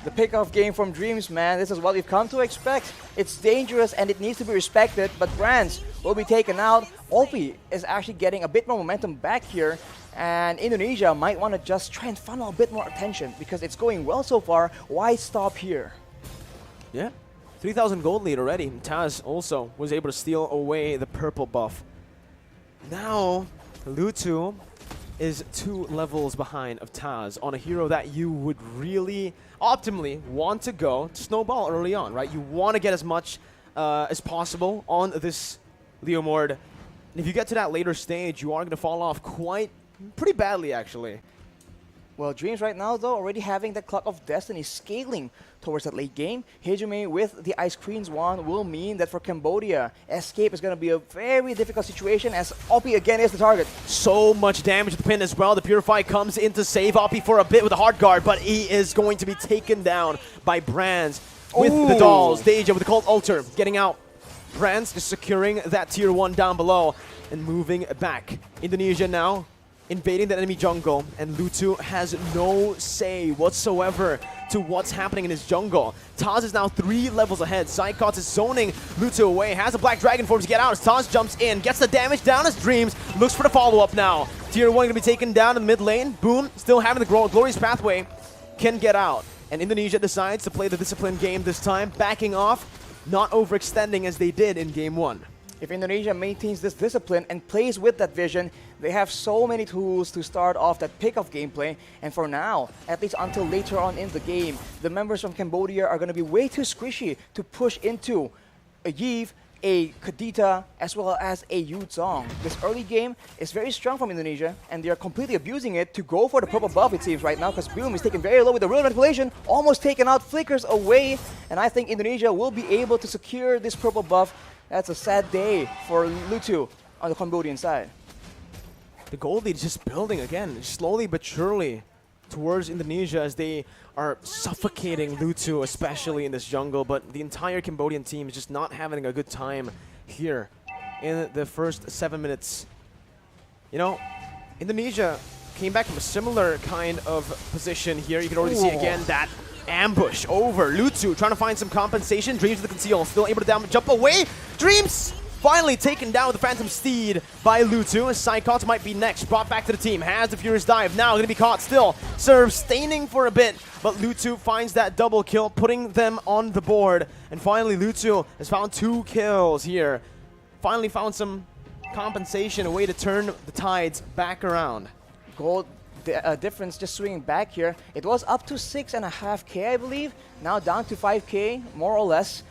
The pick-off game from Dreams, man, this is what we've come to expect. It's dangerous and it needs to be respected, but Brands will be taken out. OP is actually getting a bit more momentum back here, and Indonesia might want to just try and funnel a bit more attention because it's going well so far. Why stop here? Yeah, 3,000 gold lead already. Taz also was able to steal away the purple buff. Now, Lutu is 2 levels behind of Taz on a hero that you would really optimally want to go to snowball early on, right? You want to get as much as possible on this Leomord. And if you get to that later stage, you are going to fall off pretty badly, actually. Well, Dreams right now, though, already having that Clock of Destiny scaling towards that late game. Hijume with the Ice Queen's Wand will mean that for Cambodia, escape is going to be a very difficult situation as OP again is the target. So much damage to the pin as well. The Purify comes in to save OP for a bit with a hard guard, but he is going to be taken down by Brands with the dolls. Deja with the Cold Altar getting out. Brands just securing that tier 1 down below and moving back. Indonesia now invading the enemy jungle, and Lutu has no say whatsoever to what's happening in his jungle. Taz is now 3 levels ahead. Psychots is zoning Lutu away, has a Black Dragon form to get out as Taz jumps in, gets the damage down as Dreams, looks for the follow-up now. Tier 1 going to be taken down in the mid lane. Boom, still having the glorious pathway, can get out. And Indonesia decides to play the disciplined game this time, backing off, not overextending as they did in game 1. If Indonesia maintains this discipline and plays with that vision, they have so many tools to start off that pick-off gameplay. And for now, at least until later on in the game, the members from Cambodia are going to be way too squishy to push into a Yves, a Kadita, as well as a Yu Zhong. This early game is very strong from Indonesia, and they are completely abusing it to go for the purple buff, it seems, right now, because Boom is taken very low with the real manipulation, almost taken out, flickers away, and I think Indonesia will be able to secure this purple buff. That's a sad day for Lutu on the Cambodian side. The gold lead is just building again, slowly but surely, towards Indonesia as they are suffocating Lutu, especially in this jungle. But the entire Cambodian team is just not having a good time here in the first 7 minutes. You know, Indonesia came back from a similar kind of position here. You can already see again that ambush over Lutu, trying to find some compensation. Dreams with the conceal, still able to jump away. Dreams finally taken down with the Phantom Steed by Lutu. Psychots might be next, brought back to the team. Has the Furious Dive, now going to be caught still. Serve staining for a bit, but Lutu finds that double kill, putting them on the board. And finally, Lutu has found 2 kills here. Finally found some compensation, a way to turn the tides back around. Gold difference just swinging back here. It was up to 6.5k, I believe. Now down to 5k, more or less.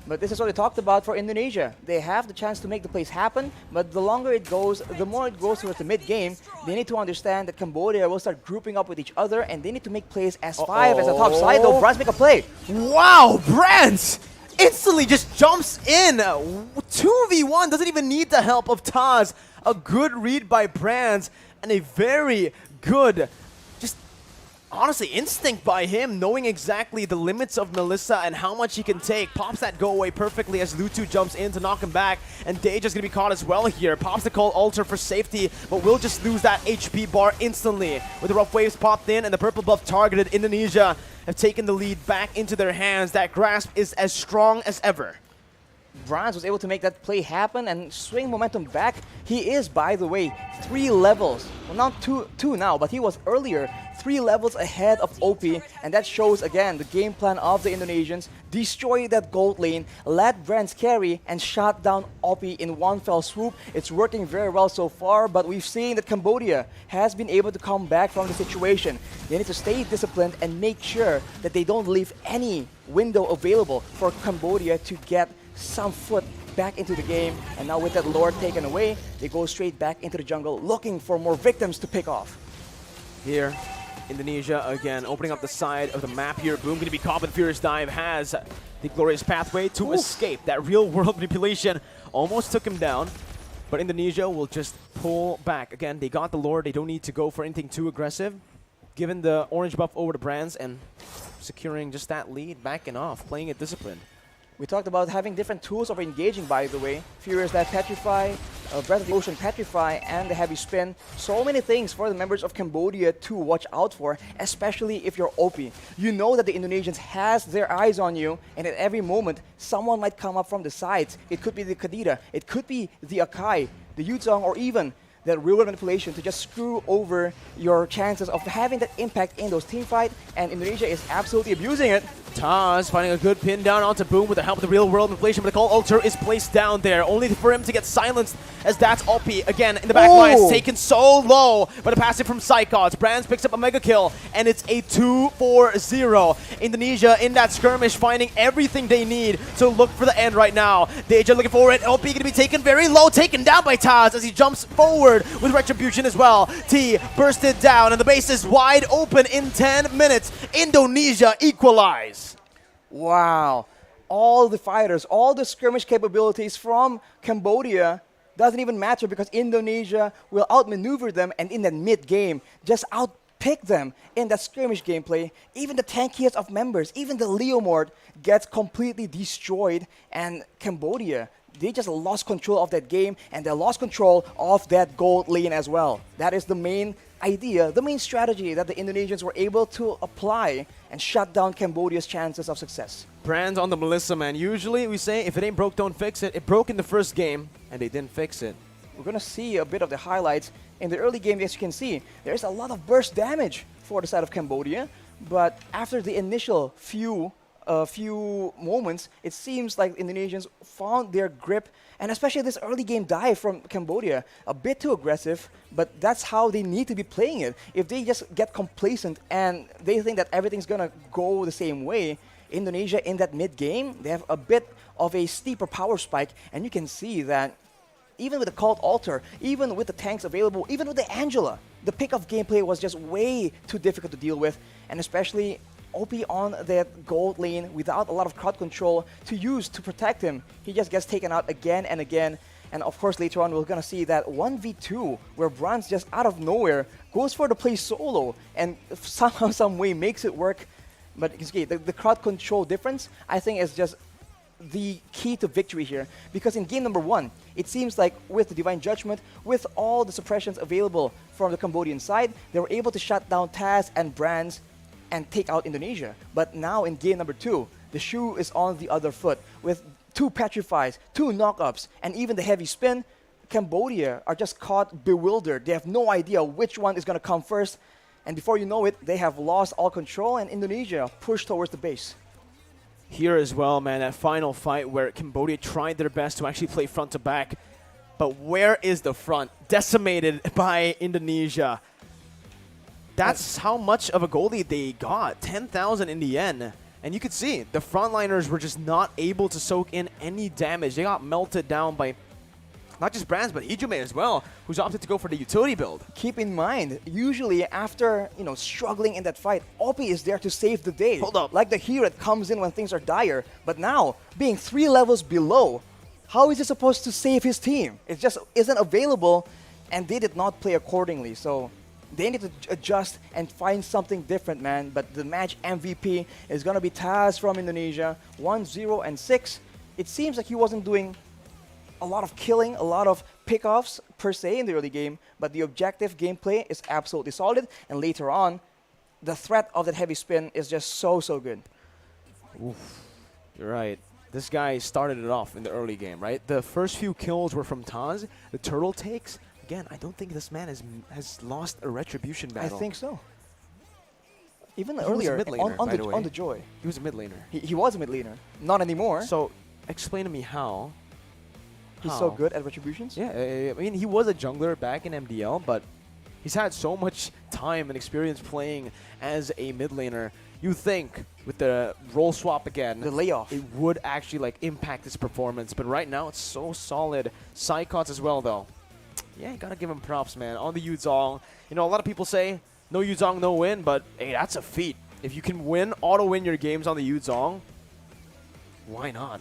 But this is what we talked about for Indonesia. They have the chance to make the plays happen, but the longer it goes, the more it goes towards the mid-game. They need to understand that Cambodia will start grouping up with each other, and they need to make plays as 5 as the top side, though. Brands make a play. Wow, Brands instantly just jumps in. 2v1, doesn't even need the help of Taz. A good read by Brands, and a very good, just honestly, instinct by him, knowing exactly the limits of Melissa and how much he can take. Pops that go away perfectly as Lutu jumps in to knock him back, and Deja's gonna be caught as well here. Pops the call altar for safety, but will just lose that HP bar instantly. With the rough waves popped in and the purple buff targeted, Indonesia have taken the lead back into their hands. That grasp is as strong as ever. Bronze was able to make that play happen and swing momentum back. He is, by the way, 3 levels. Well, not two now, but he was earlier 3 levels ahead of OP, and that shows again the game plan of the Indonesians. Destroy that gold lane, let Brands carry, and shot down OP in one fell swoop. It's working very well so far, but we've seen that Cambodia has been able to come back from the situation. They need to stay disciplined and make sure that they don't leave any window available for Cambodia to get some foot back into the game. And now with that lore taken away, they go straight back into the jungle looking for more victims to pick off. Here, Indonesia again opening up the side of the map here. Boom going to be caught, but Furious Dive has the glorious pathway to escape. That real world manipulation almost took him down, but Indonesia will just pull back. Again, they got the lore, they don't need to go for anything too aggressive. Given the orange buff over to Brands and securing just that lead, backing off, playing it disciplined. We talked about having different tools of engaging, by the way. Furious Dive Petrify, Breath of the Ocean Petrify, and the Heavy Spin. So many things for the members of Cambodia to watch out for, especially if you're OP. You know that the Indonesians has their eyes on you, and at every moment, someone might come up from the sides. It could be the Kadita, it could be the Akai, the Yu Zhong, or even that real manipulation to just screw over your chances of having that impact in those team fight, and Indonesia is absolutely abusing it. Taz finding a good pin down onto Boom with the help of the real world manipulation, but the call altar is placed down there, only for him to get silenced as that's OP again in the back line. It's taken so low, but a passive from Psychots. Brands picks up a mega kill, and it's a 2-4-0. Indonesia in that skirmish finding everything they need to look for the end right now. Deja looking for it. OP gonna be taken very low, taken down by Taz as he jumps forward with Retribution as well. T bursted down, and the base is wide open in 10 minutes. Indonesia equalize. Wow. All the fighters, all the skirmish capabilities from Cambodia doesn't even matter because Indonesia will outmaneuver them, and in that mid-game, just outpick them in that skirmish gameplay. Even the tankiest of members, even the Leomord gets completely destroyed, and Cambodia they just lost control of that game, and they lost control of that gold lane as well. That is the main idea, the main strategy that the Indonesians were able to apply and shut down Cambodia's chances of success. Brands on the Melissa, man. Usually we say, if it ain't broke, don't fix it. It broke in the first game, and they didn't fix it. We're going to see a bit of the highlights. In the early game, as you can see, there's a lot of burst damage for the side of Cambodia, but after the initial few moments, it seems like Indonesians found their grip, and especially this early game dive from Cambodia, a bit too aggressive, but that's how they need to be playing it. If they just get complacent and they think that everything's gonna go the same way, Indonesia in that mid-game, they have a bit of a steeper power spike, and you can see that even with the Cult Altar, even with the tanks available, even with the Angela, the pick-off gameplay was just way too difficult to deal with, and especially OP on that gold lane without a lot of crowd control to use to protect him. He just gets taken out again and again. And of course, later on, we're going to see that 1v2 where Bronze just out of nowhere goes for the play solo and somehow, some way makes it work. But you see, the crowd control difference, I think, is just the key to victory here. Because in game number 1, it seems like with the Divine Judgment, with all the suppressions available from the Cambodian side, they were able to shut down Taz and Brands and take out Indonesia. But now in game number 2, the shoe is on the other foot. With 2 petrifies, 2 knockups, and even the heavy spin, Cambodia are just caught bewildered. They have no idea which one is going to come first. And before you know it, they have lost all control, and Indonesia pushed towards the base. Here as well, man, that final fight where Cambodia tried their best to actually play front to back. But where is the front? Decimated by Indonesia. That's how much of a goal lead they got. 10,000 in the end. And you could see the frontliners were just not able to soak in any damage. They got melted down by not just Brands, but Hijume as well, who's opted to go for the utility build. Keep in mind, usually after, struggling in that fight, OP is there to save the day. Hold up. Like the hero that comes in when things are dire. But now, being 3 levels below, how is he supposed to save his team? It just isn't available, and they did not play accordingly. So they need to adjust and find something different, man. But the match MVP is going to be Taz from Indonesia, 1-0 and 6. It seems like he wasn't doing a lot of killing, a lot of pickoffs per se in the early game, but the objective gameplay is absolutely solid. And later on, the threat of that heavy spin is just so good. Oof, you're right. This guy started it off in the early game, right? The first few kills were from Taz. The turtle takes. Again, I don't think this man has lost a retribution battle. I think so. Even He earlier, was a mid laner, by the way. on the Joy. He was a mid laner. He was a mid laner. Not anymore. So, explain to me how. He's so good at retributions? Yeah, I mean, he was a jungler back in MDL, but he's had so much time and experience playing as a mid laner. You think with the role swap again, the layoff, it would actually impact his performance. But right now, it's so solid. Psychots as well, though. Yeah, you gotta give him props, man. On the Yuzong, a lot of people say no Yuzong, no win, but hey, that's a feat. If you can auto-win your games on the Yuzong, why not?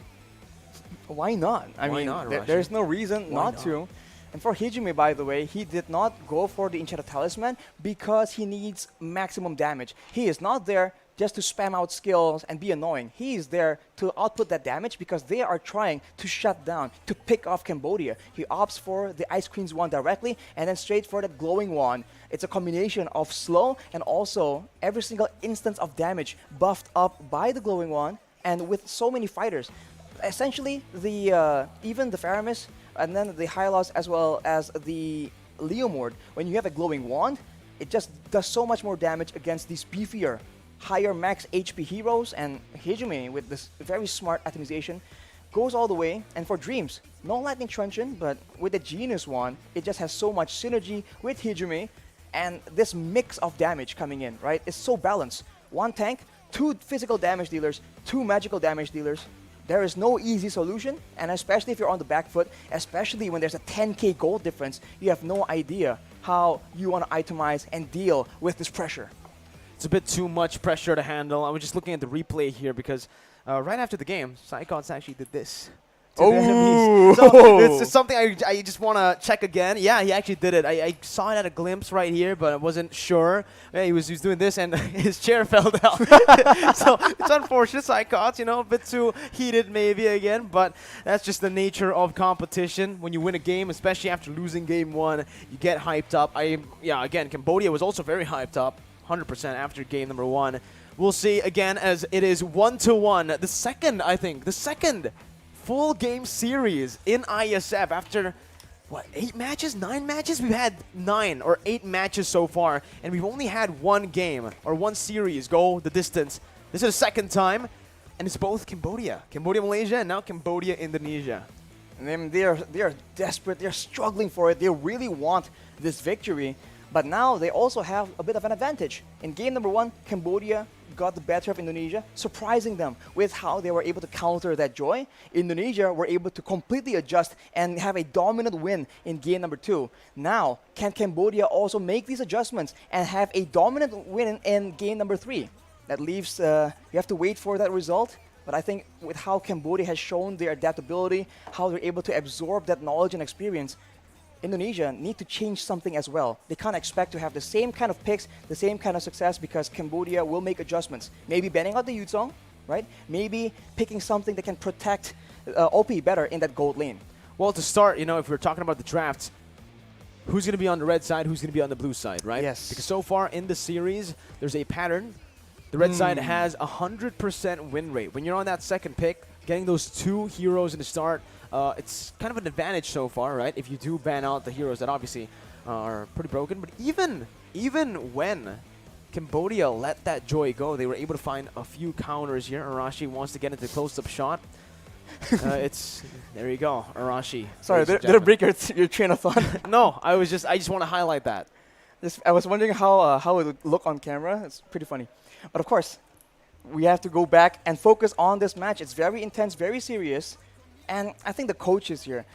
Why not? I mean, there's no reason not to. And for Hijume, by the way, he did not go for the Enchanted Talisman because he needs maximum damage. He is not there just to spam out skills and be annoying. He is there to output that damage because they are trying to shut down, to pick off Cambodia. He opts for the Ice Queen's wand directly and then straight for the glowing wand. It's a combination of slow and also every single instance of damage buffed up by the glowing wand, and with so many fighters. Essentially, even the Faramis and then the Hylos as well as the Leomord, when you have a glowing wand, it just does so much more damage against these beefier, higher max HP heroes, and Hijume with this very smart atomization goes all the way. And for Dreams, no Lightning Truncheon, but with the Genius wand, it just has so much synergy with Hijume, and this mix of damage coming in, right? It's so balanced. 1 tank, 2 physical damage dealers, 2 magical damage dealers. There is no easy solution, and especially if you're on the back foot, especially when there's a 10k gold difference, you have no idea how you want to itemize and deal with this pressure. It's a bit too much pressure to handle. I was just looking at the replay here because right after the game, Psychots actually did this. to the enemies. So it's just something I just want to check again. Yeah, he actually did it. I saw it at a glimpse right here, but I wasn't sure. Yeah, he was doing this, and his chair fell down. So it's unfortunate. So I caught, a bit too heated maybe again, but that's just the nature of competition. When you win a game, especially after losing game 1, you get hyped up. Again, Cambodia was also very hyped up, 100% after game number 1. We'll see again as it is 1-1. The second full game series in IESF after, 8 matches, 9 matches? We've had 9 or 8 matches so far, and we've only had one game or one series go the distance. This is the second time, and it's both Cambodia, Malaysia, and now Cambodia, Indonesia. And then they are desperate. They're struggling for it. They really want this victory. But now they also have a bit of an advantage. In game number 1, Cambodia got the better of Indonesia, surprising them with how they were able to counter that joy. Indonesia were able to completely adjust and have a dominant win in game number 2. Now, can Cambodia also make these adjustments and have a dominant win in game number 3? That leaves, you have to wait for that result. But I think with how Cambodia has shown their adaptability, how they're able to absorb that knowledge and experience, Indonesia need to change something as well. They can't expect to have the same kind of picks, the same kind of success, because Cambodia will make adjustments. Maybe banning out the Yuzong, right? Maybe picking something that can protect OP better in that gold lane. Well, to start, if we're talking about the draft, who's going to be on the red side, who's going to be on the blue side, right? Yes. Because so far in the series, there's a pattern. The red side has 100% win rate. When you're on that second pick, getting those 2 heroes in the start, it's kind of an advantage so far, right? If you do ban out the heroes that obviously are pretty broken. But even when Cambodia let that joy go, they were able to find a few counters here. Arashi wants to get into close-up shot. There you go, Arashi. Sorry, did I break your train of thought? No, I just want to highlight that. I was wondering how it would look on camera. It's pretty funny. But of course, we have to go back and focus on this match. It's very intense, very serious. And I think the coaches here,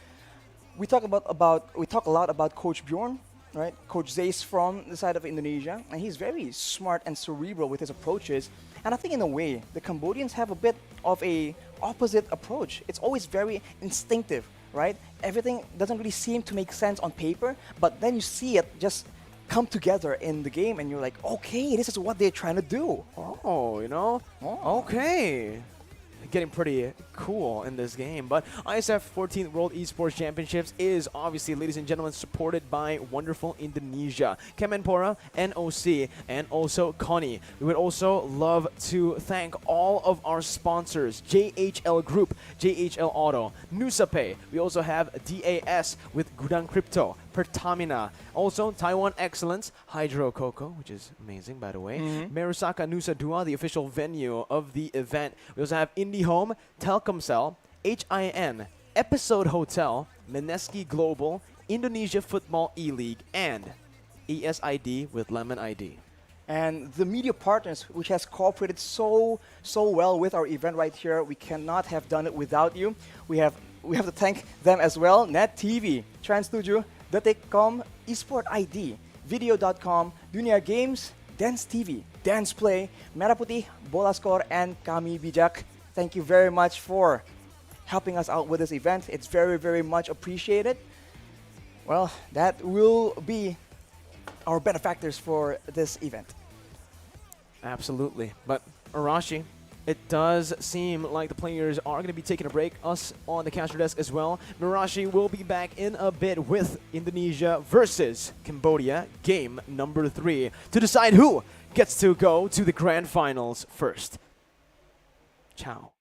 we talk a lot about Coach Bjorn, right? Coach Zace from the side of Indonesia, and he's very smart and cerebral with his approaches. And I think in a way, the Cambodians have a bit of a opposite approach. It's always very instinctive, right? Everything doesn't really seem to make sense on paper, but then you see it just come together in the game, and you're like, okay, this is what they're trying to do. Okay. Getting pretty cool in this game. But ISF 14th World Esports Championships is obviously, ladies and gentlemen, supported by wonderful Indonesia, Kemenpora, NOC, and also Connie. We would also love to thank all of our sponsors: JHL Group, JHL Auto, Nusapay. We also have DAS with Gudang Crypto, Pertamina, also Taiwan Excellence, Hydro Coco, which is amazing, by the way, Merusaka Nusa Dua, the official venue of the event. We also have Indie Home, Telkomsel, HIN, Episode Hotel, Meneski Global, Indonesia Football E-League, and ESID with Lemon ID. And the media partners, which has cooperated so well with our event right here, we cannot have done it without you. We have to thank them as well. Net TV, Trans 7, Detikcom, Esport ID, Video.com, Dunia Games, Dance TV, Dance Play, Merah Putih, Bola Score, and Kami Bijak. Thank you very much for helping us out with this event. It's very, very much appreciated. Well, that will be our benefactors for this event. Absolutely. But Arashi, it does seem like the players are going to be taking a break. Us on the caster desk as well. Mirashi will be back in a bit with Indonesia versus Cambodia, game number 3, to decide who gets to go to the grand finals first. Ciao.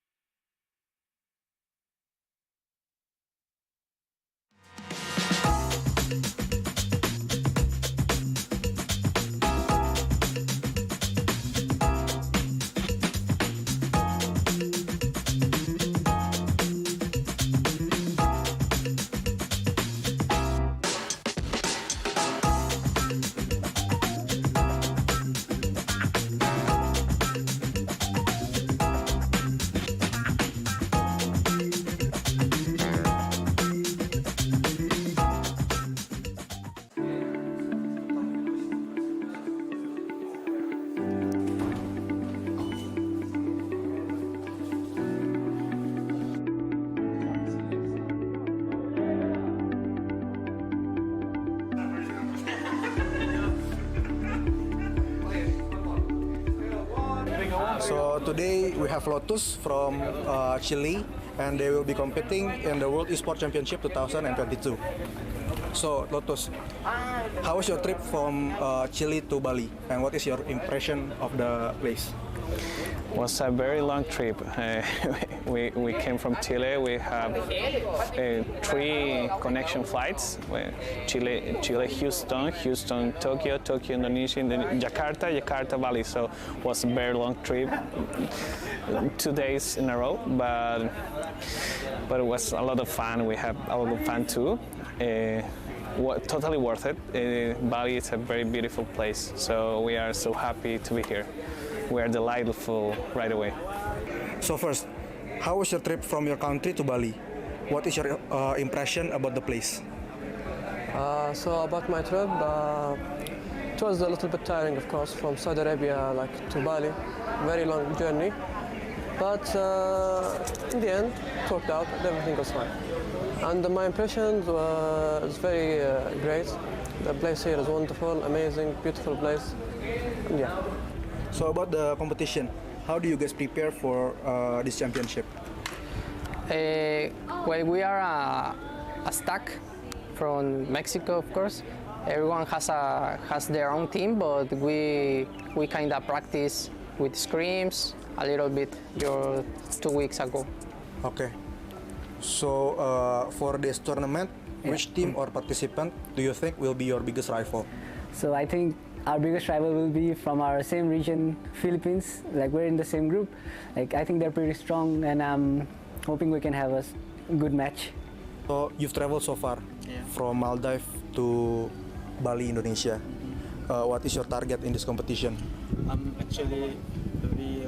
So today we have Lotus from Chile, and they will be competing in the World Esports Championship 2022. So Lotus, how was your trip from Chile to Bali, and what is your impression of the place? Was a very long trip. We came from Chile. We have 3 connection flights: Chile, Houston, Tokyo, Indonesia, and then Jakarta, Bali. So it was a very long trip, 2 days in a row, but it was a lot of fun. We had a lot of fun too. Totally worth it. Bali is a very beautiful place, so we are so happy to be here. We are delightful right away. So first, how was your trip from your country to Bali? What is your impression about the place? So about my trip, it was a little bit tiring, of course, from Saudi Arabia to Bali. Very long journey, but in the end, it worked out. Everything was fine. And my impressions was very great. The place here is wonderful, amazing, beautiful place. And yeah. So about the competition, how do you guys prepare for this championship? Well, we are a stack from Mexico, of course. Everyone has their own team, but we kind of practice with scrims a little bit 2 weeks ago. Okay. So for this tournament, which team or participant do you think will be your biggest rival? So I think our biggest rival will be from our same region, Philippines. We're in the same group. I think they're pretty strong, and I'm hoping we can have a good match. So you've traveled so far from Maldives to Bali, Indonesia. What is your target in this competition? Actually, we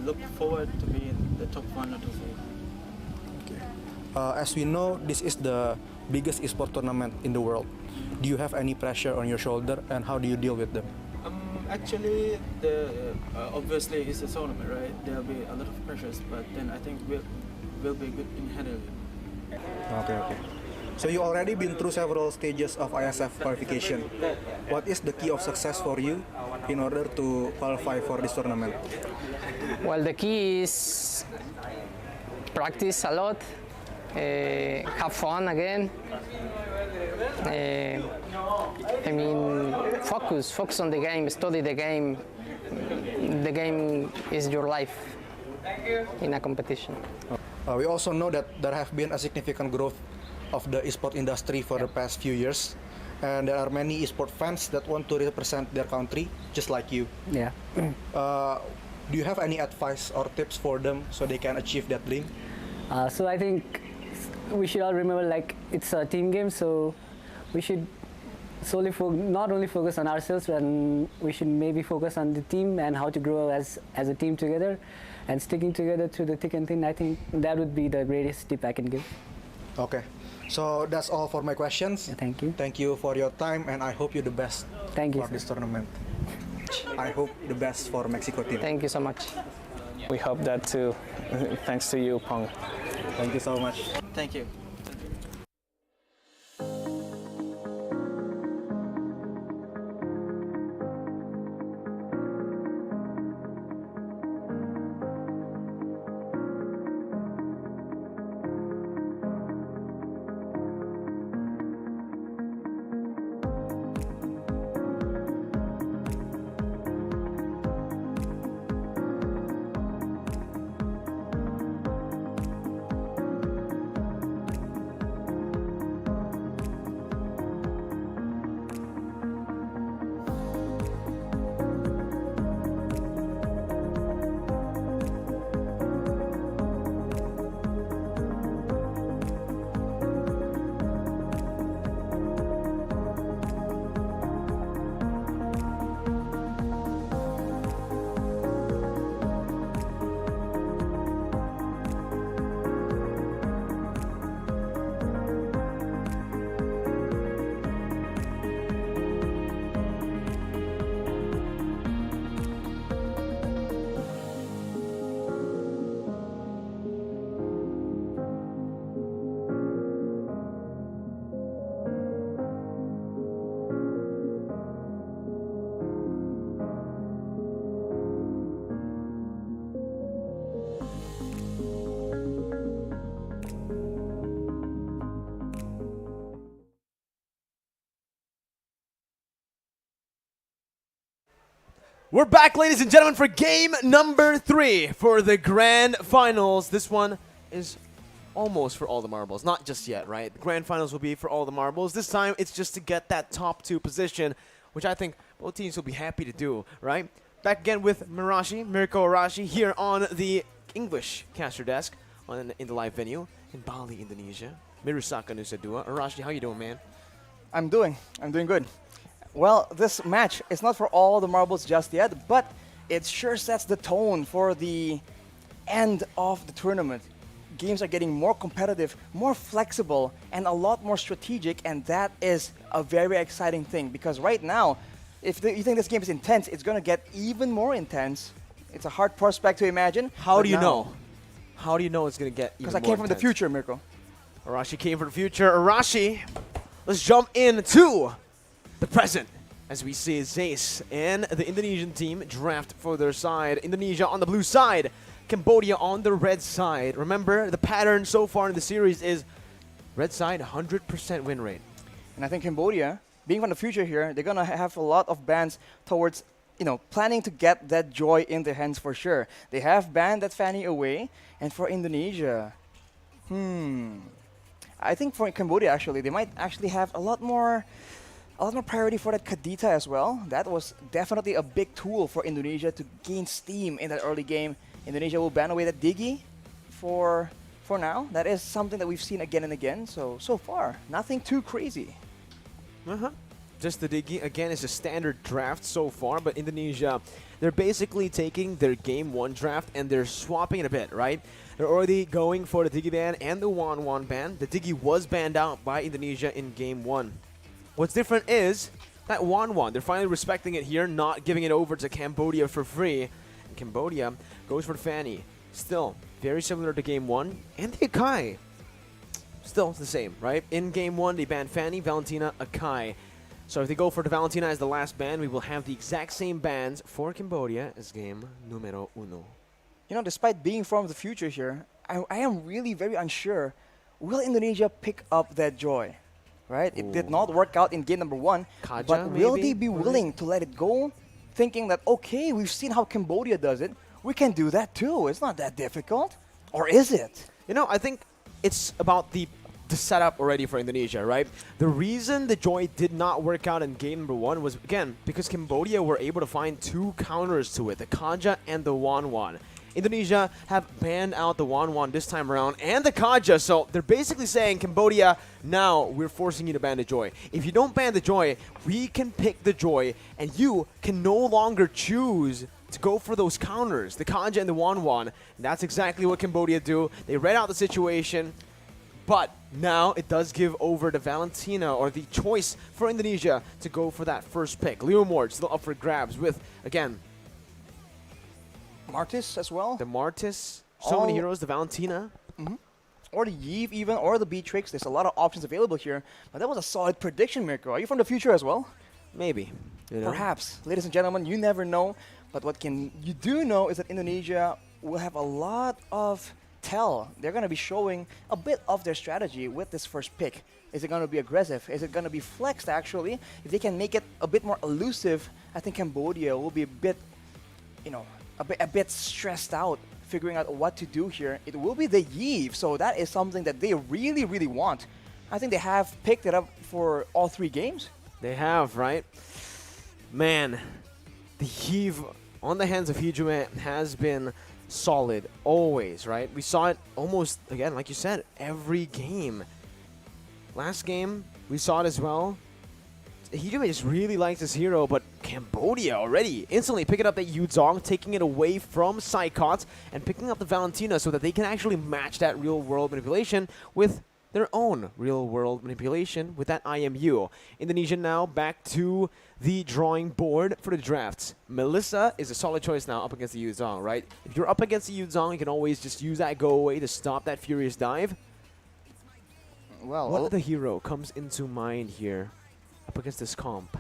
look forward to be in the top 1 or 2. As we know, this is the biggest esports tournament in the world. Do you have any pressure on your shoulder, and how do you deal with them? Actually, obviously it's a tournament, right? There'll be a lot of pressures, but then I think we'll be good in handling it. Okay. So you already been through several stages of ISF qualification. What is the key of success for you in order to qualify for this tournament? Well, the key is practice a lot, have fun again. Focus on the game, study the game. The game is your life in a competition. We also know that there have been a significant growth of the esport industry for the past few years, and there are many esport fans that want to represent their country just like you. Yeah. Do you have any advice or tips for them so they can achieve that dream? So I think we should all remember it's a team game, so we should solely not only focus on ourselves, but we should maybe focus on the team and how to grow as a team together, and sticking together through the thick and thin. I think that would be the greatest tip I can give. Okay, so that's all for my questions. Thank you. Thank you for your time, and I hope you the best. Thank you for this tournament. I hope the best for Mexico team. Thank you so much. We hope that too. Thanks to you, Pong. Thank you so much. Thank you. We're back, ladies and gentlemen, for game number 3 for the grand finals. This one is almost for all the marbles. Not just yet, right? The grand finals will be for all the marbles. This time, it's just to get that top 2 position, which I think both teams will be happy to do, right? Back again with Mirko Arashi, here on the English caster desk in the live venue in Bali, Indonesia. Mirusaka Nusadua. Arashi, how you doing, man? I'm doing good. Well, this match is not for all the marbles just yet, but it sure sets the tone for the end of the tournament. Games are getting more competitive, more flexible, and a lot more strategic, and that is a very exciting thing, because right now, if you think this game is intense, it's going to get even more intense. It's a hard prospect to imagine. How do you know? How do you know it's going to get even more Because I came from the intense? future, Mirko. Arashi came from the future. Arashi, let's jump into the present as we see Zace and the Indonesian team draft for their side. Indonesia on the blue side, Cambodia on the red side. Remember, the pattern so far in the series is red side 100% win rate. And I think Cambodia, being from the future here, they're going to have a lot of bans towards, planning to get that joy in their hands for sure. They have banned that Fanny away. And for Indonesia, I think for Cambodia, actually, they might actually have a lot more priority for that Kadita as well. That was definitely a big tool for Indonesia to gain steam in that early game. Indonesia will ban away that Digi for now. That is something that we've seen again and again. So far, nothing too crazy. Just the Digi, again, is a standard draft so far, but Indonesia, they're basically taking their game 1 draft and they're swapping it a bit, right? They're already going for the Digi ban and the Wan ban. The Digi was banned out by Indonesia in game 1. What's different is that Wan, they're finally respecting it here, not giving it over to Cambodia for free. And Cambodia goes for Fanny. Still, very similar to game 1. And the Akai, still the same, right? In game 1, they banned Fanny, Valentina, Akai. So if they go for the Valentina as the last ban, we will have the exact same bans for Cambodia as game numero 1. Despite being from the future here, I am really very unsure. Will Indonesia pick up that joy? Right? It did not work out in game number 1, Kaja, but will maybe? they be willing to let it go, thinking that, okay, we've seen how Cambodia does it, we can do that too, it's not that difficult? Or is it? I think it's about the setup already for Indonesia, right? The reason the Joy did not work out in game number 1 was, again, because Cambodia were able to find 2 counters to it, the Kaja and the Wan. Indonesia have banned out the Wan this time around and the Kaja, so they're basically saying, Cambodia, now we're forcing you to ban the Joy. If you don't ban the Joy, we can pick the Joy and you can no longer choose to go for those counters, the Kaja and the Wan. That's exactly what Cambodia do. They read out the situation, but now it does give over to Valentina, or the choice for Indonesia to go for that first pick. Leomord still up for grabs with, again, Martis as well. The Martis, so many heroes, the Valentina. Or the Yeve even, or the Beatrix. There's a lot of options available here. But that was a solid prediction, Mirko. Are you from the future as well? Maybe. Perhaps. Ladies and gentlemen, you never know. But what you do know is that Indonesia will have a lot of tell. They're going to be showing a bit of their strategy with this first pick. Is it going to be aggressive? Is it going to be flexed, actually? If they can make it a bit more elusive, I think Cambodia will be a bit, a bit stressed out figuring out what to do here. It will be the Yeve, so that is something that they really, really want. I think they have picked it up for all 3 games. They have, right? Man, the Yeve on the hands of Hijume has been solid, always, right? We saw it almost, again, like you said, every game. Last game, we saw it as well. Hijume just really likes this hero, but Cambodia already instantly picking up that Yuzong, taking it away from Psychot, and picking up the Valentina so that they can actually match that real-world manipulation with their own real-world manipulation with that IMU. Indonesia now back to the drawing board for the drafts. Melissa is a solid choice now up against the Yuzong, right? If you're up against the Yuzong, you can always just use that go away to stop that Furious Dive. Well, what other hero comes into mind here up against this comp?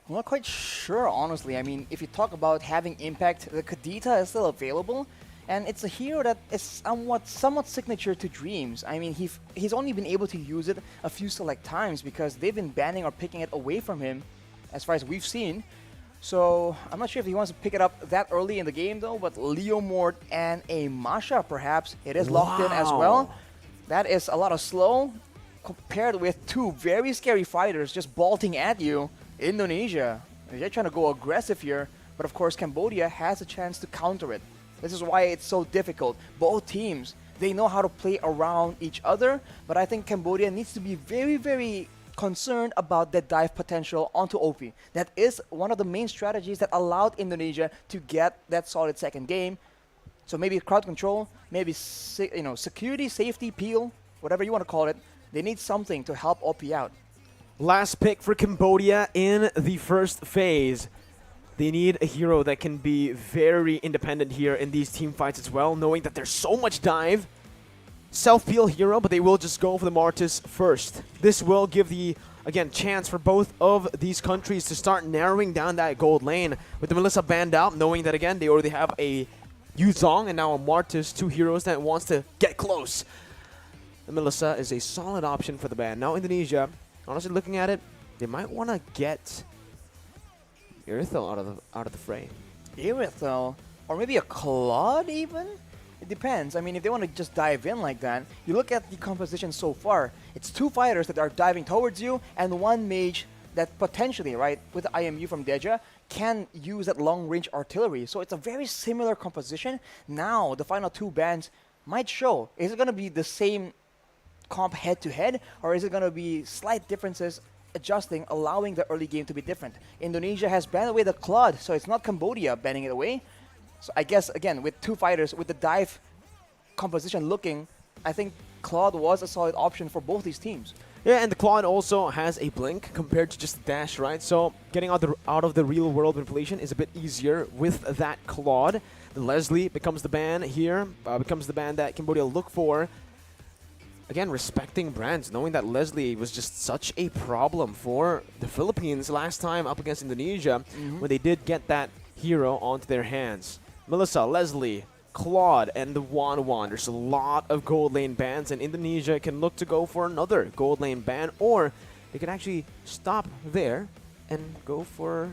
I'm not quite sure, honestly. I mean, if you talk about having impact, the Kadita is still available, and it's a hero that is somewhat signature to Dreams. I mean, he's only been able to use it a few select times because they've been banning or picking it away from him, as far as we've seen. So I'm not sure if he wants to pick it up that early in the game though, but Leo Mort and a Masha perhaps. It is locked in as well. That is a lot of slow compared with two very scary fighters just bolting at you. Indonesia, they're trying to go aggressive here, but of course Cambodia has a chance to counter it. This is why it's so difficult. Both teams, they know how to play around each other, but I think Cambodia needs to be very, very concerned about that dive potential onto OP. That is one of the main strategies that allowed Indonesia to get that solid second game. So maybe crowd control, maybe security, safety, peel, whatever you want to call it. They need something to help OP out. Last pick for Cambodia in the first phase. They need a hero that can be very independent here in these team fights as well, knowing that there's so much dive. Self-peel hero, but they will just go for the Martis first. This will give the, again, chance for both of these countries to start narrowing down that gold lane. With the Melissa banned out, knowing that, again, they already have a Yuzong and now a Martis, two heroes that wants to get close. The Melissa is a solid option for the ban. Now Indonesia, honestly looking at it, they might want to get Irithel out of the fray. Irithel? Or maybe a Claude even? It depends. I mean, if they want to just dive in like that, you look at the composition so far. It's two fighters that are diving towards you and one mage that potentially, right, with the IMU from Deja, can use that long-range artillery. So it's a very similar composition. Now, the final two bans might show. Is it going to be the same comp head-to-head, or is it going to be slight differences adjusting, allowing the early game to be different? Indonesia has banned away the Claude, so it's not Cambodia banning it away. So I guess, again, with two fighters, with the dive composition looking, I think Claude was a solid option for both these teams. Yeah, and the Claude also has a blink compared to just the dash, right? So getting out of the real world manipulation is a bit easier with that Claude. The Leslie becomes the ban here, becomes the ban that Cambodia look for. Again, respecting brands, knowing that Leslie was just such a problem for the Philippines last time up against Indonesia when they did get that hero onto their hands. Melissa, Leslie, Claude, and the Wan. There's a lot of gold lane bans, and Indonesia can look to go for another gold lane ban, or they can actually stop there and go for,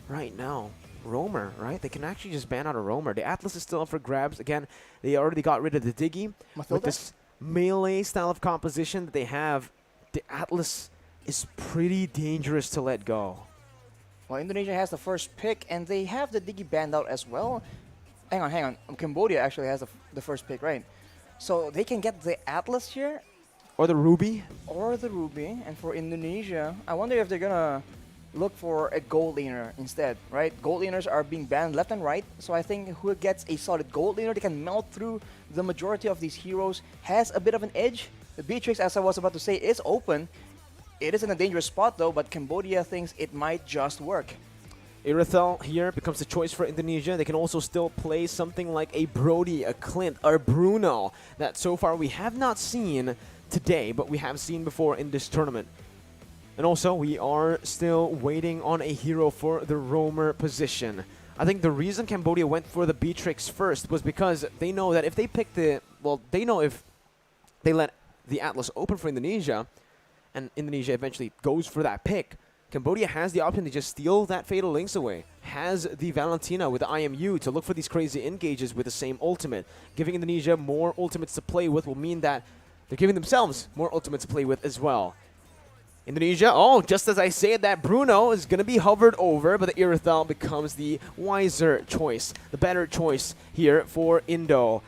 right now, Roamer, right? They can actually just ban out a Roamer. The Atlas is still up for grabs. Again, they already got rid of the Diggy. Mathilda? With this melee style of composition that they have, the Atlas is pretty dangerous to let go. Well, Indonesia has the first pick, and they have the Diggy banned out as well. Hang on. Cambodia actually has the first pick, right? So they can get the Atlas here. Or the Ruby. And for Indonesia, I wonder if they're going to look for a gold laner instead, right? Gold laners are being banned left and right. So I think who gets a solid gold laner, they can melt through the majority of these heroes, has a bit of an edge. The Beatrix, as I was about to say, is open. It is in a dangerous spot though, but Cambodia thinks it might just work. Irithel here becomes the choice for Indonesia. They can also still play something like a Brody, a Clint, or Bruno that so far we have not seen today, but we have seen before in this tournament. And also, we are still waiting on a hero for the roamer position. I think the reason Cambodia went for the Beatrix first was because they know that if they pick the... Well, they know if they let the Atlas open for Indonesia, and Indonesia eventually goes for that pick, Cambodia has the option to just steal that Fatal Links away. Has the Valentina with the IMU to look for these crazy engages with the same ultimate. Giving Indonesia more ultimates to play with will mean that they're giving themselves more ultimates to play with as well. Indonesia, just as I said, that Bruno is going to be hovered over, but the Irithel becomes the wiser choice, the better choice here for Indo.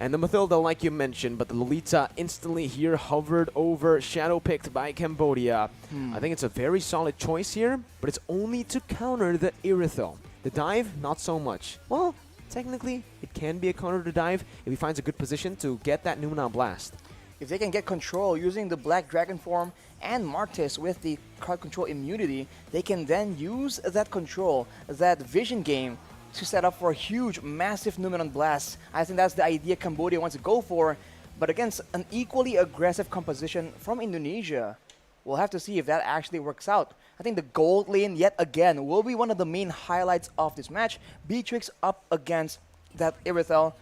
And the Mathilda, like you mentioned, but the Lolita instantly here hovered over, shadow picked by Cambodia. I think it's a very solid choice here, but it's only to counter the Irithel. The dive, not so much. Well, technically, it can be a counter to dive if he finds a good position to get that Numina Blast. If they can get control using the Black Dragon form and Martis with the crowd control immunity, they can then use that control, that vision game, to set up for a huge, massive Numenon Blast. I think that's the idea Cambodia wants to go for, but against an equally aggressive composition from Indonesia. We'll have to see if that actually works out. I think the gold lane, yet again, will be one of the main highlights of this match. Beatrix up against that Irithel,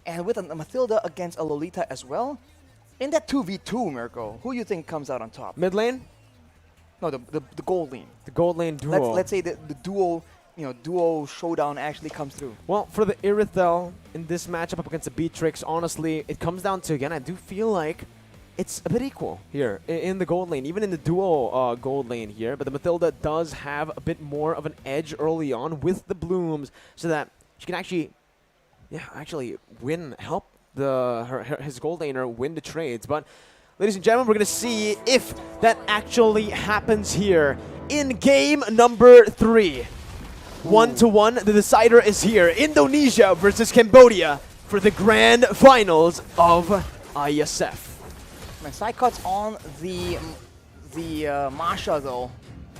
and with a Mathilda against a Lolita as well. In that 2v2, Mirko, who do you think comes out on top? Mid lane? No, the gold lane. The gold lane duo. Let's say the duo, duo showdown actually comes through. Well, for the Irithel in this matchup up against the Beatrix, honestly, it comes down to, again, I do feel like it's a bit equal here in the gold lane, even in the duo gold lane here. But the Mathilda does have a bit more of an edge early on with the blooms, so that she can actually, help his gold laner win the trades. But ladies and gentlemen, we're going to see if that actually happens here in game number 3. 1-1, the decider is here. Indonesia versus Cambodia for the grand finals of IESF. My side cuts on the Masha though.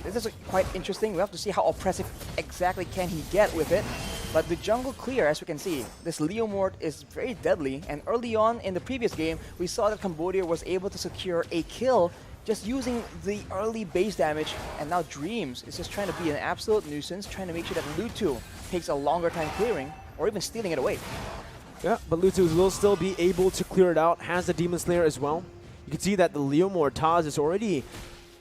This is quite interesting. We have to see how oppressive exactly can he get with it. But the jungle clear, as we can see, this Leomord is very deadly. And early on in the previous game, we saw that Cambodia was able to secure a kill just using the early base damage. And now Dreams is just trying to be an absolute nuisance, trying to make sure that Lutu takes a longer time clearing or even stealing it away. Yeah, but Lutu will still be able to clear it out, has the Demon Slayer as well. You can see that the Leomord Taz is already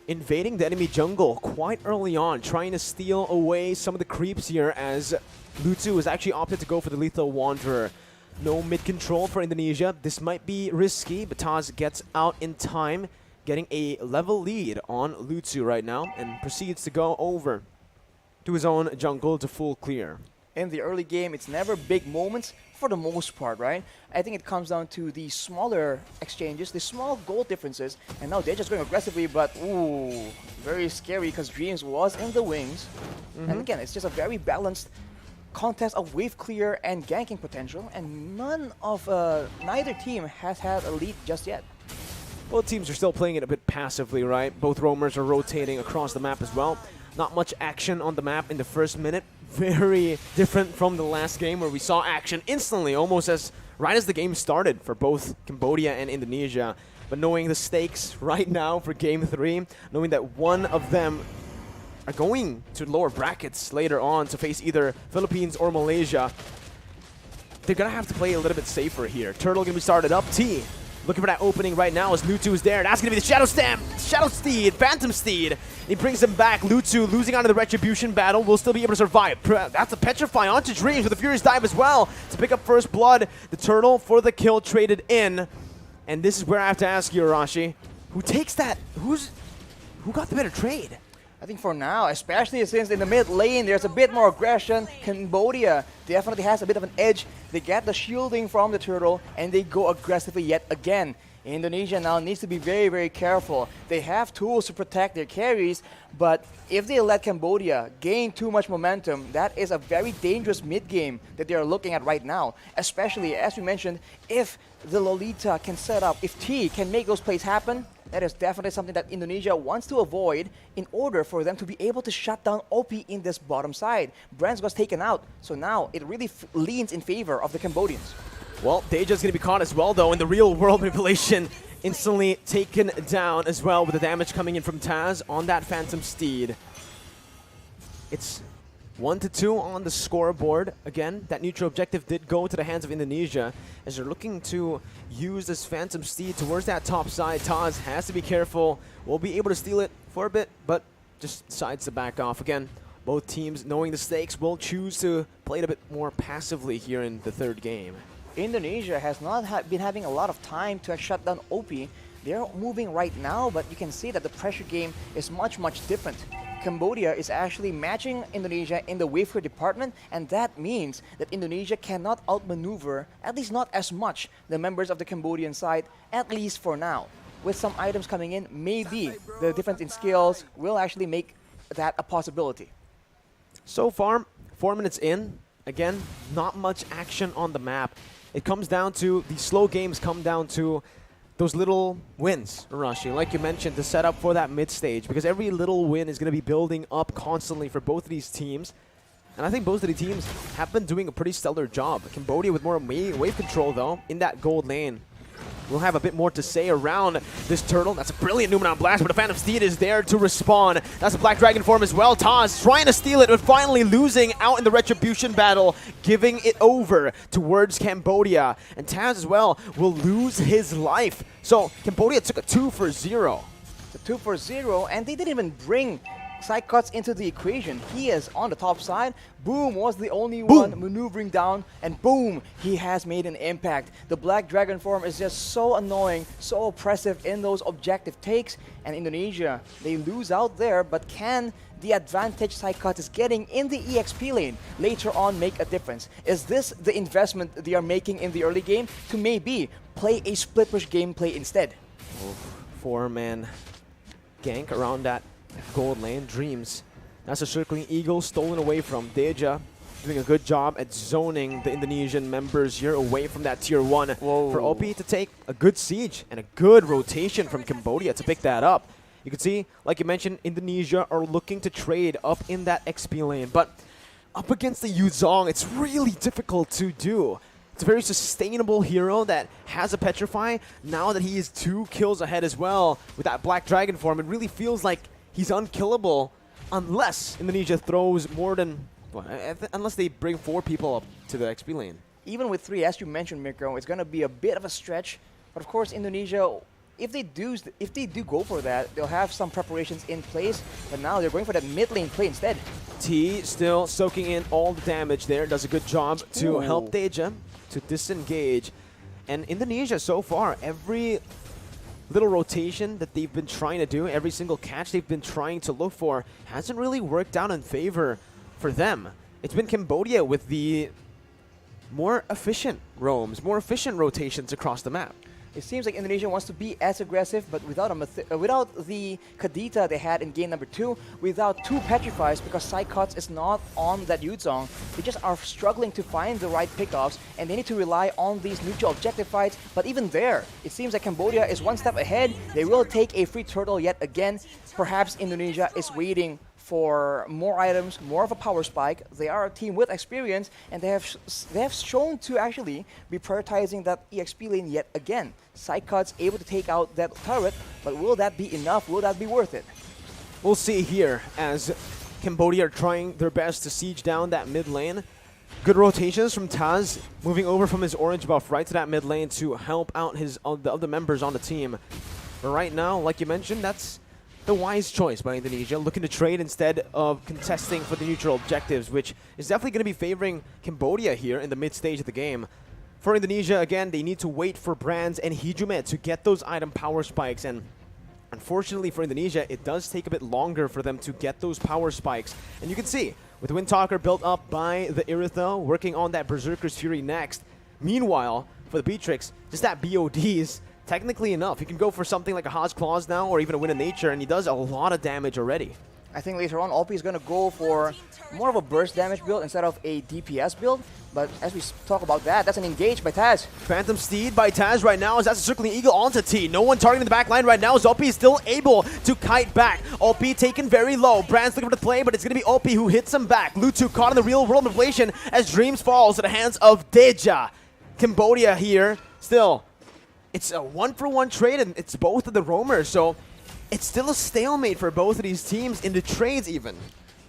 invading the enemy jungle quite early on, trying to steal away some of the creeps here as Lutu has actually opted to go for the Lethal Wanderer. No mid control for Indonesia. This might be risky, but Taz gets out in time, getting a level lead on Lutu right now, and proceeds to go over to his own jungle to full clear. In the early game, it's never big moments for the most part, right? I think it comes down to the smaller exchanges, the small goal differences, and now they're just going aggressively, but ooh, very scary because Dreams was in the wings. And again, it's just a very balanced contest of wave clear and ganking potential, and neither team has had a lead just yet. Both teams are still playing it a bit passively, right? Both roamers are rotating across the map as well. Not much action on the map in the first minute. Very different from the last game where we saw action instantly, almost right as the game started for both Cambodia and Indonesia. But knowing the stakes right now for game 3, knowing that one of them are going to lower brackets later on to face either Philippines or Malaysia, they're going to have to play a little bit safer here. Turtle going to be started up. T looking for that opening right now as Lutu is there. That's going to be the Shadow Steed, Phantom Steed. He brings him back. Lutu losing out of the Retribution battle will still be able to survive. That's a Petrify onto Dreams with a Furious Dive as well to pick up first blood. The Turtle for the kill traded in. And this is where I have to ask you, Arashi, who takes that? Who got the better trade? I think for now, especially since in the mid lane there's a bit more aggression, Cambodia definitely has a bit of an edge. They get the shielding from the Turtle and they go aggressively yet again. Indonesia now needs to be very, very careful. They have tools to protect their carries, but if they let Cambodia gain too much momentum, that is a very dangerous mid-game that they are looking at right now. Especially, as we mentioned, if the Lolita can set up, if T can make those plays happen, that is definitely something that Indonesia wants to avoid in order for them to be able to shut down OP in this bottom side. Brands was taken out, so now it really leans in favor of the Cambodians. Well, Deja's going to be caught as well, though, in the real world manipulation. Instantly taken down as well with the damage coming in from Taz on that Phantom Steed. It's 1-2 on the scoreboard. Again, that neutral objective did go to the hands of Indonesia as they're looking to use this Phantom Steed towards that top side. Taz has to be careful. Will be able to steal it for a bit, but just decides to back off. Again, both teams, knowing the stakes, will choose to play it a bit more passively here in the third game. Indonesia has not been having a lot of time to shut down OP. They're moving right now, but you can see that the pressure game is much, much different. Cambodia is actually matching Indonesia in the wave clear department, and that means that Indonesia cannot outmaneuver, at least not as much, the members of the Cambodian side, at least for now. With some items coming in, maybe the difference in skills will actually make that a possibility. So far, 4 minutes in, again, not much action on the map. It comes down to, the slow games come down to those little wins, Arashi, like you mentioned, to set up for that mid stage, because every little win is going to be building up constantly for both of these teams. And I think both of the teams have been doing a pretty stellar job. Cambodia with more wave control, though, in that gold lane. We'll have a bit more to say around this Turtle. That's a brilliant Numenon Blast, but the Phantom Steed is there to respawn. That's a Black Dragon form as well. Taz trying to steal it, but finally losing out in the Retribution battle, giving it over towards Cambodia. And Taz as well will lose his life. So Cambodia took a 2-0. The 2-0, and they didn't even bring Psychots into the equation. He is on the top side. Boom was the only one maneuvering down, and boom, he has made an impact. The Black Dragon form is just so annoying, so oppressive in those objective takes, and Indonesia, they lose out there, but can the advantage Psychots is getting in the EXP lane later on make a difference? Is this the investment they are making in the early game to maybe play a split push gameplay instead? Four-man gank around that gold lane. Dreams. That's a circling eagle stolen away from Deja. Doing a good job at zoning the Indonesian members here away from that tier 1. For OP to take a good siege and a good rotation from Cambodia to pick that up. You can see, like you mentioned, Indonesia are looking to trade up in that XP lane, but up against the Yuzong, it's really difficult to do. It's a very sustainable hero that has a Petrify. Now that he is 2 kills ahead as well with that Black Dragon form, it really feels like he's unkillable unless Indonesia throws more than, well, unless they bring 4 people up to the XP lane. Even with 3, as you mentioned, Mirko, it's going to be a bit of a stretch. But of course, Indonesia, if they do go for that, they'll have some preparations in place. But now they're going for that mid lane play instead. T still soaking in all the damage there. Does a good job to help Deja to disengage. And Indonesia so far, every little rotation that they've been trying to do, every single catch they've been trying to look for, hasn't really worked out in favor for them. It's been Cambodia with the more efficient roams, more efficient rotations across the map. It seems like Indonesia wants to be as aggressive, but without the Kadita they had in game number 2, without 2 Petrifies, because Psychots is not on that Yuzong. They just are struggling to find the right pickoffs, and they need to rely on these mutual objective fights. But even there, it seems like Cambodia is one step ahead. They will take a free turtle yet again. Perhaps Indonesia is waiting for more items, more of a power spike. They are a team with experience, and they have shown to actually be prioritizing that EXP lane yet again. Psychots able to take out that turret, but will that be enough? Will that be worth it? We'll see here as Cambodia are trying their best to siege down that mid lane. Good rotations from Taz, moving over from his orange buff right to that mid lane to help out the other members on the team. But right now, like you mentioned, that's the wise choice by Indonesia, looking to trade instead of contesting for the neutral objectives, which is definitely going to be favoring Cambodia here in the mid stage of the game. For Indonesia, again, they need to wait for Brands and Hijume to get those item power spikes, and unfortunately for Indonesia, it does take a bit longer for them to get those power spikes. And you can see, with Windtalker built up by the Iritha, working on that Berserker's Fury next. Meanwhile, for the Beatrix, just that BODs, technically enough. He can go for something like a Haas Claws now, or even a Wind of Nature, and he does a lot of damage already. I think later on, OP is going to go for more of a burst damage build instead of a DPS build. But as we talk about that, that's an engage by Taz. Phantom Steed by Taz right now as that's a circling eagle onto T. No one targeting the back line right now as OP is still able to kite back. OP taken very low. Brand's looking for the play, but it's going to be OP who hits him back. Lutu caught in the real world manipulation as Dreams falls to the hands of Deja. Cambodia here still. It's a 1-for-1 trade, and it's both of the roamers, so it's still a stalemate for both of these teams in the trades even.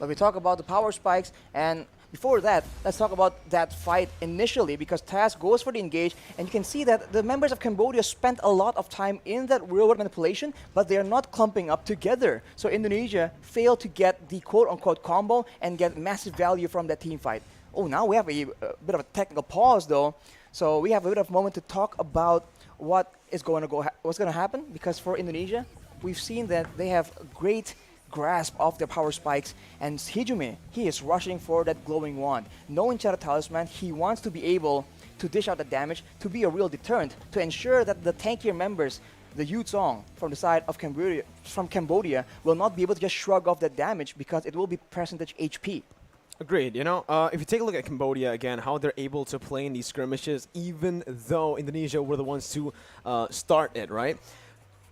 But we talk about the power spikes, and before that, let's talk about that fight initially, because Taz goes for the engage, and you can see that the members of Cambodia spent a lot of time in that real-world manipulation, but they are not clumping up together. So Indonesia failed to get the quote-unquote combo and get massive value from that team fight. Oh, now we have a bit of a technical pause, though. So we have a bit of a moment to talk about what's going to happen, because for Indonesia, we've seen that they have a great grasp of their power spikes, and Hijume, he is rushing for that glowing wand. Knowing Chara Talisman, he wants to be able to dish out the damage to be a real deterrent, to ensure that the tankier members, the Yuzong from the side of Cambodia, will not be able to just shrug off that damage because it will be percentage HP. Agreed. You know, if you take a look at Cambodia again, how they're able to play in these skirmishes, even though Indonesia were the ones to start it, right?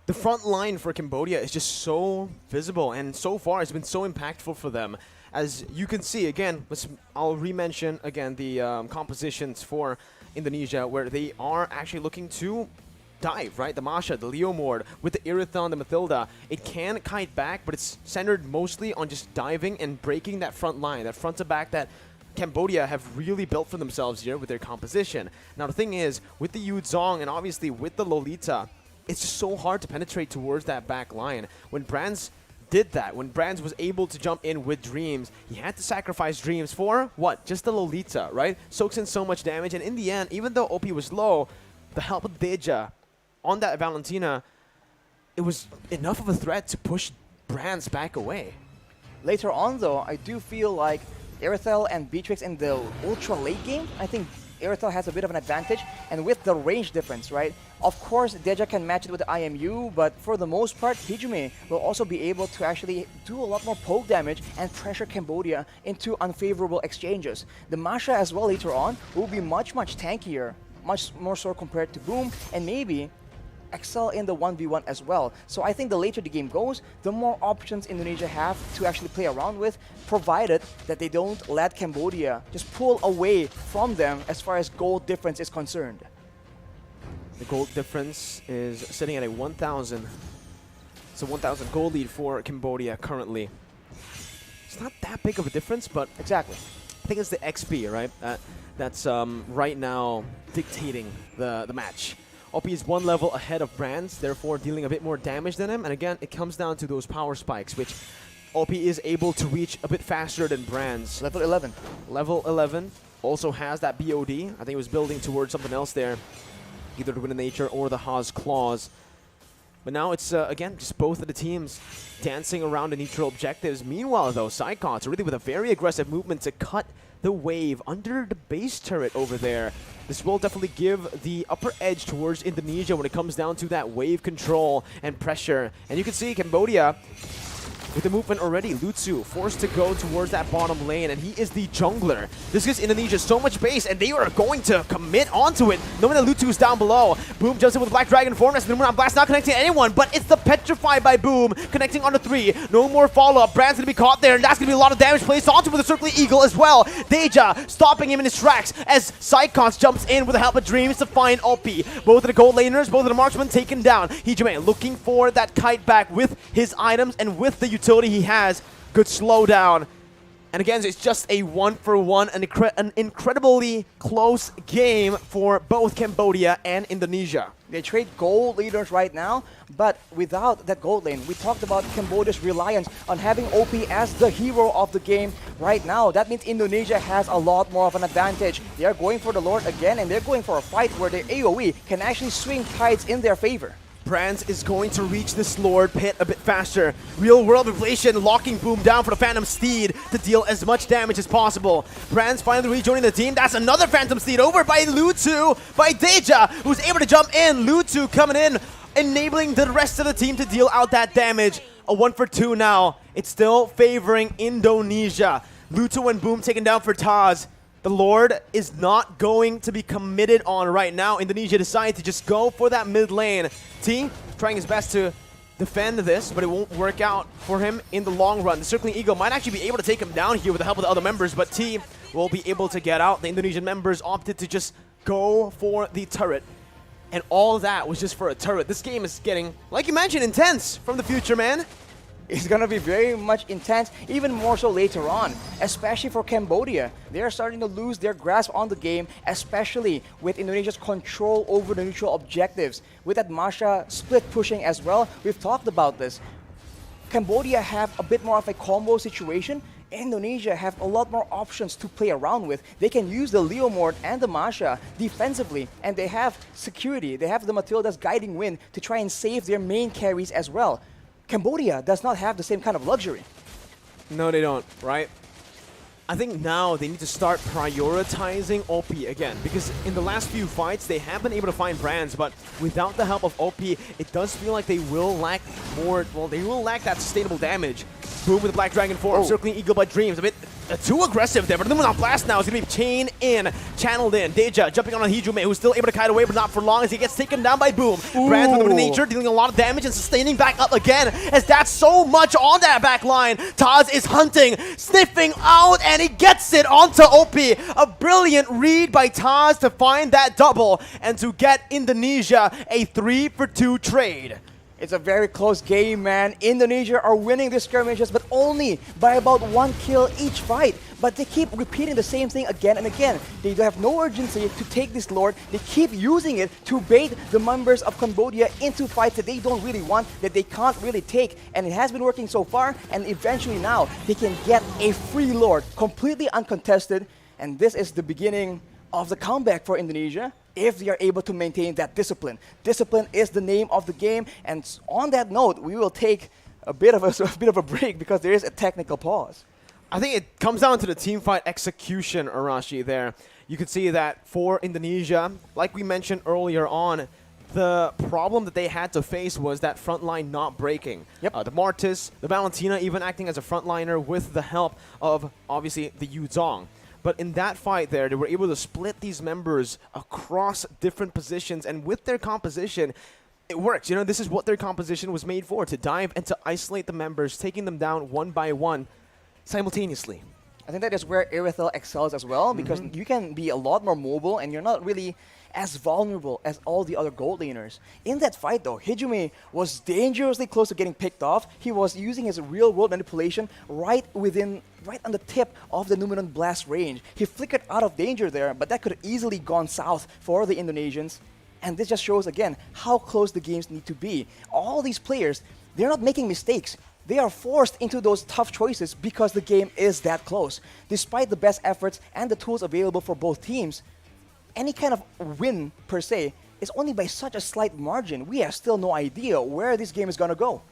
The front line for Cambodia is just so visible, and so far it's been so impactful for them. As you can see, again, I'll re-mention again the compositions for Indonesia, where they are actually looking to dive, right? The Masha, the Leomord, with the Irithon, the Mathilda. It can kite back, but it's centered mostly on just diving and breaking that front line, that front to back that Cambodia have really built for themselves here with their composition. Now the thing is, with the Yuzong and obviously with the Lolita, it's just so hard to penetrate towards that back line. When Brands did that, when Brands was able to jump in with Dreams, he had to sacrifice Dreams for what? Just the Lolita, right? Soaks in so much damage, and in the end, even though OP was low, the help of Deja on that Valentina, it was enough of a threat to push Brands back away. Later on, though, I do feel like Irithel and Beatrix in the ultra late game, I think Irithel has a bit of an advantage, and with the range difference, right? Of course, Deja can match it with the IMU, but for the most part, Hijume will also be able to actually do a lot more poke damage and pressure Cambodia into unfavorable exchanges. The Masha as well later on will be much tankier, much more so compared to Boom, and maybe excel in the 1v1 as well. So I think the later the game goes, the more options Indonesia have to actually play around with, provided that they don't let Cambodia just pull away from them as far as gold difference is concerned. The gold difference is sitting at a 1,000. It's a 1,000 gold lead for Cambodia currently. It's not that big of a difference, but exactly. I think it's the XP, right? That's right now dictating the match. OP is one level ahead of Brands, therefore dealing a bit more damage than him. And again, it comes down to those power spikes, which OP is able to reach a bit faster than Brands. Level 11. Level 11 also has that BOD. I think it was building towards something else there, either the Wind of Nature or the Haas Claws. But now it's, again, just both of the teams dancing around the neutral objectives. Meanwhile, though, Psychots really with a very aggressive movement to cut the wave under the base turret over there. This will definitely give the upper edge towards Indonesia when it comes down to that wave control and pressure. And you can see Cambodia with the movement already. Lutsu forced to go towards that bottom lane, and he is the jungler. This gives Indonesia so much base, and they are going to commit onto it, knowing that Lutsu is down below. Boom jumps in with Black Dragon form. That's the Numeron Blast, not connecting anyone, but it's the Petrify by Boom, connecting onto 3. No more follow-up. Brand's going to be caught there, and that's going to be a lot of damage placed onto with the Circling Eagle as well. Deja stopping him in his tracks as Psychons jumps in with the help of Dreams to find OP. Both of the gold laners, both of the marksmen taken down. Hijume looking for that kite back with his items and with the utility he has. Good slowdown. And again, it's just a 1-for-1, an incredibly close game for both Cambodia and Indonesia. They trade gold leaders right now, but without that gold lane, we talked about Cambodia's reliance on having OP as the hero of the game right now. That means Indonesia has a lot more of an advantage. They are going for the Lord again, and they're going for a fight where the AoE can actually swing tides in their favor. Brands is going to reach this Lord pit a bit faster. Real world inflation locking Boom down for the Phantom Steed to deal as much damage as possible. Brands finally rejoining the team. That's another Phantom Steed over by Lutsu, by Deja, who's able to jump in. Lutsu coming in, enabling the rest of the team to deal out that damage. A 1-for-2 now. It's still favoring Indonesia. Lutsu and Boom taken down for Taz. The Lord is not going to be committed on right now. Indonesia decided to just go for that mid lane. T trying his best to defend this, but it won't work out for him in the long run. The Circling Eagle might actually be able to take him down here with the help of the other members, but T will be able to get out. The Indonesian members opted to just go for the turret. And all that was just for a turret. This game is getting, like you mentioned, intense from the future, man. It's going to be very much intense, even more so later on, especially for Cambodia. They are starting to lose their grasp on the game, especially with Indonesia's control over the neutral objectives. With that Masha split pushing as well, we've talked about this. Cambodia have a bit more of a combo situation. Indonesia have a lot more options to play around with. They can use the Leomord and the Masha defensively, and they have security. They have the Matilda's Guiding Wind to try and save their main carries as well. Cambodia does not have the same kind of luxury. No, they don't, right? I think now they need to start prioritizing OP again, because in the last few fights, they have been able to find Brands, but without the help of OP, it does feel like they will lack more, well, they will lack that sustainable damage. Boom with the Black Dragon form, Circling Eagle by Dreams, a bit too aggressive there, but the Numeron Blast now is going to be chained in, channeled in. Deja jumping on Hijume, who's still able to kite away, but not for long as he gets taken down by Boom. Brands with the Wind of Nature dealing a lot of damage and sustaining back up again, as that's so much on that back line. Taz is hunting, sniffing out, and he gets it onto OP. A brilliant read by Taz to find that double and to get Indonesia a 3-for-2 trade. It's a very close game, man. Indonesia are winning these skirmishes, but only by about 1 kill each fight. But they keep repeating the same thing again and again. They have no urgency to take this Lord. They keep using it to bait the members of Cambodia into fights that they don't really want, that they can't really take. And it has been working so far, and eventually now they can get a free Lord, completely uncontested. And this is the beginning of the comeback for Indonesia, if they are able to maintain that discipline. Discipline is the name of the game, and on that note, we will take a bit of a break because there is a technical pause. I think it comes down to the team fight execution, Arashi, there. You can see that for Indonesia, like we mentioned earlier on, the problem that they had to face was that front line not breaking. The Martis, the Valentina even acting as a frontliner with the help of, obviously, the Yuzong. But in that fight there, they were able to split these members across different positions, and with their composition, it works. You know, this is what their composition was made for, to dive and to isolate the members, taking them down one by one simultaneously. I think that is where Irithel excels as well, because you can be a lot more mobile and you're not really as vulnerable as all the other gold laners. In that fight though, Hijumi was dangerously close to getting picked off. He was using his real world manipulation right on the tip of the Numenon blast range. He flickered out of danger there, but that could have easily gone south for the Indonesians. And this just shows again how close the games need to be. All these players, they're not making mistakes. They are forced into those tough choices because the game is that close. Despite the best efforts and the tools available for both teams, any kind of win per se is only by such a slight margin. We have still no idea where this game is going to go.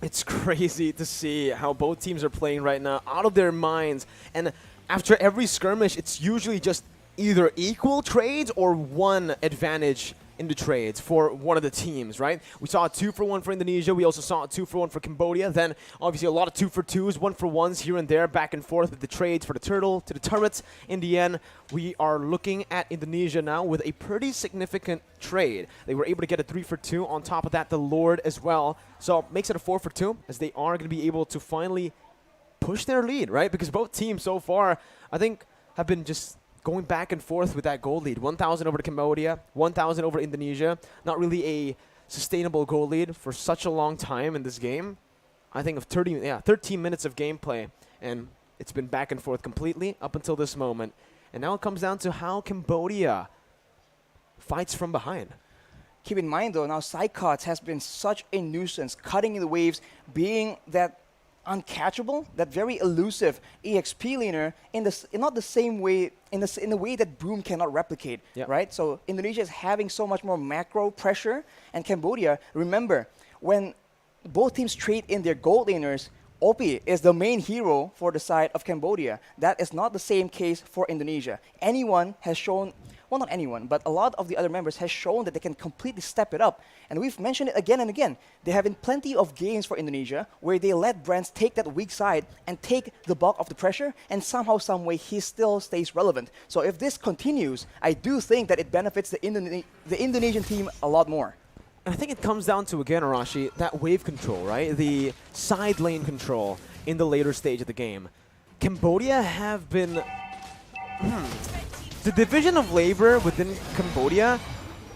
It's crazy to see how both teams are playing right now, out of their minds. And after every skirmish, it's usually just either equal trades or one advantage in the trades for one of the teams, right? We saw a 2-for-1 for Indonesia. We also saw a 2-for-1 for Cambodia. Then, obviously, a lot of 2-for-2s, 1-for-1s here and there, back and forth with the trades for the turtle to the turrets. In the end, we are looking at Indonesia now with a pretty significant trade. They were able to get a 3-for-2. On top of that, the Lord as well. So, makes it a 4-for-2, as they are going to be able to finally push their lead, right? Because both teams so far, I think, have been just going back and forth with that gold lead. 1,000 over to Cambodia, 1,000 over Indonesia. Not really a sustainable goal lead for such a long time in this game. I think of 13 minutes of gameplay, and it's been back and forth completely up until this moment. And now it comes down to how Cambodia fights from behind. Keep in mind though, now Psychots has been such a nuisance, cutting in the waves, being that uncatchable, that very elusive EXP laner in not the same way, in the way that Broom cannot replicate, right? So Indonesia is having so much more macro pressure, and Cambodia, remember, when both teams trade in their gold laners, OP is the main hero for the side of Cambodia. That is not the same case for Indonesia. Anyone has shown, well, not anyone, but a lot of the other members has shown that they can completely step it up. And we've mentioned it again and again. There have been plenty of games for Indonesia where they let Brands take that weak side and take the bulk of the pressure, and somehow, some way, he still stays relevant. So if this continues, I do think that it benefits the Indonesian team a lot more. And I think it comes down to, again, Arashi, that wave control, right? The side lane control in the later stage of the game. Cambodia have been... The division of labor within Cambodia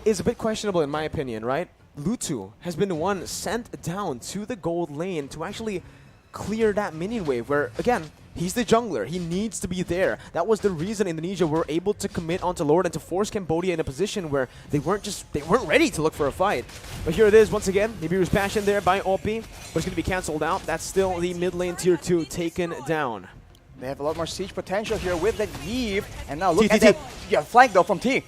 is a bit questionable in my opinion, right? Lutu has been the one sent down to the gold lane to actually clear that minion wave where, again, he's the jungler. He needs to be there. That was the reason Indonesia were able to commit onto Lord and to force Cambodia in a position where they weren't ready to look for a fight. But here it is once again. Nibiru's passion there by OP, but it's going to be cancelled out. That's still the mid lane tier 2 taken down. They have a lot more siege potential here with that Eve, and now look at that flank though from T.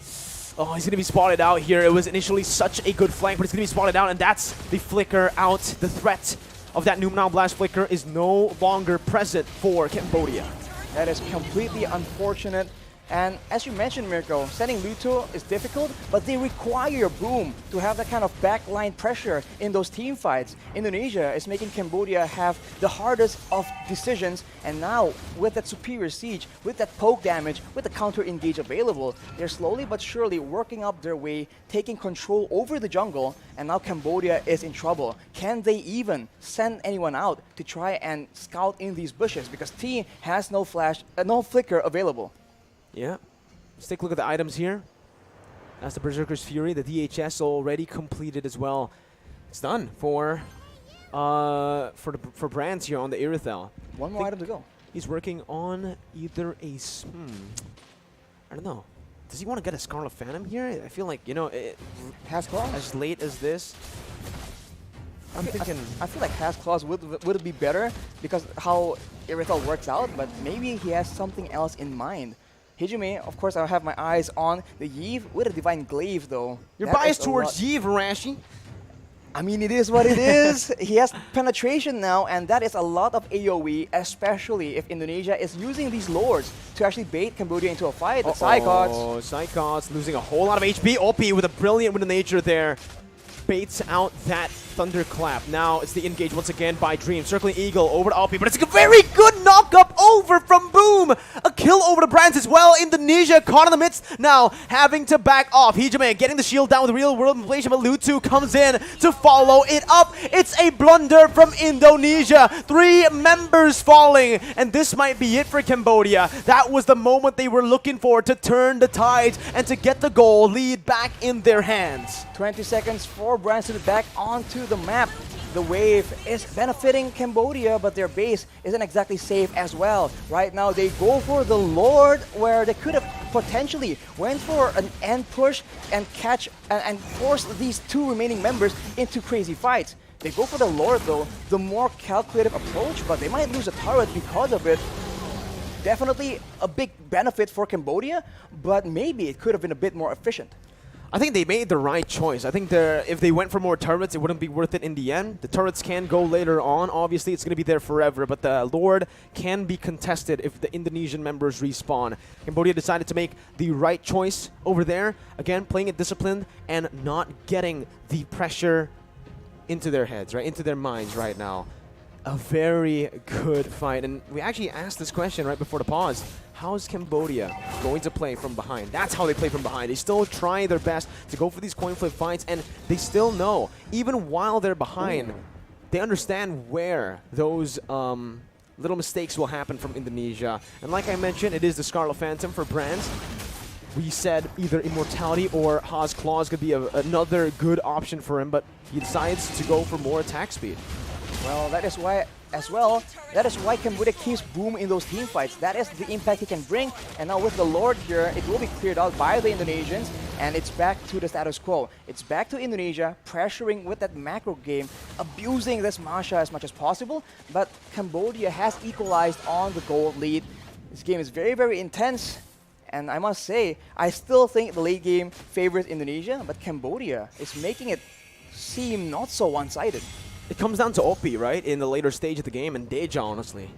Oh, he's going to be spotted out here. It was initially such a good flank, but it's going to be spotted out, and that's the flicker out. The threat of that Numenal Blast flicker is no longer present for Cambodia. That is completely unfortunate. And as you mentioned, Mirko, sending Luto is difficult, but they require Boom to have that kind of backline pressure in those team fights. Indonesia is making Cambodia have the hardest of decisions, and now with that superior siege, with that poke damage, with the counter engage available, they're slowly but surely working up their way, taking control over the jungle, and now Cambodia is in trouble. Can they even send anyone out to try and scout in these bushes? Because T has no flash, no flicker available. Yeah, let's take a look at the items here. That's the Berserker's Fury, the DHS already completed as well. It's done for Brands here on the Irithel. One more item to go. He's working on either a I don't know. Does he want to get a Scarlet Phantom here? I feel like, you know, Has Claws? As late as this, I'm thinking. I feel like Has Claws would be better because how Irithel works out, but maybe he has something else in mind. Hijime, of course, I have my eyes on the Yve with a Divine Glaive, though. You're biased towards Yve, Rashi. I mean, it is what it is. He has penetration now, and that is a lot of AoE, especially if Indonesia is using these lords to actually bait Cambodia into a fight. The Psychots. Oh, Psychots losing a whole lot of HP. OP with a brilliant Wind of Nature there. Baits out that Thunderclap. Now it's the engage once again by Dream. Circling Eagle over to Alpi, but it's a very good knock-up over from Boom. A kill over to Brands as well. Indonesia caught in the midst, now having to back off. Hijime getting the shield down with real world inflation, but Lutu comes in to follow it up. It's a blunder from Indonesia. 3 members falling, and this might be it for Cambodia. That was the moment they were looking for to turn the tides and to get the goal lead back in their hands. 20 seconds for Brands to be back onto the map. The wave is benefiting Cambodia, but their base isn't exactly safe as well. Right now, they go for the Lord, where they could have potentially went for an end push and catch and force these 2 remaining members into crazy fights. They go for the Lord, though, the more calculative approach, but they might lose a turret because of it. Definitely a big benefit for Cambodia, but maybe it could have been a bit more efficient. I think they made the right choice. I think if they went for more turrets, it wouldn't be worth it in the end. The turrets can go later on. Obviously, it's going to be there forever, but the Lord can be contested if the Indonesian members respawn. Cambodia decided to make the right choice over there. Again, playing it disciplined and not getting the pressure into their heads, right? Into their minds right now. A very good fight. And we actually asked this question right before the pause. How is Cambodia going to play from behind? That's how they play from behind. They still try their best to go for these coin flip fights, and they still know, even while they're behind, they understand where those little mistakes will happen from Indonesia. And like I mentioned, it is the Scarlet Phantom for Brands. We said either Immortality or Haas Claws could be another good option for him, but he decides to go for more attack speed. Well, that is why, as well, that is why Cambodia keeps Boom in those team fights. That is the impact he can bring. And now with the Lord here, it will be cleared out by the Indonesians, and it's back to the status quo. It's back to Indonesia, pressuring with that macro game, abusing this Masha as much as possible, but Cambodia has equalized on the gold lead. This game is very, very intense, and I must say, I still think the late game favors Indonesia, but Cambodia is making it seem not so one-sided. It comes down to OP, right, in the later stage of the game, and Deja, honestly.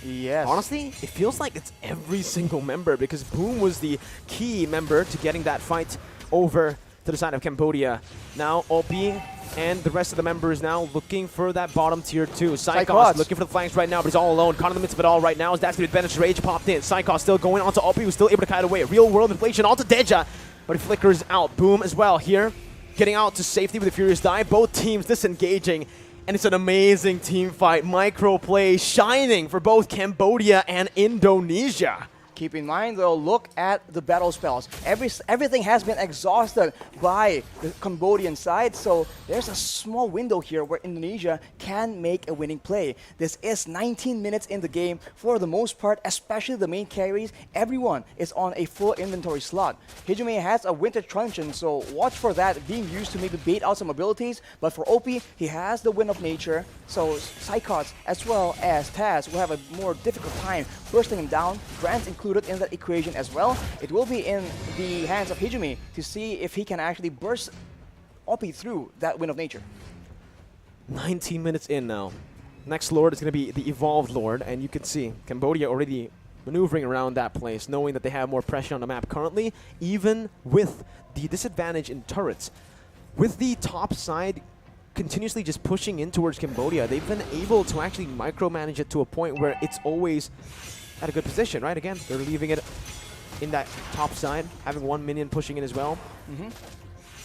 Yes. Honestly, it feels like it's every single member, because Boom was the key member to getting that fight over to the side of Cambodia. Now, OP and the rest of the members now looking for that bottom tier 2. Psychos looking for the flanks right now, but he's all alone. Caught in the midst of it all right now. That's the advantage. Rage popped in. Psychos still going onto OP, who's still able to kite away. Real world inflation onto Deja, but he flickers out. Boom as well here, getting out to safety with a Furious Dive. Both teams disengaging. And it's an amazing team fight. Micro play shining for both Cambodia and Indonesia. Keep in mind, though, look at the battle spells. Everything has been exhausted by the Cambodian side, so there's a small window here where Indonesia can make a winning play. This is 19 minutes in the game for the most part, especially the main carries. Everyone is on a full inventory slot. Hijime has a Winter Truncheon, so watch for that being used to maybe bait out some abilities. But for OP, he has the Wind of Nature, so Psychots as well as Taz will have a more difficult time bursting him down. Brands included in that equation as well. It will be in the hands of Hijime to see if he can actually burst OP through that Wind of Nature. 19 minutes in now. Next Lord is going to be the Evolved Lord, and you can see Cambodia already maneuvering around that place, knowing that they have more pressure on the map currently, even with the disadvantage in turrets. With the top side continuously just pushing in towards Cambodia, they've been able to actually micromanage it to a point where it's always at a good position, right? Again, they're leaving it in that top side, having one minion pushing in as well.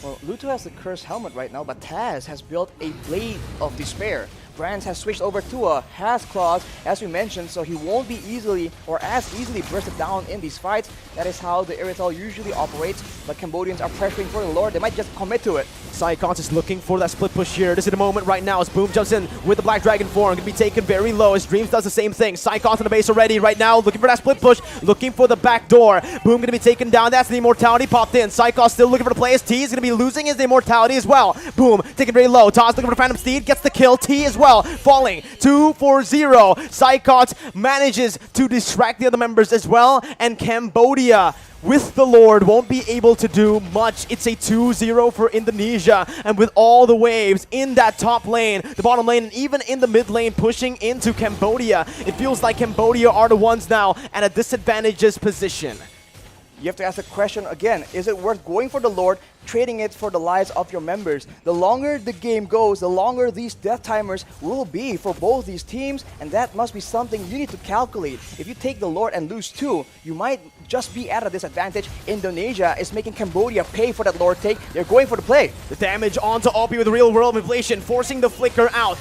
Well, Luto has the Cursed Helmet right now, but Taz has built a Blade of Despair, Brands has switched over to a has clause, as we mentioned, so he won't be easily or as easily bursted down in these fights. That is how the Irital usually operates, but Cambodians are pressuring for the Lord. They might just commit to it. Psychons is looking for that split push here. This is the moment right now as Boom jumps in with the Black Dragon form. Going to be taken very low as Dreams does the same thing. Psychons on the base already right now, looking for that split push, looking for the back door. Boom going to be taken down. That's the immortality popped in. Psychons still looking for the play as T is going to be losing his immortality as well. Boom taken very low. Taz looking for the Phantom Steed, gets the kill. T as well, falling 2-4-0. Psychons manages to distract the other members as well, and Cambodia with the Lord won't be able to do much. It's a 2-0 for Indonesia, and with all the waves in that top lane, the bottom lane, and even in the mid lane pushing into Cambodia, it feels like Cambodia are the ones now at a disadvantageous position. You have to ask the question again, is it worth going for the Lord, trading it for the lives of your members? The longer the game goes, the longer these death timers will be for both these teams, and that must be something you need to calculate. If you take the Lord and lose 2, you might just be at a disadvantage. Indonesia is making Cambodia pay for that Lord take. They're going for the play. The damage onto Opie with real world manipulation, forcing the flicker out.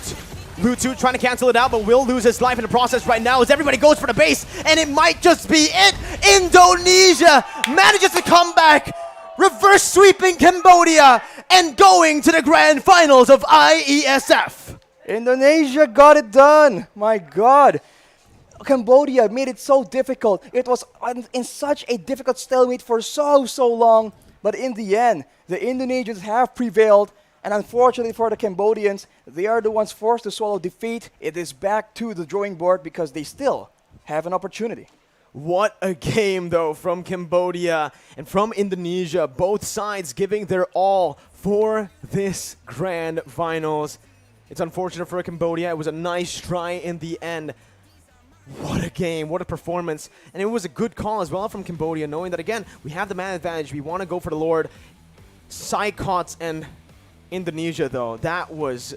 Lutu trying to cancel it out, but will lose his life in the process right now as everybody goes for the base, and it might just be it. Indonesia manages to come back, reverse sweeping Cambodia, and going to the grand finals of IESF. Indonesia got it done. My God. Cambodia made it so difficult. It was in such a difficult stalemate for so long, but in the end, the Indonesians have prevailed. And unfortunately for the Cambodians, they are the ones forced to swallow defeat. It is back to the drawing board because they still have an opportunity. What a game, though, from Cambodia and from Indonesia. Both sides giving their all for this grand finals. It's unfortunate for Cambodia. It was a nice try in the end. What a game, what a performance. And it was a good call as well from Cambodia, knowing that, again, we have the man advantage. We want to go for the Lord. Psychots and Indonesia, though, that was,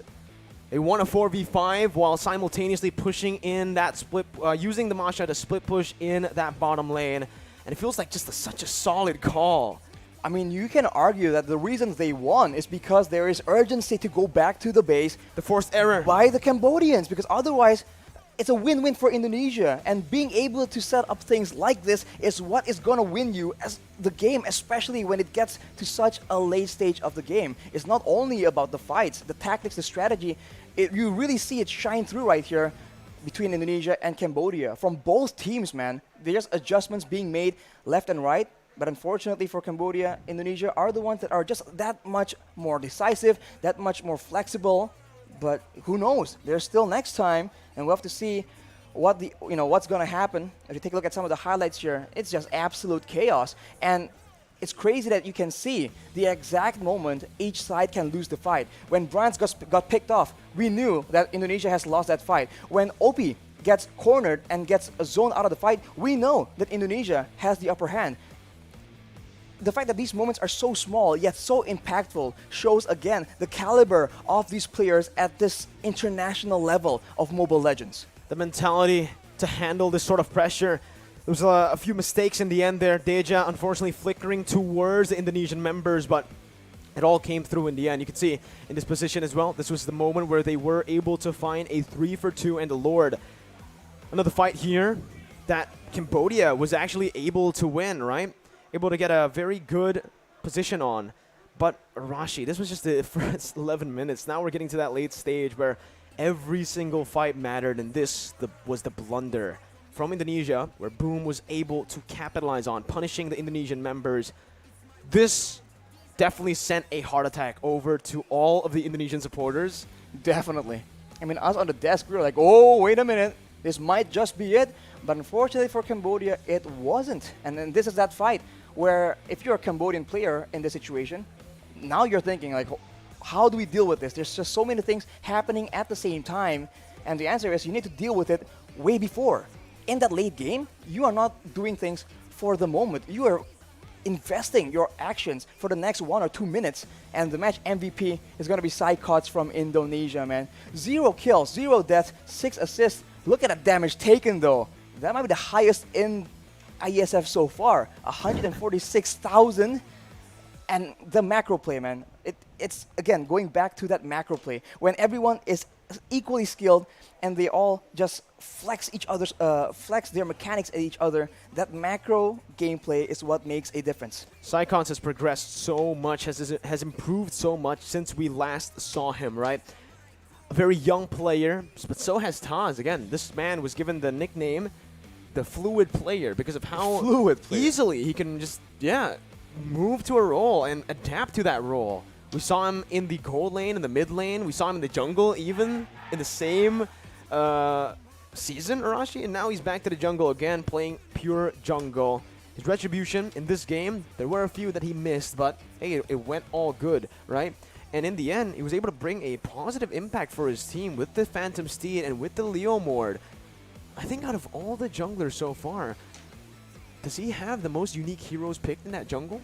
they won a 4v5 while simultaneously pushing in that split, using the Masha to split push in that bottom lane, and it feels like just such a solid call. I mean, you can argue that the reasons they won is because there is urgency to go back to the base. The forced error by the Cambodians, because otherwise it's a win-win for Indonesia, and being able to set up things like this is what is going to win you as the game, especially when it gets to such a late stage of the game. It's not only about the fights, the tactics, the strategy. You really see it shine through right here between Indonesia and Cambodia. From both teams, man, there's adjustments being made left and right, but unfortunately for Cambodia, Indonesia are the ones that are just that much more decisive, that much more flexible. But who knows? There's still next time, and we'll have to see what what's going to happen. If you take a look at some of the highlights here, it's just absolute chaos. And it's crazy that you can see the exact moment each side can lose the fight. When Brands got picked off, we knew that Indonesia has lost that fight. When Opie gets cornered and gets a zone out of the fight, we know that Indonesia has the upper hand. The fact that these moments are so small yet so impactful shows again the caliber of these players at this international level of Mobile Legends. The mentality to handle this sort of pressure. There was a few mistakes in the end there. Deja unfortunately flickering towards the Indonesian members, but it all came through in the end. You can see in this position as well, this was the moment where they were able to find a 3-for-2 and the Lord. Another fight here that Cambodia was actually able to win, right? Able to get a very good position on. But Arashi, this was just the first 11 minutes. Now we're getting to that late stage where every single fight mattered, and this was the blunder from Indonesia, where Boom was able to capitalize on, punishing the Indonesian members. This definitely sent a heart attack over to all of the Indonesian supporters. Definitely. I mean, us on the desk, we were like, oh, wait a minute. This might just be it. But unfortunately for Cambodia, it wasn't. And then this is that fight where if you're a Cambodian player in this situation, now you're thinking like, how do we deal with this? There's just so many things happening at the same time. And the answer is you need to deal with it way before. In that late game, you are not doing things for the moment. You are investing your actions for the next 1 or 2 minutes. And the match MVP is going to be Psychots from Indonesia, man. 0 kills, 0 deaths, 6 assists. Look at the damage taken, though. That might be the highest in IESF so far. 146,000. And the macro play, man. It's, again, going back to that macro play. When everyone is equally skilled, and they all just flex flex their mechanics at each other. That macro gameplay is what makes a difference. Psychons has progressed so much, has improved so much since we last saw him, right? A very young player, but so has Taz. Again, this man was given the nickname the fluid player because of how easily he can just, move to a role and adapt to that role. We saw him in the gold lane, in the mid lane. We saw him in the jungle, even in the same season, Arashi. And now he's back to the jungle again, playing pure jungle. His retribution in this game, there were a few that he missed, but hey, it went all good, right? And in the end, he was able to bring a positive impact for his team with the Phantom Steed and with the Leomord. I think out of all the junglers so far, does he have the most unique heroes picked in that jungle?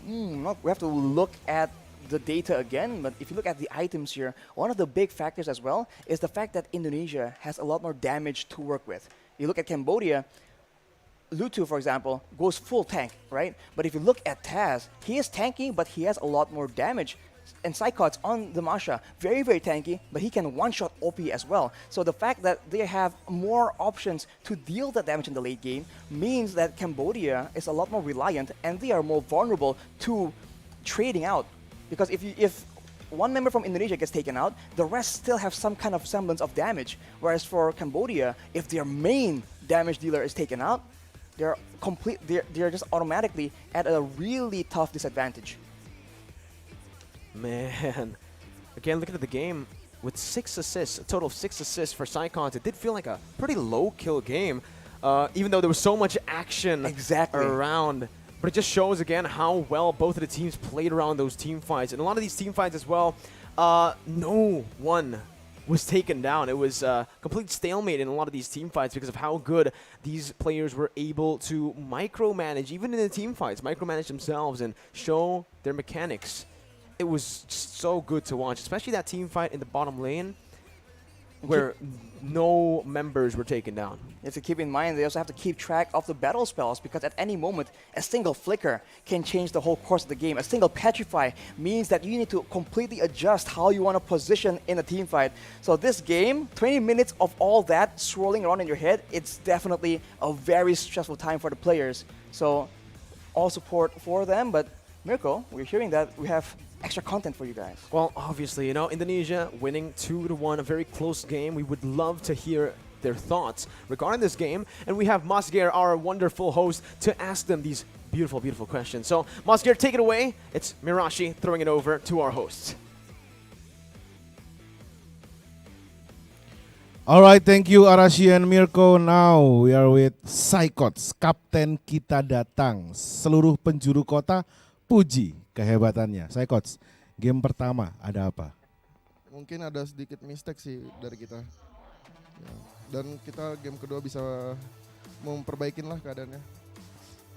We have to look at the data again, but if you look at the items here, one of the big factors as well is the fact that Indonesia has a lot more damage to work with. You look at Cambodia, Lutu, for example, goes full tank, right? But if you look at Taz, he is tanky, but he has a lot more damage. And Psychots on the Masha, very, very tanky, but he can one-shot OP as well. So the fact that they have more options to deal the damage in the late game means that Cambodia is a lot more reliant and they are more vulnerable to trading out. Because if one member from Indonesia gets taken out, the rest still have some kind of semblance of damage. Whereas for Cambodia, if their main damage dealer is taken out, they're just automatically at a really tough disadvantage. Man, again, looking at the game, with 6 assists, a total of 6 assists for Psychons, it did feel like a pretty low kill game, even though there was so much action around. But it just shows again how well both of the teams played around those team fights. And a lot of these team fights as well, no one was taken down. It was a complete stalemate in a lot of these team fights because of how good these players were able to micromanage, even in the team fights, micromanage themselves and show their mechanics. It was just so good to watch, especially that team fight in the bottom lane where no members were taken down. You have to keep in mind, they also have to keep track of the battle spells because at any moment, a single flicker can change the whole course of the game. A single petrify means that you need to completely adjust how you want to position in a team fight. So this game, 20 minutes of all that swirling around in your head, it's definitely a very stressful time for the players. So all support for them, but Mirko, we're hearing that we have extra content for you guys. Well, obviously, Indonesia winning 2-1, a very close game. We would love to hear their thoughts regarding this game. And we have Masger, our wonderful host, to ask them these beautiful, beautiful questions. So, Masger, take it away. It's Mirashi throwing it over to our hosts. Alright, thank you Arashi and Mirko. Now we are with Psychots, Kapten Kita Datang. Seluruh penjuru kota puji kehebatannya. Psychots, game pertama ada apa? Mungkin ada sedikit mistake sih dari kita. Ya. Dan kita game kedua bisa memperbaikin lah keadaannya.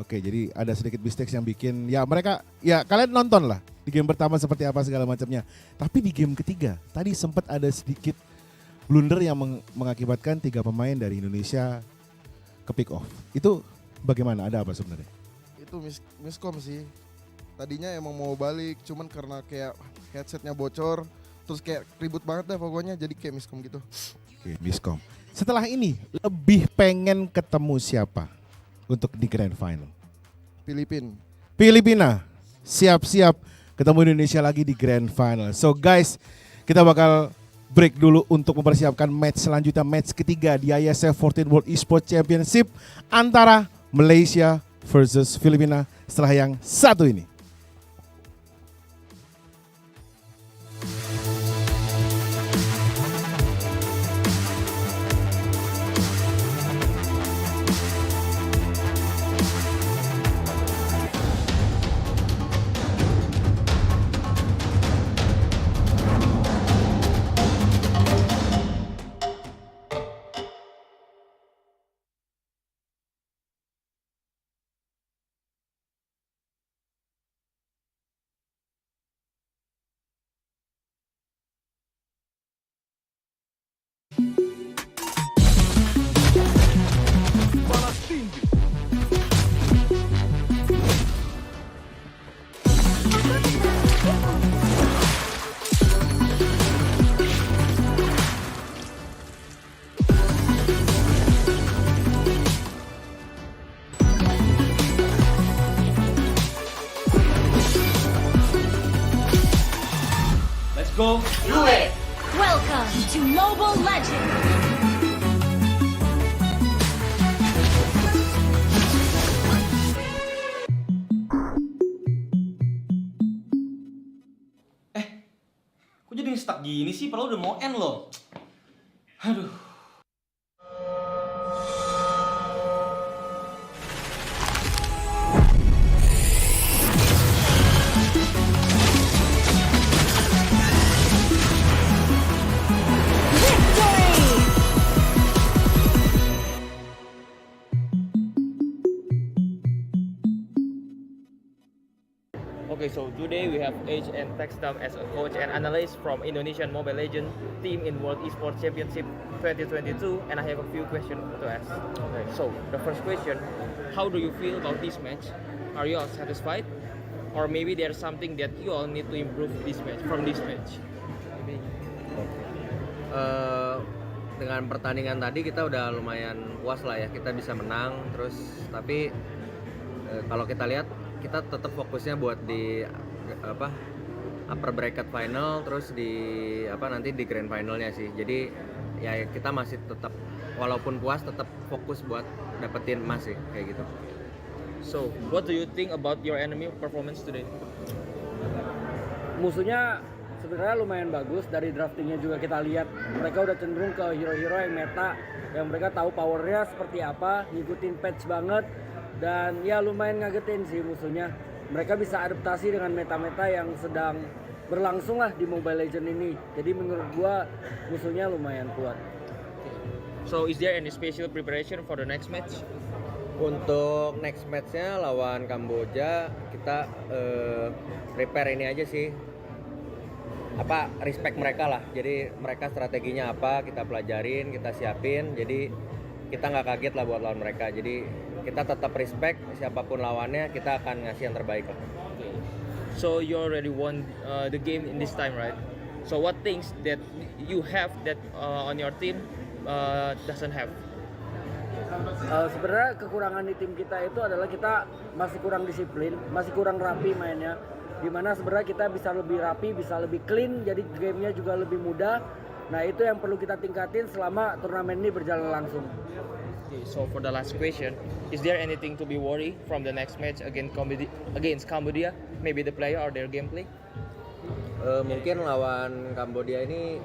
Oke, jadi ada sedikit mistake yang bikin kalian nonton lah di game pertama seperti apa segala macamnya. Tapi di game ketiga tadi sempat ada sedikit blunder yang mengakibatkan 3 pemain dari Indonesia ke pick off. Itu bagaimana? Ada apa sebenarnya? Itu miskom sih. Tadinya emang mau balik, cuman karena kayak headsetnya bocor, terus kayak ribut banget dah pokoknya, jadi kayak miskom gitu. Oke, miskom. Setelah ini, lebih pengen ketemu siapa untuk di Grand Final? Filipina, siap-siap ketemu Indonesia lagi di Grand Final. So guys, kita bakal break dulu untuk mempersiapkan match selanjutnya, match ketiga di IESF 14 World Esports Championship antara Malaysia versus Filipina setelah yang satu ini. go do it! Welcome to Mobile Legends! Kok jadi stuck gini sih? Padahal udah mau end loh. Aduh. Okay, so today we have H and Textam as a coach and analyst from Indonesian Mobile Legends team in World Esports Championship 2022, and I have a few questions to ask. Okay, so the first question, how do you feel about this match? Are you all satisfied? Or maybe there's something that you all need to improve from this match? Dengan pertandingan tadi kita udah lumayan puas lah ya, kita bisa menang terus, tapi kalau kita lihat kita tetap fokusnya buat di upper bracket final, terus di nanti di grand finalnya sih. Jadi ya kita masih tetap walaupun puas tetap fokus buat dapetin emas sih kayak gitu. So what do you think about your enemy performance today? Musuhnya sebenarnya lumayan bagus, dari draftingnya juga kita lihat mereka udah cenderung ke hero-hero yang meta, yang mereka tahu powernya seperti apa, ngikutin patch banget. Dan ya lumayan ngagetin sih musuhnya. Mereka bisa adaptasi dengan meta-meta yang sedang berlangsung lah di Mobile Legends ini. Jadi menurut gua musuhnya lumayan kuat. So is there any special preparation for the next match? Untuk next matchnya lawan Kamboja kita prepare ini aja sih. Respect mereka lah. Jadi mereka strateginya apa kita pelajarin, kita siapin. Jadi kita nggak kaget lah buat lawan mereka. Jadi kita tetap respect siapapun lawannya, kita akan ngasih yang terbaik lah. Okay. So you already won the game in this time, right? So what things that you have that on your team doesn't have? Sebenarnya kekurangan di tim kita itu adalah kita masih kurang disiplin, masih kurang rapi mainnya. Dimana sebenarnya kita bisa lebih rapi, bisa lebih clean, jadi gamenya juga lebih mudah. Nah itu yang perlu kita tingkatin selama turnamen ini berjalan langsung. Okay, so for the last question, is there anything to be worried from the next match against Cambodia? Maybe the player or their gameplay? Mungkin lawan Kambodia ini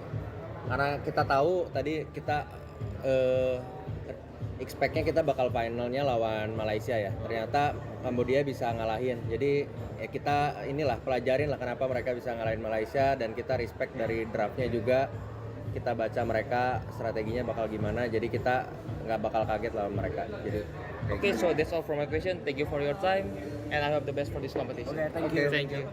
karena kita tahu tadi kita expect-nya kita bakal finalnya lawan Malaysia ya. Ternyata Kambodia bisa ngalahin. Jadi ya kita inilah pelajarin lah kenapa mereka bisa ngalahin Malaysia, dan kita respect dari draftnya juga. Kita baca mereka strateginya bakal gimana, jadi kita nggak bakal kaget lawan mereka. Jadi okay, so that's all for my question. Thank you for your time, and I hope the best for this competition. Okay, thank you.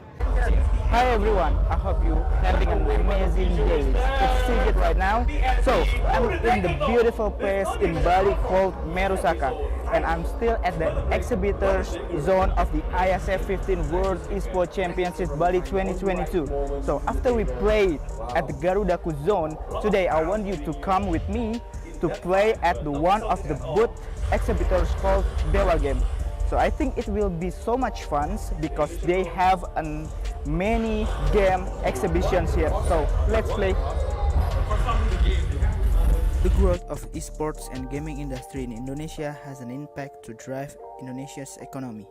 Hi everyone, I hope you having an amazing day. It's Sigit right now. So I'm in the beautiful place in Bali called Merusaka, and I'm still at the exhibitors zone of the IESF 15 World Esports Championship Bali 2022. So after we played at the Garudaku zone, today I want you to come with me to play at the one of the booth exhibitors called Dewa Game. So I think it will be so much fun because they have many game exhibitions here. So let's play. The growth of esports and gaming industry in Indonesia has an impact to drive Indonesia's economy.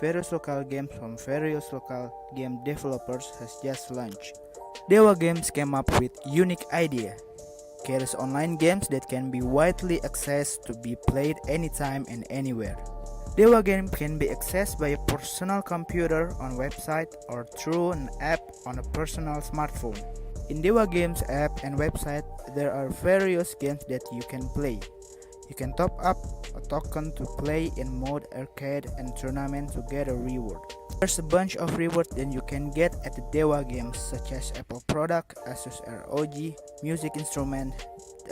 Various local games from various local game developers has just launched. Dewa Games came up with unique idea. Carries online games that can be widely accessed to be played anytime and anywhere. Dewa Game can be accessed by a personal computer on website or through an app on a personal smartphone. In Dewa Games app and website, there are various games that you can play. You can top up a token to play in mode arcade and tournament to get a reward. There's a bunch of rewards that you can get at the Dewa Games, such as Apple product, Asus ROG, music instrument,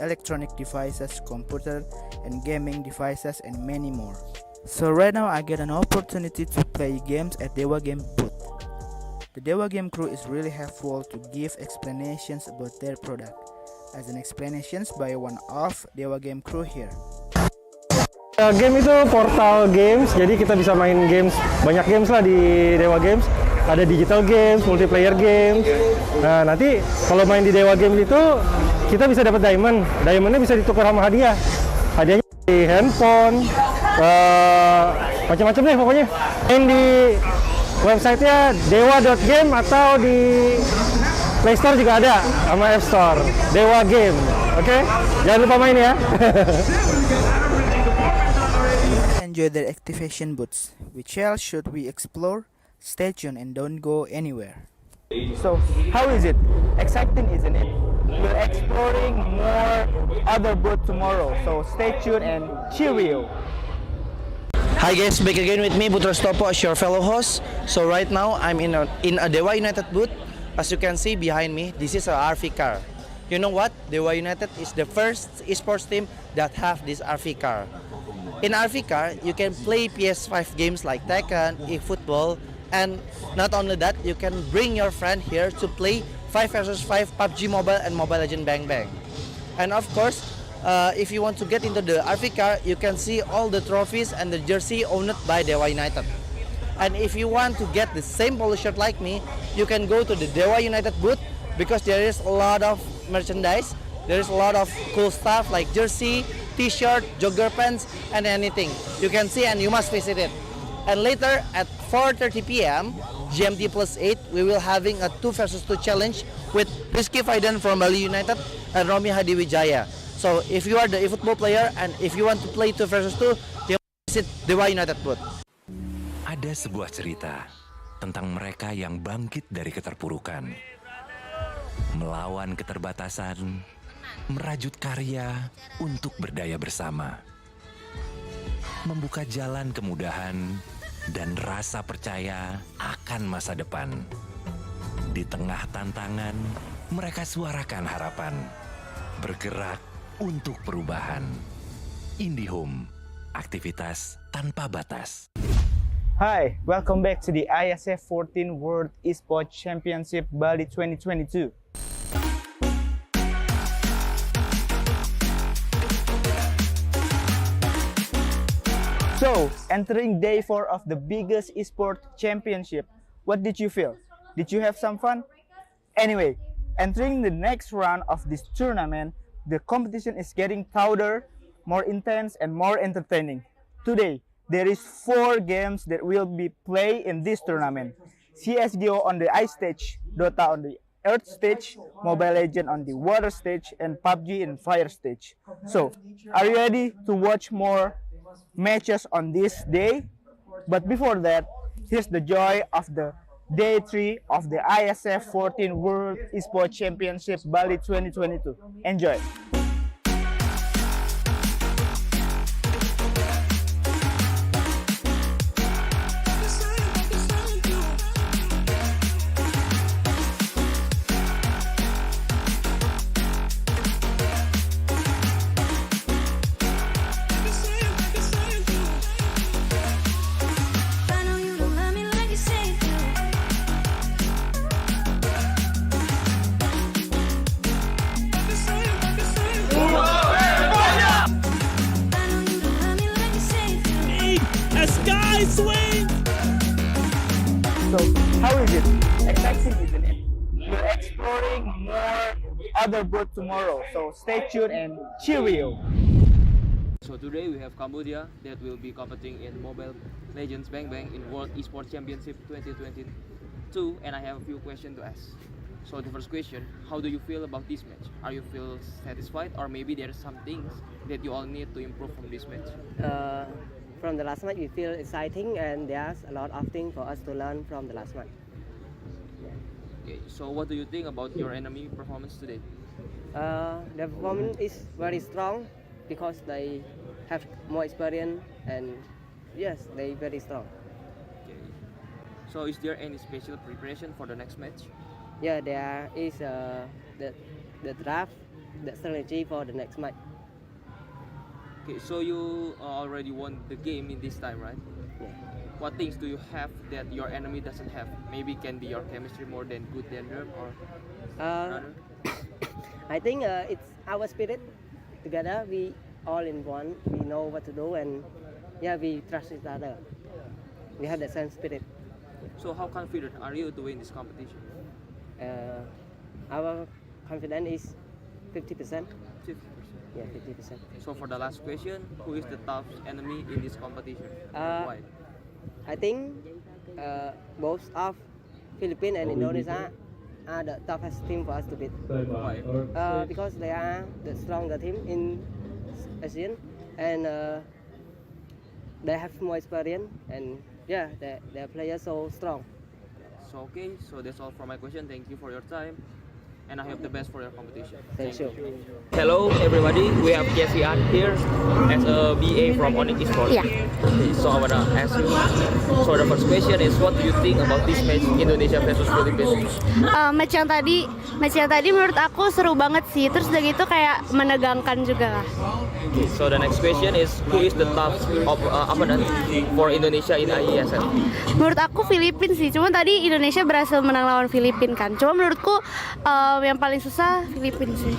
electronic devices, computer and gaming devices, and many more. So right now I get an opportunity to play games at Dewa Game booth. The Dewa Game crew is really helpful to give explanations about their product, as an explanations by one of Dewa Game crew here. Game itu portal games, jadi kita bisa main games, banyak games lah di Dewa Games. Ada digital games, multiplayer games. Nah nanti kalau main di Dewa Games itu kita bisa dapat diamond. Diamondnya bisa ditukar sama hadiah. Hadiahnya di handphone, macam-macam deh pokoknya. Main di websitenya dewa.game atau di Play Store juga ada, sama App Store. Dewa Game, oke? Jangan lupa main ya. Enjoy the activation booths. Which else should we explore? Stay tuned and don't go anywhere. So, how is it? Exciting, isn't it? We're exploring more other booth tomorrow, so stay tuned and cheerio. Hi guys, back again with me, Butros Topo, as your fellow host. So right now, I'm in a Dewa United booth. As you can see behind me, this is a RV car. You know what? Dewa United is the first esports team that have this RV car. In RV car, you can play PS5 games like Tekken, eFootball, and not only that, you can bring your friend here to play 5 vs 5 PUBG Mobile and Mobile Legends Bang Bang. And of course, if you want to get into the RV car, you can see all the trophies and the jersey owned by Dewa United. And if you want to get the same polo shirt like me, you can go to the Dewa United booth because there is a lot of merchandise. There is a lot of cool stuff like jersey, t-shirt, jogger pants, and anything. You can see and you must visit it. And later at 4:30 p.m. GMT +8, we will having a 2 vs 2 challenge with Rizky Faidan from Bali United and Romi Hadiwijaya. So if you are the eFootball player and if you want to play 2 vs 2, you visit Dewa United booth. Ada sebuah cerita tentang mereka yang bangkit dari keterpurukan, melawan keterbatasan, merajut karya untuk berdaya bersama, membuka jalan kemudahan dan rasa percaya akan masa depan. Di tengah tantangan, mereka suarakan harapan, bergerak untuk perubahan. IndiHome, aktivitas tanpa batas. Hi, welcome back to the IESF 14 World Esports Championship Bali 2022. So, entering day 4 of the biggest esports championship, what did you feel? Did you have some fun? Anyway, entering the next round of this tournament, the competition is getting louder, more intense, and more entertaining. Today, there is 4 games that will be played in this tournament. CSGO on the ice stage, Dota on the earth stage, Mobile Legends on the water stage, and PUBG in fire stage. So, are you ready to watch more matches on this day? But before that, here's the joy of the day 3 of the IESF 14 World Esports Championship Bali 2022. Enjoy! So, how is it? Exciting, isn't it? We're exploring more other booth tomorrow, so stay tuned and cheerio. So today we have Cambodia that will be competing in Mobile Legends Bang Bang in World Esports Championship 2022, and I have a few questions to ask. So the first question, how do you feel about this match? Are you feel satisfied, or maybe there are some things that you all need to improve from this match? From the last match, we feel exciting, and there's a lot of things for us to learn from the last match. Okay, so what do you think about your enemy performance today? The performance is very strong because they have more experience, and yes, they very strong. Okay. So is there any special preparation for the next match? Yeah, there is the draft, the strategy for the next match. Okay, so you already won the game in this time, right? Yeah. What things do you have that your enemy doesn't have? Maybe can be your chemistry more than good than them, or I think it's our spirit. Together we all in one. We know what to do, and yeah, we trust each other. We have that same spirit. So how confident are you to win this competition? Our confidence is 50%. 50%. Yeah, 50%. So for the last question, who is the toughest enemy in this competition? Why? I think both of Philippines and Indonesia are the toughest team for us to beat. Why? Because they are the stronger team in ASEAN, and they have more experience, and yeah, their players so strong. So okay, so that's all for my question. Thank you for your time, and I hope the best for your competition. Thank you. Hello everybody, we have Kesian here as a BA from Onyx Esports. Yeah. Okay, so I wanna ask you. So the first question is, what do you think about this match Indonesia versus Philippines? Match yang tadi menurut aku seru banget sih. Terus udah gitu kayak menegangkan juga lah. Okay, so the next question is, who is the top opponent for Indonesia in IESF? Menurut aku Filipina sih. Cuma tadi Indonesia berhasil menang lawan Filipina kan. Cuma menurutku yang paling susah Filipina sih.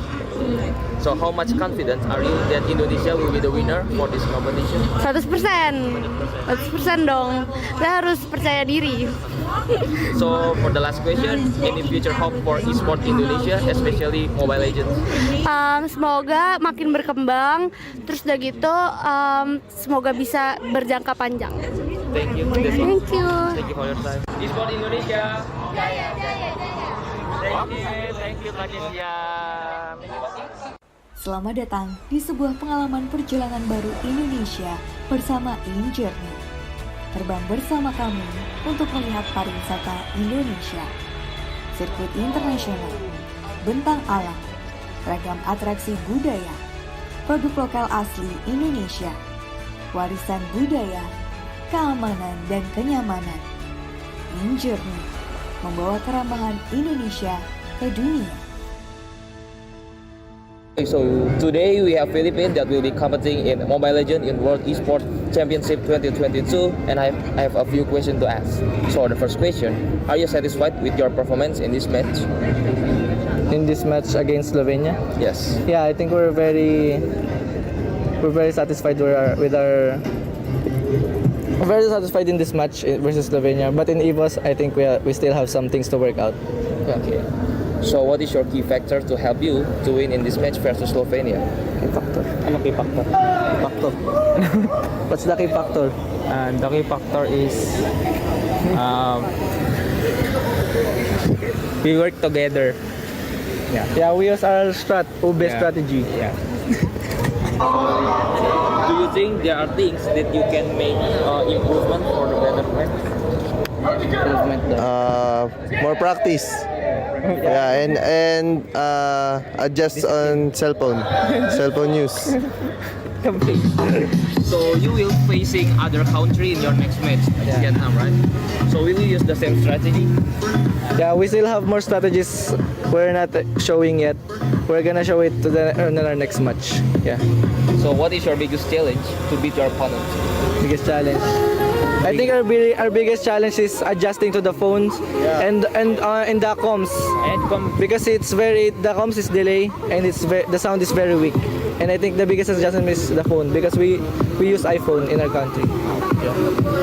So how much confident are you that Indonesia will be the winner for this competition? 100% dong. Kita harus percaya diri. So for the last question, any future hope for esports Indonesia, especially Mobile Legends? Semoga makin berkembang. Terus udah gitu, semoga bisa berjangka panjang. Thank you. Thank you. Thank you for your time. Esports Indonesia. Jaya. Thank you, Kak Kezia. Selamat datang di sebuah pengalaman perjalanan baru Indonesia bersama Journey. Terbang bersama kami untuk melihat pariwisata Indonesia. Sirkuit internasional, bentang alam, ragam atraksi budaya, produk lokal asli Indonesia, warisan budaya, keamanan dan kenyamanan. Journey membawa keramahan Indonesia ke dunia. So today we have Philippines that will be competing in Mobile Legends in World Esports Championship 2022, and I have a few questions to ask. So the first question, are you satisfied with your performance in this match? In this match against Slovenia? Yes. Yeah, I think we're very satisfied with our very satisfied in this match versus Slovenia. But in EVOS, I think we still have some things to work out. Okay. So what is your key factor to help you to win in this match versus Slovenia? Key factor. Ano key factor? Key factor. What's the key factor? The key factor is we work together. Yeah, we use our strategy. Yeah. Do you think there are things that you can make improvement for the better match? More practice. Yeah, and adjust on cell phone use. So you will facing other country in your next match, Vietnam, right? So will you use the same strategy? Yeah, we still have more strategies we're not showing yet. We're gonna show it in our next match. Yeah. So what is your biggest challenge to beat your opponent? Biggest challenge. I think our biggest challenge is adjusting to the phones and the comms. Because the comms is delay and the sound is very weak. And I think the biggest adjustment is the phone because we use iPhone in our country. Yeah.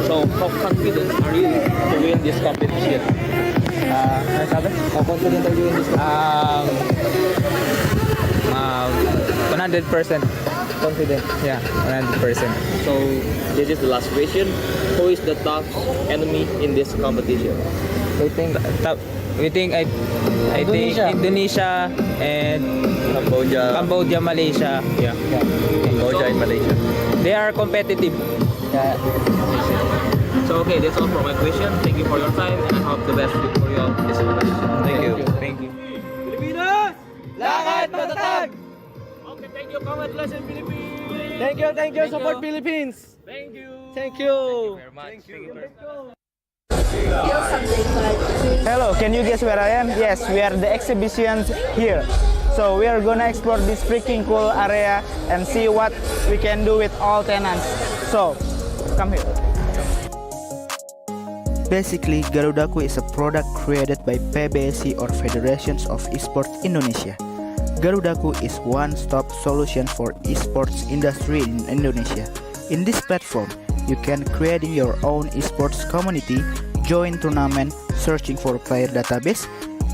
So how confident are you to win this competition? How confident are you in this competition? 100% confident. Yeah, 100%. So this is the last question. Who is the tough enemy in this competition? I think Indonesia and Cambodia, Malaysia. Yeah. Cambodia and Malaysia. They are competitive. Yeah. So okay, that's all for my question. Thank you for your time, and I hope the best for you all in this competition. Thank you. Thank you. Filipinas, lahat matatag! Okay, thank you. Congratulations, Philippines. Thank you. Support Philippines. Thank you. Thank you. Very much. Hello, can you guess where I am? Yes, we are the exhibitions here. So we are gonna explore this freaking cool area and see what we can do with all tenants. So, come here. Basically, Garudaku is a product created by PBSI or Federations of Esports Indonesia. Garudaku is one-stop solution for esports industry in Indonesia. In this platform, you can create your own esports community, join tournament, searching for player database,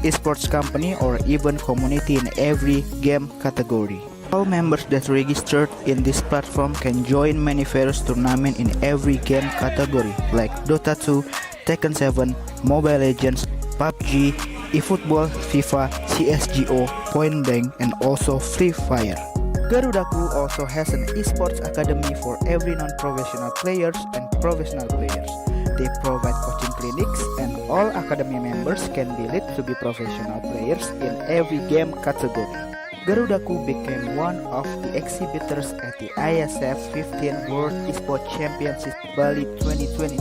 esports company, or even community in every game category. All members that registered in this platform can join many various tournaments in every game category like Dota 2, Tekken 7, Mobile Legends, PUBG, eFootball, FIFA, CSGO, Point Blank, and also Free Fire. Garudaku also has an esports academy for every non-professional players and professional players. They provide coaching clinics and all academy members can be lead to be professional players in every game category. Garudaku became one of the exhibitors at the IESF 15th World Esports Championship Bali 2022.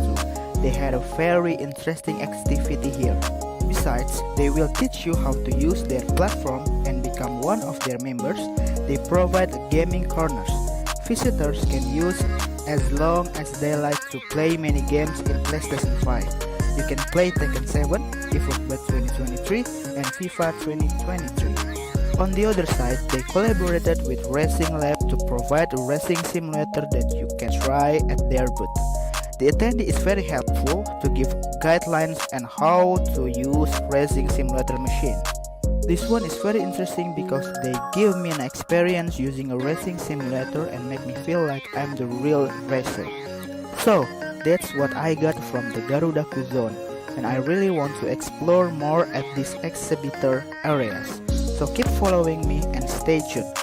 They had a very interesting activity here. Besides, they will teach you how to use their platform and become one of their members. They provide gaming corners. Visitors can use as long as they like to play many games in PlayStation 5. You can play Tekken 7, eFootball 2023, and FIFA 2023. On the other side, they collaborated with Racing Lab to provide a racing simulator that you can try at their booth. The attendee is very helpful to give guidelines on how to use racing simulator machine. This one is very interesting because they give me an experience using a racing simulator and make me feel like I'm the real racer. So, that's what I got from the Garudaku zone, and I really want to explore more at these exhibitor areas. So keep following me and stay tuned.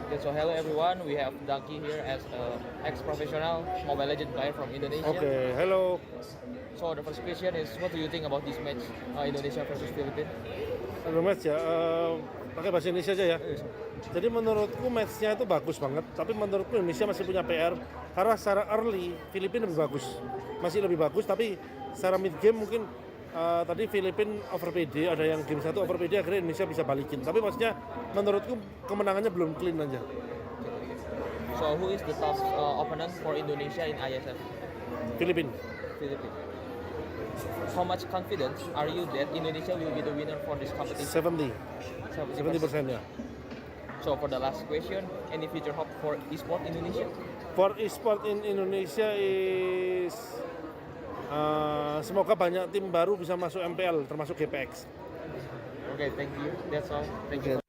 Okay, so hello everyone. We have Daki here as an ex-professional Mobile Legends player from Indonesia. Okay, hello. So the first question is, what do you think about this match, Indonesia versus Philippines? Sebelum match ya, pakai bahasa Indonesia aja ya. Jadi menurutku matchnya itu bagus banget, tapi menurutku Indonesia masih punya PR karena secara early Filipina lebih bagus, masih lebih bagus, tapi secara mid game mungkin tadi Filipina over PD, ada yang game 1 over PD, akhirnya Indonesia bisa balikin. Tapi maksudnya menurutku kemenangannya belum clean aja. So who is the top opponent for Indonesia in IESF? Filipina. How much confidence are you that Indonesia will be the winner for this competition? 70% ya. So for the last question, any future hope for Esports Indonesia? For Esports in Indonesia is semoga banyak tim baru bisa masuk MPL termasuk GPX. Okay, thank you. That's all. Thank you.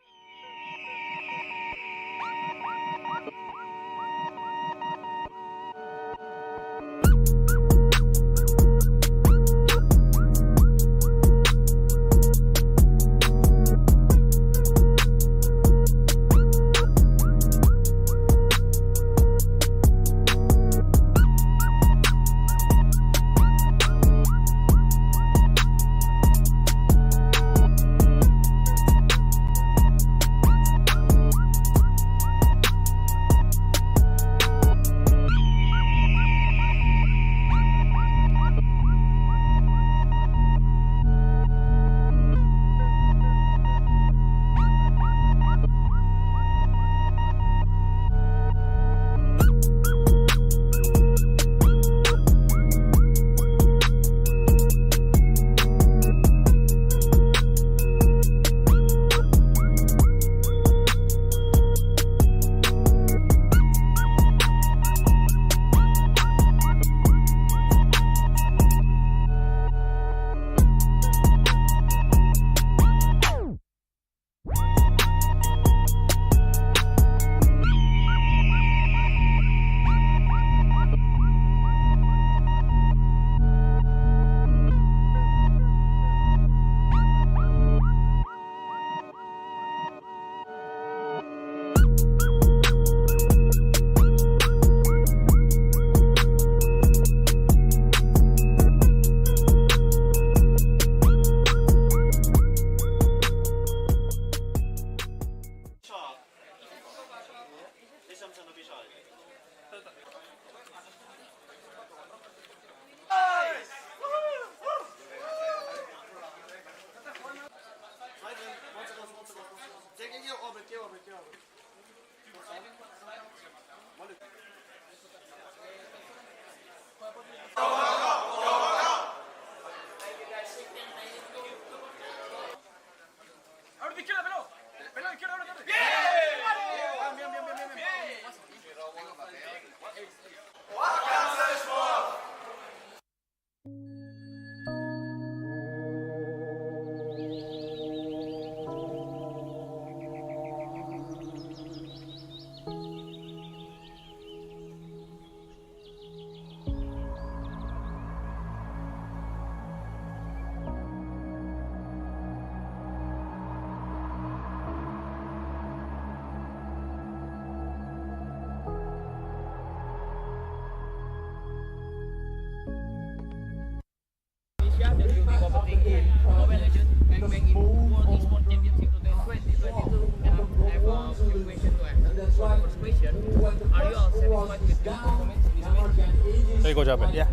Gue jawab ya.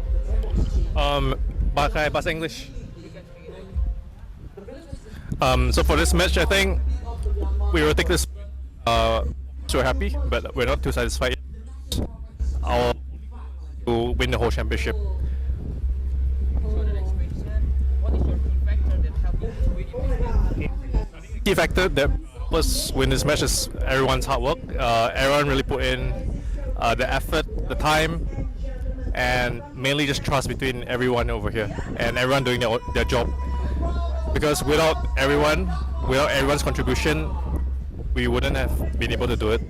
Pakai bahasa English. So for this match, I think we will take this. So happy, but we're not too satisfied. I'll to win the whole championship. Key factor that was win this match is everyone's hard work. Everyone really put in the effort, the time, and mainly just trust between everyone over here and everyone doing their job. Because without everyone's contribution, we wouldn't have been able to do it.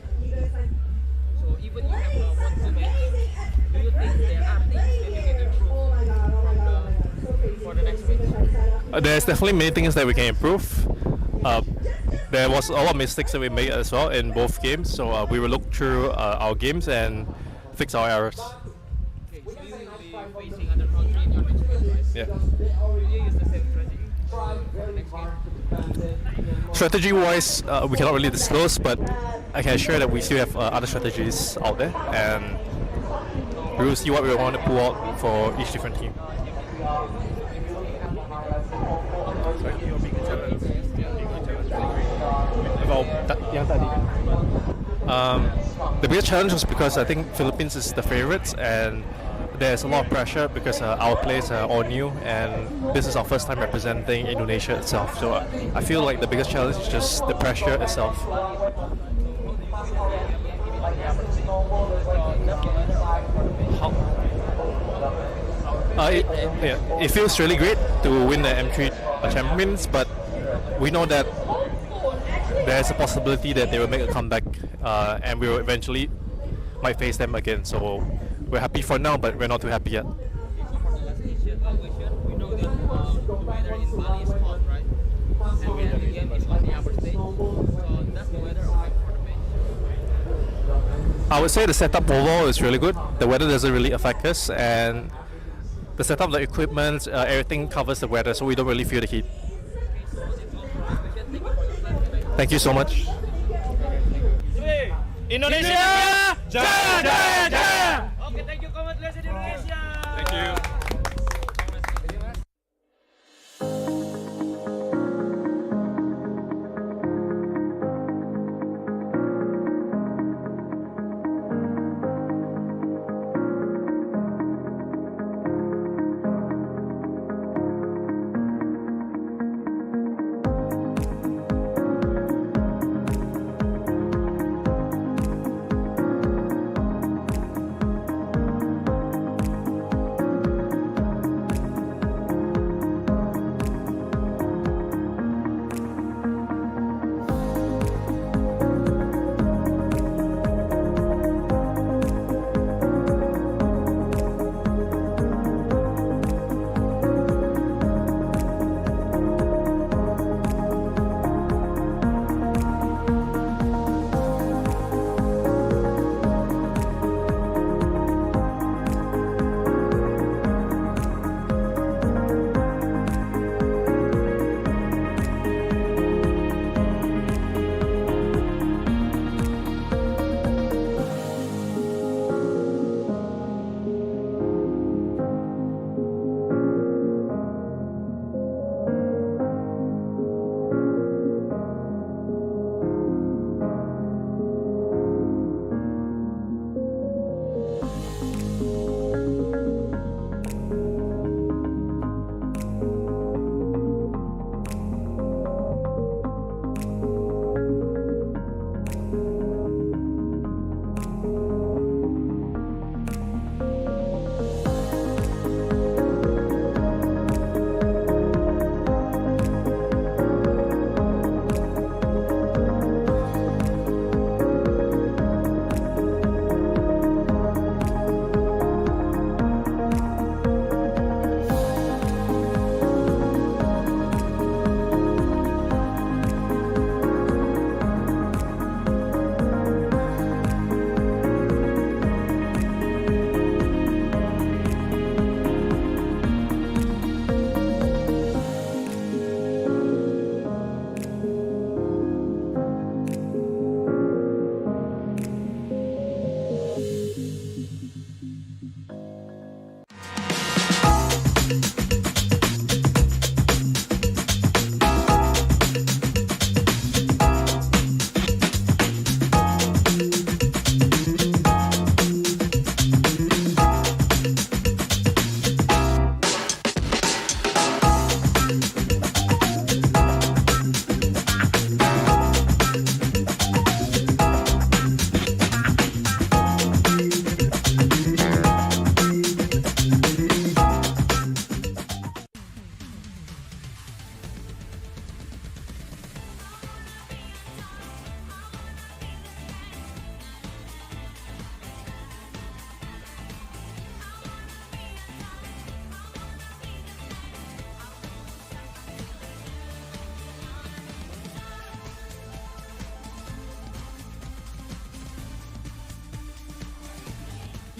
So even you have won 2 matches, do you think there are things that you can improve for the next match? There's definitely many things that we can improve. there was a lot of mistakes that we made as well in both games. So we will look through our games and fix our errors. Yeah. Strategy-wise, we cannot really disclose, but I can assure that we still have other strategies out there, and we will see what we want to pull out for each different team. The biggest challenge was because I think Philippines is the favorites, and there's a lot of pressure because our players are all new, and this is our first time representing Indonesia itself. So I feel like the biggest challenge is just the pressure itself. It feels really great to win the M3 Champions, but we know that there's a possibility that they will make a comeback, and we will eventually might face them again. So we're happy for now, but we're not too happy yet. I would say the setup overall is really good. The weather doesn't really affect us, and the setup, the equipment, everything covers the weather, so we don't really feel the heat. Thank you so much. Indonesia, jaya, jaya, jaya. Okay, thank you, congratulations Indonesia. Thank you.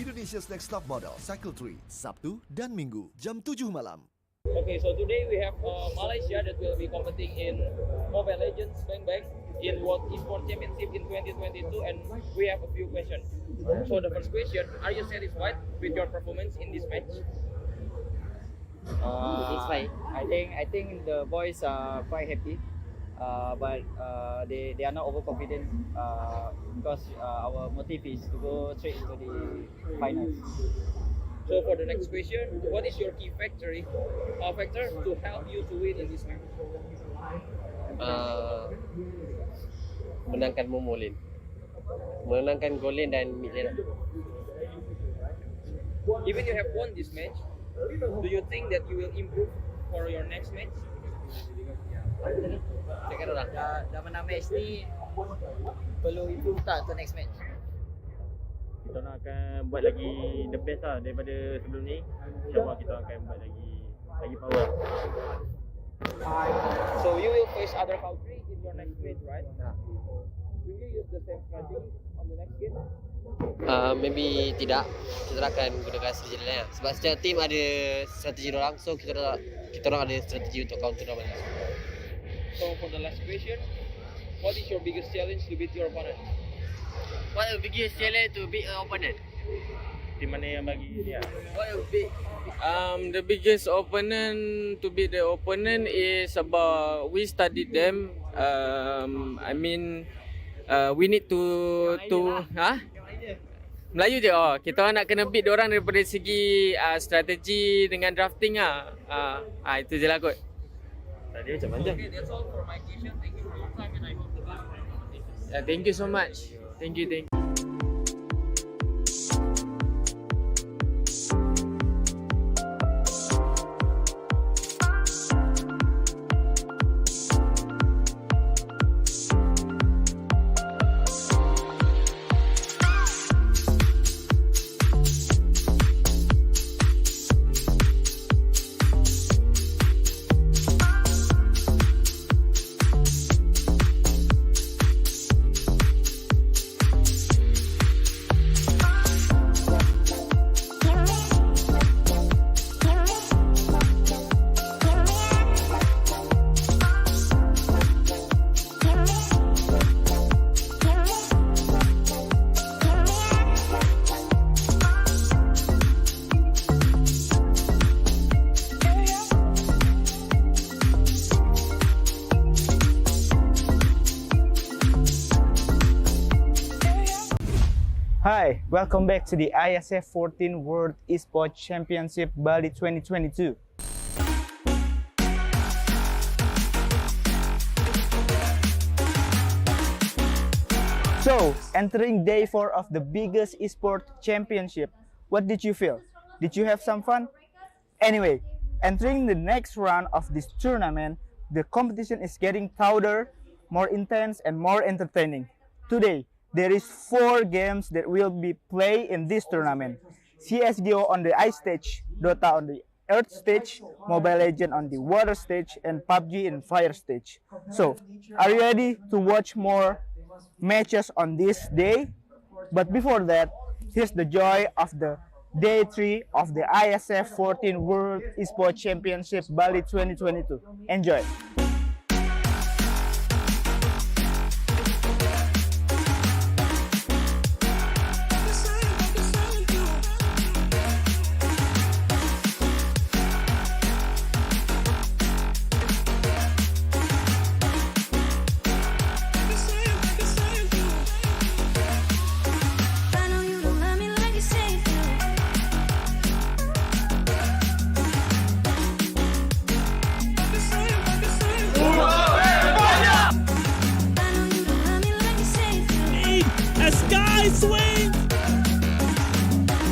Indonesia's Next Top Model Cycle 3, Sabtu dan Minggu, jam 7 malam. Okay, so today we have Malaysia that will be competing in Mobile Legends Bang Bang in World Esports Championship in 2022, and we have a few questions. So the first question, are you satisfied with your performance in this match? I think the boys are quite happy, but they are not overconfident because our motive is to go straight into the finals. So for the next question, what is your key factor to help you to win in this match? Menangkan Momo lane. Menangkan goal lane dan mid lane. Even you have won this match, do you think that you will improve for your next match? Dah menang match ni, perlu improve tak untuk next match? Kita nak akan buat lagi the best lah daripada sebelum ni. InsyaAllah kita akan buat lagi power. So you will face other country in your next match, right? Will you use the same strategy on the next game? Maybe tidak. Kita akan gunakan strategi lain lah. Sebab setiap team ada strategi orang, so kita orang ada strategi untuk counter orang. So for the last question, what is your biggest challenge to beat your opponent? What is the biggest challenge to beat an opponent? Team mana yang bagi dia? What is big? The biggest opponent to beat the opponent is about we studied them. We need to Melayu je. Kita orang nak kena beat diorang daripada segi strategi dengan drafting itu je lah kot. Tadi macam panjang. Okay, that's all for my question. Thank you for your time and I hope the best for your competition. Thank you so much. Thank you. Hi, welcome back to the IESF 14 World Esports Championship Bali 2022. So, entering day 4 of the biggest esports championship, what did you feel? Did you have some fun? Anyway, entering the next round of this tournament, the competition is getting tougher, more intense and more entertaining. Today, there is 4 games that will be played in this tournament. CSGO on the ice stage, Dota on the earth stage, Mobile Legends on the water stage, and PUBG in fire stage. So, are you ready to watch more matches on this day? But before that, here's the joy of the day 3 of the IESF 14 World Esports Championship Bali 2022. Enjoy!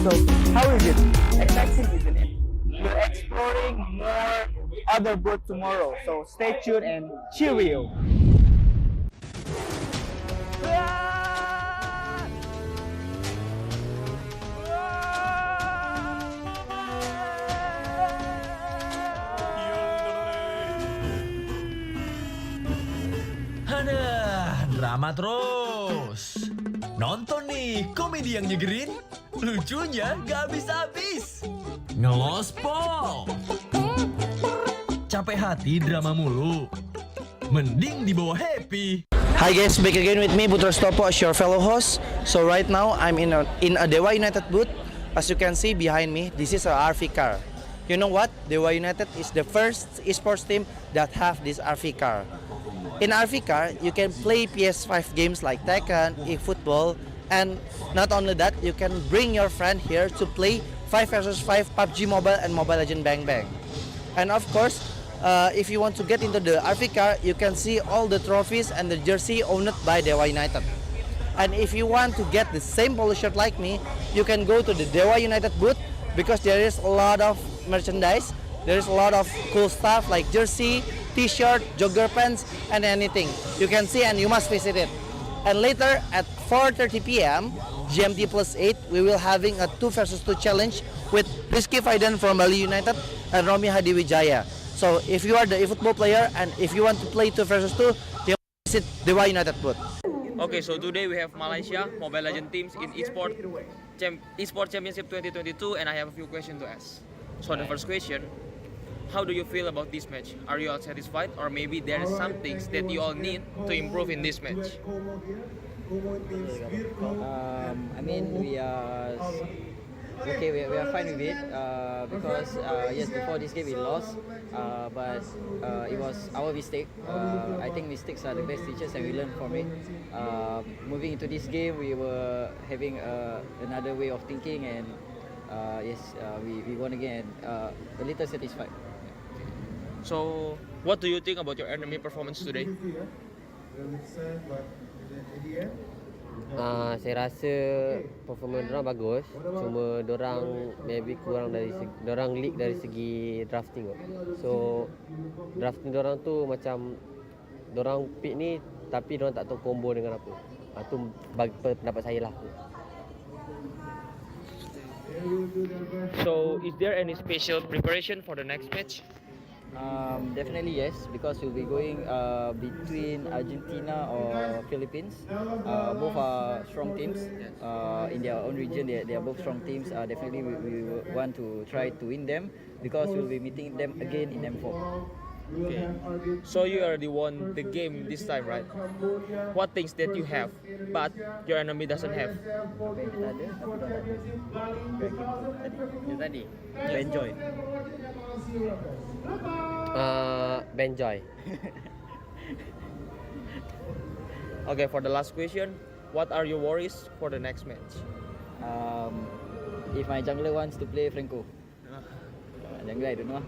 So, how is it? Exciting, isn't it? We're exploring more other booth tomorrow, so stay tuned and cheerio! Aduh, drama terus. Nonton nih komedi yang nyegerin. Lucunya gak habis-habis. Ngelospol. Capek hati drama mulu. Mending dibawa happy. Hi guys, back again with me Butros Topo as your fellow host. So right now I'm in a Dewa United booth. As you can see behind me, this is a RV car. You know what? Dewa United is the first esports team that have this RV car. In RV car, you can play PS5 games like Tekken, eFootball, and not only that, you can bring your friend here to play 5 vs 5 PUBG Mobile and Mobile Legends Bang Bang. And of course, if you want to get into the RV car, you can see all the trophies and the jersey owned by Dewa United. And if you want to get the same polo shirt like me, you can go to the Dewa United booth because there is a lot of merchandise. There is a lot of cool stuff like jersey, t-shirt, jogger pants, and anything. You can see and you must visit it. And later at 4:30 p.m. GMT +8, we will having a 2 vs 2 challenge with Rizky Faidan from Bali United and Romi Hadiwijaya. So if you are the eFootball player and if you want to play 2 vs 2, you visit Dewa United booth. Okay, so today we have Malaysia Mobile Legends teams in Esports Championship 2022, and I have a few questions to ask. So the first question, how do you feel about this match? Are you all satisfied, or maybe there are some things that you all need to improve in this match? I mean, we are okay. We are fine with it because yes, before this game we lost, but it was our mistake. I think mistakes are the best teachers, and we learn from it. Moving into this game, we were having another way of thinking, and yes, we won again. A little satisfied. So, what do you think about your enemy performance today? Saya rasa performance dorang bagus, cuma dorang maybe kurang dari dorang leak dari segi drafting. So drafting dorang tu macam dorang pick ni tapi dorang tak tahu combo dengan apa. Tu bagi pendapat saya lah. So, is there any special preparation for the next match? Definitely yes, because we'll be going between Argentina or Philippines. Both are strong teams in their own region. They are both strong teams. Definitely we want to try to win them because we'll be meeting them again in M4. Okay. So you already won the game this time, right? What things that you have, but your enemy doesn't have? Tadi, enjoy. Benjoy. Okay, for the last question, what are your worries for the next match? If my jungler wants to play Franco. Jungler, I don't know.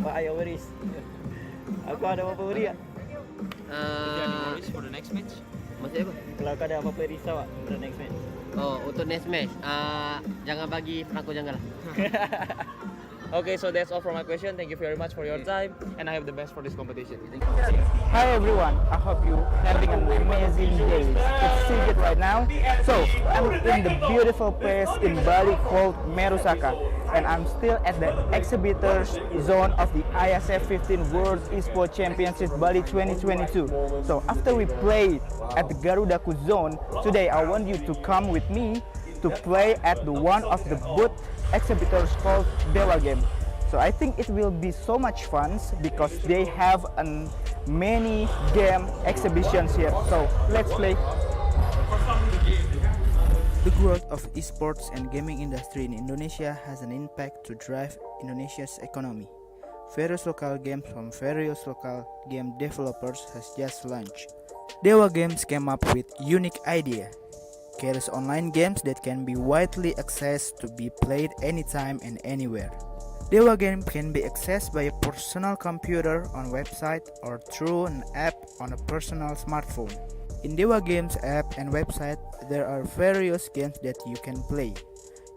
What are your worries? Aku ada apa worry tak? Is there any worries for the next match? Maksud apa? Kalau kau ada apa-apa risau tak for the next match? Oh, untuk next match, jangan bagi Franco jangan lah. Okay, so that's all for my question. Thank you very much for your time, and I have the best for this competition. Hi everyone, I hope you having an amazing day. It's Sigit right now. So I'm in the beautiful place in Bali called Merusaka, and I'm still at the exhibitors zone of the IESF 15 World Esports Championship Bali 2022. So after we played at the Garudaku zone, today I want you to come with me to play at the one of the booth exhibitors called Dewa Game. So I think it will be so much fun because they have many game exhibitions here. So let's play. The growth of esports and gaming industry in Indonesia has an impact to drive Indonesia's economy. Various local games from various local game developers has just launched. Dewa Games came up with unique idea. Carries online games that can be widely accessed to be played anytime and anywhere. Dewa Game can be accessed by a personal computer on website or through an app on a personal smartphone. In Dewa Games app and website, there are various games that you can play.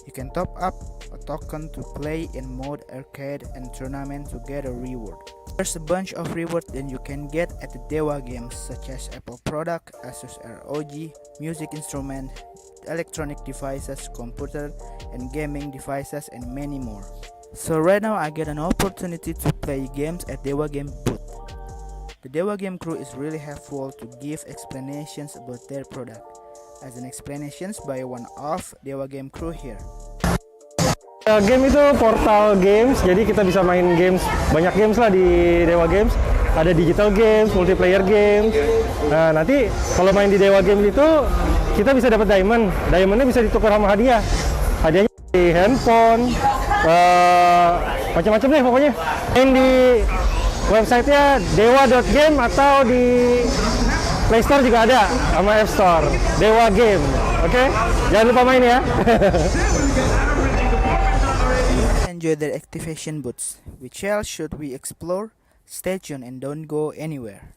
You can top up a token to play in mode arcade and tournament to get a reward. There's a bunch of rewards that you can get at the Dewa Games, such as Apple product, Asus ROG, music instrument, electronic devices, computer and gaming devices, and many more. So right now I get an opportunity to play games at Dewa Game booth. The Dewa Game crew is really helpful to give explanations about their product. as an explanations by one of Dewa Game crew here. Game itu portal games, jadi kita bisa main games, banyak games lah di Dewa Games. Ada digital games, multiplayer games. Nah, nanti kalau main di Dewa Games itu kita bisa dapat diamond. Diamondnya bisa ditukar sama hadiah. Hadiahnya di handphone, macam-macam deh pokoknya. Main di websitenya dewa.game atau di Play Store juga ada, sama App Store. Dewa Game, oke? Jangan lupa main ya. Enjoy the activation booths. Which else should we explore? Stay tuned and don't go anywhere.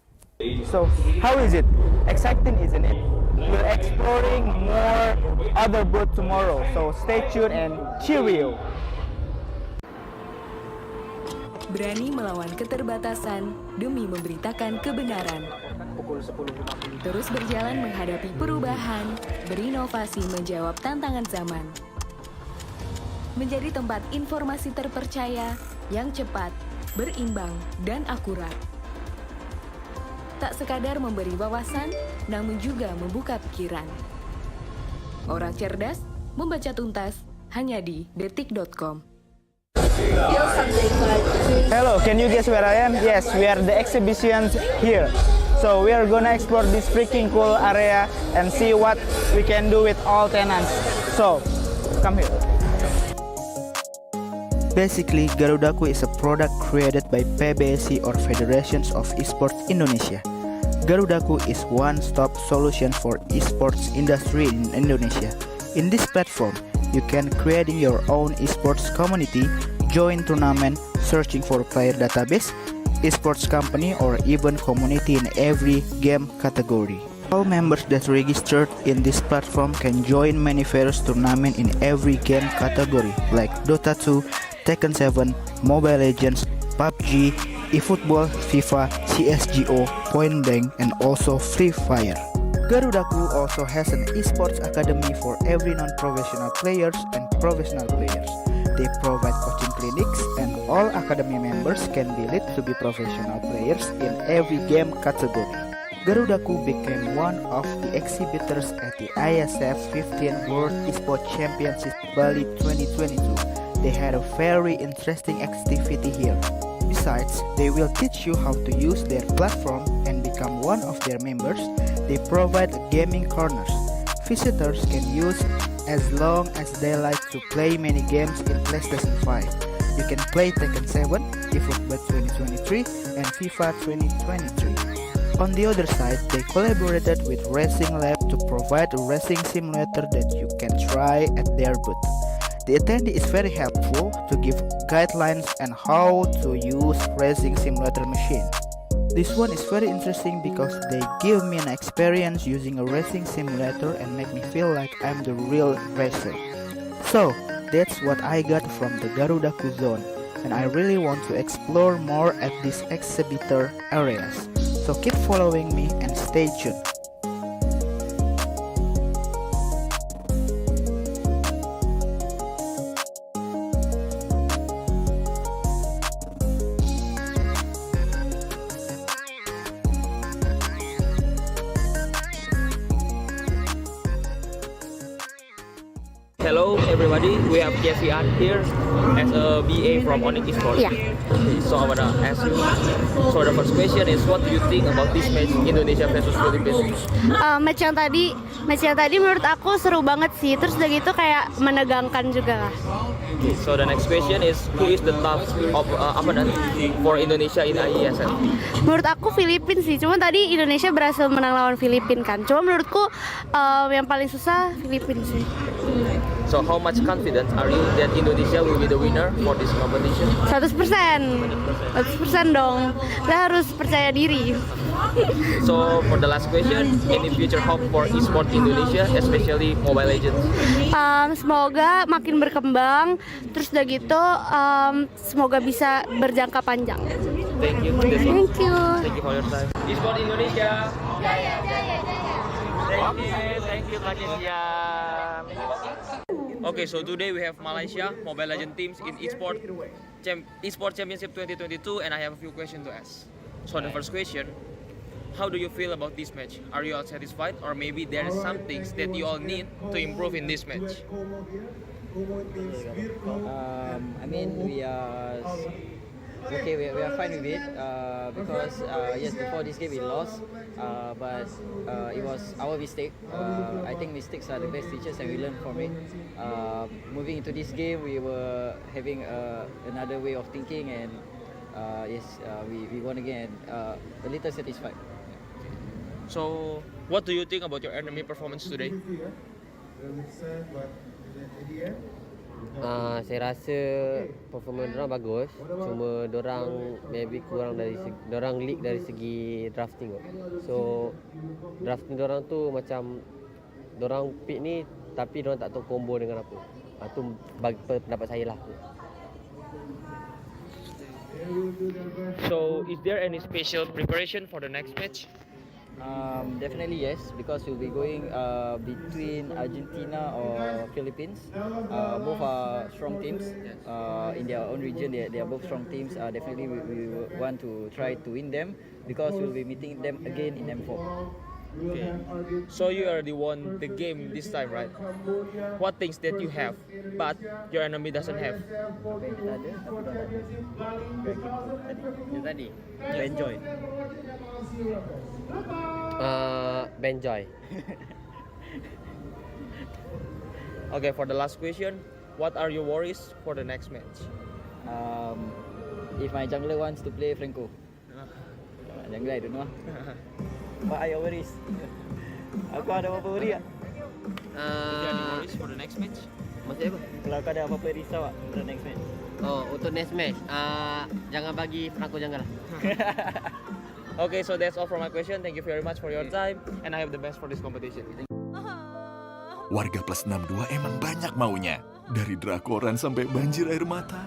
So, how is it? Exciting, isn't it? We're exploring more other booths tomorrow, so stay tuned and cheerio! Berani melawan keterbatasan demi memberitakan kebenaran. Terus berjalan menghadapi perubahan, berinovasi menjawab tantangan zaman. Menjadi tempat informasi terpercaya yang cepat, berimbang, dan akurat. Tak sekadar memberi wawasan, namun juga membuka pikiran. Orang cerdas membaca tuntas hanya di detik.com. Hello, can you guess where I am? Yes, we are the exhibitions here. So we are gonna explore this freaking cool area and see what we can do with all tenants. So, come here. Basically, Garudaku is a product created by PBSI or Federations of Esports Indonesia. Garudaku is one-stop solution for esports industry in Indonesia. In this platform, you can creating your own esports community, join tournament, searching for player database, esports company, or even community in every game category. All members that registered in this platform can join many various tournaments in every game category like Dota 2, Tekken 7, Mobile Legends, PUBG, eFootball, FIFA, CSGO, Point Blank, and also Free Fire. Garudaku also has an esports academy for every non-professional players and professional players. They provide coaching clinics and all academy members can be lead to be professional players in every game category. Garudaku became one of the exhibitors at the IESF 15th World Esports Championship Bali 2022. They had a very interesting activity here. Besides, they will teach you how to use their platform and become one of their members. They provide gaming corners. Visitors can use as long as they like to play many games in PlayStation 5. You can play Tekken 7, eFootball 2023, and FIFA 2023. On the other side, they collaborated with Racing Lab to provide a racing simulator that you can try at their booth. The attendee is very helpful to give guidelines on how to use racing simulator machine. This one is very interesting because they give me an experience using a racing simulator and make me feel like I'm the real racer. So, that's what I got from the Garudaku zone, and I really want to explore more at these exhibitor areas. So keep following me and stay tuned. Hello everybody, we have Jeffy Art here as a BA from Onyx Esports. Yeah. So I wanna ask you, so the first question is what do you think about this match Indonesia versus Philippines? Match yang tadi menurut aku seru banget sih. Terus udah gitu kayak menegangkan juga lah. So the next question is who is the top of opponent for Indonesia in IESF? Menurut aku Filipina sih. Cuma tadi Indonesia berhasil menang lawan Filipina kan. Cuma menurutku yang paling susah Filipina sih. So how much confident are you that Indonesia will be the winner for this competition? 100% dong. Kita harus percaya diri. So for the last question, any future hope for esports Indonesia, especially Mobile Legends? Semoga makin berkembang. Terus udah gitu, semoga bisa berjangka panjang. Thank you. Thank you. Thank you for your time. Esports Indonesia. Jaya. Thank you Malaysia. Okay, so today we have Malaysia Mobile Legends teams in Esports Championship 2022, and I have a few questions to ask. So the first question, how do you feel about this match? Are you all satisfied, or maybe there are some things that you all need to improve in this match? I mean, we are okay. We are fine with it because yes, before this game we lost, but it was our mistake. I think mistakes are the best teachers, and we learn from it. Moving into this game, we were having another way of thinking, and yes, we won again. A little satisfied. So, what do you think about your enemy performance today? Saya rasa performance dorang bagus, cuma dorang maybe kurang dari dorang leak dari segi drafting. So drafting dorang tu macam dorang pick ni tapi dorang tak tahu combo dengan apa. Tu bagi pendapat saya lah. So, is there any special preparation for the next match? Definitely yes, because we'll be going between Argentina or Philippines. Both are strong teams in their own region. They are both strong teams. Definitely we want to try to win them because we'll be meeting them again in M4. Okay. So you already won the game this time, right? What things that you have, but your enemy doesn't have? Tadi, enjoy. Benjoy. Okay, for the last question, what are your worries for the next match? If my jungler wants to play Franco. Jungler, I don't know. What are your worries? Aku ada apa worry tak? Is there any worries for the next match? Maksud apa? Kalau kau ada apa-apa risau tak for the next match? Oh, untuk next match, jangan bagi Franco jangan lah. Okay, so that's all for my question. Thank you very much for your time, and I have the best for this competition. Warga plus 62 emang banyak maunya. Dari drakoran sampai banjir air mata.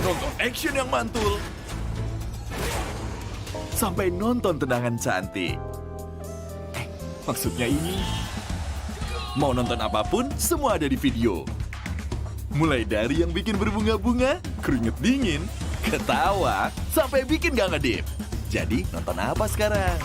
Nonton action yang mantul. Sampai nonton tendangan cantik. Maksudnya ini. Mau nonton apapun, semua ada di video. Mulai dari yang bikin berbunga-bunga, keringet dingin, ketawa, sampai bikin gak ngedip. Jadi nonton apa sekarang?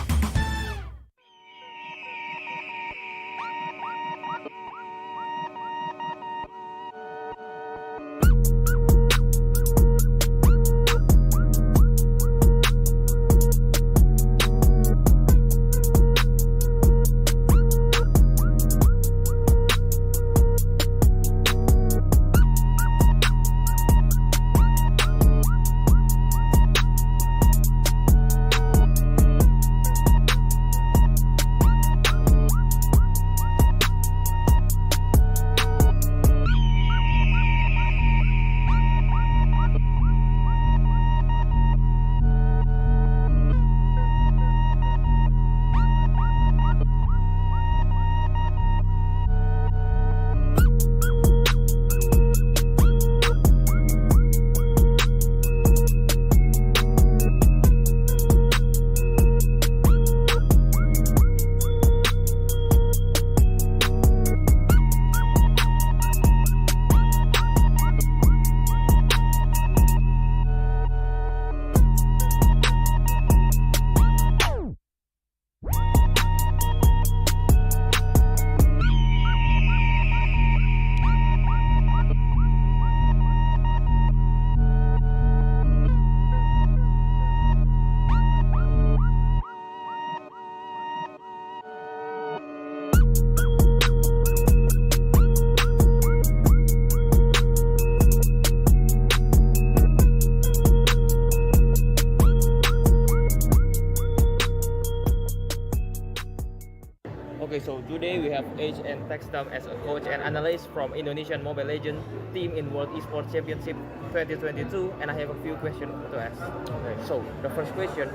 Okay, so today we have H and Textam as a coach and analyst from Indonesian Mobile Legends team in World Esports Championship 2022, and I have a few questions to ask. Okay, so the first question,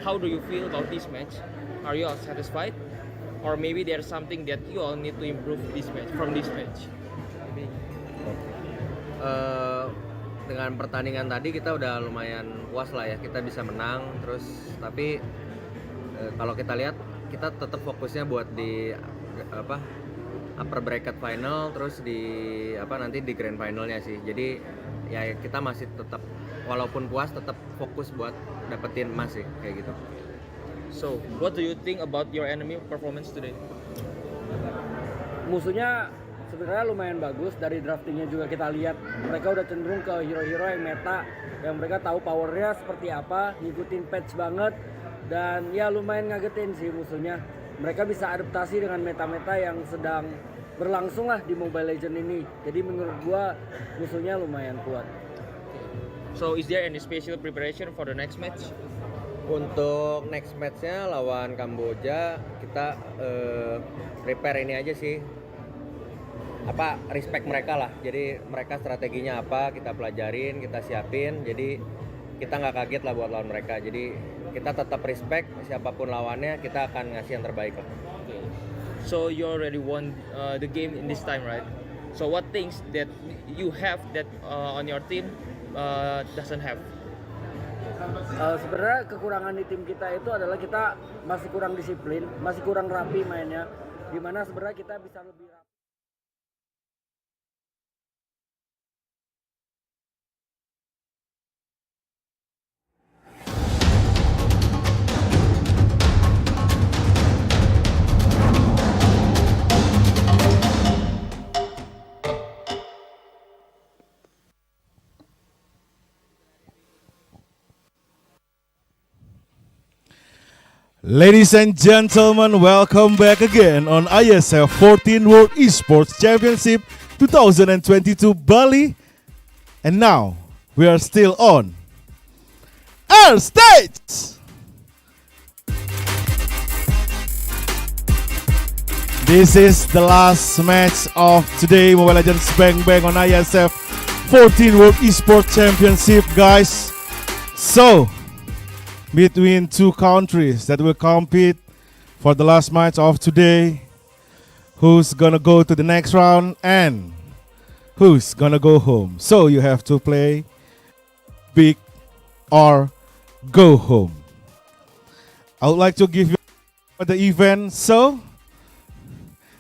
how do you feel about this match? Are you all satisfied, or maybe there's something that you all need to improve this match from this match? Dengan pertandingan tadi kita udah lumayan puas lah ya, kita bisa menang terus, tapi kalau kita lihat kita tetap fokusnya buat di upper bracket final, terus di nanti di grand finalnya sih. Jadi ya kita masih tetap walaupun puas tetap fokus buat dapetin emas sih kayak gitu. So, what do you think about your enemy performance today? Musuhnya sebenarnya lumayan bagus, dari draftingnya juga kita lihat mereka udah cenderung ke hero-hero yang meta, yang mereka tahu powernya seperti apa, ngikutin patch banget, dan ya lumayan ngagetin sih musuhnya. Mereka bisa adaptasi dengan meta-meta yang sedang berlangsung lah di Mobile Legends ini. Jadi menurut gua musuhnya lumayan kuat. So, is there any special preparation for the next match? Untuk next match-nya lawan Kamboja kita prepare ini aja sih, apa respect mereka lah. Jadi mereka strateginya apa kita pelajarin, kita siapin. Jadi kita nggak kaget lah buat lawan mereka. Jadi kita tetap respect siapapun lawannya, kita akan ngasih yang terbaik lah. So you already won the game in this time, right? So what things that you have that on your team doesn't have? Sebenarnya kekurangan di tim kita itu adalah kita masih kurang disiplin, masih kurang rapi mainnya. Dimana sebenarnya kita bisa lebih rapi. Ladies and gentlemen, welcome back again on IESF 14 World Esports Championship 2022 Bali. And now, we are still on our stage! This is the last match of today, Mobile Legends Bang Bang on IESF 14 World Esports Championship, guys. So, between two countries that will compete for the last match of today, who's gonna go to the next round and who's gonna go home. So you have to play big or go home. I would like to give you the event. So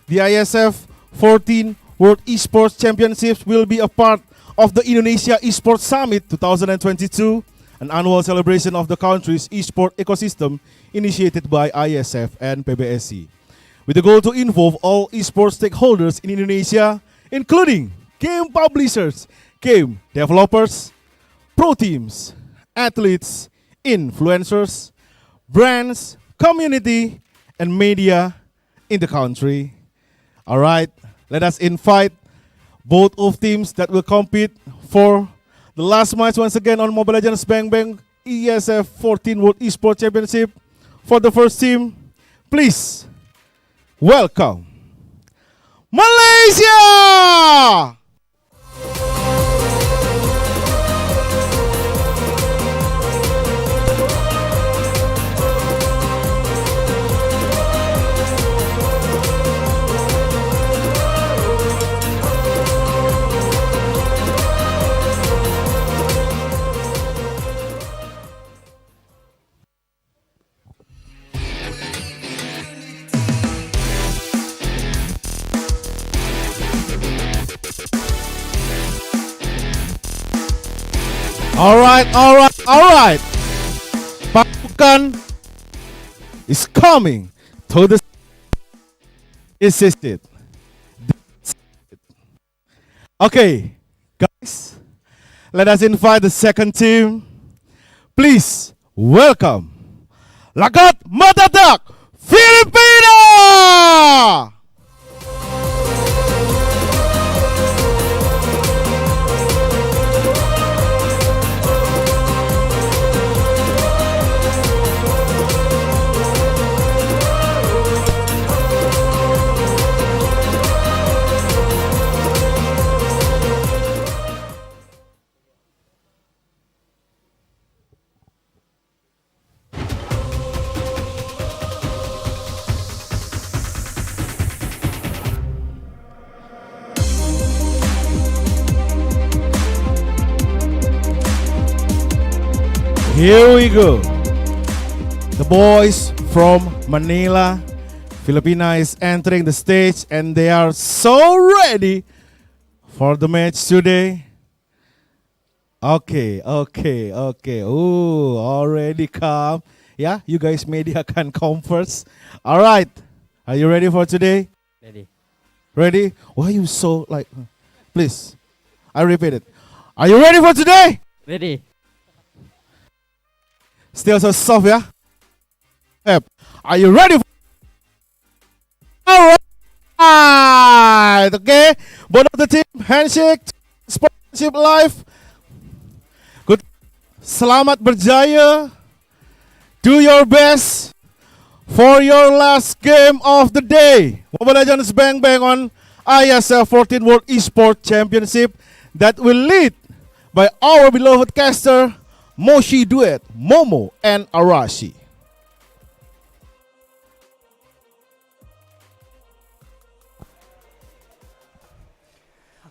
the IESF 14 World Esports Championships will be a part of the Indonesia Esports Summit 2022, an annual celebration of the country's esports ecosystem initiated by IESF and PBSC, with the goal to involve all esports stakeholders in Indonesia, including game publishers, game developers, pro teams, athletes, influencers, brands, community, and media in the country. All right, let us invite both of teams that will compete for the last match once again on Mobile Legends Bang Bang IESF 14 World Esports Championship. For the first team, please welcome Malaysia! All right. Pasukan is coming to the. This is it. Okay, guys, let us invite the second team. Please welcome Lagat Matatak, Filipina! Here we go. The boys from Manila, Filipina is entering the stage and they are so ready for the match today. Okay. Oh, already calm. Yeah, you guys media can come first. All right. Are you ready for today? Ready. Ready? Why you so like? Please, I repeat it. Are you ready for today? Ready. Still so soft, yeah? Yep. Are you ready? All right. Okay. Both of the team handshake, sportsmanship live. Good. Selamat berjaya. Do your best for your last game of the day. Mobile Legends Bang Bang on IESF 14 World Esports Championship that will lead by our beloved caster Moshi Duet, Momo and Arashi.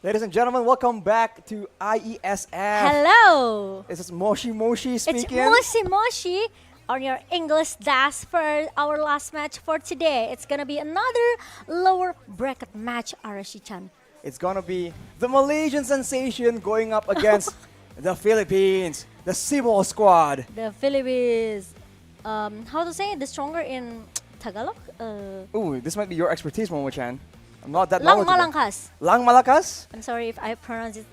Ladies and gentlemen, welcome back to IESF. Hello. This is Moshi speaking. It's Moshi on your English dash for our last match for today. It's gonna be another lower bracket match, Arashi-chan. It's gonna be the Malaysian sensation going up against the Philippines, the Simo squad. The Philippines, how to say it? The stronger in Tagalog? Ooh, this might be your expertise, Momo-chan. I'm not that Lang knowledgeable. Malangkas. Lang Malakas? I'm sorry if I pronounce it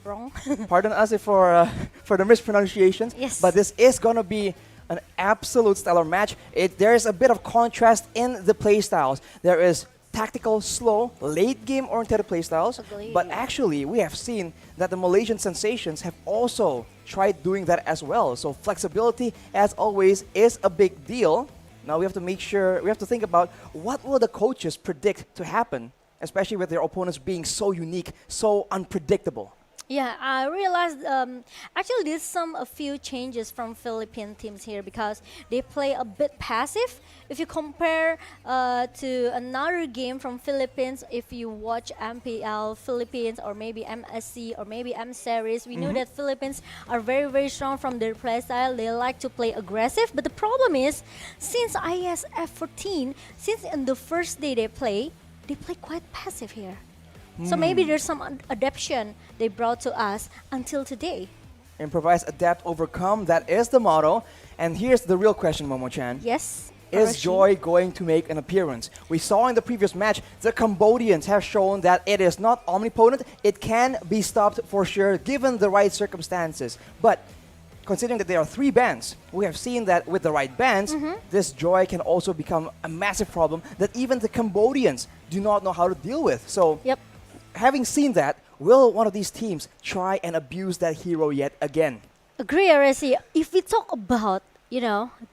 wrong. Pardon us for the mispronunciations. Yes. But this is gonna be an absolute stellar match. There is a bit of contrast in the playstyles. There is tactical, slow, late game oriented playstyles. But actually, we have seen that the Malaysian sensations have also tried doing that as well. So flexibility, as always, is a big deal. Now we have to make sure, we have to think about what will the coaches predict to happen, especially with their opponents being so unique, so unpredictable. Yeah, I realized actually there's a few changes from Philippine teams here because they play a bit passive. If you compare to another game from Philippines, if you watch MPL Philippines or maybe MSC or maybe M Series, we know that Philippines are very strong from their play style. They like to play aggressive, but the problem is since ISF 14, since in the first day they play quite passive here. So maybe there's some adaptation they brought to us until today. Improvise, adapt, overcome. That is the motto. And here's the real question, Momo-chan. Yes. Is Arashi? Joy going to make an appearance? We saw in the previous match, the Cambodians have shown that it is not omnipotent. It can be stopped for sure, given the right circumstances. But considering that there are 3 bans, we have seen that with the right bans, this Joy can also become a massive problem that even the Cambodians do not know how to deal with. So, having seen that, will one of these teams try and abuse that hero yet again? Agree, Arashi. If we talk about,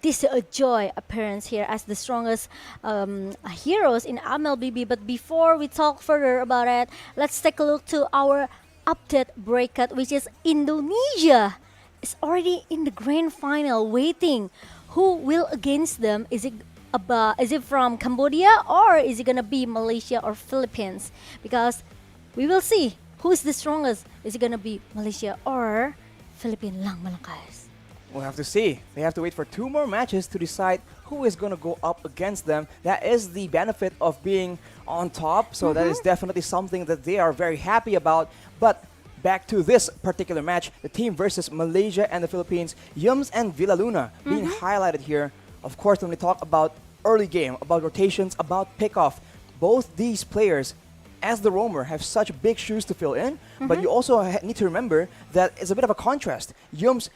this Joy appearance here as the strongest heroes in MLBB, but before we talk further about it, let's take a look to our update bracket, which is Indonesia. It's already in the grand final, waiting. Who will against them? Is it from Cambodia or is it gonna be Malaysia or Philippines? Because we will see who is the strongest. Is it gonna be Malaysia or Philippine Lang Malangkas? We'll have to see. They have to wait for 2 more matches to decide who is going to go up against them. That is the benefit of being on top. So that is definitely something that they are very happy about. But back to this particular match, the team versus Malaysia and the Philippines, Yums and Villaluna being highlighted here. Of course, when we talk about early game, about rotations, about pickoff, both these players as the roamer have such big shoes to fill in, but you also need to remember that it's a bit of a contrast. Yums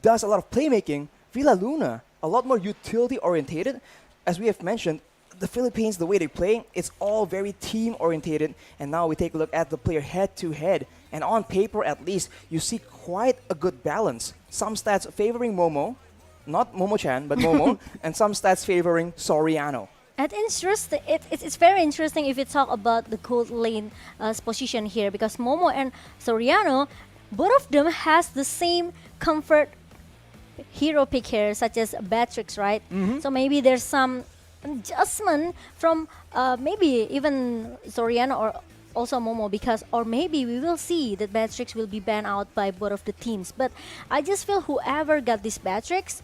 does a lot of playmaking, Villaluna a lot more utility orientated. As we have mentioned, the Philippines, the way they play, it's all very team orientated. And now we take a look at the player head to head, and on paper at least, you see quite a good balance. Some stats favoring Momo, not Momo-chan, but Momo, and some stats favoring Soriano. And interesting, it's very interesting if you talk about the gold lane position here, because Momo and Soriano, both of them has the same comfort hero pick here, such as Batrix, right? So maybe there's some adjustment from maybe even Soriano or also Momo, because or maybe we will see that Batrix will be banned out by both of the teams. But I just feel whoever got this Batrix,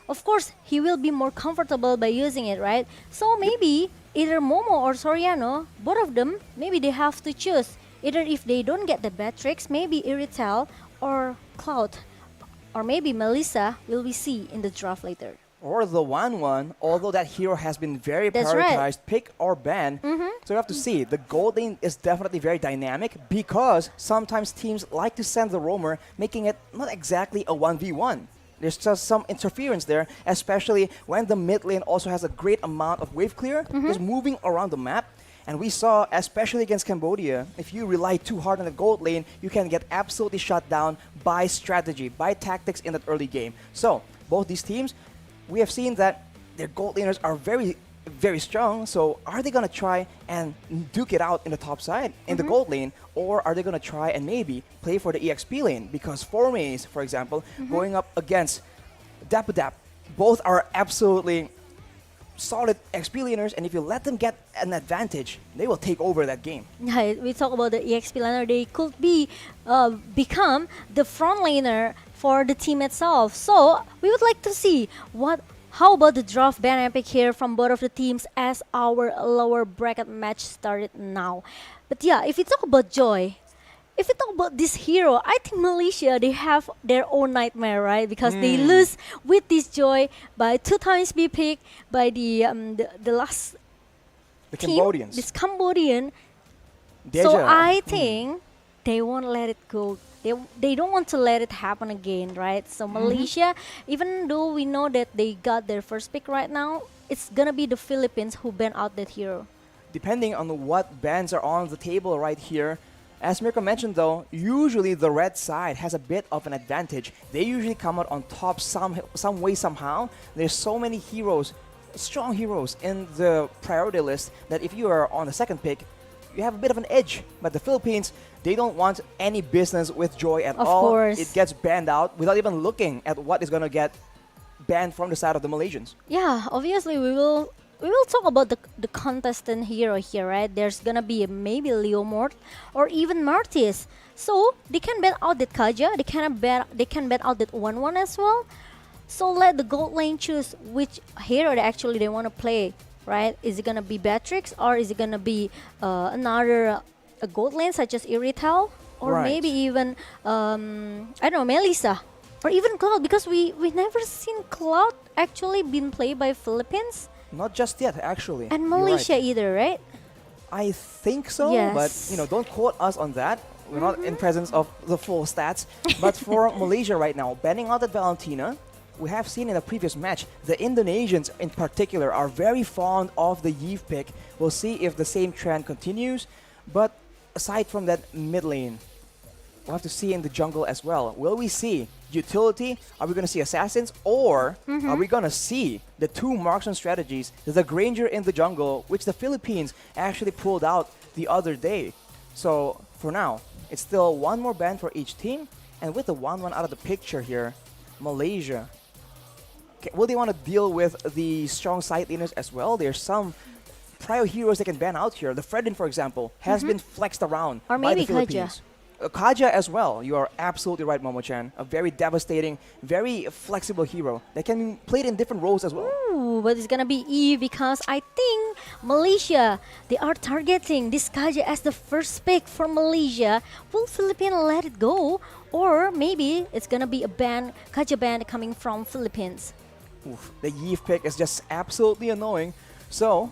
of course, he will be more comfortable by using it, right? So maybe either Momo or Soriano, both of them, maybe they have to choose. Either if they don't get the Batrix, maybe Iritel or Cloud, or maybe Melissa will we see in the draft later. Or the 1-1, although that hero has been very That's right. prioritized, pick or ban. So you have to see, the gold lane is definitely very dynamic because sometimes teams like to send the roamer, making it not exactly a 1v1. There's just some interference there, especially when the mid lane also has a great amount of wave clear, just moving around the map. And we saw, especially against Cambodia, if you rely too hard on the gold lane, you can get absolutely shut down by strategy, by tactics in that early game. So, both these teams, we have seen that their gold laners are very, very strong. So, are they going to try and duke it out in the top side, in the gold lane, or are they going to try and maybe play for the EXP lane? Because Formays, for example, going up against Dapodap, both are absolutely solid XP laners, and if you let them get an advantage, they will take over that game. We talk about the EXP laner. They could be become the front laner for the team itself. So we would like to see how about the draft ban epic here from both of the teams as our lower bracket match started now. But yeah, if we talk about Joy, if we talk about this hero, I think Malaysia, they have their own nightmare, right? Because they lose with this Joy by 2 times be picked by the last team, Cambodians. this Cambodian. Deja. So I think they won't let it go. They don't want to let it happen again, right? So Malaysia, even though we know that they got their first pick right now, it's gonna be the Philippines who ban out that hero. Depending on what bans are on the table right here, as Mirko mentioned though, usually the red side has a bit of an advantage. They usually come out on top some way, somehow. There's so many heroes, strong heroes in the priority list that if you are on the second pick, you have a bit of an edge. But the Philippines, they don't want any business with Joy at all. Of course. It gets banned out without even looking at what is going to get banned from the side of the Malaysians. Yeah, obviously we will talk about the contestant hero here, right? There's gonna be maybe Leo Mort or even Martis. So they can ban out that Kaja, they can ban out that 1-1 as well. So let the gold lane choose which hero they want to play, right? Is it gonna be Beatrix or is it gonna be another a gold lane such as Irital or maybe even I don't know, Melissa or even Cloud, because we never seen Cloud actually been played by Philippines. Not just yet, actually. And You're Malaysia right. either, right? I think so, but don't quote us on that. We're not in presence of the full stats. But for Malaysia right now, banning out at Valentina, we have seen in a previous match, the Indonesians in particular are very fond of the Yves pick. We'll see if the same trend continues. But aside from that mid lane, we'll have to see in the jungle as well. Will we see utility? Are we going to see assassins? Or are we going to see the 2 marksman strategies, the Granger in the jungle, which the Philippines actually pulled out the other day? So for now, it's still 1 more ban for each team. And with the 1-1 out of the picture here, Malaysia, will they want to deal with the strong side laners as well? There's some prior heroes they can ban out here. The Fredin, for example, has been flexed around Or by the maybe Philippines. Kaja as well. You are absolutely right, Momo-chan. A very devastating, very flexible hero that can be played in different roles as well. Ooh, but it's gonna be Eve because I think Malaysia, they are targeting this Kaja as the first pick for Malaysia. Will Philippines let it go? Or maybe it's gonna be a ban, Kaja ban coming from Philippines. Oof, the Yves pick is just absolutely annoying. So,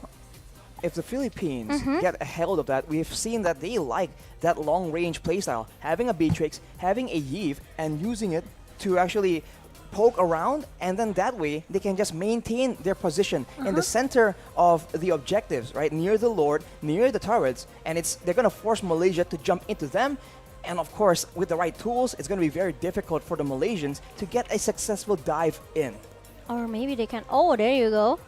if the Philippines get a hold of that, we've seen that they like that long-range playstyle, having a Beatrix, having a Yves, and using it to actually poke around, and then that way they can just maintain their position in the center of the objectives, right, near the Lord, near the turrets, and they're gonna force Malaysia to jump into them. And of course, with the right tools, it's gonna be very difficult for the Malaysians to get a successful dive in. Or maybe they can. Oh, there you go.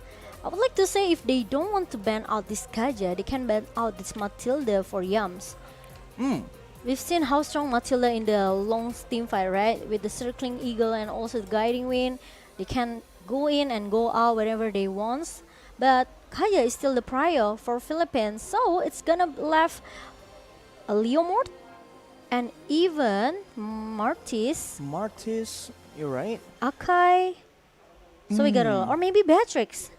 I would like to say if they don't want to ban out this Kaja, they can ban out this Matilda for Yams. We've seen how strong Matilda in the long team fight, right? With the circling eagle and also the guiding wind, they can go in and go out wherever they want. But Kaja is still the prior for Philippines, so it's gonna left a Leomort and even Martis. Martis, you're right. Akai. So we got a, or maybe Beatrix.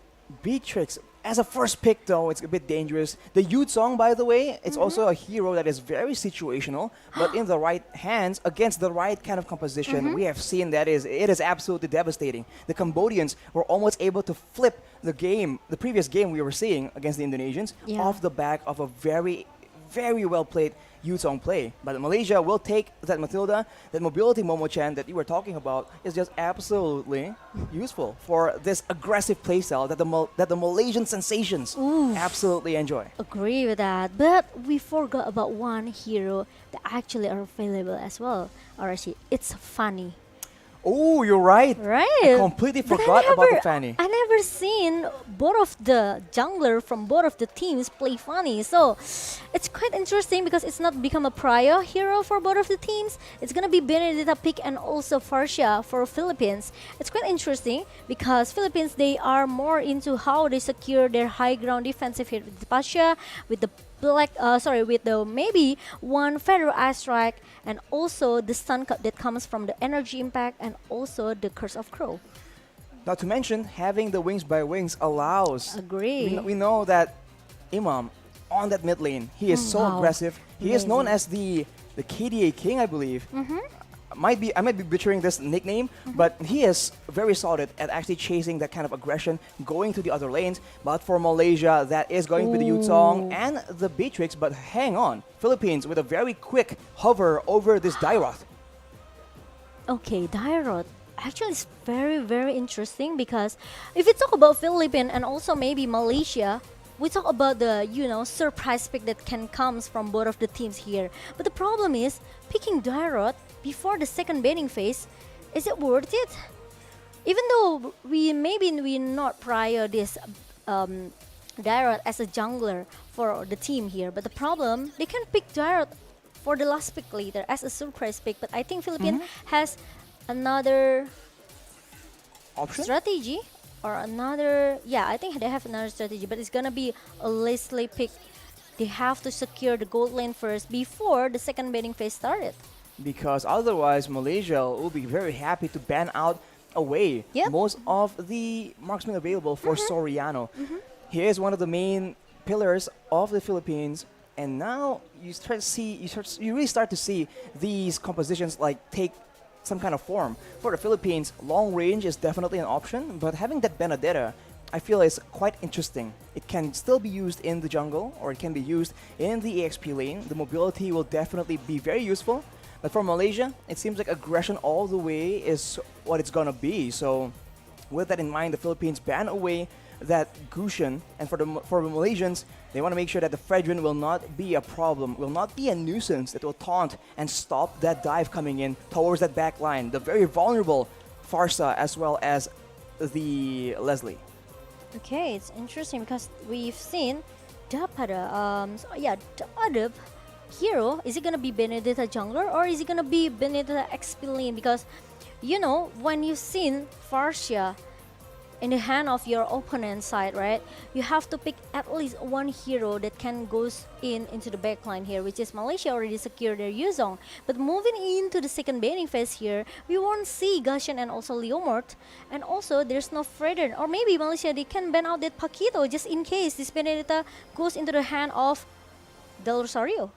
Beatrix, As a first pick, though, it's a bit dangerous. The Yu Song, by the way, it's also a hero that is very situational, but in the right hands against the right kind of composition, we have seen that it is absolutely devastating. The Cambodians were almost able to flip the game, the previous game we were seeing against the Indonesians, off the back of a very, very well played Yu Song play. But Malaysia will take that Matilda, that mobility Momo-chan that you were talking about is just absolutely useful for this aggressive playstyle that the Malaysian sensations absolutely enjoy. Agree with that, but we forgot about one hero that actually are available as well. Arashi, it's Fanny. Oh, you're right. Right. I completely forgot about the Fanny. I never seen both of the jungler from both of the teams play Fanny. So it's quite interesting because it's not become a prior hero for both of the teams. It's gonna be Benedetta pick and also Farsia for Philippines. It's quite interesting because Philippines, they are more into how they secure their high ground defensive here with Pasha, with the with the maybe one Federal Eye Strike, and also the stun cut that comes from the energy impact, and also the Curse of Crow. Not to mention, having the wings by wings allows. Agree. We know that Imam on that mid lane, he is so aggressive. He is known as the KDA King, I believe. I might be butchering this nickname, but he is very solid at actually chasing that kind of aggression, going to the other lanes. But for Malaysia, that is going to be the Yu Song and the Beatrix. But hang on, Philippines with a very quick hover over this Dairoth. Okay, Dairoth. Actually, it's very, very interesting because if we talk about Philippines and also maybe Malaysia, we talk about the, surprise pick that can comes from both of the teams here. But the problem is, picking Dairoth before the second banning phase, is it worth it? Even though we not prior this Dairoth as a jungler for the team here, but the problem, they can pick Dairoth for the last pick later as a surprise pick. But I think Philippines has another strategy. Or another, I think they have another strategy, but it's gonna be a Leslie pick. They have to secure the gold lane first before the second banning phase started. Because otherwise, Malaysia will be very happy to ban out away most of the marksmen available for Soriano. He is one of the main pillars of the Philippines, and now you really start to see these compositions like take some kind of form. For the Philippines, long range is definitely an option, but having that Benedetta, I feel is quite interesting. It can still be used in the jungle, or it can be used in the EXP lane. The mobility will definitely be very useful, but for Malaysia, it seems like aggression all the way is what it's gonna be. So with that in mind, the Philippines ban away that Gusion, and for the Malaysians, they want to make sure that the Fredrin will not be a problem, will not be a nuisance that will taunt and stop that dive coming in towards that back line. The very vulnerable Farsa as well as the Leslie. Okay, it's interesting because we've seen Dapada. Dapada hero, is it gonna be Benedetta jungler or is it gonna be Benedetta XP lane? Because when you've seen Farsia in the hand of your opponent side, right? You have to pick at least one hero that can goes into the backline here, which is Malaysia already secured their Yuzong. But moving into the second banning phase here, we won't see Gashan and also Leomort, and also there's no Fredern, or maybe Malaysia they can ban out that Paquito just in case this Benedetta goes into the hand of Del Rosario.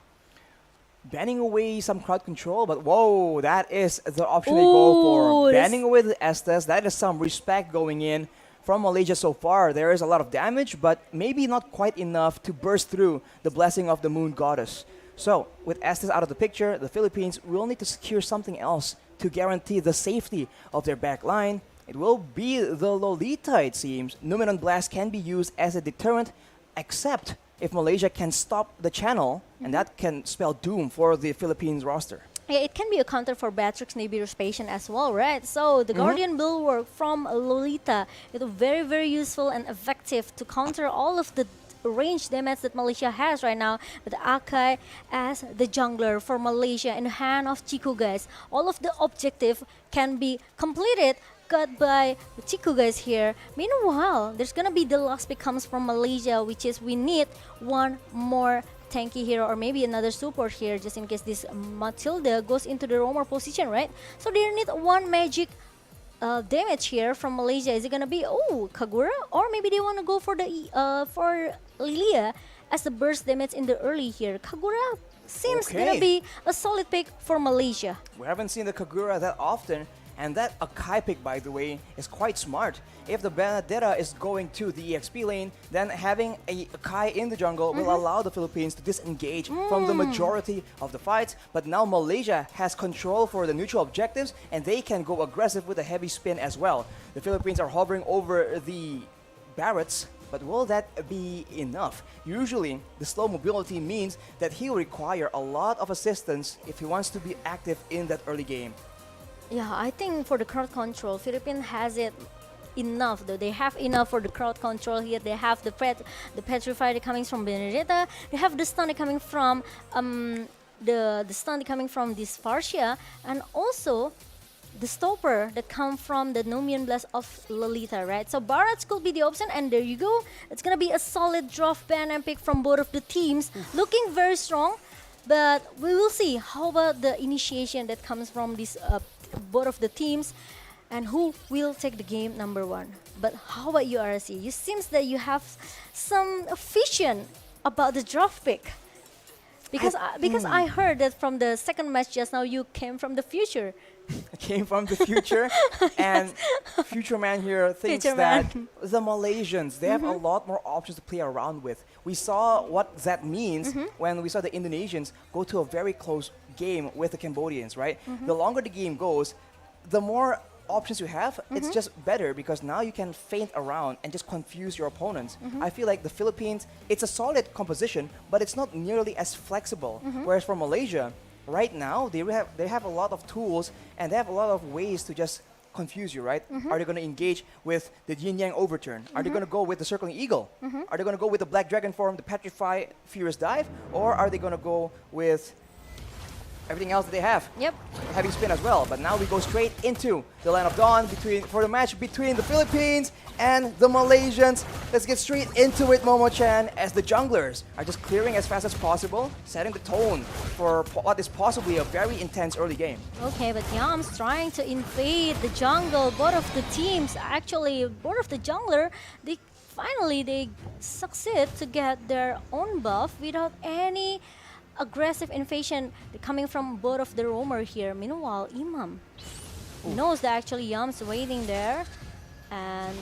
Banning away some crowd control, but whoa, that is the option they go for. Banning away the Estes, that is some respect going in from Malaysia so far. There is a lot of damage, but maybe not quite enough to burst through the blessing of the Moon Goddess. So, with Estes out of the picture, the Philippines will need to secure something else to guarantee the safety of their back line. It will be the Lolita, it seems. Numenon Blast can be used as a deterrent, except if Malaysia can stop the channel, and that can spell doom for the Philippines roster. Yeah, it can be a counter for Batrix Nibiru's patient as well, right? So the Guardian Bulwark from Lolita is very, very useful and effective to counter all of the range damage that Malaysia has right now. With Akai as the jungler for Malaysia in the hand of Chico guys. All of the objective can be completed got by Chico guys here. Meanwhile, there's gonna be the last pick comes from Malaysia, which is we need one more tanky hero or maybe another support here just in case this Matilda goes into the roamer position, right? So they need one magic damage here from Malaysia? Is it gonna be Kagura, or maybe they want to go for the for Lilia as the burst damage in the early here? Kagura seems gonna be a solid pick for Malaysia. We haven't seen the Kagura that often, and that Akai pick, by the way, is quite smart. If the Benedetta is going to the EXP lane, then having a Akai in the jungle will allow the Philippines to disengage from the majority of the fights. But now Malaysia has control for the neutral objectives, and they can go aggressive with a heavy spin as well. The Philippines are hovering over the Barretts, but will that be enough? Usually, the slow mobility means that he will require a lot of assistance if he wants to be active in that early game. Yeah, I think for the crowd control, Philippines has it enough though. They have enough for the crowd control here. They have the petrifier coming from Benedetta. They have the stun coming from the stun coming from this Farsia, and also the stopper that come from the Nomian Blast of Lolita, right? So Barrats could be the option, and there you go. It's gonna be a solid draft ban and pick from both of the teams, looking very strong. But we will see how about the initiation that comes from this both of the teams, and who will take the game number one. But how about you, RC? You seems that you have some vision about the draft pick. Because I heard that from the second match just now, you came from the future. I came from the future, and Future Man here thinks that the Malaysians, they have a lot more options to play around with. We saw what that means when we saw the Indonesians go to a very close game with the Cambodians, right? The longer the game goes, the more options you have, it's just better, because now you can feint around and just confuse your opponents. I feel like the Philippines, it's a solid composition, but it's not nearly as flexible. Whereas for Malaysia, right now, they have a lot of tools, and they have a lot of ways to just confuse you, right? Are they going to engage with the Yin Yang Overturn? Are they going to go with the Circling Eagle? Are they going to go with the Black Dragon Form, the Petrify, Furious Dive? Or are they going to go with everything else that they have? Yep. Heavy spin as well. But now we go straight into the Land of Dawn for the match between the Philippines and the Malaysians. Let's get straight into it, Momo-chan, as the junglers are just clearing as fast as possible, setting the tone for what is possibly a very intense early game. Okay, but Yam's trying to invade the jungle. Both of the teams, actually, both of the jungler, they succeed to get their own buff without any aggressive invasion coming from both of the roamer here. Meanwhile, Imam knows that actually Yam's waiting there, and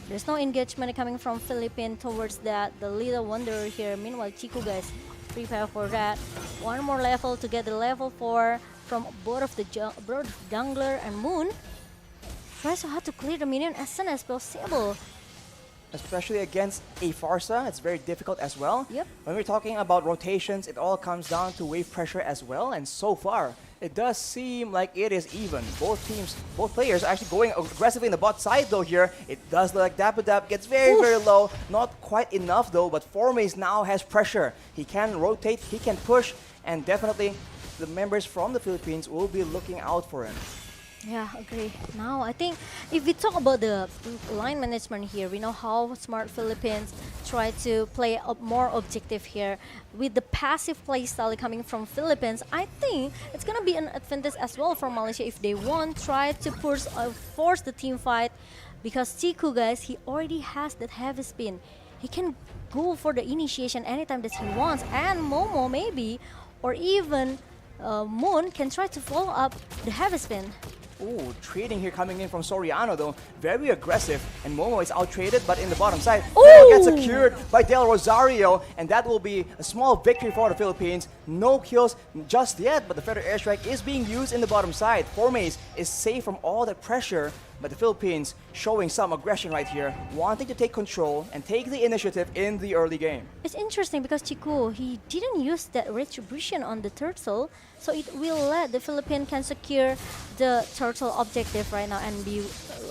there's no engagement coming from Philippines towards that. The little wanderer here. Meanwhile, Chiku guys prepare for that. One more level to get the level 4 from both of the jungler and Moon. Tries so hard to clear the minion as soon as possible. Especially against a Farsa, it's very difficult as well. Yep. When we're talking about rotations, it all comes down to wave pressure as well. And so far, it does seem like it is even. Both players are actually going aggressively in the bot side though here. It does look like Dappadap gets very, very low. Not quite enough though, but Formace now has pressure. He can rotate, he can push, and definitely the members from the Philippines will be looking out for him. Yeah, agree. Now, I think if we talk about the line management here, we know how smart Philippines try to play more objective here. With the passive play style coming from Philippines, I think it's going to be an advantage as well for Malaysia if they want try to force the team fight. Because Chiku, guys, he already has that heavy spin. He can go for the initiation anytime that he wants. And Momo maybe, or even Moon can try to follow up the heavy spin. Ooh, trading here coming in from Soriano though. Very aggressive, and Momo is out-traded, but in the bottom side, Pero gets secured by Del Rosario, and that will be a small victory for the Philippines. No kills just yet, but the Feather Airstrike is being used in the bottom side. Formace is safe from all that pressure, but the Philippines showing some aggression right here, wanting to take control and take the initiative in the early game. It's interesting because Chiku, he didn't use that retribution on the turtle, so it will let the Philippines can secure the turtle objective right now. And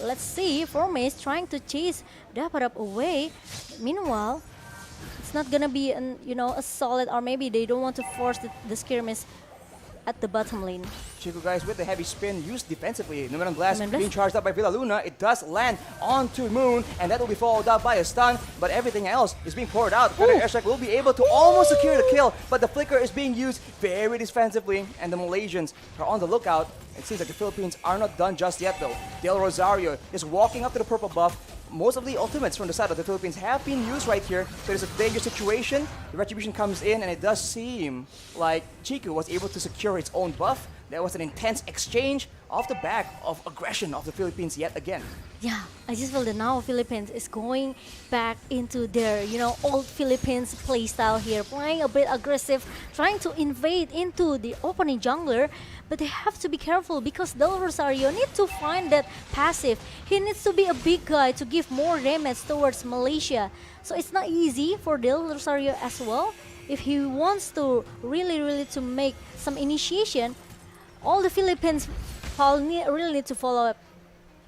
let's see, Formace trying to chase Dappadap away. Meanwhile, it's not gonna be a solid, or maybe they don't want to force the skirmish at the bottom lane. Chico, guys, with the heavy spin used defensively. Numeron Blast Numeron Blast. being charged up by Villaluna. It does land onto Moon, and that will be followed up by a stun, but everything else is being poured out. Predator Airstrike will be able to almost secure the kill, but the flicker is being used very defensively, and the Malaysians are on the lookout. It seems like the Philippines are not done just yet, though. Del Rosario is walking up to the purple buff. Most of the ultimates from the side of the Philippines have been used right here, so it's a dangerous situation. The Retribution comes in, and it does seem like Chiku was able to secure its own buff. There was an intense exchange off the back of aggression of the Philippines yet again. Yeah, I just feel that now Philippines is going back into their, old Philippines playstyle here, playing a bit aggressive, trying to invade into the opening jungler, but they have to be careful because Del Rosario needs to find that passive. He needs to be a big guy to give more damage towards Malaysia. So it's not easy for Del Rosario as well. If he wants to really to make some initiation, all the Philippines really need to follow up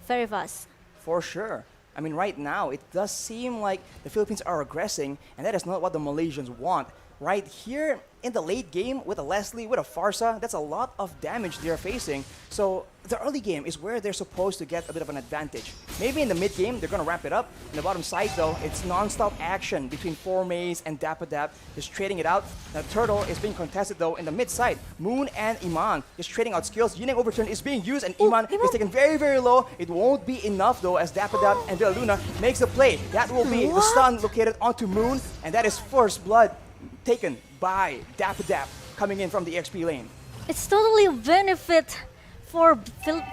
very fast. For sure. I mean, right now, it does seem like the Philippines are aggressing, and that is not what the Malaysians want. Right here in the late game with a Leslie, with a Farsa, that's a lot of damage they're facing. So the early game is where they're supposed to get a bit of an advantage. Maybe in the mid game, they're going to ramp it up. In the bottom side, though, it's non-stop action between 4Maze and Dapadap, just trading it out. The Turtle is being contested, though, in the mid side. Moon and Iman just trading out skills. Yin Yang Overturn is being used, and Iman is taken very low. It won't be enough, though, as Dapadap and Villaluna makes the play. That will be the stun located onto Moon, and that is first blood taken by Dapadap coming in from the XP lane. It's totally a benefit for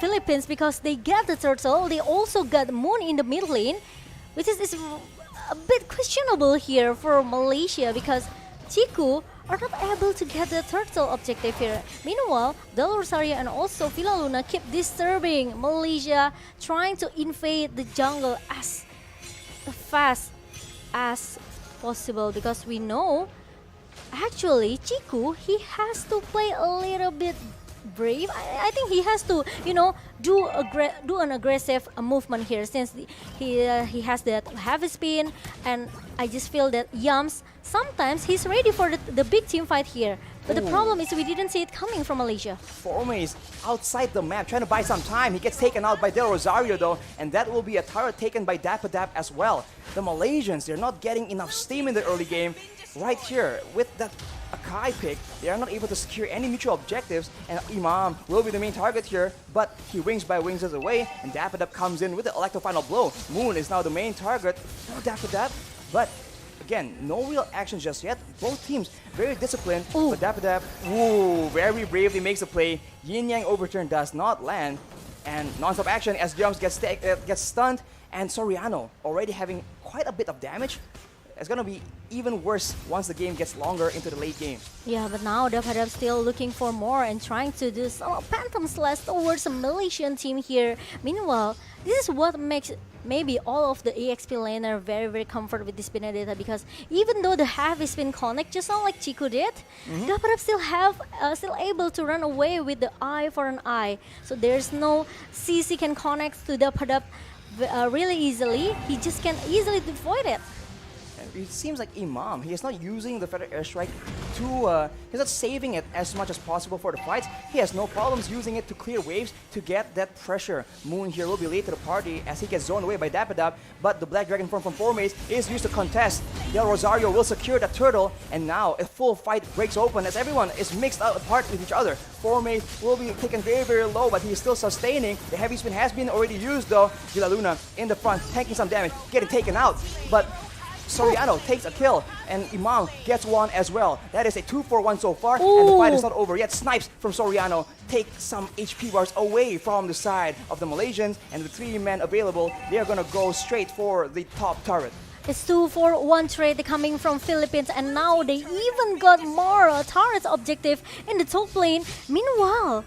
Philippines because they get the turtle, they also got Moon in the mid lane, which is a bit questionable here for Malaysia because Chiku are not able to get the turtle objective here. Meanwhile, Del Rosario and also Villaluna keep disturbing Malaysia, trying to invade the jungle as fast as possible because we know actually Chiku, he has to play a little bit brave. I think he has to, do an aggressive movement here since he has that heavy spin, and I just feel that Yams sometimes he's ready for the big team fight here. But the problem is we didn't see it coming from Malaysia. 4Maze outside the map, trying to buy some time. He gets taken out by Del Rosario, though, and that will be a turret taken by Dapadap as well. The Malaysians, they're not getting enough steam in the early game. Right here, with that Akai pick, they are not able to secure any mutual objectives, and Imam will be the main target here, but he wings by wings us away, and Dapadap comes in with the Electro Final Blow. Moon is now the main target. No Dapadap, but again, no real action just yet. Both teams very disciplined, but Dapadap, very bravely makes a play. Yin Yang Overturn does not land, and non-stop action as Jumps gets stunned, and Soriano already having quite a bit of damage. It's gonna be even worse once the game gets longer into the late game. Yeah, but now Dapadap still looking for more and trying to do some Phantom Slash towards a Malaysian team here. Meanwhile, this is what makes maybe all of the EXP laner very comfortable with this Benedetta because even though the heavy spin connect just not like Chiku did, Dapadap still able to run away with the eye for an eye. So there's no CC can connect to Dapadap really easily. He just can easily avoid it. It seems like Imam, he is not using the Feather Airstrike to, he's not saving it as much as possible for the fights. He has no problems using it to clear waves to get that pressure. Moon here will be late to the party as he gets zoned away by Dapadap, but the Black Dragon form from 4Maze is used to contest. Del Rosario will secure the turtle, and now a full fight breaks open as everyone is mixed out apart with each other. 4Maze will be taken very low, but he is still sustaining. The heavy spin has been already used though. Villaluna in the front, tanking some damage, getting taken out, but Soriano takes a kill, and Imam gets one as well. That is a 2-for-1 so far, and the fight is not over yet. Snipes from Soriano take some HP bars away from the side of the Malaysians, and with 3 men available, they are gonna go straight for the top turret. It's 2-for-1 trade coming from Philippines, and now they even got more turret objective in the top lane. Meanwhile,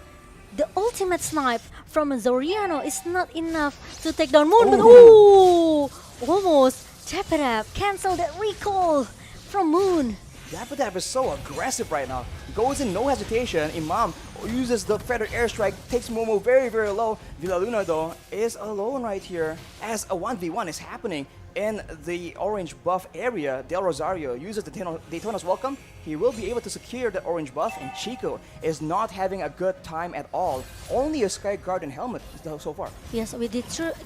the ultimate snipe from Soriano is not enough to take down Moon, but almost. Dapadap cancel that recall from Moon. Dapadap is so aggressive right now. Goes in no hesitation. Imam uses the Feather Airstrike, takes Momo very low. Villaluna though is alone right here as a 1v1 is happening. in the orange buff area, Del Rosario uses the Daytona's welcome. He will be able to secure the orange buff, and Chico is not having a good time at all. Only a Sky Garden helmet so far. Yes, with the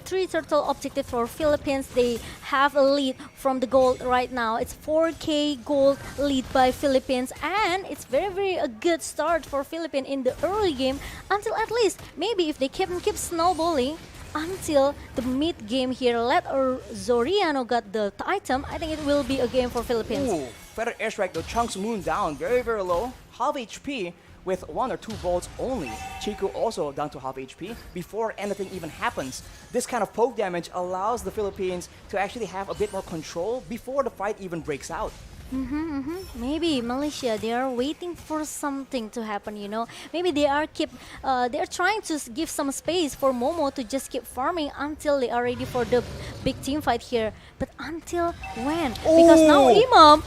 three turtle objective for Philippines, they have a lead from the gold right now. It's 4K gold lead by Philippines, and it's very a good start for Philippines in the early game until at least maybe if they keep snowballing until the mid game here. Let Zoriano got the item. I think it will be a game for Philippines. Ooh, Feather Airstrike though chunks Moon down very low, half HP with 1 or 2 bolts only. Chico also down to half HP before anything even happens. This kind of poke damage allows the Philippines to actually have a bit more control before the fight even breaks out. Maybe Malaysia, they are waiting for something to happen, you know. Maybe they are trying to give some space for Momo to just keep farming until they are ready for the big team fight here. But until when? Because now Imam.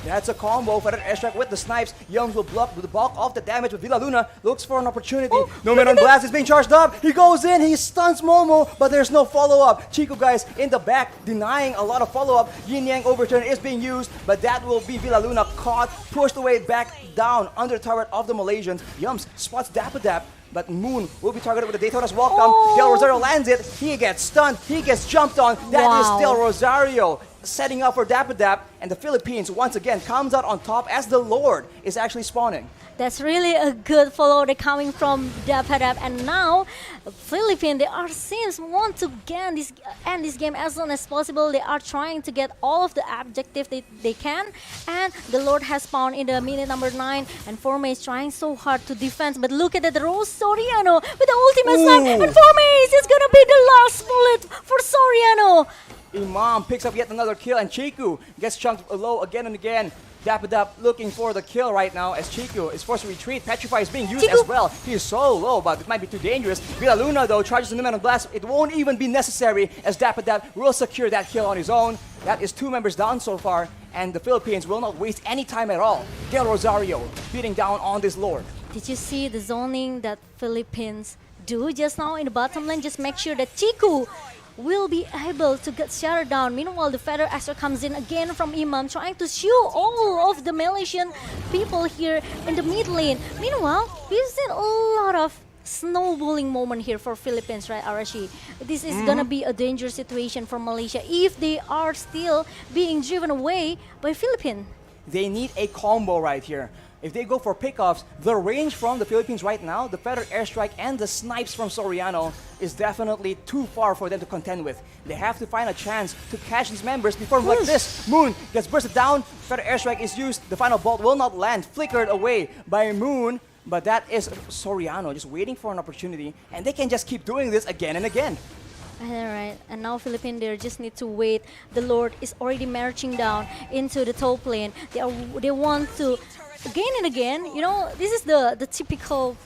That's a combo. Feather Airstrike with the snipes. Youngs will block the bulk of the damage, but Villa Luna looks for an opportunity. No Man on Blast is being charged up. He goes in, he stuns Momo, but there's no follow-up. Chico guys in the back denying a lot of follow-up. Yin Yang overturn is being used, but that will be Villa Luna caught, pushed away back down under the turret of the Malaysians. Yums spots Dap, but Moon will be targeted with the Daytona's welcome. Del Rosario lands it. He gets stunned. He gets jumped on. That is Del Rosario setting up for Dap, and the Philippines once again comes out on top as the Lord is actually spawning. That's really a good follow. They're coming from Dap, and now Philippines, seems want to end this game as soon as possible. They are trying to get all of the objectives they can, and the Lord has spawned in the minute number 9, and Forme is trying so hard to defend. But look at that, Rose Soriano with the ultimate snipe, and Forme is gonna be the last bullet for Soriano. Imam picks up yet another kill, and Chiku gets chunked low again and again. Dap looking for the kill right now as Chiku is forced to retreat. Petrify is being used as well. He is so low, but it might be too dangerous. Villa Luna though charges the Man on Blast. It won't even be necessary as Dap will secure that kill on his own. That is 2 members down so far, and the Philippines will not waste any time at all. Del Rosario beating down on this Lord. Did you see the zoning that Philippines do just now in the bottom lane? Just make sure that Chiku will be able to get shattered down. Meanwhile, the Feather Extra comes in again from Imam, trying to shoot all of the Malaysian people here in the mid lane. Meanwhile, we've seen a lot of snowballing moment here for Philippines, right, Arashi? This is gonna be a dangerous situation for Malaysia if they are still being driven away by Philippines. They need a combo right here. If they go for pickoffs, the range from the Philippines right now, the Feather Airstrike and the snipes from Soriano is definitely too far for them to contend with. They have to find a chance to catch these members before like this. Moon gets bursted down, Feather Airstrike is used, the final bolt will not land, flickered away by Moon, but that is Soriano just waiting for an opportunity, and they can just keep doing this again and again. Alright, and now Philippines, they just need to wait. The Lord is already marching down into the top lane. They want to again and again, you know, this is the typical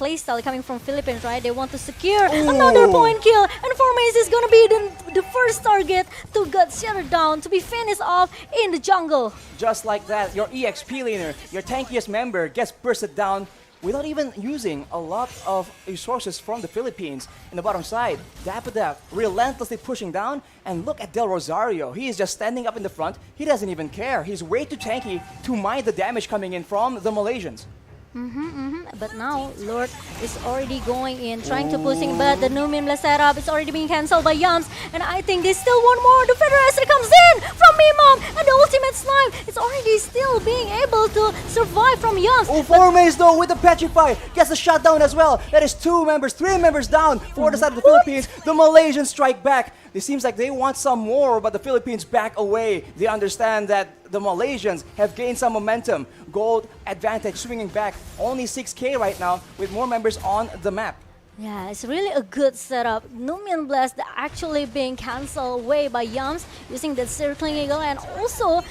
playstyle coming from Philippines, right? They want to secure another point kill, and Formace is gonna be the first target to get shattered down, to be finished off in the jungle. Just like that, your EXP laner, your tankiest member gets bursted down without even using a lot of resources from the Philippines. In the bottom side, Dap relentlessly pushing down, and look at Del Rosario. He is just standing up in the front. He doesn't even care. He's way too tanky to mind the damage coming in from the Malaysians. But now Lord is already going in, trying to pushing, but the Numimla setup is already being cancelled by Yams, and I think they still want more. The Federation comes in from Mimam, and the ultimate snipe is already still being able to survive from Yams. Formace though with the Petrify gets the shutdown as well. That is 3 members down for the side of the Philippines. The Malaysians strike back. It seems like they want some more, but the Philippines back away. They understand that the Malaysians have gained some momentum. Gold advantage swinging back. Only 6K right now with more members on the map. Yeah, it's really a good setup. Numian Blast actually being cancelled away by Yams using the circling eagle, and also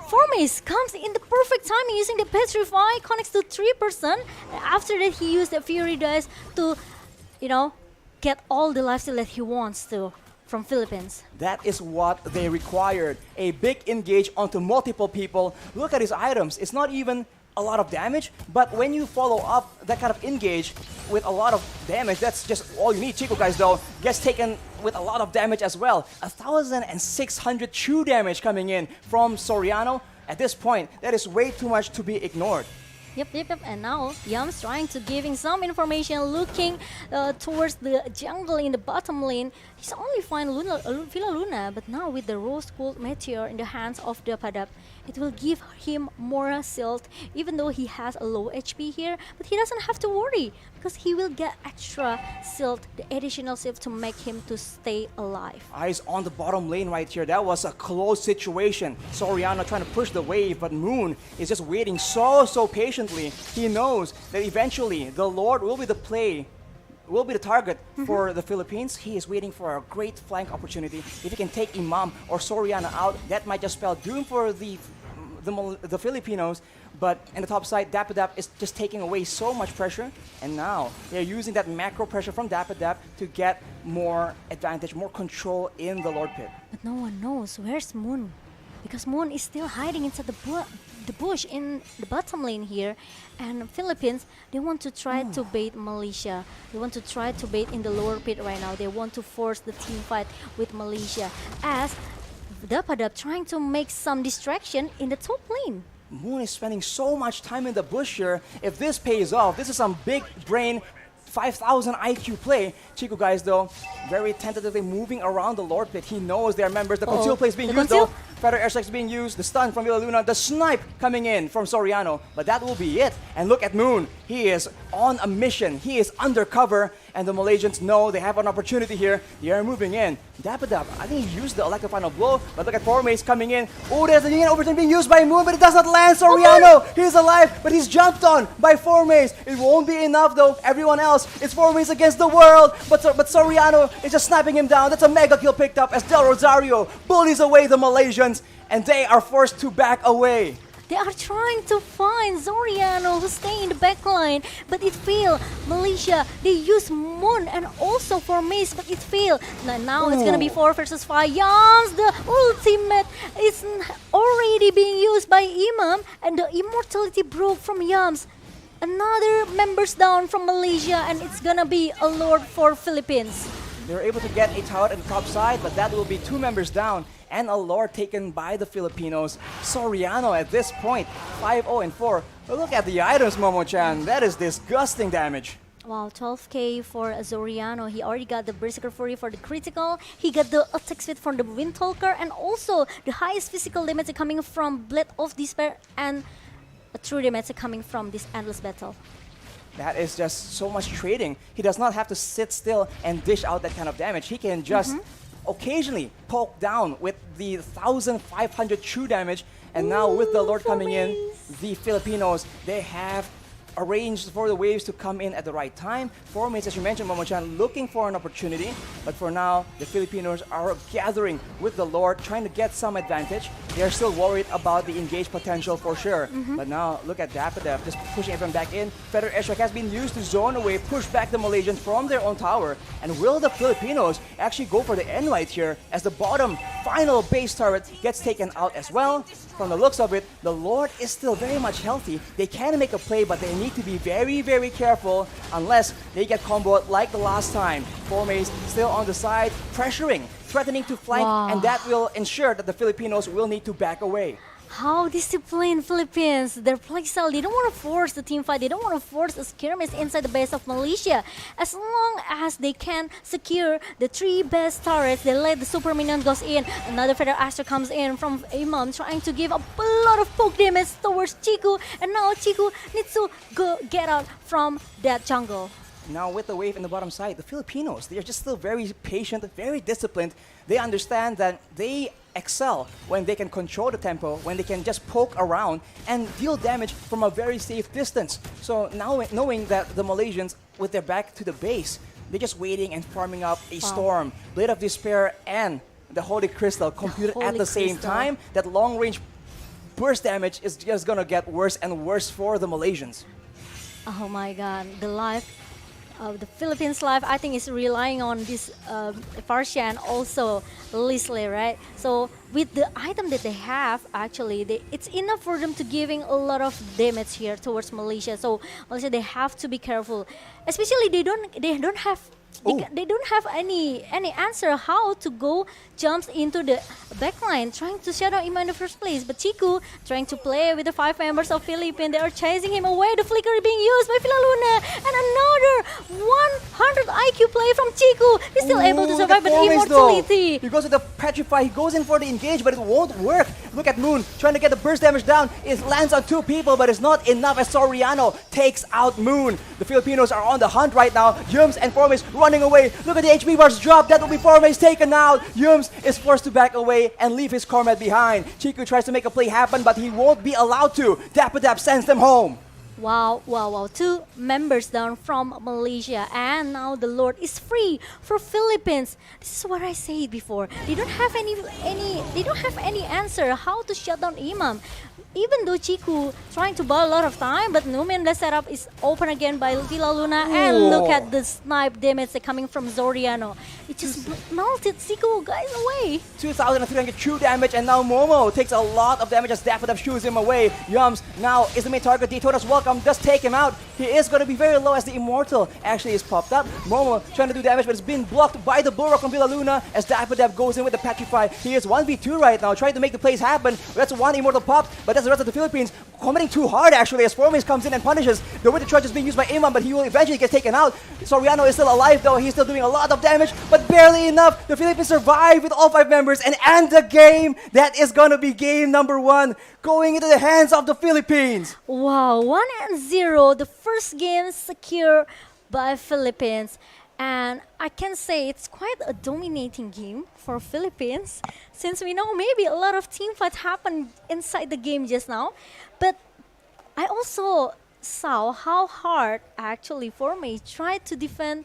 Formace comes in the perfect timing using the Petrify, connects to 3%. After that, he used the Fury Dice to, you know, get all the lifesteal that he wants to from Philippines. That is what they required. A big engage onto multiple people. Look at his items. It's not even a lot of damage, but when you follow up that kind of engage with a lot of damage, that's just all you need. Chico, guys, though, gets taken with a lot of damage as well. 1,600 true damage coming in from Soriano. At this point, that is way too much to be ignored. Yep. And now Yams trying to giving some information, looking towards the jungle in the bottom lane. He's only find Villa Luna, but now with the Rose Gold Meteor in the hands of the Padap, it will give him more shield, even though he has a low HP here. But he doesn't have to worry because he will get extra shield, the additional shield to make him to stay alive. Eyes on the bottom lane right here. That was a close situation. Soriano trying to push the wave, but Moon is just waiting so patiently. He knows that eventually the Lord will be the target for the Philippines. He is waiting for a great flank opportunity. If he can take Imam or Soriano out, that might just spell doom for the Filipinos. But in the top side, Dapadap is just taking away so much pressure, and now they're using that macro pressure from Dapadap to get more advantage, more control in the Lord Pit. But no one knows where's Moon, because Moon is still hiding inside the bush in the bottom lane here. And Philippines, they want to try to bait Malaysia. They want to try to bait in the lower pit right now. They want to force the team fight with Malaysia, as Dapadap trying to make some distraction in the top lane. Moon is spending so much time in the bush here. If this pays off, this is some big brain 5,000 IQ play. Chico, guys, though, very tentatively moving around the Lord Pit. He knows their members. The conceal play is being used, though. Feather airstrike is being used. The stun from Villa Luna. The snipe coming in from Soriano. But that will be it. And look at Moon. He is on a mission. He is undercover. And the Malaysians know they have an opportunity here. They are moving in. Dapadap, I think he used the electric final blow. But look at Formace coming in. Oh, there's an overturn being used by Moon, but it does not land. Soriano, he's alive, but he's jumped on by Formace. It won't be enough, though. Everyone else, it's Formace against the world. But Soriano is just snapping him down. That's a mega kill picked up as Del Rosario bullies away the Malaysians, and they are forced to back away. They are trying to find Soriano who stay in the backline, but it failed. Malaysia, they use Moon and also for Mace, but it failed. Now it's gonna be 4 versus 5. Yams, the ultimate is already being used by Imam, and the immortality broke from Yams. Another members down from Malaysia, and it's gonna be a Lord for Philippines. They're able to get a tower at the top side, but that will be 2 members down and a Lord taken by the Filipinos. Soriano at this point, 5-0-4. But look at the items, Momo-chan. That is disgusting damage. Wow, 12k for Soriano. He already got the Berserker Fury for the critical. He got the attack speed from the Windtalker, and also the highest physical damage coming from Blade of Despair, and a true damage coming from this endless battle. That is just so much trading. He does not have to sit still and dish out that kind of damage. He can just occasionally poke down with the 1,500 true damage. And now with the Lord coming in, the Filipinos, they have arranged for the waves to come in at the right time. Formates, as you mentioned, Momo-chan, looking for an opportunity. But for now, the Filipinos are gathering with the Lord, trying to get some advantage. They're still worried about the engaged potential for sure. But now, look at Dapadap just pushing everyone back in. Feather airstrike has been used to zone away, push back the Malaysians from their own tower. And will the Filipinos actually go for the end right here as the bottom final base turret gets taken out as well? From the looks of it, the Lord is still very much healthy. They can make a play, but they need to be very careful unless they get comboed like the last time. Formace still on the side, pressuring, threatening to flank, and that will ensure that the Filipinos will need to back away. How disciplined Philippines. Their playstyle, they don't want to force the team fight. They don't want to force a skirmish inside the base of Malaysia. As long as they can secure the 3 best turrets, they let the super minion goes in. Another Feather Aster comes in from Imam, trying to give a lot of poke damage towards Chiku. And now Chiku needs to get out from that jungle. Now with the wave in the bottom side, the Filipinos, they are just still very patient, very disciplined. They understand that they excel when they can control the tempo, when they can just poke around and deal damage from a very safe distance. So now knowing that the Malaysians, with their back to the base, they're just waiting and farming up a storm. Blade of Despair and the Holy Crystal computed at the same time. That long-range burst damage is just gonna get worse and worse for the Malaysians. Oh my god, the life the Philippines life, I think, is relying on this Farsha and also Leslie, right? So with the item that they have, actually, it's enough for them to giving a lot of damage here towards Malaysia. So Malaysia, they have to be careful, especially they don't have. They don't have any answer how to go jumps into the backline, trying to shut out Ima in the first place. But Chiku trying to play with the 5 members of Philippines. They are chasing him away. The flicker is being used by Filaluna, and another 100 IQ play from Chiku. He's still able to survive, but immortality. He goes with the petrify. He goes in for the engage, but it won't work. Look at Moon trying to get the burst damage down. It lands on 2 people, but it's not enough as Soriano takes out Moon. The Filipinos are on the hunt right now. Yums and Formis running away. Look at the HP bars drop. That will be Formis taken out. Yums is forced to back away and leave his Cormet behind. Chiku tries to make a play happen, but he won't be allowed to. Dapadap sends them home. Wow, wow, wow. 2 members down from Malaysia, and now the Lord is free for Philippines. This is what I said before. They don't have any answer how to shut down Imam. Even though Chiku trying to buy a lot of time, but Numen, the setup is open again by Filaluna, and look at the snipe damage coming from Zoriano. It just melted Chiku guys away. 2,300 true damage, and now Momo takes a lot of damage as Daffodaf shoos him away. Yums now is the main target. Daytona's welcome, does take him out. He is going to be very low as the Immortal actually is popped up. Momo trying to do damage, but it's been blocked by the Bullrock from Villaluna as Daffodaf goes in with the Petrify. He is 1v2 right now, trying to make the plays happen. That's one Immortal popped, but that's the rest of the Philippines committing too hard actually as Formis comes in and punishes. The Winter Trudge is being used by Imam, but he will eventually get taken out. Soriano is still alive though. He's still doing a lot of damage, but barely enough. The Philippines survive with all 5 members and end the game. That is gonna be game number 1 going into the hands of the Philippines. Wow, 1-0. The first game secure by Philippines. And I can say it's quite a dominating game for Philippines, since we know maybe a lot of team fights happened inside the game just now. But I also saw how hard actually Formay tried to defend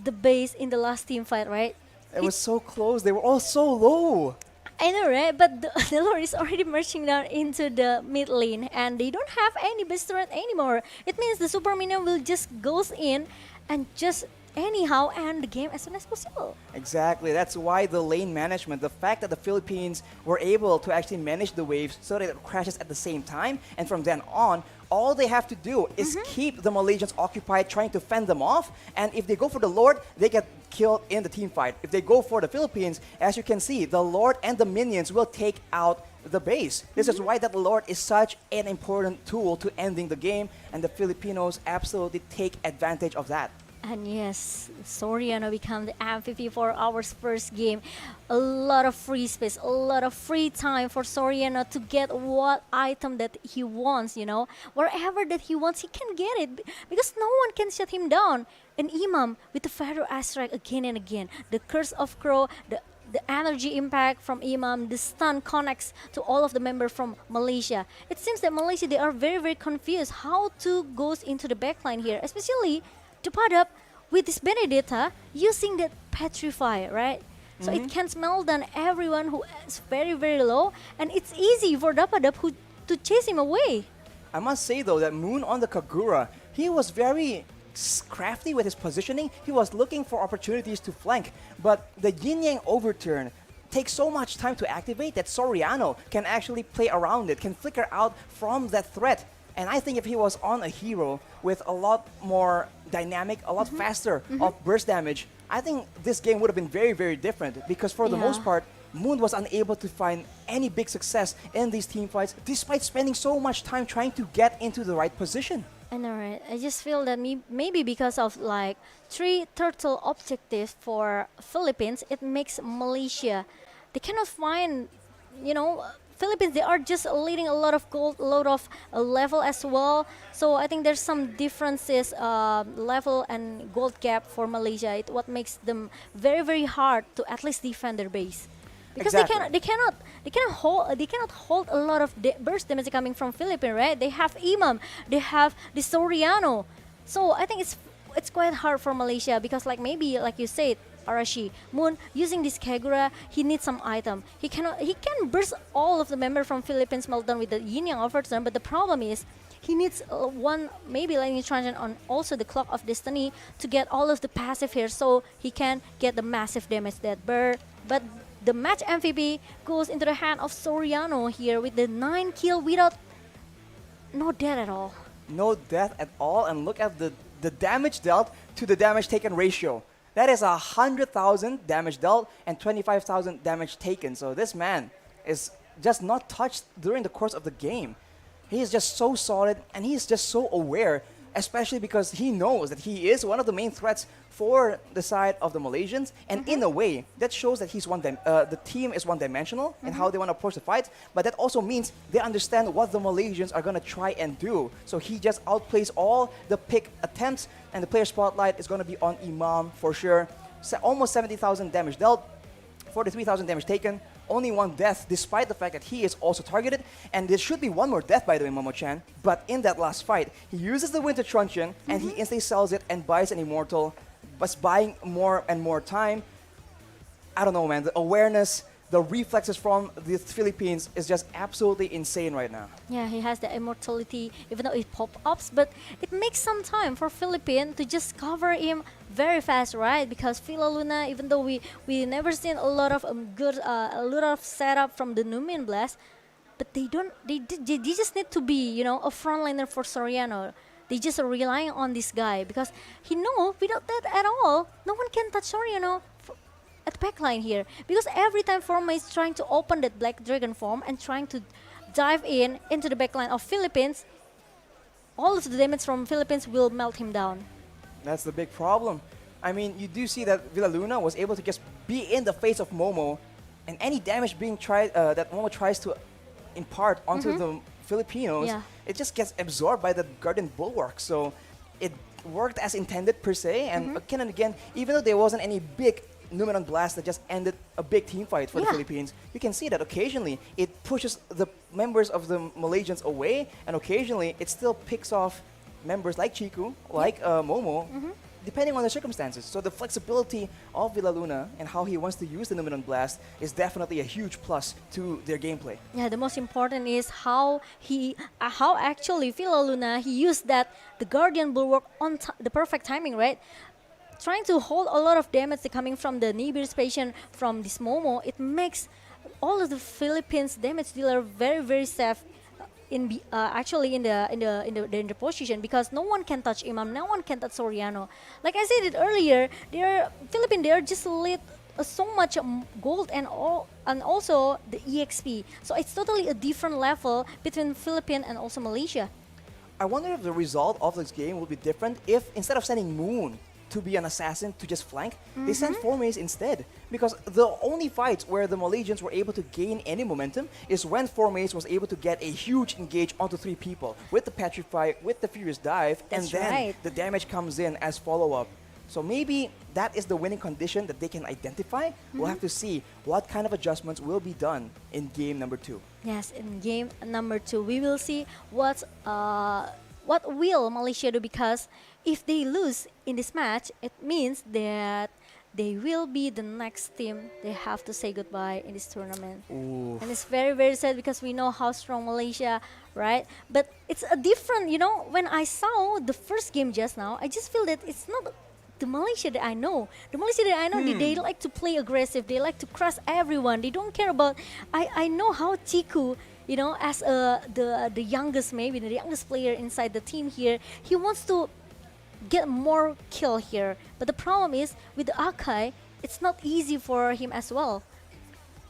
the base in the last team fight, right? It was so close. They were all so low. I know, right? But the Lord is already marching down into the mid lane, and they don't have any best threat anymore. It means the Super Minion will just goes in and just anyhow end the game as soon as possible. Exactly. That's why the lane management, the fact that the Philippines were able to actually manage the waves so that it crashes at the same time, and from then on, all they have to do is keep the Malaysians occupied trying to fend them off, and if they go for the Lord, they get killed in the team fight. If they go for the Philippines, as you can see, the Lord and the minions will take out the base. This is why that Lord is such an important tool to ending the game, and the Filipinos absolutely take advantage of that. And yes, Soriano become the MVP for our first game. A lot of free space, a lot of free time for Soriano to get what item that he wants, you know. Wherever that he wants, he can get it because no one can shut him down. And Imam with the Pharaoh Astrike again and again. The Curse of Crow, the energy impact from Imam, the stun connects to all of the members from Malaysia. It seems that Malaysia, they are very, very confused how to go into the backline here, especially to put up with this Benedetta using that Petrify, right? So it can smell down everyone who is very, very low, and it's easy for Dapadap who to chase him away. I must say though that Moon on the Kagura, he was very crafty with his positioning. He was looking for opportunities to flank, but the Yin Yang overturn takes so much time to activate that Soriano can actually play around it, can flicker out from that threat. And I think if he was on a hero with a lot more dynamic, a lot faster of burst damage, I think this game would have been very, very different, because for the most part, Moon was unable to find any big success in these team fights despite spending so much time trying to get into the right position. I know, right? I just feel that maybe because of like 3 turtle objectives for Philippines, it makes Malaysia, they cannot find, you know, Philippines, they are just leading a lot of gold, a lot of level as well. So I think there's some differences, level and gold gap for Malaysia. What makes them very, very hard to at least defend their base, because they cannot hold a lot of burst damage coming from Philippines, right? They have Imam, they have the Soriano. So I think it's quite hard for Malaysia, because like maybe like you said, Arashi, Moon using this Kagura, he needs some item. He can burst all of the members from Philippines Meltdown with the Yin Yang overturn, but the problem is he needs one maybe lightning transient on also the Clock of Destiny to get all of the passive here, so he can get the massive damage that bird. But the match MVP goes into the hand of Soriano here with the 9 kill without no death at all. No death at all, and look at the damage dealt to the damage taken ratio. That is 100,000 damage dealt and 25,000 damage taken. So this man is just not touched during the course of the game. He is just so solid, and he is just so aware, especially because he knows that he is one of the main threats for the side of the Malaysians, and in a way that shows that the team is one-dimensional in how they want to approach the fight, but that also means they understand what the Malaysians are going to try and do. So he just outplays all the pick attempts, and the player spotlight is going to be on Imam for sure. Almost 70,000 damage dealt, 43,000 damage taken, only 1 death, despite the fact that he is also targeted. And there should be 1 more death, by the way, Momo-chan. But in that last fight, he uses the Winter Truncheon, and he instantly sells it and buys an Immortal. But buying more and more time, I don't know, man. The awareness, the reflexes from the Philippines is just absolutely insane right now. Yeah, he has the immortality, even though it pop-ups, but it makes some time for Philippine to just cover him very fast, right? Because Villa Luna, even though we never seen a lot of a lot of setup from the Numian Blast, but they just need to be, a frontliner for Soriano. They just are relying on this guy because he know without that at all, no one can touch Soriano at the backline here, because every time Forma is trying to open that Black Dragon form and trying to dive into the backline of Philippines, all of the damage from Philippines will melt him down. That's the big problem. I mean, you do see that Villa Luna was able to just be in the face of Momo, and any damage being tried that Momo tries to impart onto the Filipinos, it just gets absorbed by the Guardian Bulwark. So it worked as intended per se, and again and again, even though there wasn't any big Numenon Blast that just ended a big team fight for the Philippines, you can see that occasionally it pushes the members of the Malaysians away, and occasionally it still picks off members like Chiku, like Momo, depending on the circumstances. So the flexibility of Villa Luna and how he wants to use the Numenon Blast is definitely a huge plus to their gameplay. Yeah, the most important is how actually Villa Luna, he used the Guardian Bulwark on the perfect timing, right? Trying to hold a lot of damage coming from the Nibir's patient from this Momo, it makes all of the Philippines damage dealer very, very safe in the position, because no one can touch Imam, no one can touch Soriano. Like I said it earlier, they are just lit so much gold and also the EXP. So it's totally a different level between Philippines and also Malaysia. I wonder if the result of this game will be different if instead of sending Moon to be an assassin to just flank, they sent Formace instead. Because the only fights where the Malaysians were able to gain any momentum is when Formace was able to get a huge engage onto 3 people with the Petrify, with the Furious Dive, and then the damage comes in as follow-up. So maybe that is the winning condition that they can identify. We'll have to see what kind of adjustments will be done in game number 2. Yes, in game number 2, we will see what will Malaysia do, because if they lose in this match, it means that they will be the next team they have to say goodbye in this tournament. Ooh. And it's very, very sad because we know how strong Malaysia, right? But it's a different, when I saw the first game just now, I just feel that it's not the Malaysia that I know. The Malaysia that I know, they like to play aggressive. They like to crush everyone. They don't care about... I know how Chiku, as the youngest, maybe the youngest player inside the team here, he wants to get more kill here. But the problem is, with the Akai, it's not easy for him as well.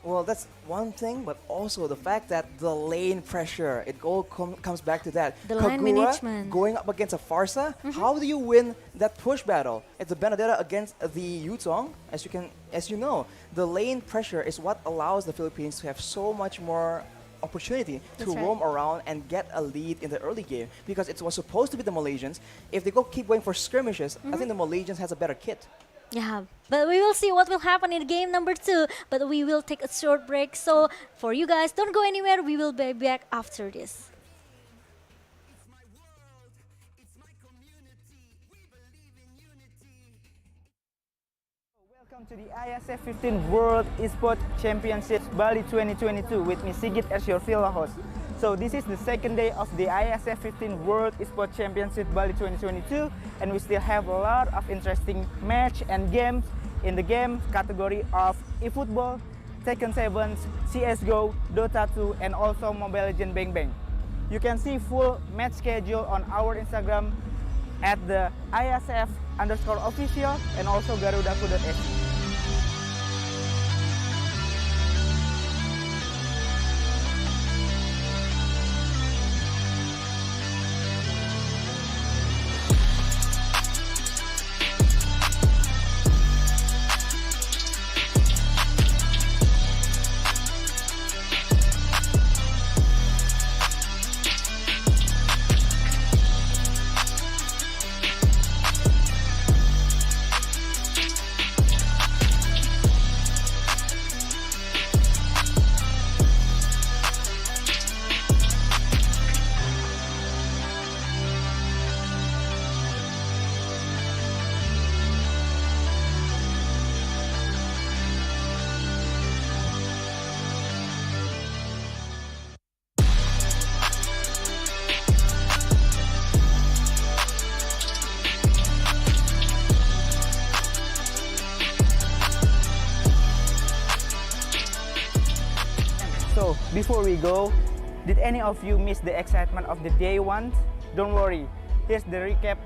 Well, that's one thing, but also the fact that the lane pressure, it all comes back to that. The line management. Going up against a Farsa, how do you win that push battle? It's a Benedetta against the Yuzong, as you know. The lane pressure is what allows the Philippines to have so much more opportunity to roam around and get a lead in the early game, because it was supposed to be the Malaysians. If they keep going for skirmishes, I think the Malaysians has a better kit. Yeah, but we will see what will happen in game number 2, but we will take a short break. So for you guys, don't go anywhere. We will be back after this. Welcome to the IESF 15 World Esports Championships Bali 2022 with me Sigit as your field host. So this is the second day of the IESF 15 World Esports Championship Bali 2022, and we still have a lot of interesting match and games in the game category of eFootball, Tekken 7, CSGO, Dota 2, and also Mobile Legends Bang Bang. You can see full match schedule on our Instagram at the ISF_official and also garudaku.se. So before we go, did any of you miss the excitement of the day one? Don't worry, here's the recap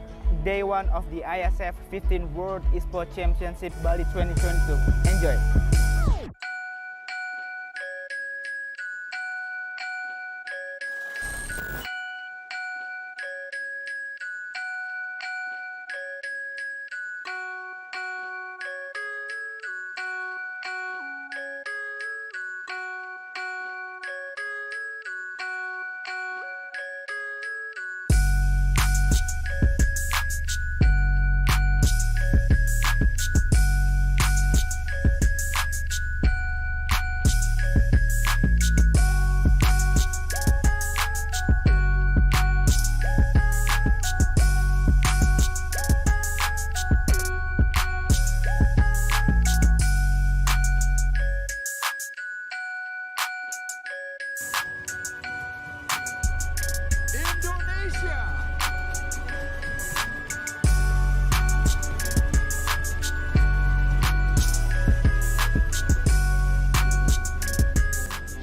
day one of the ISF 15 World Esports Championship Bali 2022. Enjoy!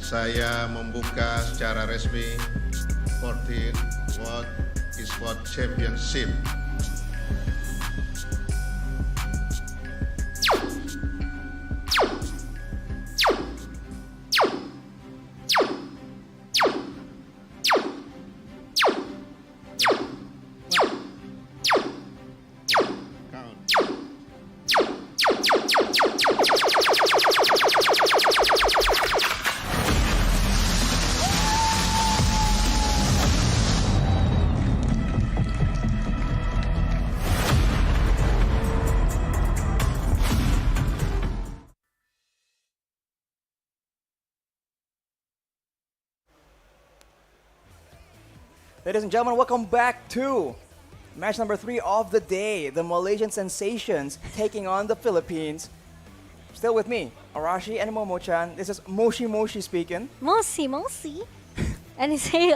Saya membuka secara resmi 14 World Esports Championship. Ladies and gentlemen, welcome back to match number 3 of the day. The Malaysian Sensations taking on the Philippines. Still with me, Arashi and Momo-chan. This is Moshi Moshi speaking. Moshi Moshi. And they say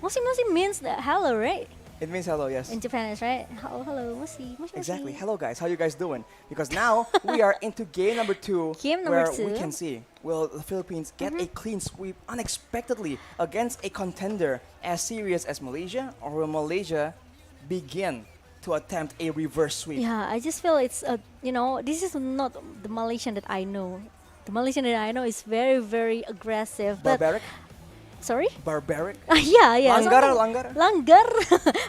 Moshi Moshi means hello, right? It means hello, yes. In Japanese, right? Hello, Moshi Moshi. Exactly. Hello guys, how you guys doing? Because now we are into game number 2. Game number where 2. we can see, will the Philippines get a clean sweep unexpectedly against a contender as serious as Malaysia, or will Malaysia begin to attempt a reverse sweep? Yeah, I just feel it's this is not the Malaysian that I know. The Malaysian that I know is very, very aggressive. Barbaric? Sorry? Barbaric? Yeah. Langgar.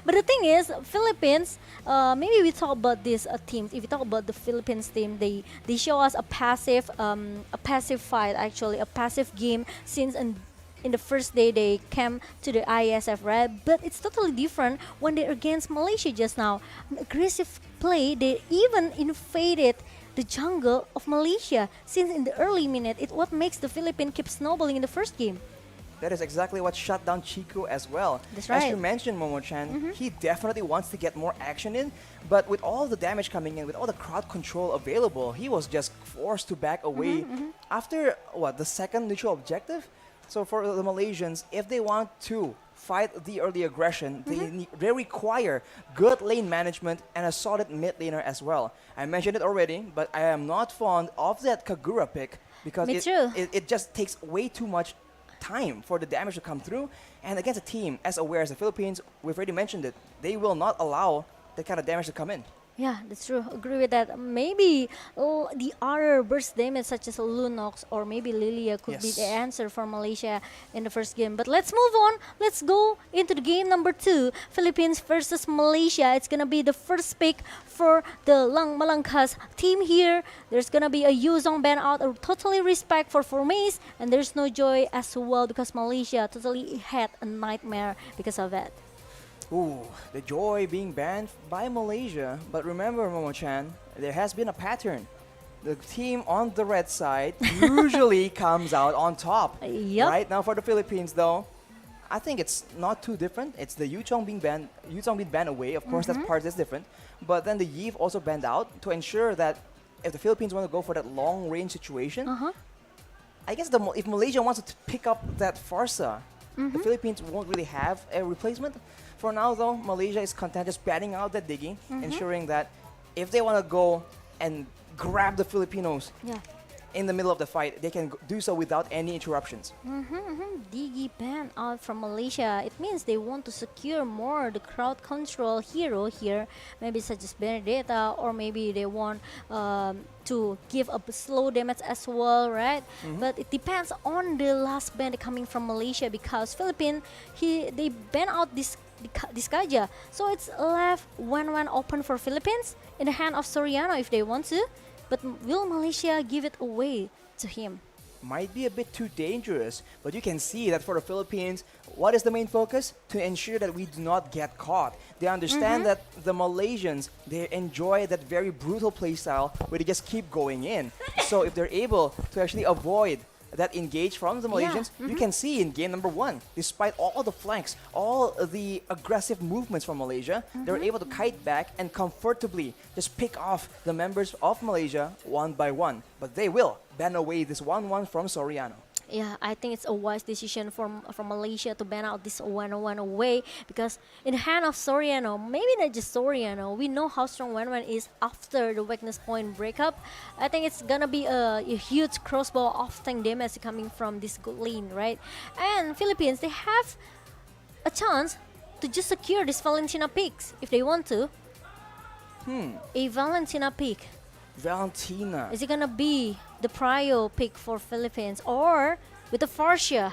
But the thing is, Philippines, maybe we talk about these teams. If we talk about the Philippines team, they show us a passive fight, actually, a passive game since in the first day they came to the IESF, right? But it's totally different when they're against Malaysia just now. An aggressive play, they even invaded the jungle of Malaysia since in the early minute. It what makes the Philippines keep snowballing in the first game. That is exactly what shut down Chico as well. That's right. As you mentioned, Momo-chan, he definitely wants to get more action in, but with all the damage coming in, with all the crowd control available, he was just forced to back away. After, the second neutral objective? So for the Malaysians, if they want to fight the early aggression, they require good lane management and a solid mid laner as well. I mentioned it already, but I am not fond of that Kagura pick because Me too. it just takes way too much time for the damage to come through. And against a team as aware as the Philippines, we've already mentioned it, they will not allow that kind of damage to come in. Yeah, that's true. Agree with that. Maybe the other burst damage such as Lunox or maybe Lilia could be the answer for Malaysia in the first game. But let's move on. Let's go into the game number 2. Philippines versus Malaysia. It's going to be the first pick for the Lang Malangkas team here. There's going to be a Yuzong ban out. A totally respect for Formace. And there's no joy as well because Malaysia totally had a nightmare because of that. Ooh, the joy being banned by Malaysia. But remember, Momo-chan, there has been a pattern. The team on the red side usually comes out on top. Right now for the Philippines, though, I think it's not too different. It's the Yuchong being banned away. Of course, that part is different. But then the Yiv also banned out to ensure that if the Philippines want to go for that long-range situation, I guess if Malaysia wants to pick up that Farsa, the Philippines won't really have a replacement. For now, though, Malaysia is content just batting out that Diggy, ensuring that if they want to go and grab the Filipinos in the middle of the fight, they can do so without any interruptions. Diggy ban out from Malaysia. It means they want to secure more the crowd control hero here. Maybe such as Benedetta, or maybe they want to give a slow damage as well, right? But it depends on the last ban coming from Malaysia because Philippines, they ban out this Kaja. So it's left 1-1 open for Philippines in the hand of Soriano if they want to. But will Malaysia give it away to him? Might be a bit too dangerous, but you can see that for the Philippines, what is the main focus? To ensure that we do not get caught. They understand that the Malaysians, they enjoy that very brutal playstyle where they just keep going in. So if they're able to actually avoid that engage from the Malaysians, you can see in game number 1, despite all the flanks, all the aggressive movements from Malaysia, they were able to kite back and comfortably just pick off the members of Malaysia one by one. But they will ban away this 1-1 from Soriano. Yeah, I think it's a wise decision from Malaysia to ban out this 1-1 away because in the hand of Soriano, maybe not just Soriano, we know how strong 1-1 is after the weakness point breakup. I think it's gonna be a huge crossbow off-tank damage coming from this good lane, right? And Philippines, they have a chance to just secure this Valentina picks if they want to. A Valentina pick. Valentina. Is it gonna be the prio pick for Philippines or with the Farsia?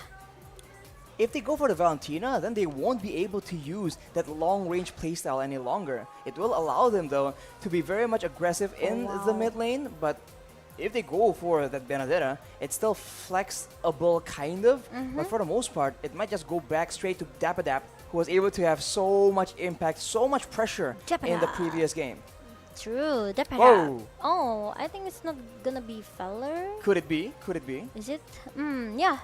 If they go for the Valentina, then they won't be able to use that long-range playstyle any longer. It will allow them, though, to be very much aggressive in the mid lane, but if they go for that Benedetta, it's still flexible, kind of, but for the most part, it might just go back straight to Dapadap, who was able to have so much impact, so much pressure in the previous game. True, Whoa. Oh, I think it's not gonna be Feller. Could it be? Could it be? Is it? Yeah,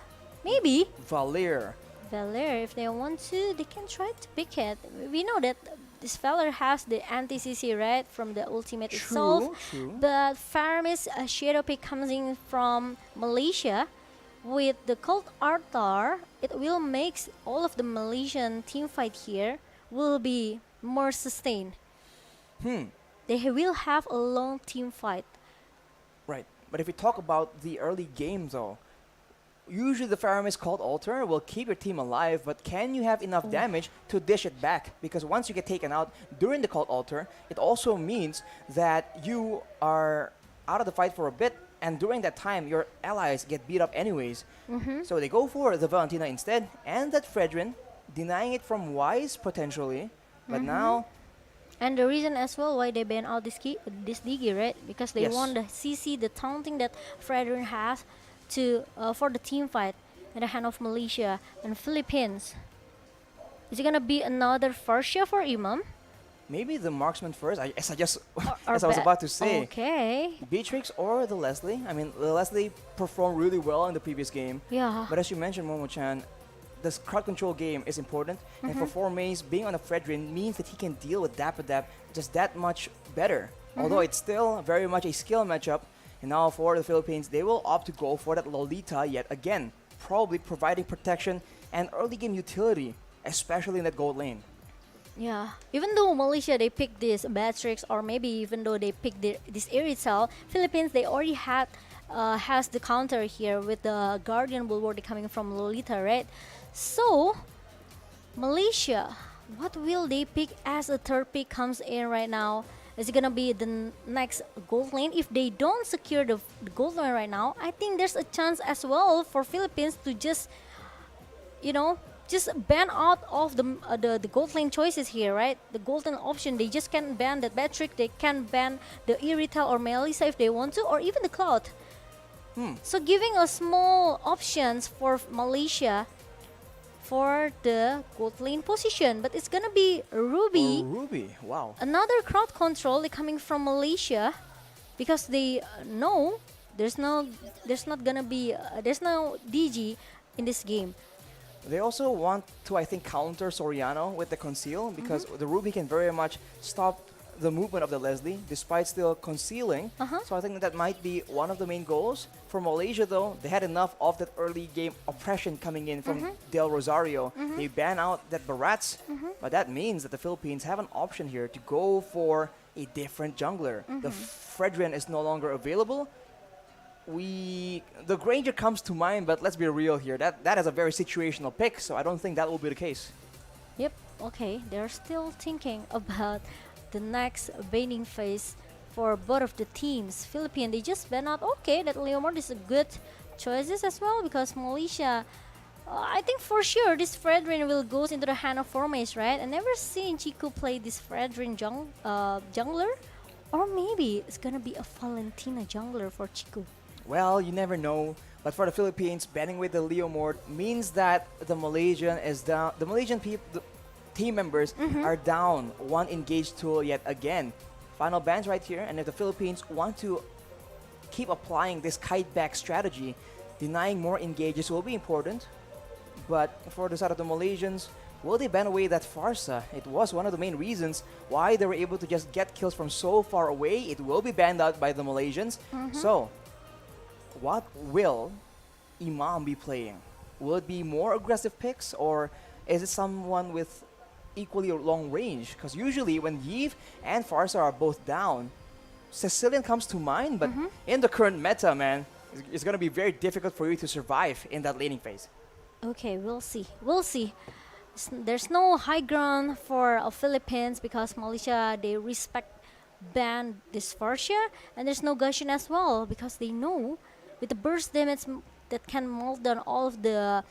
maybe. Valir. Valir, if they want to, they can try to pick it. We know that this Feller has the anti-CC, right, from the ultimate itself. True. But Faramis shadow pick comes in from Malaysia. With the Cold Arthur, it will make all of the Malaysian team fight here will be more sustained. They will have a long team fight. Right. But if we talk about the early game, though, usually the Faramis Cold Altar will keep your team alive, but can you have enough damage to dish it back? Because once you get taken out during the Cold Altar, it also means that you are out of the fight for a bit, and during that time, your allies get beat up anyways. So they go for the Valentina instead, and that Fredrin, denying it from Wise, potentially. But now... And the reason as well why they ban out this Digi, right? Because they want the CC, the taunting that Fredrin has to for the team fight in the hand of Malaysia and Philippines. Is it gonna be another Farsia for Imam? Maybe the marksman first. As I was about to say. Okay. Beatrix or the Leslie. I mean, the Leslie performed really well in the previous game. Yeah. But as you mentioned, Momo-chan, this crowd control game is important, and for Formace, being on a Fredrin means that he can deal with Dapadap just that much better. Although it's still very much a skill matchup, and now for the Philippines, they will opt to go for that Lolita yet again. probably providing protection and early game utility, especially in that gold lane. Yeah, even though Malaysia they picked this Batrix, or maybe even though they picked this Irital, Philippines they already has the counter here with the Guardian Bulwark coming from Lolita, right? So Malaysia, what will they pick as a third pick comes in right now? Is it gonna be the next gold lane? If they don't secure the gold lane right now, I think there's a chance as well for Philippines to just, you know, just ban out of the gold lane choices here, right? The golden option, they just can't ban the Batrick, they can ban the Irital or Melissa if they want to, or even the Cloud. So giving a small options for Malaysia for the gold lane position, but it's gonna be Ruby. Oh, Ruby, wow. Another crowd control coming from Malaysia, because they know there's no DG in this game. They also want to, I think, counter Soriano with the conceal, because the Ruby can very much stop the movement of the Leslie despite still concealing. So I think that might be one of the main goals. For Malaysia though, they had enough of that early game oppression coming in from Del Rosario. They ban out that Barats, but that means that the Philippines have an option here to go for a different jungler. The Fredrin is no longer available. The Granger comes to mind, but let's be real here. That is a very situational pick, so I don't think that will be the case. Yep, okay, they're still thinking about the next banning phase for both of the teams. Philippines, they just ban out. Okay, that Leomord is a good choices as well, because Malaysia, I think for sure this Fredrin will goes into the hand of Formace, right? I never seen Chico play this Fredrin jungler, or maybe it's gonna be a Valentina jungler for Chico. Well, you never know. But for the Philippines, banning with the Leomord means that the Malaysian is down. The Malaysian team members are down one engaged tool yet again. Final bans right here, and if the Philippines want to keep applying this kite back strategy, denying more engages will be important. But for the side of the Malaysians, will they ban away that Farsa? It was one of the main reasons why they were able to just get kills from so far away. It will be banned out by the Malaysians. So, what will Imam be playing? Will it be more aggressive picks, or is it someone with equally long range? Because usually when Yves and Farsa are both down, Sicilian comes to mind, but in the current meta, man, it's going to be very difficult for you to survive in that laning phase. Okay, we'll see. We'll see. There's no high ground for Philippines because Malaysia, they respect ban this Farsia, and there's no Gashin as well because they know with the burst damage that can melt down all of the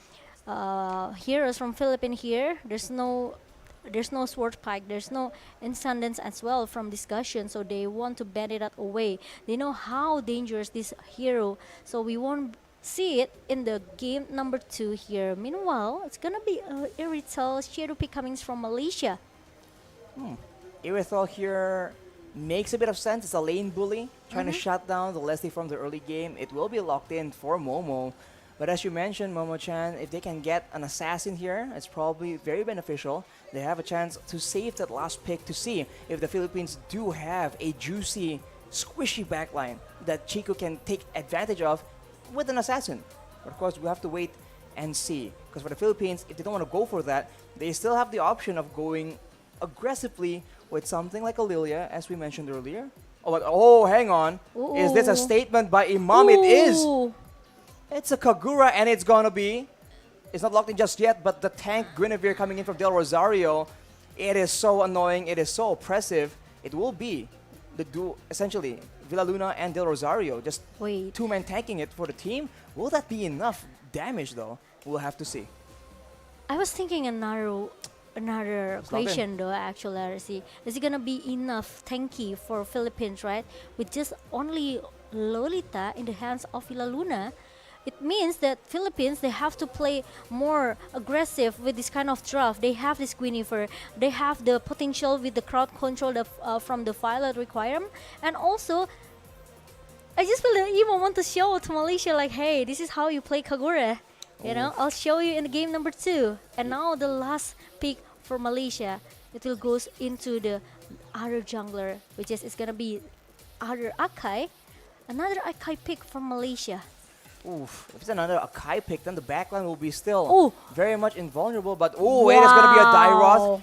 heroes from Philippines here, there's no sword spike, there's no Insandance as well from discussion, so they want to ban it away. They know how dangerous this hero, so we won't see it in the game number 2 here. Meanwhile, it's gonna be Irital Shadow pick coming from Malaysia. Irital here makes a bit of sense. It's a lane bully trying to shut down the Leslie from the early game. It will be locked in for Momo. But as you mentioned, Momo-chan, if they can get an assassin here, it's probably very beneficial. They have a chance to save that last pick to see if the Philippines do have a juicy, squishy backline that Chico can take advantage of with an assassin. But of course, we have to wait and see. Because for the Philippines, if they don't want to go for that, they still have the option of going aggressively with something like a Lilia, as we mentioned earlier. Oh, hang on. Is this a statement by Imam? It is. It's a Kagura, and it's gonna be. It's not locked in just yet, but the tank Guinevere coming in from Del Rosario, it is so annoying. It is so oppressive. It will be the duo, essentially, Villaluna and Del Rosario, just two-man tanking it for the team. Will that be enough damage, though? We'll have to see. I was thinking another question though, actually, RC. Is it gonna be enough tanky for Philippines, right? With just only Lolita in the hands of Villaluna, it means that Philippines, they have to play more aggressive with this kind of draft. They have this Guinevere, they have the potential with the crowd control from the Violet requirement, and also I just feel that Imo want to show to Malaysia like, hey, this is how you play Kagura. You know, I'll show you in the game number 2. And now the last pick for Malaysia, it will goes into the other jungler, which is it's gonna be other Akai, another Akai pick from Malaysia. Oof, if it's another Akai pick, then the backline will be still very much invulnerable. But it is going to be a Dairoth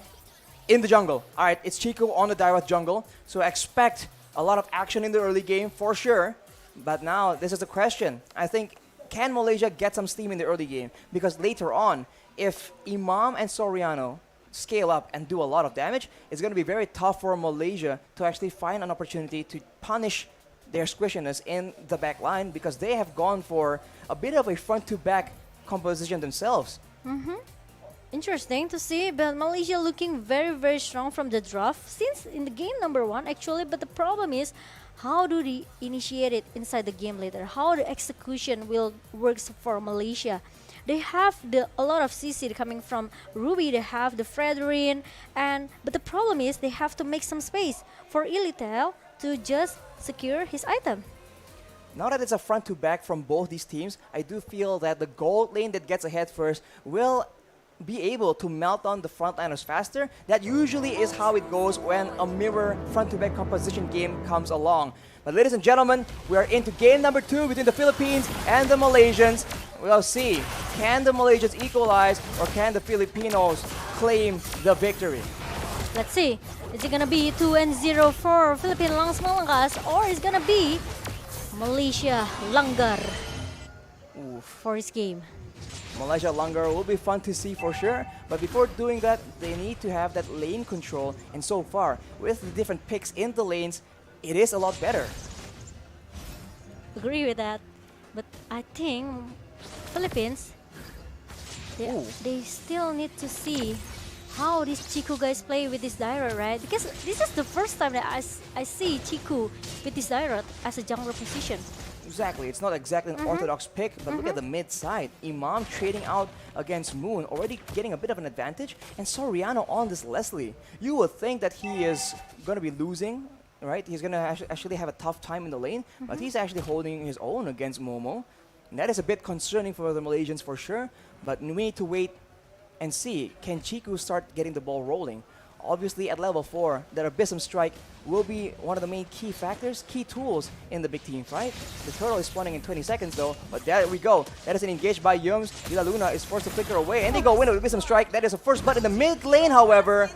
in the jungle. All right, it's Chico on the Dairoth jungle, so expect a lot of action in the early game for sure. But now this is the question. I think, can Malaysia get some steam in the early game? Because later on, if Imam and Soriano scale up and do a lot of damage, it's going to be very tough for Malaysia to actually find an opportunity to punish their squishiness in the back line, because they have gone for a bit of a front-to-back composition themselves. Interesting to see, but Malaysia looking very, very strong from the draft since in the game number 1 actually. But the problem is, how do they initiate it inside the game later? How the execution will works for Malaysia? They have a lot of CC coming from Ruby. They have the Fredrin, but the problem is they have to make some space for Ilitel to just secure his item. Now that it's a front-to-back from both these teams, I do feel that the gold lane that gets ahead first will be able to melt on the frontliners faster. That usually is how it goes when a mirror front-to-back composition game comes along. But ladies and gentlemen, we are into game number 2 between the Philippines and the Malaysians. We'll see, can the Malaysians equalize or can the Filipinos claim the victory? Let's see, is it gonna be 2-0 for Philippine Langs Malangkas, or is gonna be Malaysia Langgar for his game? Malaysia Langgar will be fun to see for sure, but before doing that, they need to have that lane control, and so far, with the different picks in the lanes, it is a lot better. Agree with that, but I think Philippines, they still need to see how these Chiku guys play with this Dairoth, right? Because this is the first time that I see Chiku with this Dairoth as a jungler position. Exactly, it's not exactly an orthodox pick, but look at the mid side. Imam trading out against Moon, already getting a bit of an advantage, and Soriano on this Leslie. You would think that he is going to be losing, right? He's going to actually have a tough time in the lane, but he's actually holding his own against Momo. And that is a bit concerning for the Malaysians for sure, but we need to wait and see, can Chiku start getting the ball rolling? Obviously at level 4, that Abyssum Strike will be one of the main key factors, key tools in the big team fight. The turtle is spawning in 20 seconds though, but there we go. That is an engage by Yums. Villa Luna is forced to flicker away, and they go win with Abyssum Strike. That is a first blood in the mid lane, however.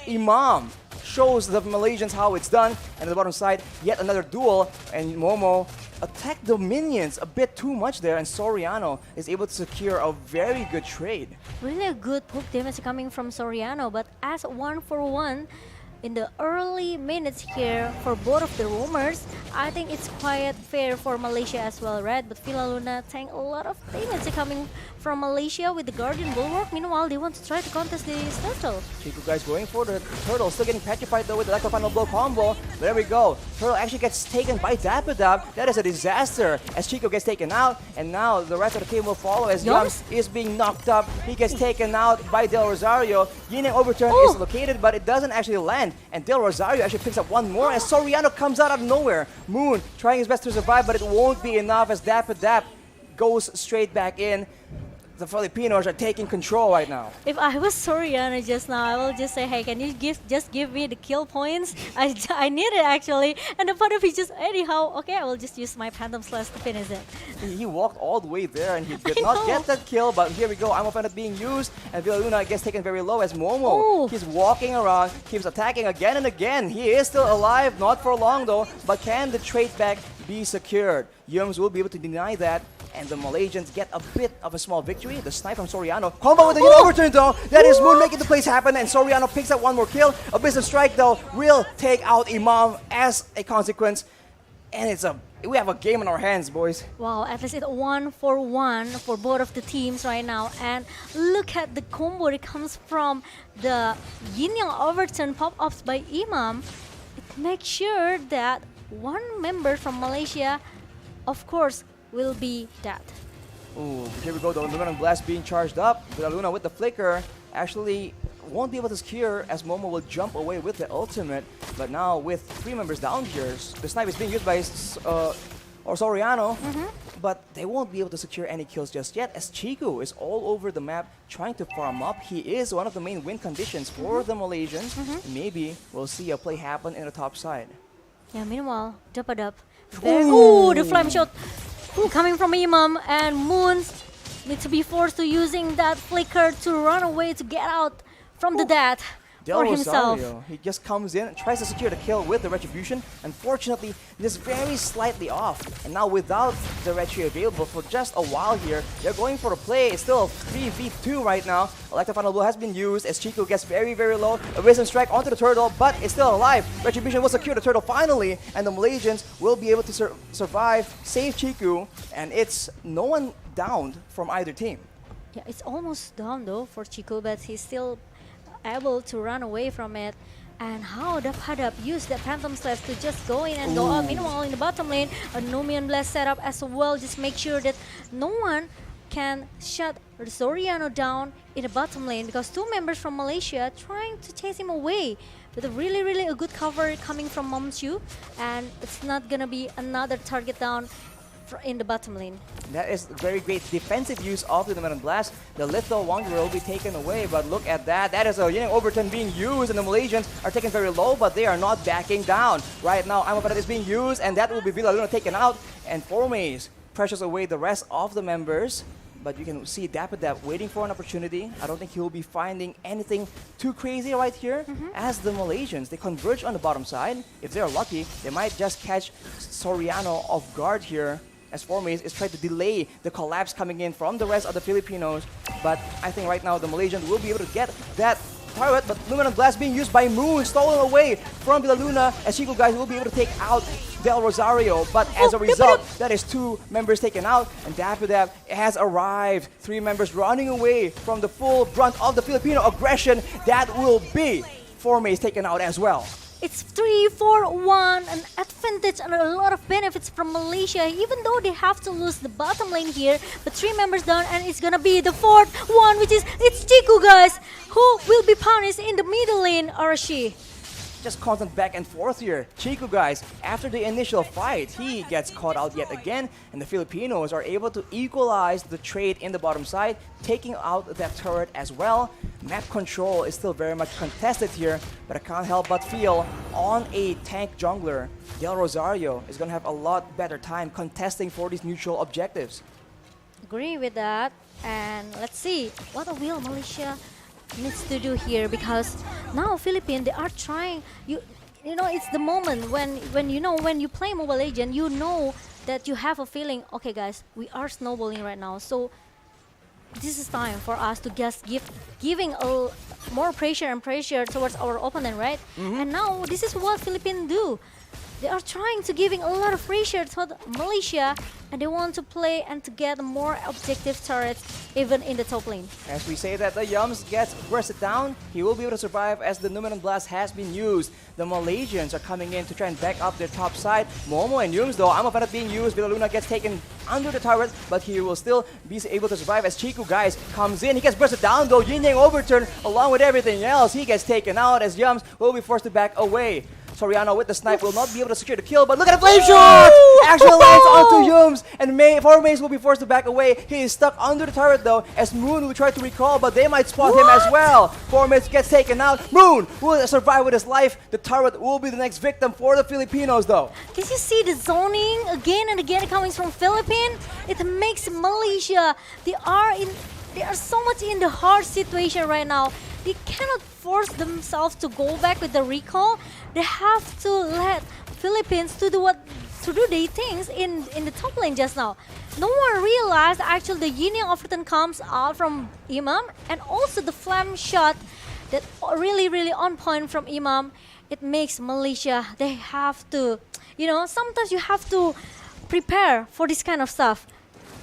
Imam shows the Malaysians how it's done, and on the bottom side, yet another duel, and Momo attacked the minions a bit too much there, and Soriano is able to secure a very good trade. Really a good poke damage coming from Soriano, but as 1-for-1 in the early minutes here for both of the roamers, I think it's quite fair for Malaysia as well, right? But Villa Luna tank a lot of damage coming from Malaysia with the Guardian Bulwark. Meanwhile, they want to try to contest this turtle. Chiku guys going for the turtle, still getting petrified though with the Electro Final Blow combo. There we go. Turtle actually gets taken by Dapadab. That is a disaster as Chico gets taken out, and now the rest of the team will follow as Yums is being knocked up. He gets taken out by Del Rosario. Yin Overturn is located, but it doesn't actually land. And Del Rosario actually picks up one more as Soriano comes out of nowhere. Moon trying his best to survive, but it won't be enough as Dapadab goes straight back in. The Filipinos are taking control right now. If I was Soriano just now, I will just say, hey, can you just give me the kill points? I need it actually. And the part of it just, anyhow, okay, I will just use my Phantom Slash to finish it. He walked all the way there and he did not get that kill, but here we go. I'm offended being used, and Villa Luna gets taken very low as Momo. He's walking around, keeps attacking again and again. He is still alive, not for long though, but can the trade back be secured? Yums will be able to deny that, and the Malaysians get a bit of a small victory. The snipe from Soriano. Combo with the overturn though. That is Moon making the plays happen, and Soriano picks up one more kill. Abyssum Strike though will take out Imam as a consequence. And we have a game in our hands, boys. Wow, at least it's 1-for-1 for both of the teams right now. And look at the combo that comes from the Yin Yang Overturn pop-ups by Imam. It makes sure that one member from Malaysia, of course, will be dead. Ooh, here we go, the Luminous Blast being charged up. Villa Luna with the flicker actually won't be able to secure as Momo will jump away with the ultimate. But now with 3 members down here, the snipe is being used by Soriano, but they won't be able to secure any kills just yet as Chiku is all over the map trying to farm up. He is one of the main win conditions for the Malaysians. Maybe we'll see a play happen in the top side. Yeah, meanwhile, Dapadab. Ooh, the flame shot coming from Imam, and Moons need to be forced to using that flicker to run away to get out from the death Del for himself. Rosario, he just comes in and tries to secure the kill with the Retribution. Unfortunately, just very slightly off. And now without the Retri available for just a while here, they're going for a play. It's still a 3v2 right now. Electro Final Blow has been used as Chico gets very, very low. A Risen Strike onto the turtle, but it's still alive. Retribution will secure the turtle finally, and the Malaysians will be able to survive, save Chico, and it's no one downed from either team. Yeah, it's almost down though for Chico, but he's still able to run away from it. And how the Padap used that Phantom Slash to just go in and go out. Meanwhile, in the bottom lane, a Numian Blast setup as well. Just make sure that no one can shut Zoriano down in the bottom lane, because two members from Malaysia trying to chase him away with a really a good cover coming from Momchu, and it's not gonna be another target down in the bottom lane. That is very great defensive use of the Numian Blast. The Little Wanderer will be taken away, but look at that. That is a Yin Overturn being used, and the Malaysians are taken very low, but they are not backing down. Right now, Amaparat is being used, and that will be Villa Luna taken out, and Formaze pressures away the rest of the members. But you can see Dapper waiting for an opportunity. I don't think he will be finding anything too crazy right here. As the Malaysians, they converge on the bottom side. If they're lucky, they might just catch Soriano off guard here, as Formaze is trying to delay the collapse coming in from the rest of the Filipinos. But I think right now the Malaysians will be able to get that turret, but Luminant Blast being used by Moon, stolen away from Villa Luna, as Chico guys will be able to take out Del Rosario. But as a result, that is two members taken out, and Dapper has arrived. Three members running away from the full brunt of the Filipino aggression. That will be Formaze taken out as well. It's 3-4-1, an advantage and a lot of benefits from Malaysia, even though they have to lose the bottom lane here. But three members down, and it's gonna be the fourth one, which is it's Chico guys, who will be punished in the middle lane, Arashi. Just constant back and forth here. Chico guys, after the initial fight, he gets caught out yet again, and the Filipinos are able to equalize the trade in the bottom side, taking out that turret as well. Map control is still very much contested here, but I can't help but feel on a tank jungler, Del Rosario is going to have a lot better time contesting for these neutral objectives. Agree with that, and let's see what will Malaysia needs to do here, because now Philippines, they are trying, you know, it's the moment when you play Mobile Legends, you know that you have a feeling, okay guys, we are snowballing right now, so this is time for us to just giving a more pressure towards our opponent, right? And now this is what Philippines do. They are trying to giving a lot of pressure to Malaysia, and they want to play and to get more objective turrets even in the top lane. As we say that the Yums gets bursted down, he will be able to survive as the Numinant Blast has been used. The Malaysians are coming in to try and back up their top side. Momo and Yums though, Amaparat being used, Villa Luna gets taken under the turret, but he will still be able to survive as Chico guys comes in. He gets bursted down though, Yin Yang Overturn along with everything else. He gets taken out as Yums will be forced to back away. Soriano with the snipe will not be able to secure the kill, but look at the flame shot! Actually lands onto Yums, and Formaze will be forced to back away. He is stuck under the turret though, as Moon will try to recall, but they might spot him as well. Formaze gets taken out. Moon will survive with his life. The turret will be the next victim for the Filipinos though. Did you see the zoning again and again coming from Philippines? It makes Malaysia, they are so much in the hard situation right now. They cannot force themselves to go back with the recall. They have to let Philippines to do their things in the top lane just now. No one realized actually the Yin Yang Overturn comes out from Imam, and also the flame shot that really on point from Imam. It makes Malaysia, they have to, you know, sometimes you have to prepare for this kind of stuff,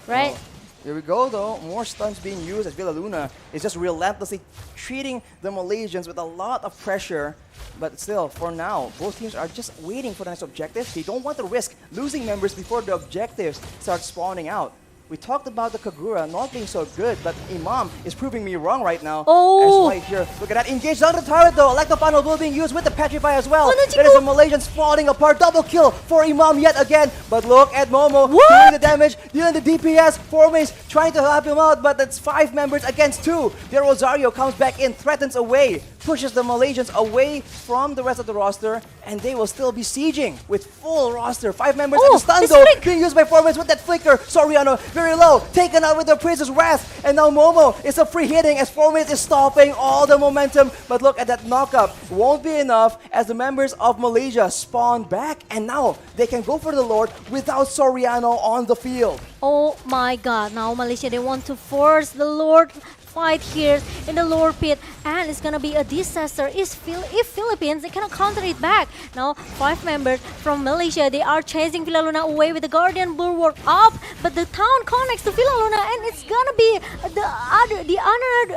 right? Here we go though, more stuns being used as Villa Luna is just relentlessly treating the Malaysians with a lot of pressure. But still, for now, both teams are just waiting for the next objective. They don't want to risk losing members before the objectives start spawning out. We talked about the Kagura not being so good, but Imam is proving me wrong right now. Oh! As right here, look at that, engaged on the turret though. Electro Funnel will being used with the Petrify as well. That is the Malaysians falling apart. Double kill for Imam yet again. But look at Momo doing the damage, dealing the DPS. Formaze trying to help him out, but that's 5 members against 2. Del Rosario comes back in, threatens away pushes the Malaysians away from the rest of the roster, and they will still be sieging with full roster. 5 members at the stun though, being used by Formers with that flicker. Soriano very low, taken out with the Prince's Wrath, and now Momo is a free hitting as Formers is stopping all the momentum. But look at that knockup, won't be enough as the members of Malaysia spawn back, and now they can go for the Lord without Soriano on the field. Oh my god, now Malaysia, they want to force the Lord fight here in the lower pit, and it's gonna be a disaster if Philippines, they cannot counter it back. Now 5 members from Malaysia, they are chasing Villa Luna away with the Guardian Bulwark up, but the town connects to Villa Luna, and it's gonna be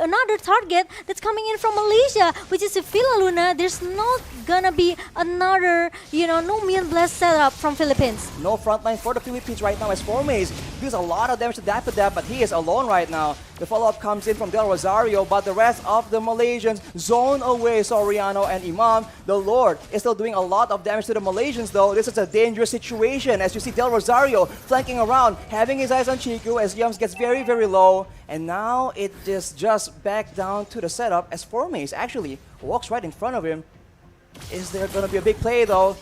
another target that's coming in from Malaysia, which is Villa Luna. There's not gonna be another, no Million Blast setup from Philippines. No frontline for the Philippines right now as Formaze deals a lot of damage to Dapadap, but he is alone right now. The follow-up comes in from Del Rosario, but the rest of the Malaysians zone away Soriano and Imam. The Lord is still doing a lot of damage to the Malaysians though. This is a dangerous situation as you see Del Rosario flanking around, having his eyes on Chiku as Yums gets very, very low. And now it is just back down to the setup as Formaze actually walks right in front of him. Is there going to be a big play though?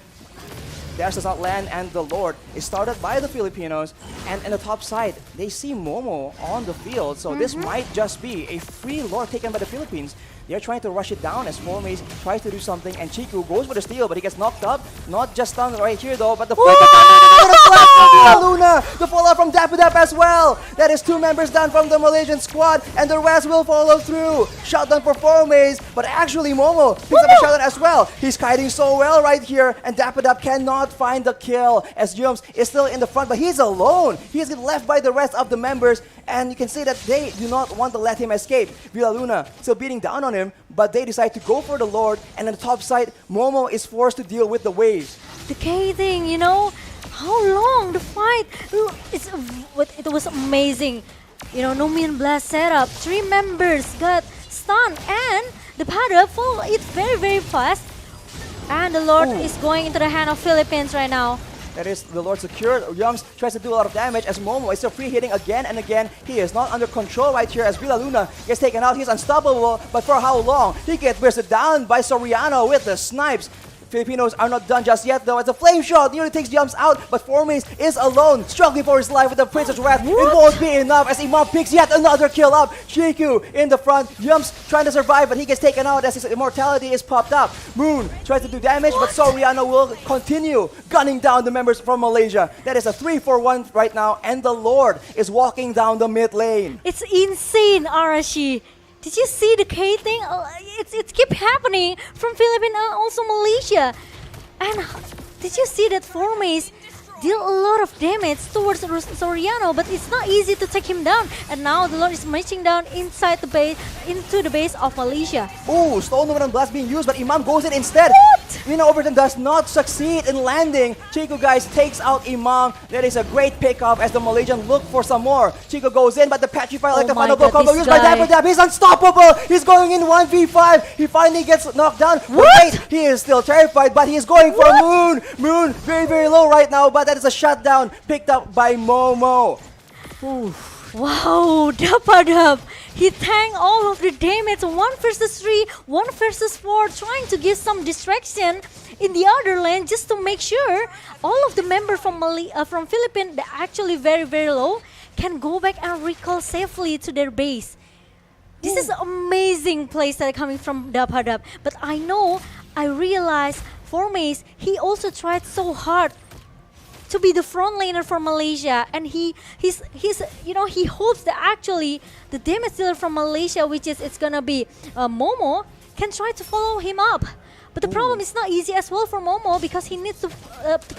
Dash does not land, and the Lord is started by the Filipinos. And in the top side, they see Momo on the field, so this might just be a free Lord taken by the Philippines. They're trying to rush it down as Formaze tries to do something, and Chiku goes for the steal, but he gets knocked up. Not just stunned right here though, but the flicker coming the flash from Villa Luna. The fallout from Dapadap as well. That is 2 members down from the Malaysian squad, and the rest will follow through. Shotgun for Formaze, but actually Momo picks up a shotgun as well. He's kiting so well right here, and Dapadap cannot find the kill as Yums is still in the front, but he's alone. He's left by the rest of the members, and you can see that they do not want to let him escape. Villa Luna still beating down on him, but they decide to go for the Lord, and on the top side, Momo is forced to deal with the waves. The K thing, how long the fight? It was amazing. No Million Blast setup. 3 members got stunned, and the Padap followed it very, very fast. And the Lord is going into the hand of Philippines right now. That is the Lord secured. Yums tries to do a lot of damage as Momo is still free hitting again and again. He is not under control right here as Villa Luna gets taken out. He's unstoppable, but for how long? He gets bursted down by Soriano with the snipes. Filipinos are not done just yet though as a flame shot nearly takes Yums out, but Formaze is alone, struggling for his life with the Prince's Wrath. It won't be enough as Imam picks yet another kill up. Chiku in the front, Yums trying to survive, but he gets taken out as his immortality is popped up. Moon tries to do damage, but Soriano will continue gunning down the members from Malaysia. That is a 3-for-1 right now, and the Lord is walking down the mid lane. It's insane, Arashi. Did you see the K thing? It keep happening from Philippines and also Malaysia. And did you see that Formaze deal a lot of damage towards Soriano, but it's not easy to take him down. And now the Lord is marching down inside the base, into the base of Malaysia. Ooh, Stone Luminant Blast being used, but Imam goes in instead. Mina Overton does not succeed in landing. Chico, guys, takes out Imam. That is a great pickup as the Malaysian look for some more. Chico goes in, but the Petrify like the final blow combo used by Dapadap. He's unstoppable. He's going in 1v5. He finally gets knocked down. Wait, he is still terrified, but he is going for Moon. Moon, very, very low right now, but that is a shutdown picked up by Momo. Ooh. Wow, Dapadap. He tanked all of the damage. 1 versus 3, 1 versus 4, trying to give some distraction in the other lane just to make sure all of the members from Philippines, they're actually very, very low, can go back and recall safely to their base. This is amazing plays that are coming from Dapadap. But I realized Formaze, he also tried so hard to be the front laner for Malaysia, and he hopes that actually the damage dealer from Malaysia, which is it's gonna be Momo, can try to follow him up. But the problem is not easy as well for Momo because he needs to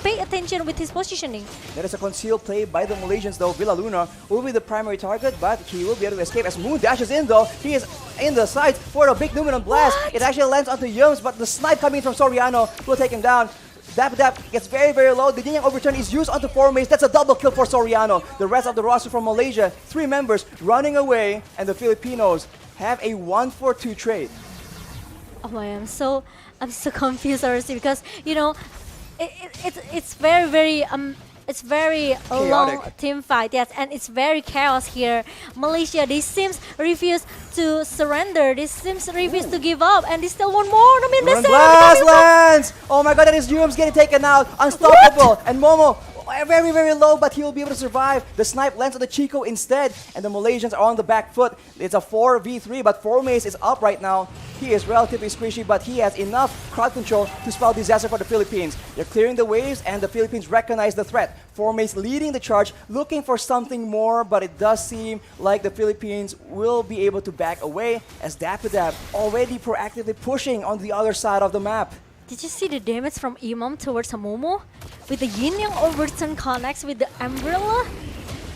pay attention with his positioning. That is a concealed play by the Malaysians though. Villa Luna will be the primary target, but he will be able to escape as Moon dashes in though. He is in the sights for a big Luminant Blast. It actually lands onto Yums, but the snipe coming from Soriano will take him down. Dapadap gets very, very low. The Yin Yang Overturn is used onto Formaze. That's a double kill for Soriano. The rest of the roster from Malaysia, 3 members running away, and the Filipinos have a 1-for-2 trade. Oh my, I'm so confused, honestly, because it's very, very It's very long team fight, yes, and it's very chaos here. Malaysia, they seems refuse to surrender. They seems refuse to give up, and they still want more. I mean, Blast lands! Oh my god, that is Yum's getting taken out. Unstoppable. And Momo, very, very low, but he'll be able to survive. The snipe lands on the Chico instead, and the Malaysians are on the back foot. It's a 4v3, but Formace is up right now. He is relatively squishy, but he has enough crowd control to spell disaster for the Philippines. They're clearing the waves, and the Philippines recognize the threat. Formace leading the charge, looking for something more, but it does seem like the Philippines will be able to back away as Dapadab already proactively pushing on the other side of the map. Did you see the damage from Imam towards Momo? With the Yin Yang overturn connects with the umbrella?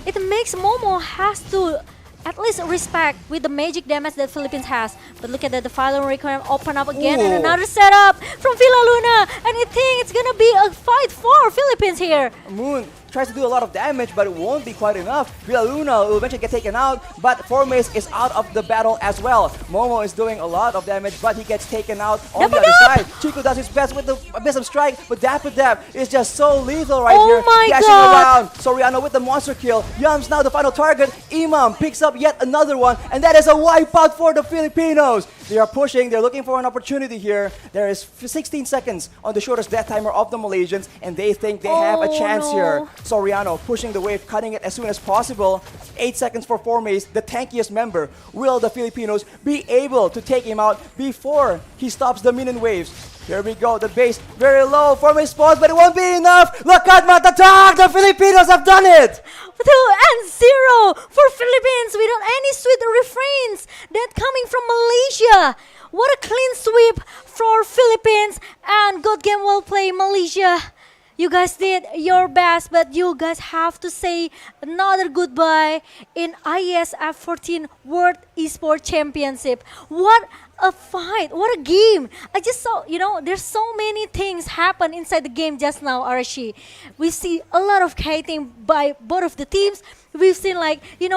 It makes Momo has to at least respect with the magic damage that Philippines has. But look at that, the final requirement open up again and another setup from Villa Luna. And I think it's gonna be a fight for Philippines here. Moon tries to do a lot of damage, but it won't be quite enough. Villa Luna will eventually get taken out, but Formace is out of the battle as well. Momo is doing a lot of damage, but he gets taken out on the other side. Chico does his best with the Abyssum Strike, but Dapadab is just so lethal right here. Dashing around. Soriano with the monster kill. Yum's now the final target. Imam picks up yet another one, and that is a wipeout for the Filipinos. They are pushing, they're looking for an opportunity here. There is 16 seconds on the shortest death timer of the Malaysians, and they think they have a chance here. Soriano pushing the wave, cutting it as soon as possible. 8 seconds for Formace, the tankiest member. Will the Filipinos be able to take him out before he stops the minion waves? Here we go, the base very low. Formace spawns, but it won't be enough. Look at Matatak, the Filipinos have done it! 2-0 for Philippines without any sweet refrains that coming from Malaysia. What a clean sweep for Philippines, and good game, well played, Malaysia. You guys did your best, but you guys have to say another goodbye in IESF 14 World Esports Championship. What a fight, what a game. I just saw, there's so many things happen inside the game just now, Arashi. We see a lot of kiting by both of the teams. We've seen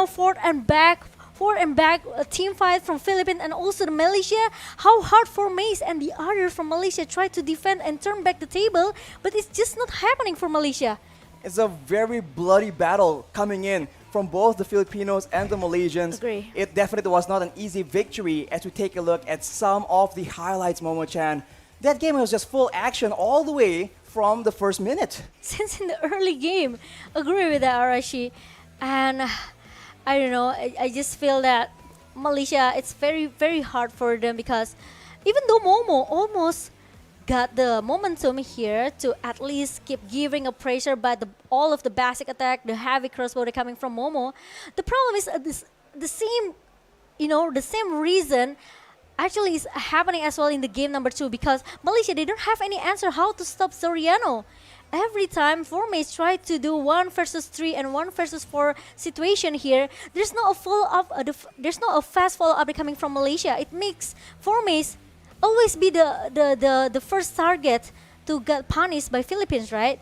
forward and back team fight from Philippines and also the Malaysia. How hard for Mace and the others from Malaysia try to defend and turn back the table, but it's just not happening for Malaysia. It's a very bloody battle coming in from both the Filipinos and the Malaysians. Agree. It definitely was not an easy victory as we take a look at some of the highlights, Momo-chan. That game was just full action all the way from the first minute. Since in the early game, agree with that, Arashi. And I don't know, I just feel that Malaysia, it's very, very hard for them because even though Momo almost got the momentum here to at least keep giving a pressure by all of the basic attack, the heavy crossbow coming from Momo, the problem is the same reason actually is happening as well in the game number 2 because Malaysia, they don't have any answer how to stop Soriano. Every time Formace try to do 1 versus 3 and 1 versus 4 situation here, there's no a follow-up. There's no a fast follow-up coming from Malaysia. It makes Formace always be the first target to get punished by Philippines, right?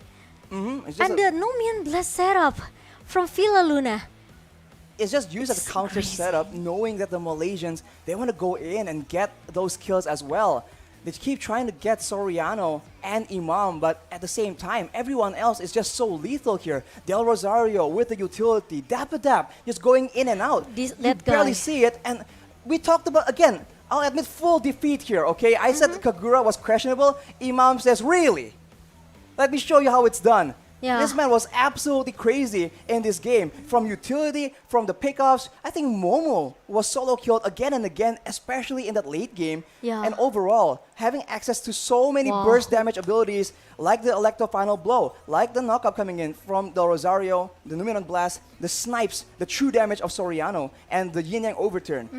And the Numian Blast setup from Villa Luna. It's just used as a counter setup, knowing that the Malaysians, they want to go in and get those kills as well. They keep trying to get Soriano and Imam, but at the same time, everyone else is just so lethal here. Del Rosario with the utility, Dapadab just going in and out. You barely see it, and we talked about, again, I'll admit full defeat here, okay? I said Kagura was questionable. Imam says, really? Let me show you how it's done. Yeah. This man was absolutely crazy in this game. From utility, from the pickoffs, I think Momo was solo killed again and again, especially in that late game. Yeah. And overall, having access to so many burst damage abilities, like the Electro Final Blow, like the knockup coming in from the Rosario, the Numeron Blast, the snipes, the true damage of Soriano, and the Yin Yang Overturn.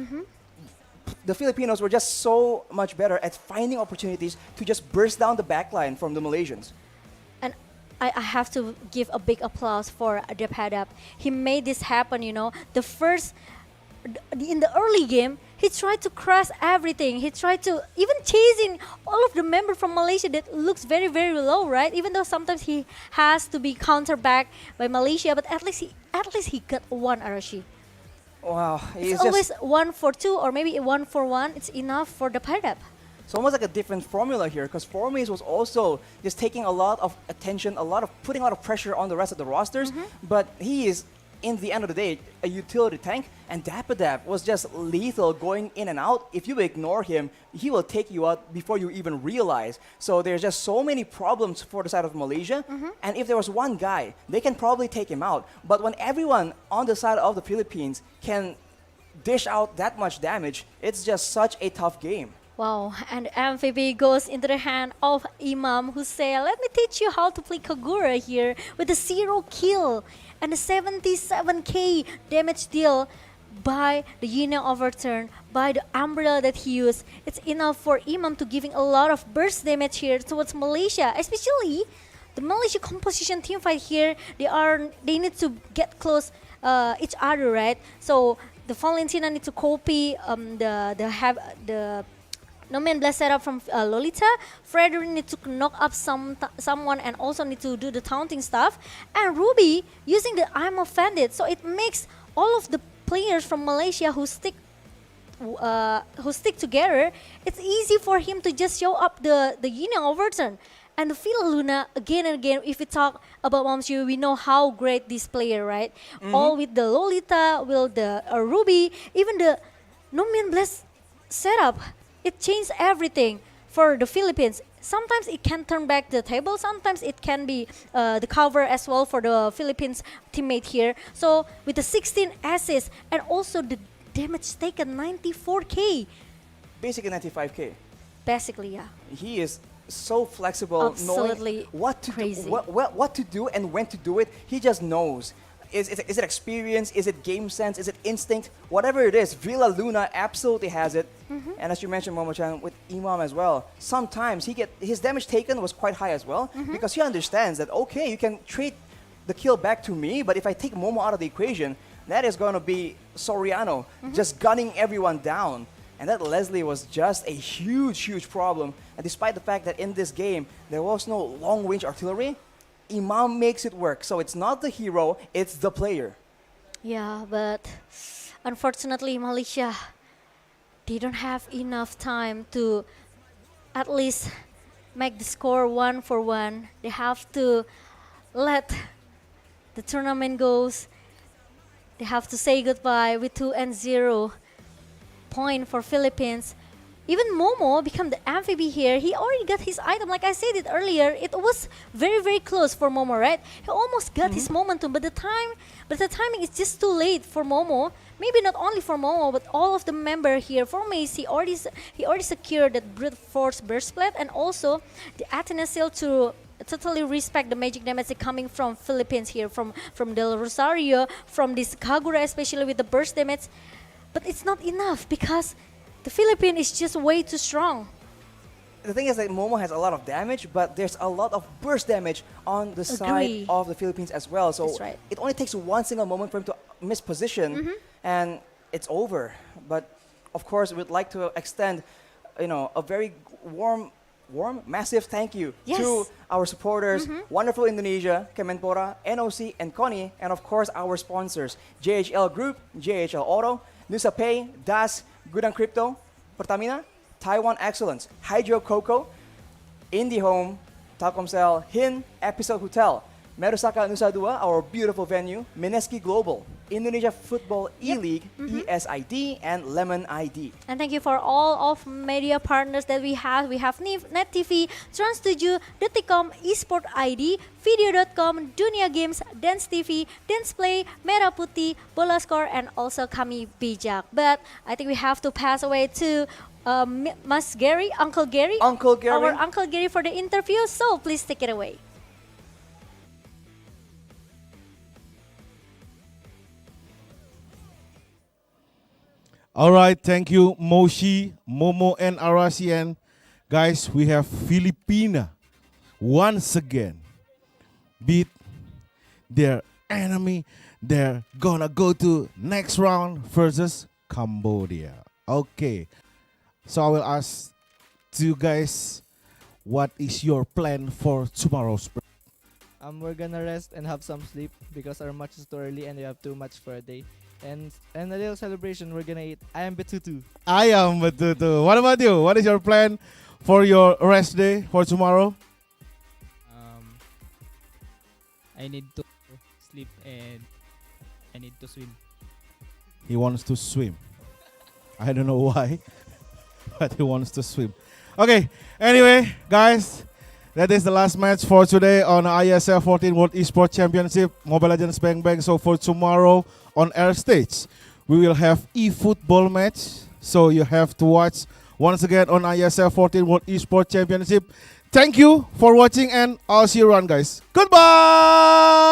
The Filipinos were just so much better at finding opportunities to just burst down the backline from the Malaysians. And I have to give a big applause for Dapadab. He made this happen, in the early game, he tried to crush everything. He tried to even chasing all of the members from Malaysia that looks very, very low, right? Even though sometimes he has to be countered back by Malaysia, but at least he got one, Arashi. Wow. It's always 1 for 2 or maybe 1 for 1. It's enough for Dapadab. It's almost like a different formula here because Formes was also just taking a lot of attention, putting a lot of pressure on the rest of the rosters. But he is, in the end of the day, a utility tank, and Dapadab was just lethal going in and out. If you ignore him, he will take you out before you even realize. So there's just so many problems for the side of Malaysia. And if there was one guy, they can probably take him out. But when everyone on the side of the Philippines can dish out that much damage, it's just such a tough game. Wow, and MVP goes into the hand of Imam Hussein. Let me teach you how to play Kagura here with a 0 kill and a 77k damage deal by the Union Overturn, by the umbrella that he used. It's enough for Imam to giving a lot of burst damage here towards Malaysia, especially the Malaysia composition team fight here. They need to get close each other, right? So the Valentina need to copy the No Man Blast setup from Lolita. Frederick need to knock up someone and also need to do the taunting stuff. And Ruby using the I'm Offended. So it makes all of the players from Malaysia who stick together, it's easy for him to just show up the Union Overturn. And the Villa Luna, again and again, if we talk about Momshu, we know how great this player, right? All with the Lolita, with the Ruby, even the No Man Blast setup. It changed everything for the Philippines. Sometimes it can turn back the table. Sometimes it can be the cover as well for the Philippines teammate here. So with the 16 assists and also the damage taken 94k. Basically 95k. Basically, yeah. He is so flexible, Absolutely knowing what to crazy. do, what to do and when to do it. He just knows. Is it experience? Is it game sense? Is it instinct? Whatever it is, Villa Luna absolutely has it. And as you mentioned, Momo-chan, with Imam as well, sometimes his damage taken was quite high as well because he understands that, okay, you can trade the kill back to me, but if I take Momo out of the equation, that is going to be Soriano just gunning everyone down. And that Leslie was just a huge, huge problem. And despite the fact that in this game, there was no long-range artillery, Imam makes it work. So it's not the hero, it's the player. Yeah, but unfortunately, Malaysia, they don't have enough time to at least make the score 1-1. They have to let the tournament goes. They have to say goodbye with 2-0 point for Philippines. Even Momo become the MVP here. He already got his item. Like I said it earlier, it was very, very close for Momo, right? He almost got his momentum, but the timing is just too late for Momo. Maybe not only for Momo, but all of the member here. For Macy, he already secured that brute force burst split, and also the Athena seal to totally respect the magic damage coming from Philippines here, from Del Rosario, from this Kagura, especially with the burst damage. But it's not enough because the Philippines is just way too strong. The thing is that Momo has a lot of damage, but there's a lot of burst damage on the side of the Philippines as well. So it only takes one single moment for him to miss position, and it's over. But of course, we'd like to extend, a very warm, massive thank you to our supporters, Wonderful Indonesia, Kemenpora, NOC, and Koni, and of course our sponsors, JHL Group, JHL Auto, Nusa Pay, Das, Gudang Crypto, Pertamina, Taiwan Excellence, Hydro Coco, IndiHome, Telkomsel, Hin, Episode Hotel, Merusaka Nusa Dua, our beautiful venue, Mineski Global, Indonesia Football E-League, ESID, and Lemon ID. And thank you for all of media partners that we have. We have Net TV, Trans7, Detikcom, Esports ID, Video.com, Dunia Games, Dance TV, Dance Play, Merah Putih, Bola Score, and also Kami Bijak. But I think we have to pass away to Mas Gary, Uncle Gary. Our Uncle Gary for the interview. So please take it away. All right, thank you, Moshi, Momo, and Arasian. Guys, we have Filipina once again beat their enemy. They're gonna go to next round versus Cambodia. Okay, so I will ask to you guys, what is your plan for tomorrow's break? We're gonna rest and have some sleep because our match is too early and we have too much for a day. and a little celebration. We're gonna eat ayam betutu. Ayam betutu. What about you? What is your plan for your rest day for tomorrow? I need to sleep and I need to swim. He wants to swim. I don't know why, but he wants to swim. Okay, anyway, guys, that is the last match for today on IESF 14 World Esports Championship Mobile Legends Bang Bang. So for tomorrow on air stage, we will have e-football match. So you have to watch once again on IESF 14 World Esports Championship. Thank you for watching and I'll see you around, guys. Goodbye!